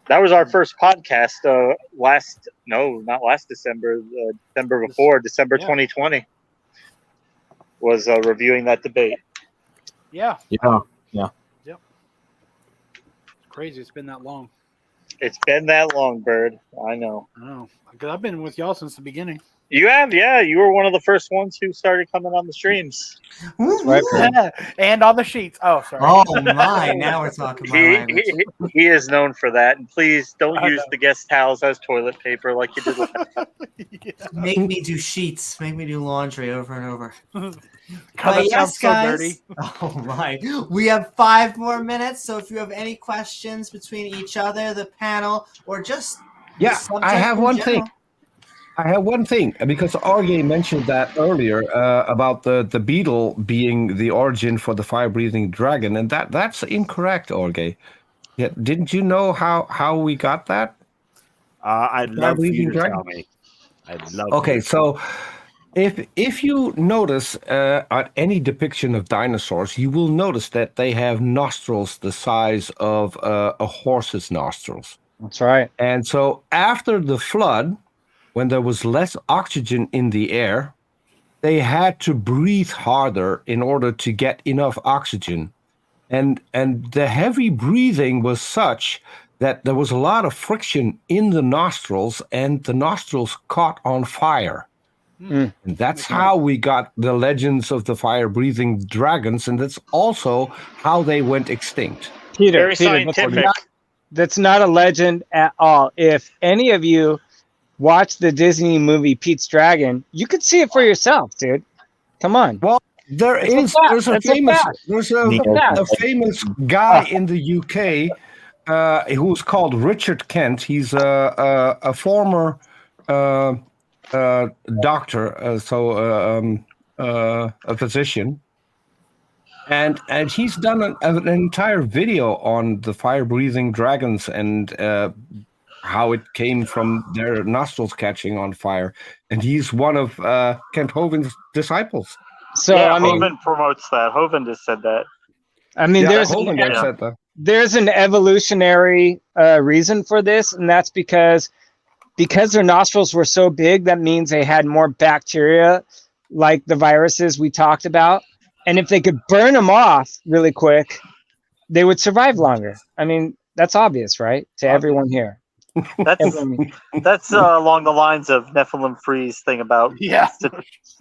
That was our first podcast. Not last December. December before, December 2020 was reviewing that debate.
Yeah.
Yep.
It's crazy. It's been that long.
It's been that long, Bird. I know.
Because I've been with y'all since the beginning.
You have, yeah. You were one of the first ones who started coming on the streams.
And on the sheets. Oh, sorry.
Oh, my. Now we're talking about
he is known for that. And please don't use the guest towels as toilet paper like you did with
Make me do sheets. Make me do laundry over and over.
That sounds so dirty.
Oh, my. We have 5 more minutes. So if you have any questions between each other, the panel, or just...
Yeah, I have one thing. Because Orge mentioned that earlier about the beetle being the origin for the fire-breathing dragon, and that's incorrect, Orge. Yeah, didn't you know how we got that?
I'd love for you to tell me. I'd love.
Okay, so if you notice at any depiction of dinosaurs, you will notice that they have nostrils the size of a horse's nostrils.
That's right.
And so after the flood, when there was less oxygen in the air, they had to breathe harder in order to get enough oxygen. And the heavy breathing was such that there was a lot of friction in the nostrils, and the nostrils caught on fire. And that's how we got the legends of the fire-breathing dragons, and that's also how they went extinct.
Very scientific.
That's not a legend at all. If any of you watch the Disney movie Pete's Dragon, you could see it for yourself, dude. Come on.
Well, there's a famous guy in the UK who's called Richard Kent. He's a former doctor, a physician, and he's done an entire video on the fire-breathing dragons and how it came from their nostrils catching on fire. And he's one of Kent Hovind's disciples.
So yeah, Hovind promotes that. Hovind has said that.
I mean, there's an evolutionary reason for this, and that's because their nostrils were so big. That means they had more bacteria, like the viruses we talked about. And if they could burn them off really quick, they would survive longer. I mean, that's obvious, right? To everyone here.
That's along the lines of Nephilim Freeze thing about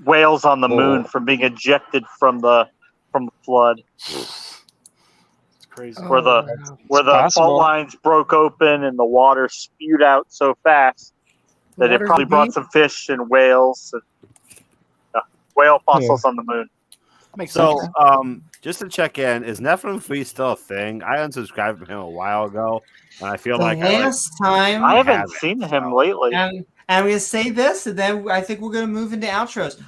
whales on the moon from being ejected from the flood.
It's crazy.
Where the fault lines broke open and the water spewed out so fast that it probably brought some fish and whales and whale fossils on the moon.
Makes sense.
Just to check in, is Nephilim Freeze still a thing? I unsubscribed from him a while ago, and I feel like
I
haven't seen him lately.
And I'm going to say this, and then I think we're going to move into outros.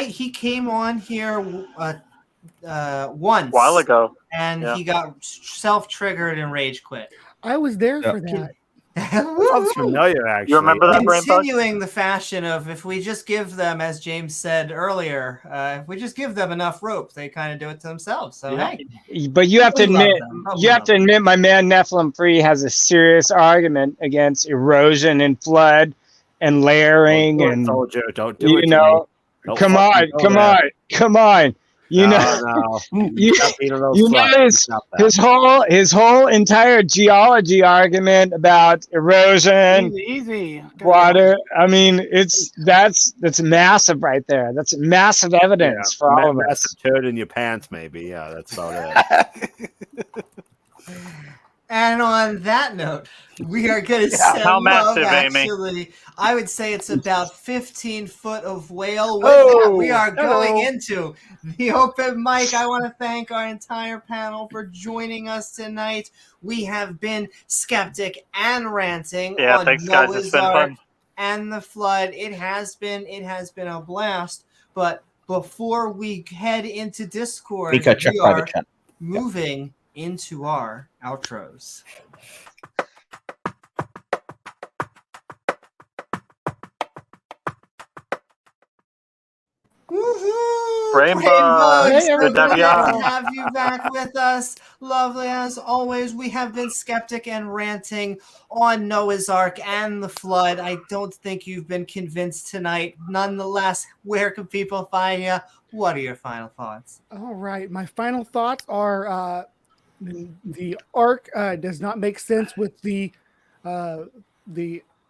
He came on here once
a while ago,
and he got self-triggered and rage quit.
I was there for that.
Sounds familiar, actually.
You remember that, BrainBug?
Continuing the fashion of if we just give them, as James said earlier, if we just give them enough rope, they kind of do it to themselves. So hey,
but you have to admit, my man Nephilim Free has a serious argument against erosion and flood and layering and
soldier. Don't do it.
You know, come on. You know his whole entire geology argument about erosion, water. I mean, that's massive right there. That's massive evidence for all of us.
That's a turd in your pants, maybe. Yeah, that's about it.
And on that note, we are going to send
how massive,
actually,
Amy?
I would say it's about 15 foot of whale. With that, we are going into the open mic. I want to thank our entire panel for joining us tonight. We have been Skeptic and Ranting on
thanks, guys.
Noah's
It's been
Ark
fun.
and the Flood. It has been a blast. But before we head into Discord,
Mika, check
we
private
are
chat.
moving into our outros.
BrainBug,
It's
good
good
to have you.
to have you back with us. Lovely as always. We have been Skeptic and Ranting on Noah's Ark and the Flood. I don't think you've been convinced tonight. Nonetheless, where can people find you? What are your final thoughts?
All right. My final thoughts are the Ark does not make sense with the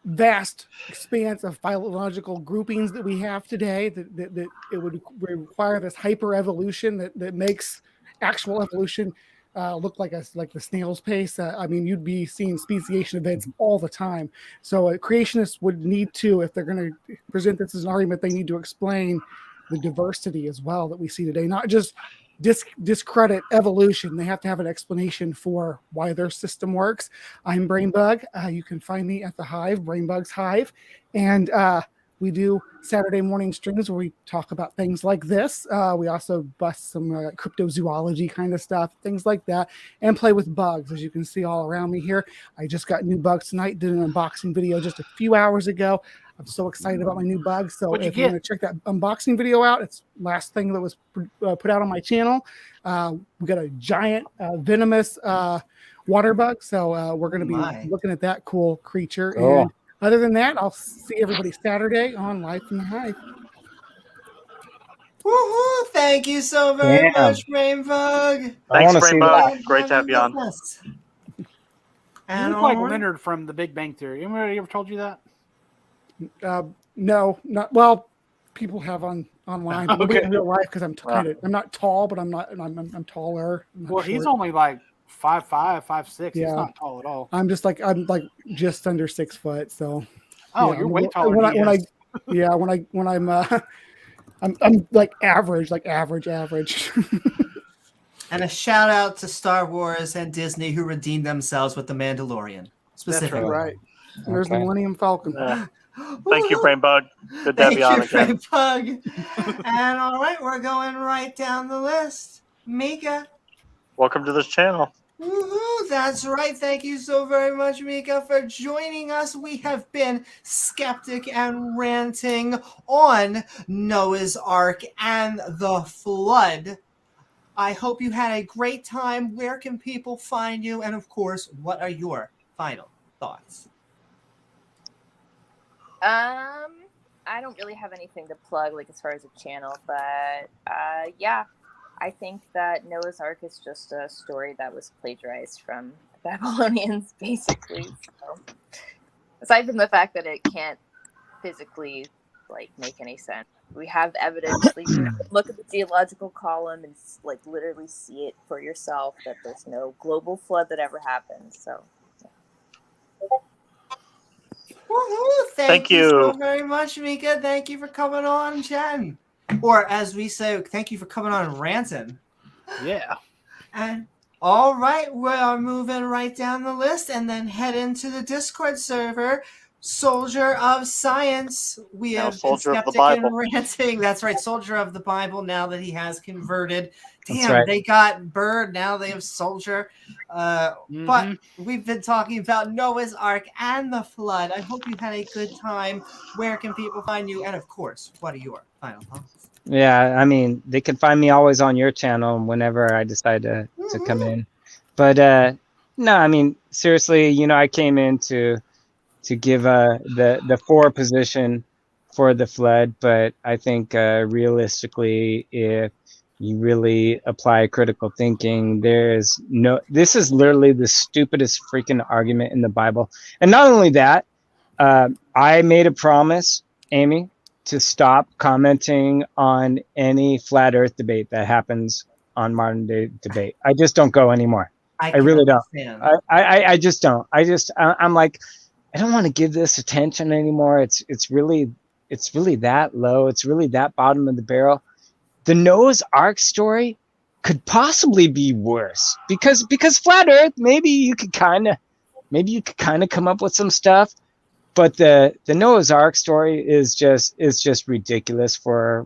vast expanse of phylological groupings that we have today. That it would require this hyper evolution that makes actual evolution look like the snail's pace. I mean, you'd be seeing speciation events all the time. So creationists would need to, if they're going to present this as an argument, they need to explain the diversity as well that we see today, not just discredit evolution. They have to have an explanation for why their system works. I'm BrainBug. You can find me at the Hive, BrainBug's Hive, and We do Saturday morning streams where we talk about things like this. We also bust some cryptozoology kind of stuff, things like that, and play with bugs, as you can see all around me here. I just got new bugs tonight, did an unboxing video just a few hours ago. I'm so excited about my new bugs. So if you want to check that unboxing video out, it's last thing that was put out on my channel. We got a giant venomous water bug. So we're going to be looking at that cool creature.
Oh.
And other than that, I'll see everybody Saturday on Life in the Hive.
Woohoo! Thank you so very much, BrainBug.
Thanks, BrainBug. Great to have you on.
You look like Leonard from The Big Bang Theory. Anybody ever told you that?
No, not well. People have online, but in real life because I'm I'm not tall, but I'm taller.
Well, he's only like 5'5", 5'6". Yeah. He's not tall at all.
I'm like just under 6 foot. So
you're way taller.
When I'm like average.
And a shout out to Star Wars and Disney who redeemed themselves with The Mandalorian. Specifically.
That's right. There's the Millennium Falcon.
Thank you, BrainBug. Good to have you on again.
BrainBug. And all right, we're going right down the list. Mika.
Welcome to this channel.
Woohoo, that's right. Thank you so very much, Mika, for joining us. We have been Skeptic and Ranting on Noah's Ark and the Flood. I hope you had a great time. Where can people find you? And of course, what are your final thoughts?
I don't really have anything to plug, like as far as a channel, but yeah, I think that Noah's Ark is just a story that was plagiarized from the Babylonians, basically. So, aside from the fact that it can't physically like make any sense, we have evidence. Like, you can look at the geological column and like literally see it for yourself that there's no global flood that ever happened. So.
Woohoo! Thank you so very much, Mika. Thank you for coming on and chatting. Or as we say, thank you for coming on and ranting.
Yeah.
And all right, we are moving right down the list and then head into the Discord server. Soldier of Science. We have
Soldier of the
Skeptic
Bible.
and Ranting. That's right, Soldier of the Bible. Now that he has converted, damn,
right.
They got Bird. Now they have Soldier. But we've been talking about Noah's Ark and the Flood. I hope you had a good time. Where can people find you? And of course, what are your final thoughts?
Yeah, I mean, they can find me always on your channel whenever I decide to come in. But no, I mean, seriously, you know, I came in to give the for position for the flood, but I think realistically, if you really apply critical thinking, this is literally the stupidest freaking argument in the Bible. And not only that, I made a promise, Amy, to stop commenting on any flat earth debate that happens on modern day debate. I just don't go anymore. I really don't. I just don't. I'm like, I don't want to give this attention anymore. It's really that low. It's really that bottom of the barrel. The Noah's Ark story could possibly be worse because flat Earth, maybe you could kind of come up with some stuff, but the Noah's Ark story is just ridiculous for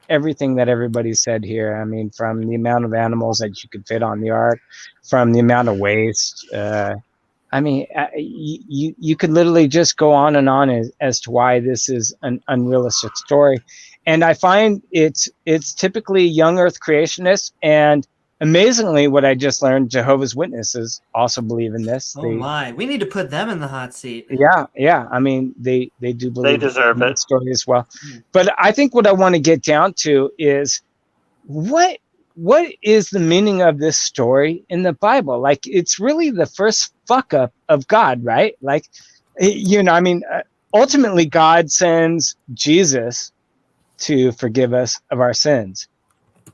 everything that everybody said here. I mean, from the amount of animals that you could fit on the ark, from the amount of waste. I mean, you could literally just go on and on as to why this is an unrealistic story. And I find it's typically young Earth creationists. And amazingly, what I just learned, Jehovah's Witnesses also believe in this.
Oh my, we need to put them in the hot seat.
Yeah. I mean, they do believe
they deserve
in that story as well. But I think what I want to get down to is what is the meaning of this story in the Bible? Like, it's really the first fuck up of God, right? Like, you know, I mean, ultimately God sends Jesus to forgive us of our sins.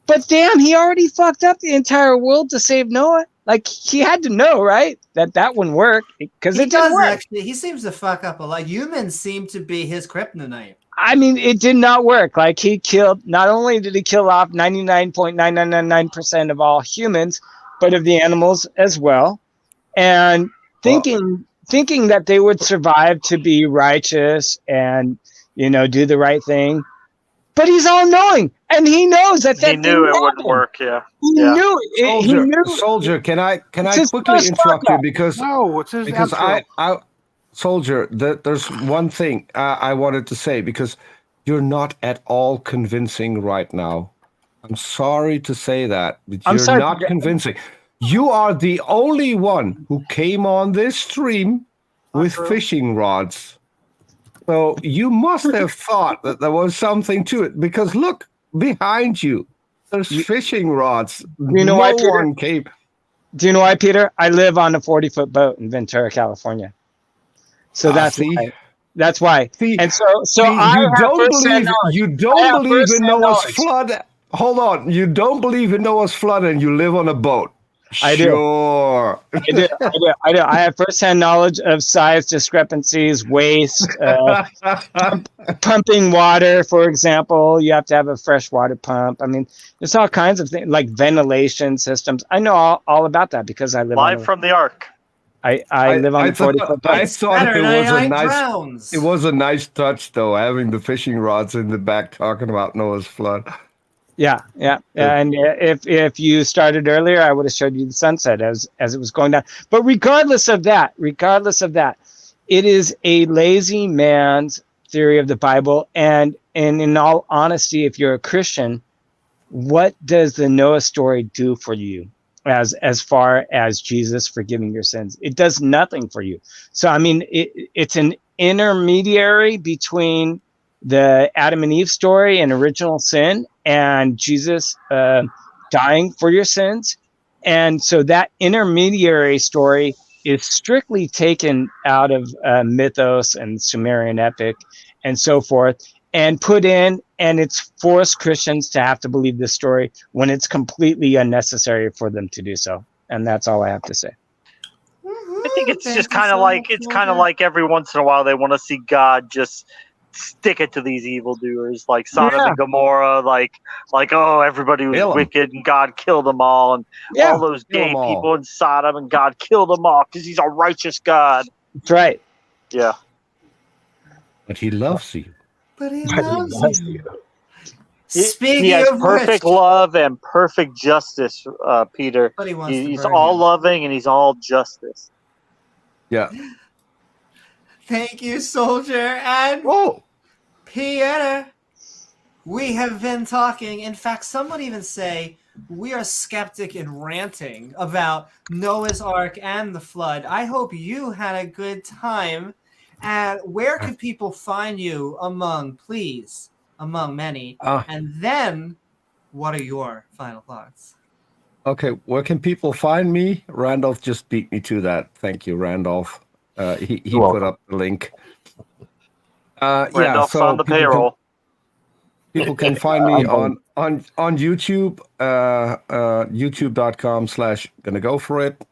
But damn, he already fucked up the entire world to save Noah. Like, he had to know, right? That wouldn't work because it doesn't work.
Actually, he seems to fuck up a lot. Humans seem to be his kryptonite.
I mean, it did not work. Like, he killed, not only did he kill off 99.9999% of all humans, but of the animals as well. And thinking that they would survive to be righteous and, do the right thing. But he's all knowing, and he knows that
he knew it wouldn't work. Yeah,
he knew it.
Soldier,
he knew.
Soldier, can I quickly interrupt you because Soldier, there's one thing I wanted to say because you're not at all convincing right now. I'm sorry to say that, but you're not convincing. You are the only one who came on this stream with fishing rods. So you must have thought that there was something to it because look behind you. There's fishing rods.
Do you know why, Peter? Do you know why, Peter? I live on a 40-foot boat in Ventura, California. So that's why. That's why. And so
you don't believe in Noah's flood. Hold on. You don't believe in Noah's flood and you live on a boat.
I do. I have firsthand knowledge of size discrepancies, waste, pumping water, for example. You have to have a fresh water pump. I mean, there's all kinds of things like ventilation systems. I know all about that because I live
live from the Ark.
I live on 40-foot boat.
I thought it was a nice touch, though, having the fishing rods in the back talking about Noah's flood.
Yeah. And if you started earlier, I would have showed you the sunset as it was going down. But regardless of that, it is a lazy man's theory of the Bible. And in all honesty, if you're a Christian, what does the Noah story do for you as far as Jesus forgiving your sins? It does nothing for you. So, I mean, it's an intermediary between the Adam and Eve story and original sin and Jesus dying for your sins. And so that intermediary story is strictly taken out of mythos and Sumerian epic and so forth and put in, and it's forced Christians to have to believe this story when it's completely unnecessary for them to do so. And that's all I have to say.
I think it's just kind of like every once in a while they want to see God just stick it to these evildoers like Sodom and Gomorrah, like oh, everybody was wicked and God killed them all, and all those gay people in Sodom and God killed them all because he's a righteous God.
That's right.
Yeah.
But he loves you.
He loves you.
He has perfect love and perfect justice, Peter. He's all loving and he's all justice.
Yeah.
Thank you, Soldier. And Peter, we have been talking. In fact, some would even say we are skeptic and ranting about Noah's Ark and the flood. I hope you had a good time. And where can people find you among many? And then, what are your final thoughts?
Okay, where can people find me? Randolph just beat me to that. Thank you, Randolph. He put up the link.
Randolph's on the payroll.
People can find me on YouTube, youtube.com/gonna-go-for-it.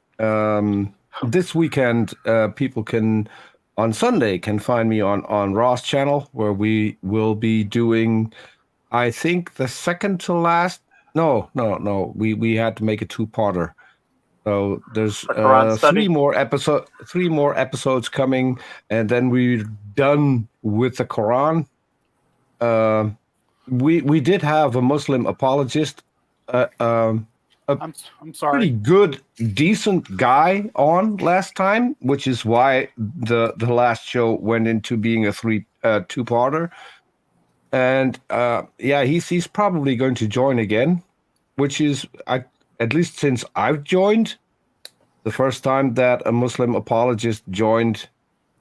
This weekend, people on Sunday can find me on Ross channel, where we will be doing, I think, the second to last. No. We had to make a two-parter. So there's 3 more episodes coming, and then we're done with the Quran. We did have a Muslim apologist,
I'm sorry,
pretty good, decent guy on last time, which is why the last show went into being a two-parter. And he's probably going to join again, which is at least since I've joined, the first time that a Muslim apologist joined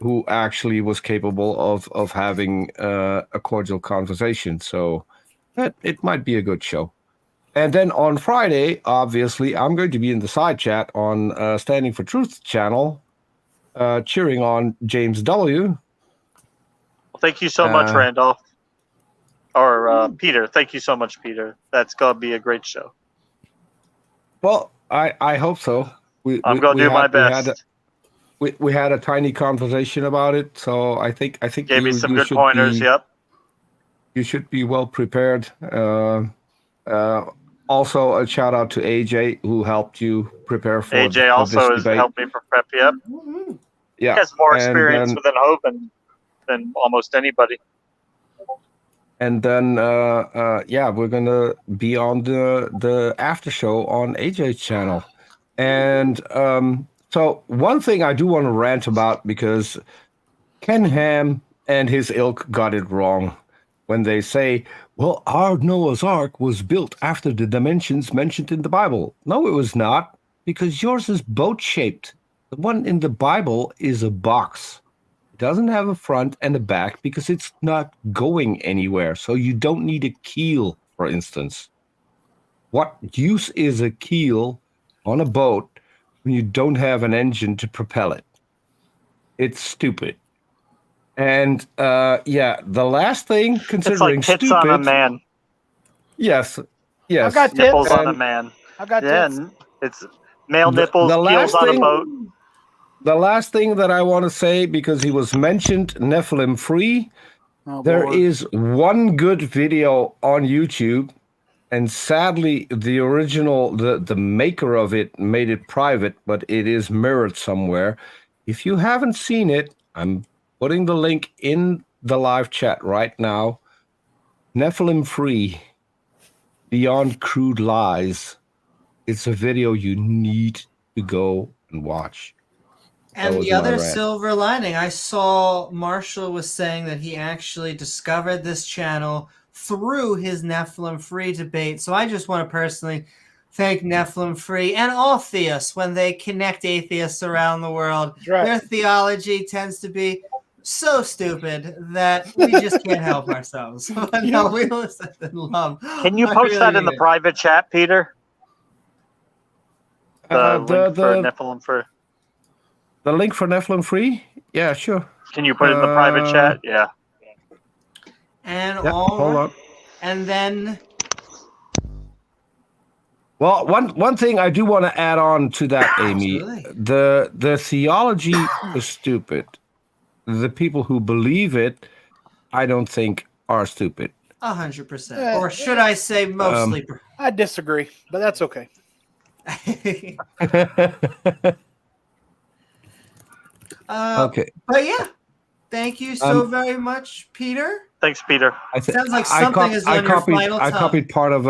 who actually was capable of having a cordial conversation. So it might be a good show. And then on Friday, obviously, I'm going to be in the side chat on Standing for Truth channel, cheering on James W.
Well, thank you so much, Randolph. Or Peter. Thank you so much, Peter. That's going to be a great show.
Well, I hope so.
I'm going to do my best.
We had a tiny conversation about it, so I think
gave me some good pointers. Yep.
You should be well prepared. Also, a shout out to AJ who helped you prepare for
AJ also has helped me prep. Yep.
Yeah.
He has more experience within Hope than almost anybody.
And then, we're gonna be on the after show on AJ's channel. And so one thing I do want to rant about, because Ken Ham and his ilk got it wrong when they say, well, our Noah's Ark was built after the dimensions mentioned in the Bible. No, it was not, because yours is boat-shaped. The one in the Bible is a box. It doesn't have a front and a back because it's not going anywhere. So you don't need a keel, for instance. What use is a keel on a boat when you don't have an engine to propel it? It's stupid. And the last thing, considering
it's like tits
stupid,
on a man.
Yes.
I've got
nipples
tits.
on a man.
I've got tits.
It's male nipples, keels on a boat.
The last thing that I want to say, because he was mentioned Nephilim free, there is one good video on YouTube, and sadly the original, the maker of it made it private, but it is mirrored somewhere. If you haven't seen it, I'm putting the link in the live chat right now. Nephilim free, Beyond Crude Lies. It's a video you need to go and watch.
And the other silver lining, I saw Marshall was saying that he actually discovered this channel through his Nephilim free debate. So I just want to personally thank Nephilim free and all theists when they connect atheists around the world.
Right.
Their theology tends to be so stupid that we just can't help ourselves. But no, we listen and love.
Can you post that in the private chat, Peter? The link for Nephilim free.
The link for Nephilim free? Yeah, sure.
Can you put it in the private chat? Yeah.
And
hold on.
And then.
Well, one thing I do want to add on to that, Amy, the theology is stupid. The people who believe it, I don't think are stupid.
100%. Or should I say mostly?
I disagree, but that's okay.
Okay.
But yeah, thank you so very much, Peter.
Thanks, Peter.
Sounds like something is on your final
I
tongue.
copied part of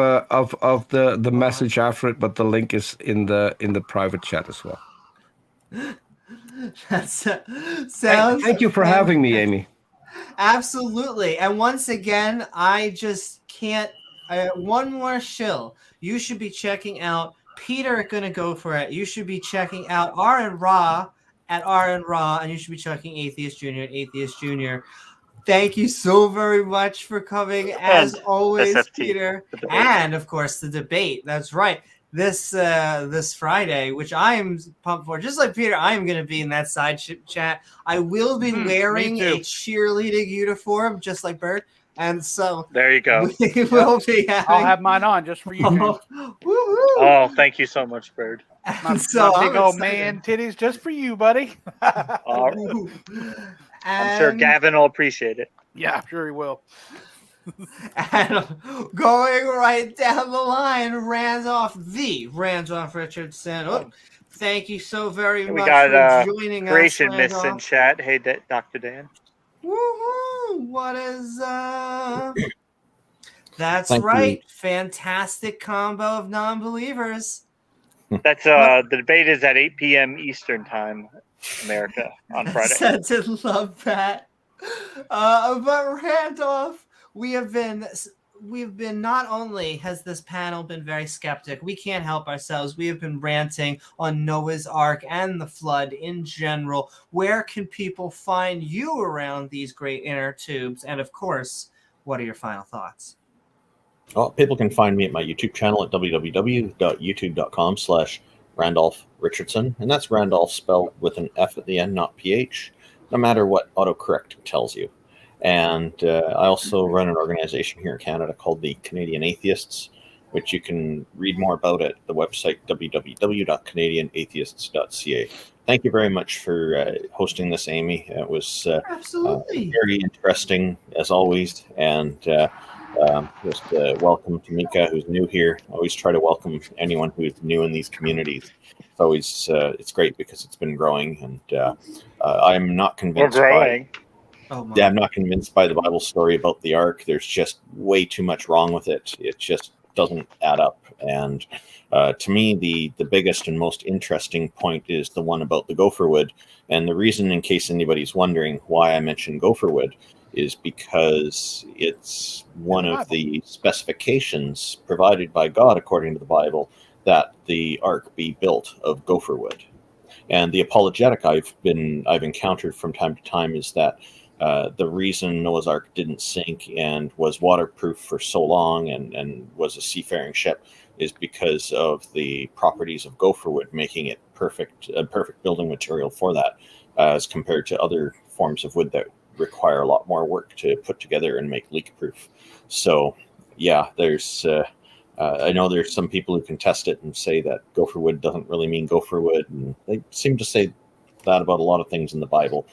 the message after it, but the link is in the private chat as well.
That sounds.
Thank you for having me, Amy.
Absolutely. And once again, I just can't. One more shill. You should be checking out Peter. Gonna go for it. You should be checking out RN Raw at RN Raw, and you should be checking Atheist Junior at Atheist Junior. Thank you so very much for coming, as always, SFT, Peter. And of course, the debate. That's right. This Friday, which I am pumped for. Just like Peter, I am going to be in that side chat. I will be wearing a cheerleading uniform, just like Bert. And so
there you go.
We will be having...
I'll have mine on just for you.
Oh, thank you so much, Bird.
My big old man titties just for you, buddy.
I'm sure Gavin will appreciate it.
Yeah, I'm sure he will.
And going right down the line, Randolf Richardson. Oh, thank you so very much for joining us.
Creation Myths in chat. Hey, Dr. Dan.
Woohoo! What is That's right. Fantastic combo of non-believers.
That's the debate is at 8 p.m. Eastern time, America, on Friday.
I did love that. But Randolph, we've been not only has this panel been very skeptic, we can't help ourselves. We have been ranting on Noah's Ark and the flood in general. Where can people find you around these great inner tubes? And of course, what are your final thoughts?
Well, people can find me at my YouTube channel at www.youtube.com/Randolf Richardson. And that's Randolph spelled with an F at the end, not PH, no matter what autocorrect tells you. And I also run an organization here in Canada called the Canadian Atheists, which you can read more about at the website www.canadianatheists.ca. Thank you very much for hosting this, Amy. It was
absolutely
very interesting, as always. And just welcome to Mika, who's new here. I always try to welcome anyone who's new in these communities. It's always it's great because it's been growing, and I'm not convinced.
We're growing.
I'm not convinced by the Bible story about the ark. There's just way too much wrong with it. It just doesn't add up. And to me, the biggest and most interesting point is the one about the gopher wood. And the reason, in case anybody's wondering why I mentioned gopher wood, is because it's one of the specifications provided by God, according to the Bible, that the ark be built of gopher wood. And the apologetic I've encountered from time to time is that the reason Noah's Ark didn't sink and was waterproof for so long and was a seafaring ship is because of the properties of gopher wood, making it perfect building material for that, as compared to other forms of wood that require a lot more work to put together and make leak-proof. So, yeah, there's... I know there's some people who contest it and say that gopher wood doesn't really mean gopher wood, and they seem to say that about a lot of things in the Bible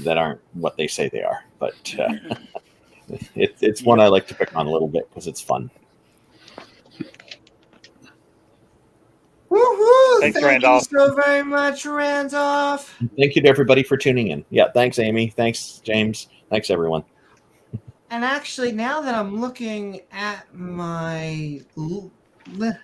that aren't what they say they are. But it's one I like to pick on a little bit because it's fun.
Woohoo!
Thanks,
Thank
Randolph.
you so very much, Randolph.
Thank you to everybody for tuning in. Yeah, thanks, Amy. Thanks, James. Thanks, everyone.
And actually, now that I'm looking at my...
Yeah,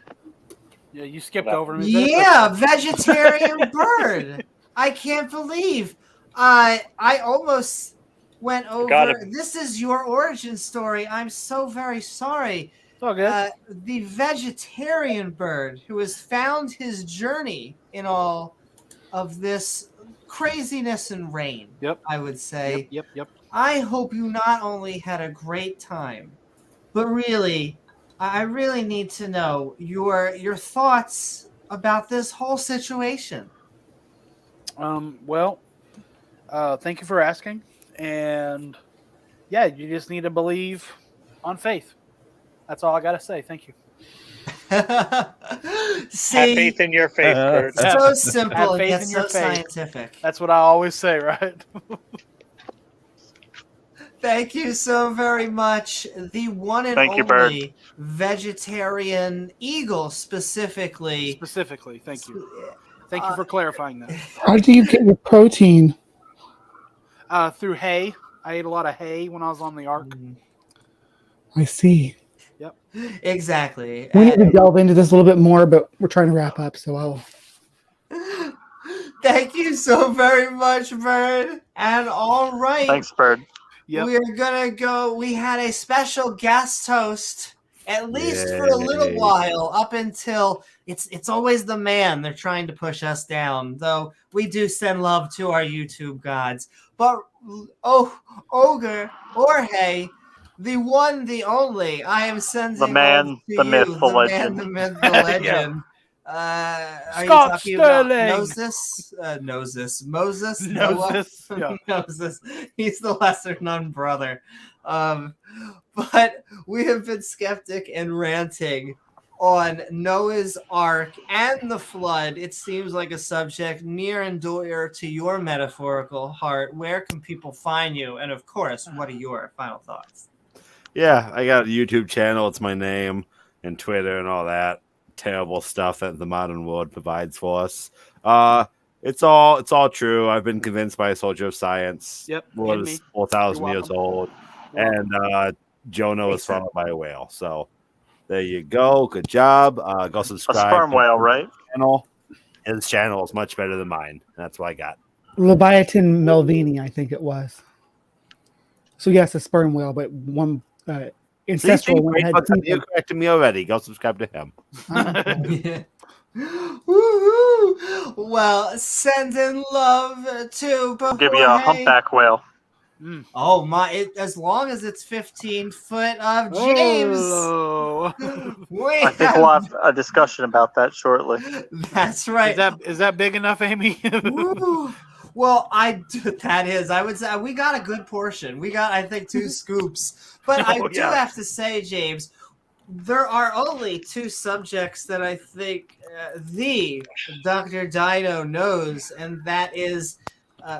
you skipped over me.
Yeah, vegetarian bird. I can't believe. I almost went over. This is your origin story. I'm so very sorry.
It's all good.
The vegetarian bird who has found his journey in all of this craziness and rain.
Yep.
I would say.
Yep.
I hope you not only had a great time, but really, I really need to know your thoughts about this whole situation.
Well, thank you for asking. And yeah, you just need to believe on faith. That's all I got to say. Thank you.
See,
have faith in your faith, Kurt.
So simple and yet so scientific.
That's what I always say, right?
Thank you so very much. The one and only vegetarian eagle specifically.
Specifically, thank you. Thank you for clarifying that.
How do you get your protein?
Through hay. I ate a lot of hay when I was on the ark.
I see.
Yep.
Exactly.
We need to delve into this a little bit more, but we're trying to wrap up, so I'll...
Thank you so very much, Bird. And all right.
Thanks, Bird.
Yep. We're gonna go. We had a special guest host, at least for a little while, up until it's always the man. They're trying to push us down, though we do send love to our YouTube gods. But Orge, the one, the only, I am sending
the man,
to
the
you,
myth, the
man,
legend,
the myth, the legend. Are
Scott
you talking about
Sterling.
Moses?
Yeah.
Moses. He's the lesser known brother. But we have been skeptic and ranting on Noah's Ark and the flood. It seems like a subject near and dear to your metaphorical heart. Where can people find you? And of course, what are your final thoughts?
Yeah, I got a YouTube channel. It's my name, and Twitter and all that terrible stuff that the modern world provides for us. It's all true. I've been convinced by a soldier of science.
Yep.
Was 4,000 years old, and Jonah was swallowed by a whale. So there you go. Good job. Go subscribe.
A sperm whale, right?
Channel. His channel is much better than mine. That's what I got.
Leviathan Melvini, I think it was. So yes, a sperm whale, but one ancestral one had
you corrected me already. Go subscribe to him.
Woohoo! Well, sending love to.
Give you a humpback whale.
Oh my! As long as it's 15 foot of James.
Oh.
I think we'll have a discussion about that shortly.
That's right.
Is that big enough, Amy?
Well, that is. I would say we got a good portion. We got, I think, 2 scoops. But I do have to say, James, there are only 2 subjects that I think the Dr. Dino knows, and that is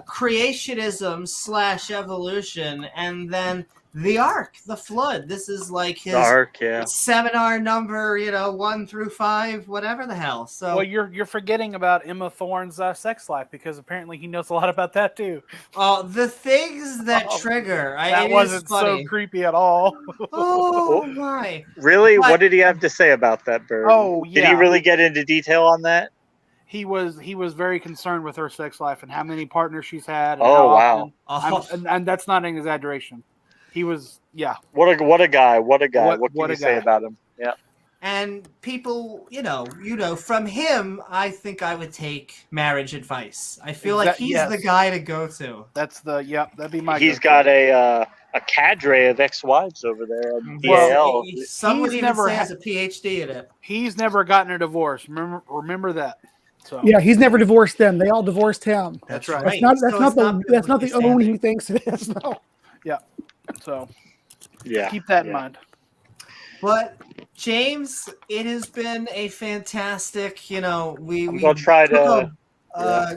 creationism / evolution, and then the Ark, the flood. This is like his
Ark,
seminar number, 1 through 5, whatever the hell. So,
well, you're forgetting about Emma Thorne's sex life, because apparently he knows a lot about that too.
Oh, the things that trigger.
That wasn't so creepy at all.
Oh my!
Really? What did he have to say about that bird?
Oh yeah.
Did he really get into detail on that?
He was very concerned with her sex life and how many partners she's had. And
oh wow!
And that's not an exaggeration. He was, yeah.
What a guy! What a guy! What can you say about him? Yeah.
And people, from him, I think I would take marriage advice. I feel like he's the guy to go to.
That'd be my.
He's got a cadre of ex-wives over there at DAL.
Some would even say has a PhD in it.
He's never gotten a divorce. Remember that. So.
Yeah, he's never divorced them. They all divorced him.
That's right.
That's not the own he thinks it is. No.
Yeah. So.
Yeah.
Keep that in mind.
But James, it has been a fantastic. We
try to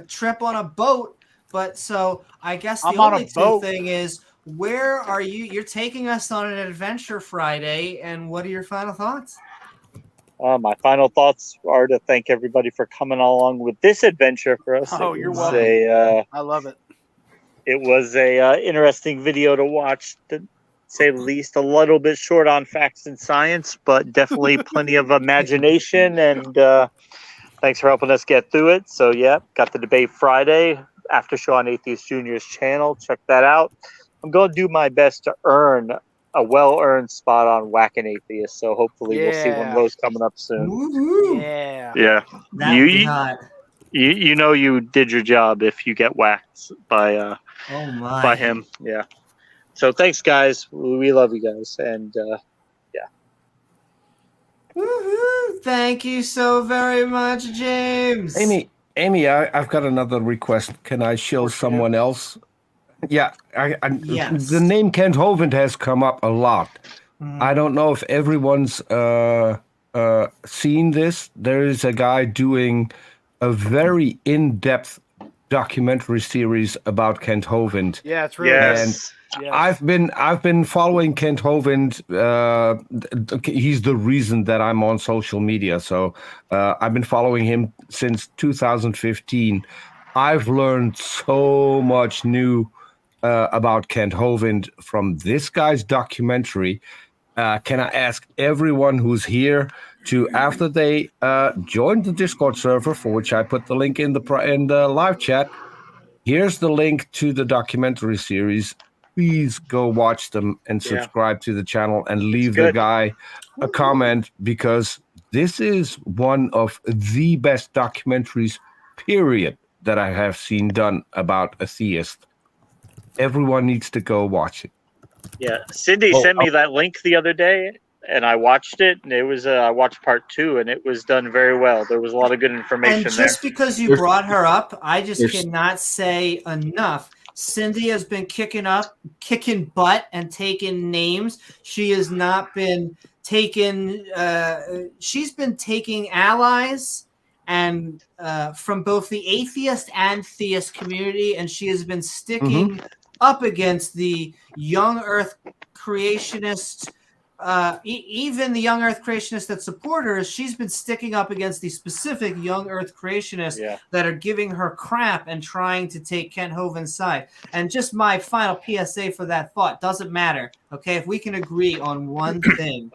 trip on a boat. But so I guess the only thing is, where are you? You're taking us on an adventure Friday, and what are your final thoughts?
My final thoughts are to thank everybody for coming along with this adventure for us.
Oh, you're welcome. I love it.
It was a interesting video to watch, to say the least. A little bit short on facts and science, but definitely plenty of imagination. And thanks for helping us get through it. So, yeah, got the debate Friday, after show on Atheist Junior's channel. Check that out. I'm going to do my best to earn a well-earned spot on Whacking Atheist, so hopefully we'll see one of those coming up soon.
Woo-hoo.
Yeah. You know you did your job if you get whacked by him. Yeah. So thanks, guys. We love you guys, and yeah.
Woo-hoo. Thank you so very much, James.
Amy, I've got another request. Can I show someone else? Yeah,
yes.
The name Kent Hovind has come up a lot. I don't know if everyone's seen this. There is a guy doing a very in-depth documentary series about Kent Hovind.
Yeah, it's really
yes.
And I've been following Kent Hovind. He's the reason that I'm on social media. So I've been following him since 2015. I've learned so much new about Kent Hovind from this guy's documentary. Can I ask everyone who's here to, after they join the Discord server, for which I put the link in the live chat, here's the link to the documentary series. Please go watch them and subscribe to the channel and leave the guy a comment, because this is one of the best documentaries, period, that I have seen done about a theist. Everyone needs to go watch it.
Yeah, Cindy sent me that link the other day, and I watched it, and it was I watched part 2, and it was done very well. There was a lot of good information there.
And just because you brought her up, I just cannot say enough. Cindy has been kicking butt and taking names. She has not been taking. She's been taking allies and from both the atheist and theist community, and she has been sticking up against the young Earth creationist, even the young Earth creationists that support her. She's been sticking up against the specific young Earth creationists that are giving her crap and trying to take Kent Hovind's side. And just my final PSA for that thought, doesn't matter. Okay, if we can agree on one thing.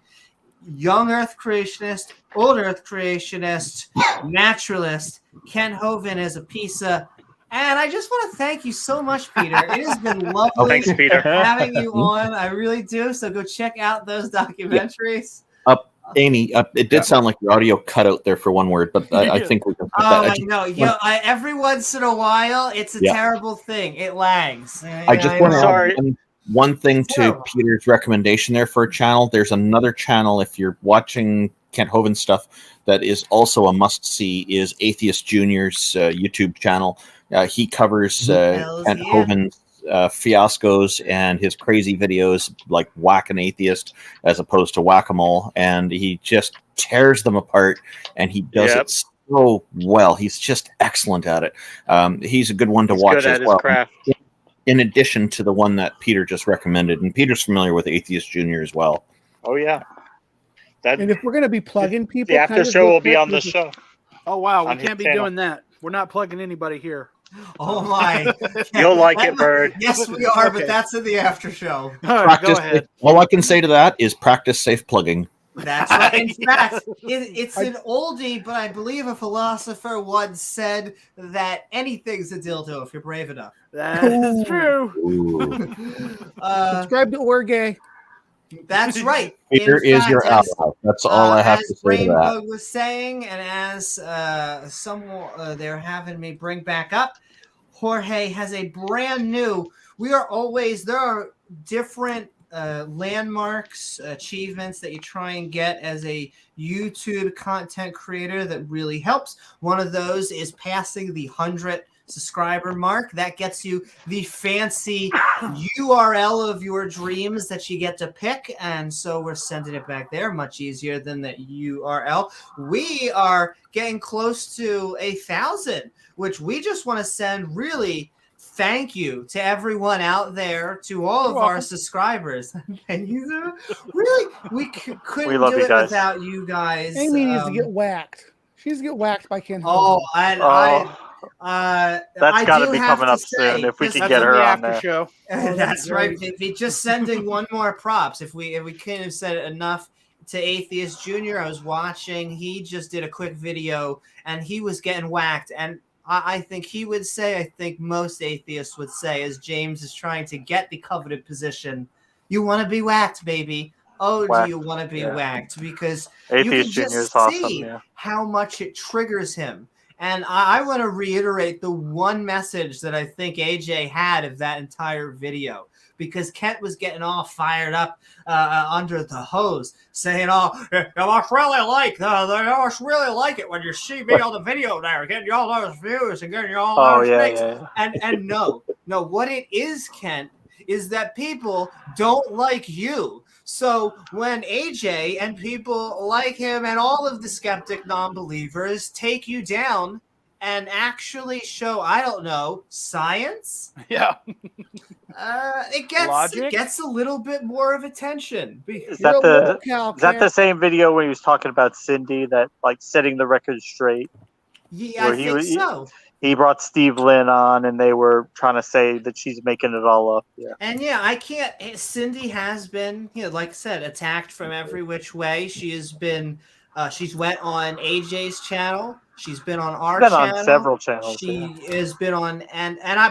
Young Earth creationist, old Earth creationist, naturalist, Kent Hovind is a piece of. And I just want to thank you so much, Peter. It has been lovely
thanks, Peter.
having you on. I really do. So go check out those documentaries.
Amy, it did sound like your audio cut out there for one word, but I think we can put that.
I know. Every once in a while, it's a terrible thing. It lags.
I just want to add one thing to Peter's recommendation there for a channel. There's another channel, if you're watching Kent Hovind stuff, that is also a must-see, is Atheist Junior's YouTube channel. He covers Kent Hovind's fiascos and his crazy videos, like Whack an Atheist as opposed to Whack-a-Mole, and he just tears them apart, and he does it so well. He's just excellent at it. He's a good one to watch as well. In addition to the one that Peter just recommended, and Peter's familiar with Atheist Junior as well.
Oh yeah.
And if we're going to be plugging people,
the after show will be on the show.
Oh wow, we can't be doing that. We're not plugging anybody here.
Oh my!
You'll like it, Bird.
Yes, we are, but that's in the after show.
All right, go ahead.
All I can say to that is practice safe plugging.
That's right. In fact, it's an oldie, but I believe a philosopher once said that anything's a dildo if you're brave enough.
That's true.
Subscribe to Orge.
That's right.
Peter is your ally. That's all I have to say to that.
As BrainBug was saying, and as they're having me bring back up, Jorge has a brand new. There are different landmarks, achievements that you try and get as a YouTube content creator that really helps. One of those is passing the 100 subscriber mark. That gets you the fancy URL of your dreams that you get to pick, and so we're sending it back there. Much easier than the URL. We are getting close to 1,000, which we just want to send really thank you to everyone out there, to all of our subscribers. Thank you. Really, we couldn't do it without you guys.
Amy needs to get whacked. She needs to get whacked by Ken.
That's got to be coming up soon. If we can get her on there.
Show.
That's right. Just sending one more props. If we couldn't have said it enough to Atheist Junior, I was watching. He just did a quick video, and he was getting whacked. And I think he would say, I think most atheists would say, as James is trying to get the coveted position, you want to be whacked, baby. Oh, do you want to be whacked? Because
Atheist
you can just see how much it triggers him. And I want to reiterate the one message that I think AJ had of that entire video, because Kent was getting all fired up under the hose, saying, "Oh, you must really like it when you see me on the video there, getting all those views and getting all those things." And no, what it is, Kent, is that people don't like you. So when AJ and people like him and all of the skeptic non-believers take you down and actually show, I don't know, science?
Yeah.
It gets a little bit more of attention.
Is that the same video where he was talking about Cindy, that like setting the record straight?
Yeah, I think so.
He brought Steve Lynn on, and they were trying to say that she's making it all up. Yeah.
And I can't. Cindy has been, like I said, attacked from every which way. She has been. She's went on AJ's channel. She's been on our channel.
Been on several channels.
She has been on,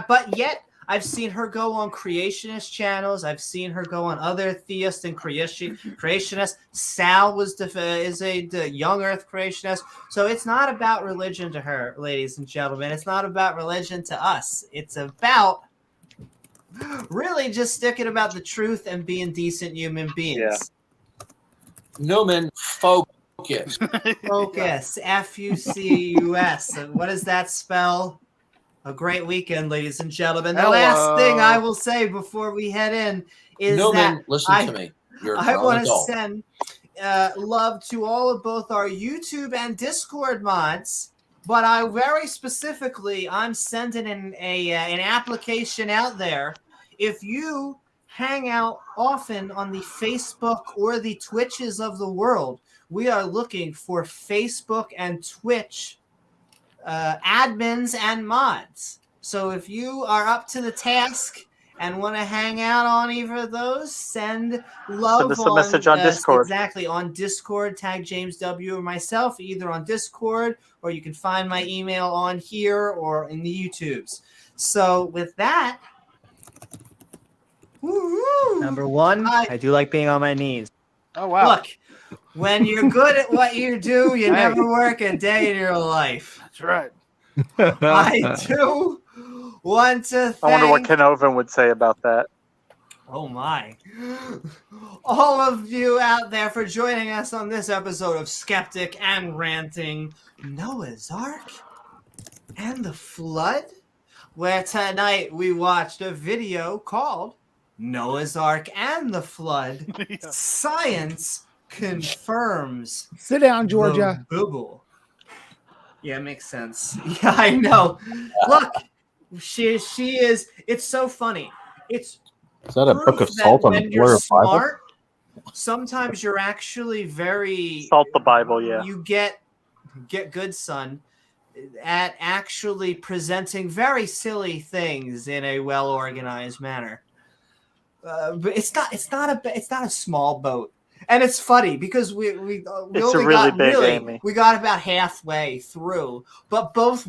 but yet I've seen her go on creationist channels. I've seen her go on other theist and creationists. Sal is the young Earth creationist. So it's not about religion to her, ladies and gentlemen. It's not about religion to us. It's about really just sticking about the truth and being decent human beings.
Yeah. Newman, focus.
Focus. F-U-C-U-S. What does that spell? A great weekend, ladies and gentlemen. The last thing I will say before we head in is
Newman, listen to me.
I want to send love to all of both our YouTube and Discord mods, but I'm sending an application out there. If you hang out often on the Facebook or the Twitches of the world, we are looking for Facebook and Twitch admins and mods. So if you are up to the task and want to hang out on either of those, send love.
Send us a message on Discord.
Exactly, on Discord. Tag James W. or myself, either on Discord, or you can find my email on here or in the YouTubes. So with that,
number one, I do like being on my knees.
Oh, wow.
Look, when you're good at what you do, you never work a day in your life.
That's right.
I do want to thank...
I wonder what Ken Oven would say about that.
Oh, my. All of you out there for joining us on this episode of Skeptic and Ranting, Noah's Ark and the Flood, where tonight we watched a video called Noah's Ark and the Flood. Science confirms.
Sit down, Georgia.
Google. Yeah, it makes sense. Yeah, I know. Look, she is. It's so funny. It's
Is that a book of salt on the
when you're
floor of Bible?
smart, sometimes you're actually very
Salt the Bible, yeah.
You get good, son, at actually presenting very silly things in a well-organized manner. But it's not a small boat. And it's funny because we only got about halfway through, but both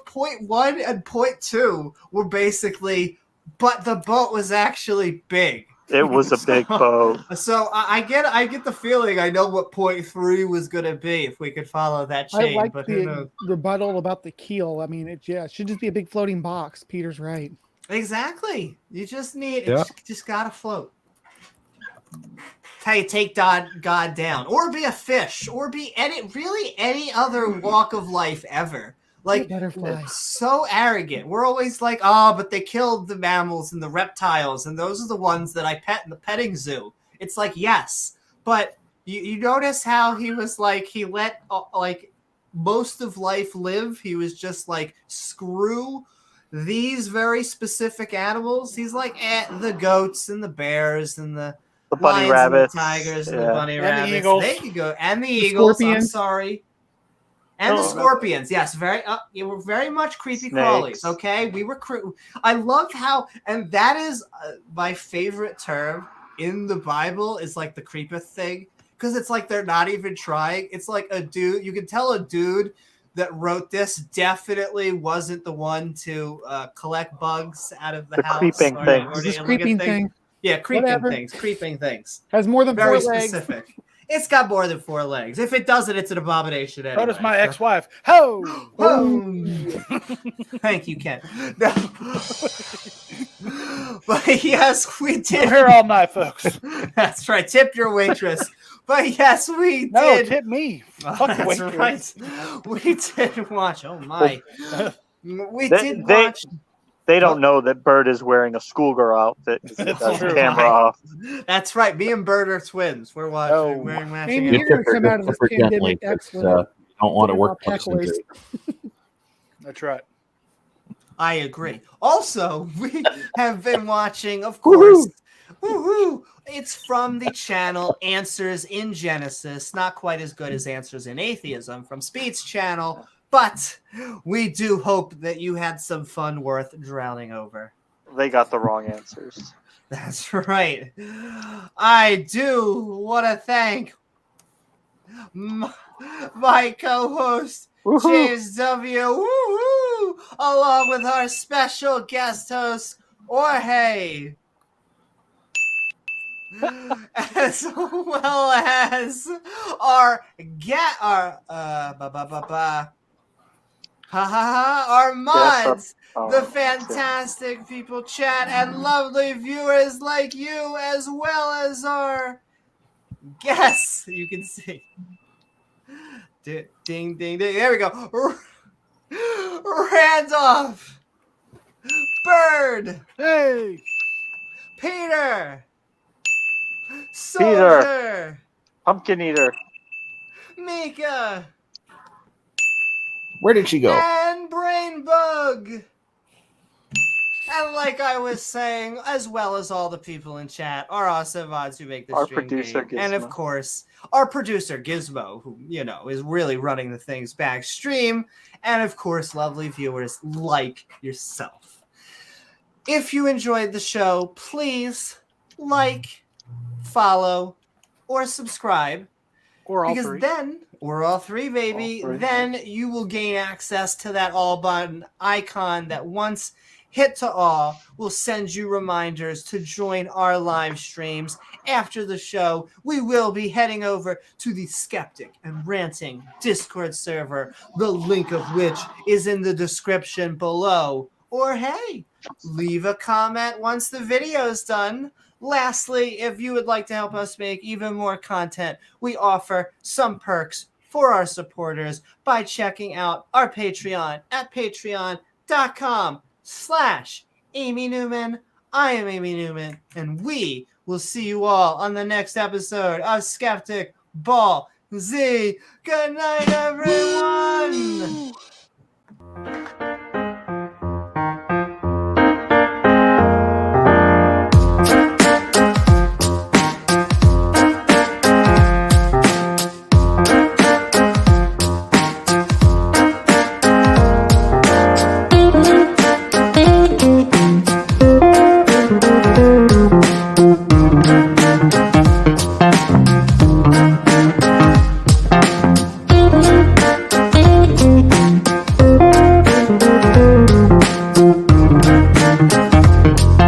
point 1 and point 2 were basically, but the boat was actually big.
It was a big boat.
So I get the feeling I know what point 3 was going to be if we could follow that chain.
I like
but
the rebuttal about the keel. I mean, it should just be a big floating box. Peter's right.
Exactly. You just need just gotta float. How you take God down, or be a fish, or be any other walk of life ever. Like,
butterfly.
So arrogant. We're always like, oh, but they killed the mammals and the reptiles, and those are the ones that I pet in the petting zoo. It's like, yes, but you notice how he was like, he let like most of life live. He was just like, screw these very specific animals. He's like, the goats and the bears and the
bunny rabbits,
and the tigers and the bunny rabbits.
The eagles.
They could go, and the eagles.
Scorpions.
I'm sorry. And the scorpions, yes, you were very much creepy crawlies. Okay, we were. I love how, and that is my favorite term in the Bible is like the creepeth thing, because it's like they're not even trying. It's like a dude. You can tell a dude that wrote this definitely wasn't the one to collect bugs out of the house.
Creeping thing.
This creeping thing.
Yeah, creeping things.
Has more than
very
4 legs.
Specific. It's got more than 4 legs. If it doesn't, it's an abomination anyway.
So does my ex-wife. Ho!
Thank you, Ken. No. But yes, we did.
We're here all night, folks.
That's right. Tip your waitress. But yes, we did.
No, tip me. Fuck the
waitress. Right. We did watch. Oh my. We did watch.
They don't know that Bird is wearing a schoolgirl outfit. Camera off.
That's right. Me and Bird are twins. We're watching. Wearing matching.
You tip her super gently. You don't want to work person.
That's right.
I agree. Also, we have been watching, of course. Woohoo! It's from the channel Answers in Genesis. Not quite as good as Answers in Atheism from Speed's channel. But we do hope that you had some fun worth drowning over.
They got the wrong answers.
That's right. I do want to thank my co-host, James W. Woo-hoo, along with our special guest host, Orge. As well as our our mods, the fantastic people chat, and lovely viewers like you, as well as our guests. You can see. Ding, ding, ding. There we go. Randolf. Bird.
Hey.
Peter. Soldier.
Pumpkin Eater.
Mika.
Where did she go?
And BrainBug. And like I was saying, as well as all the people in chat, our awesome mods who make this
our
stream
producer
game.
Gizmo.
And of course, our producer Gizmo, who, you know, is really running the things back stream. And of course, lovely viewers like yourself. If you enjoyed the show, please like, follow, or subscribe.
Or all
because
three.
Then we're all three, baby. Then you will gain access to that all button icon that once hit to all will send you reminders to join our live streams. After the show, we will be heading over to the Skeptic and Ranting Discord server, the link of which is in the description below. Or hey, leave a comment once the video is done. Lastly, if you would like to help us make even more content, we offer some perks for our supporters by checking out our Patreon at patreon.com/Amy Newman. I am Amy Newman, and we will see you all on the next episode of Skeptic Ball Z. Good night, everyone.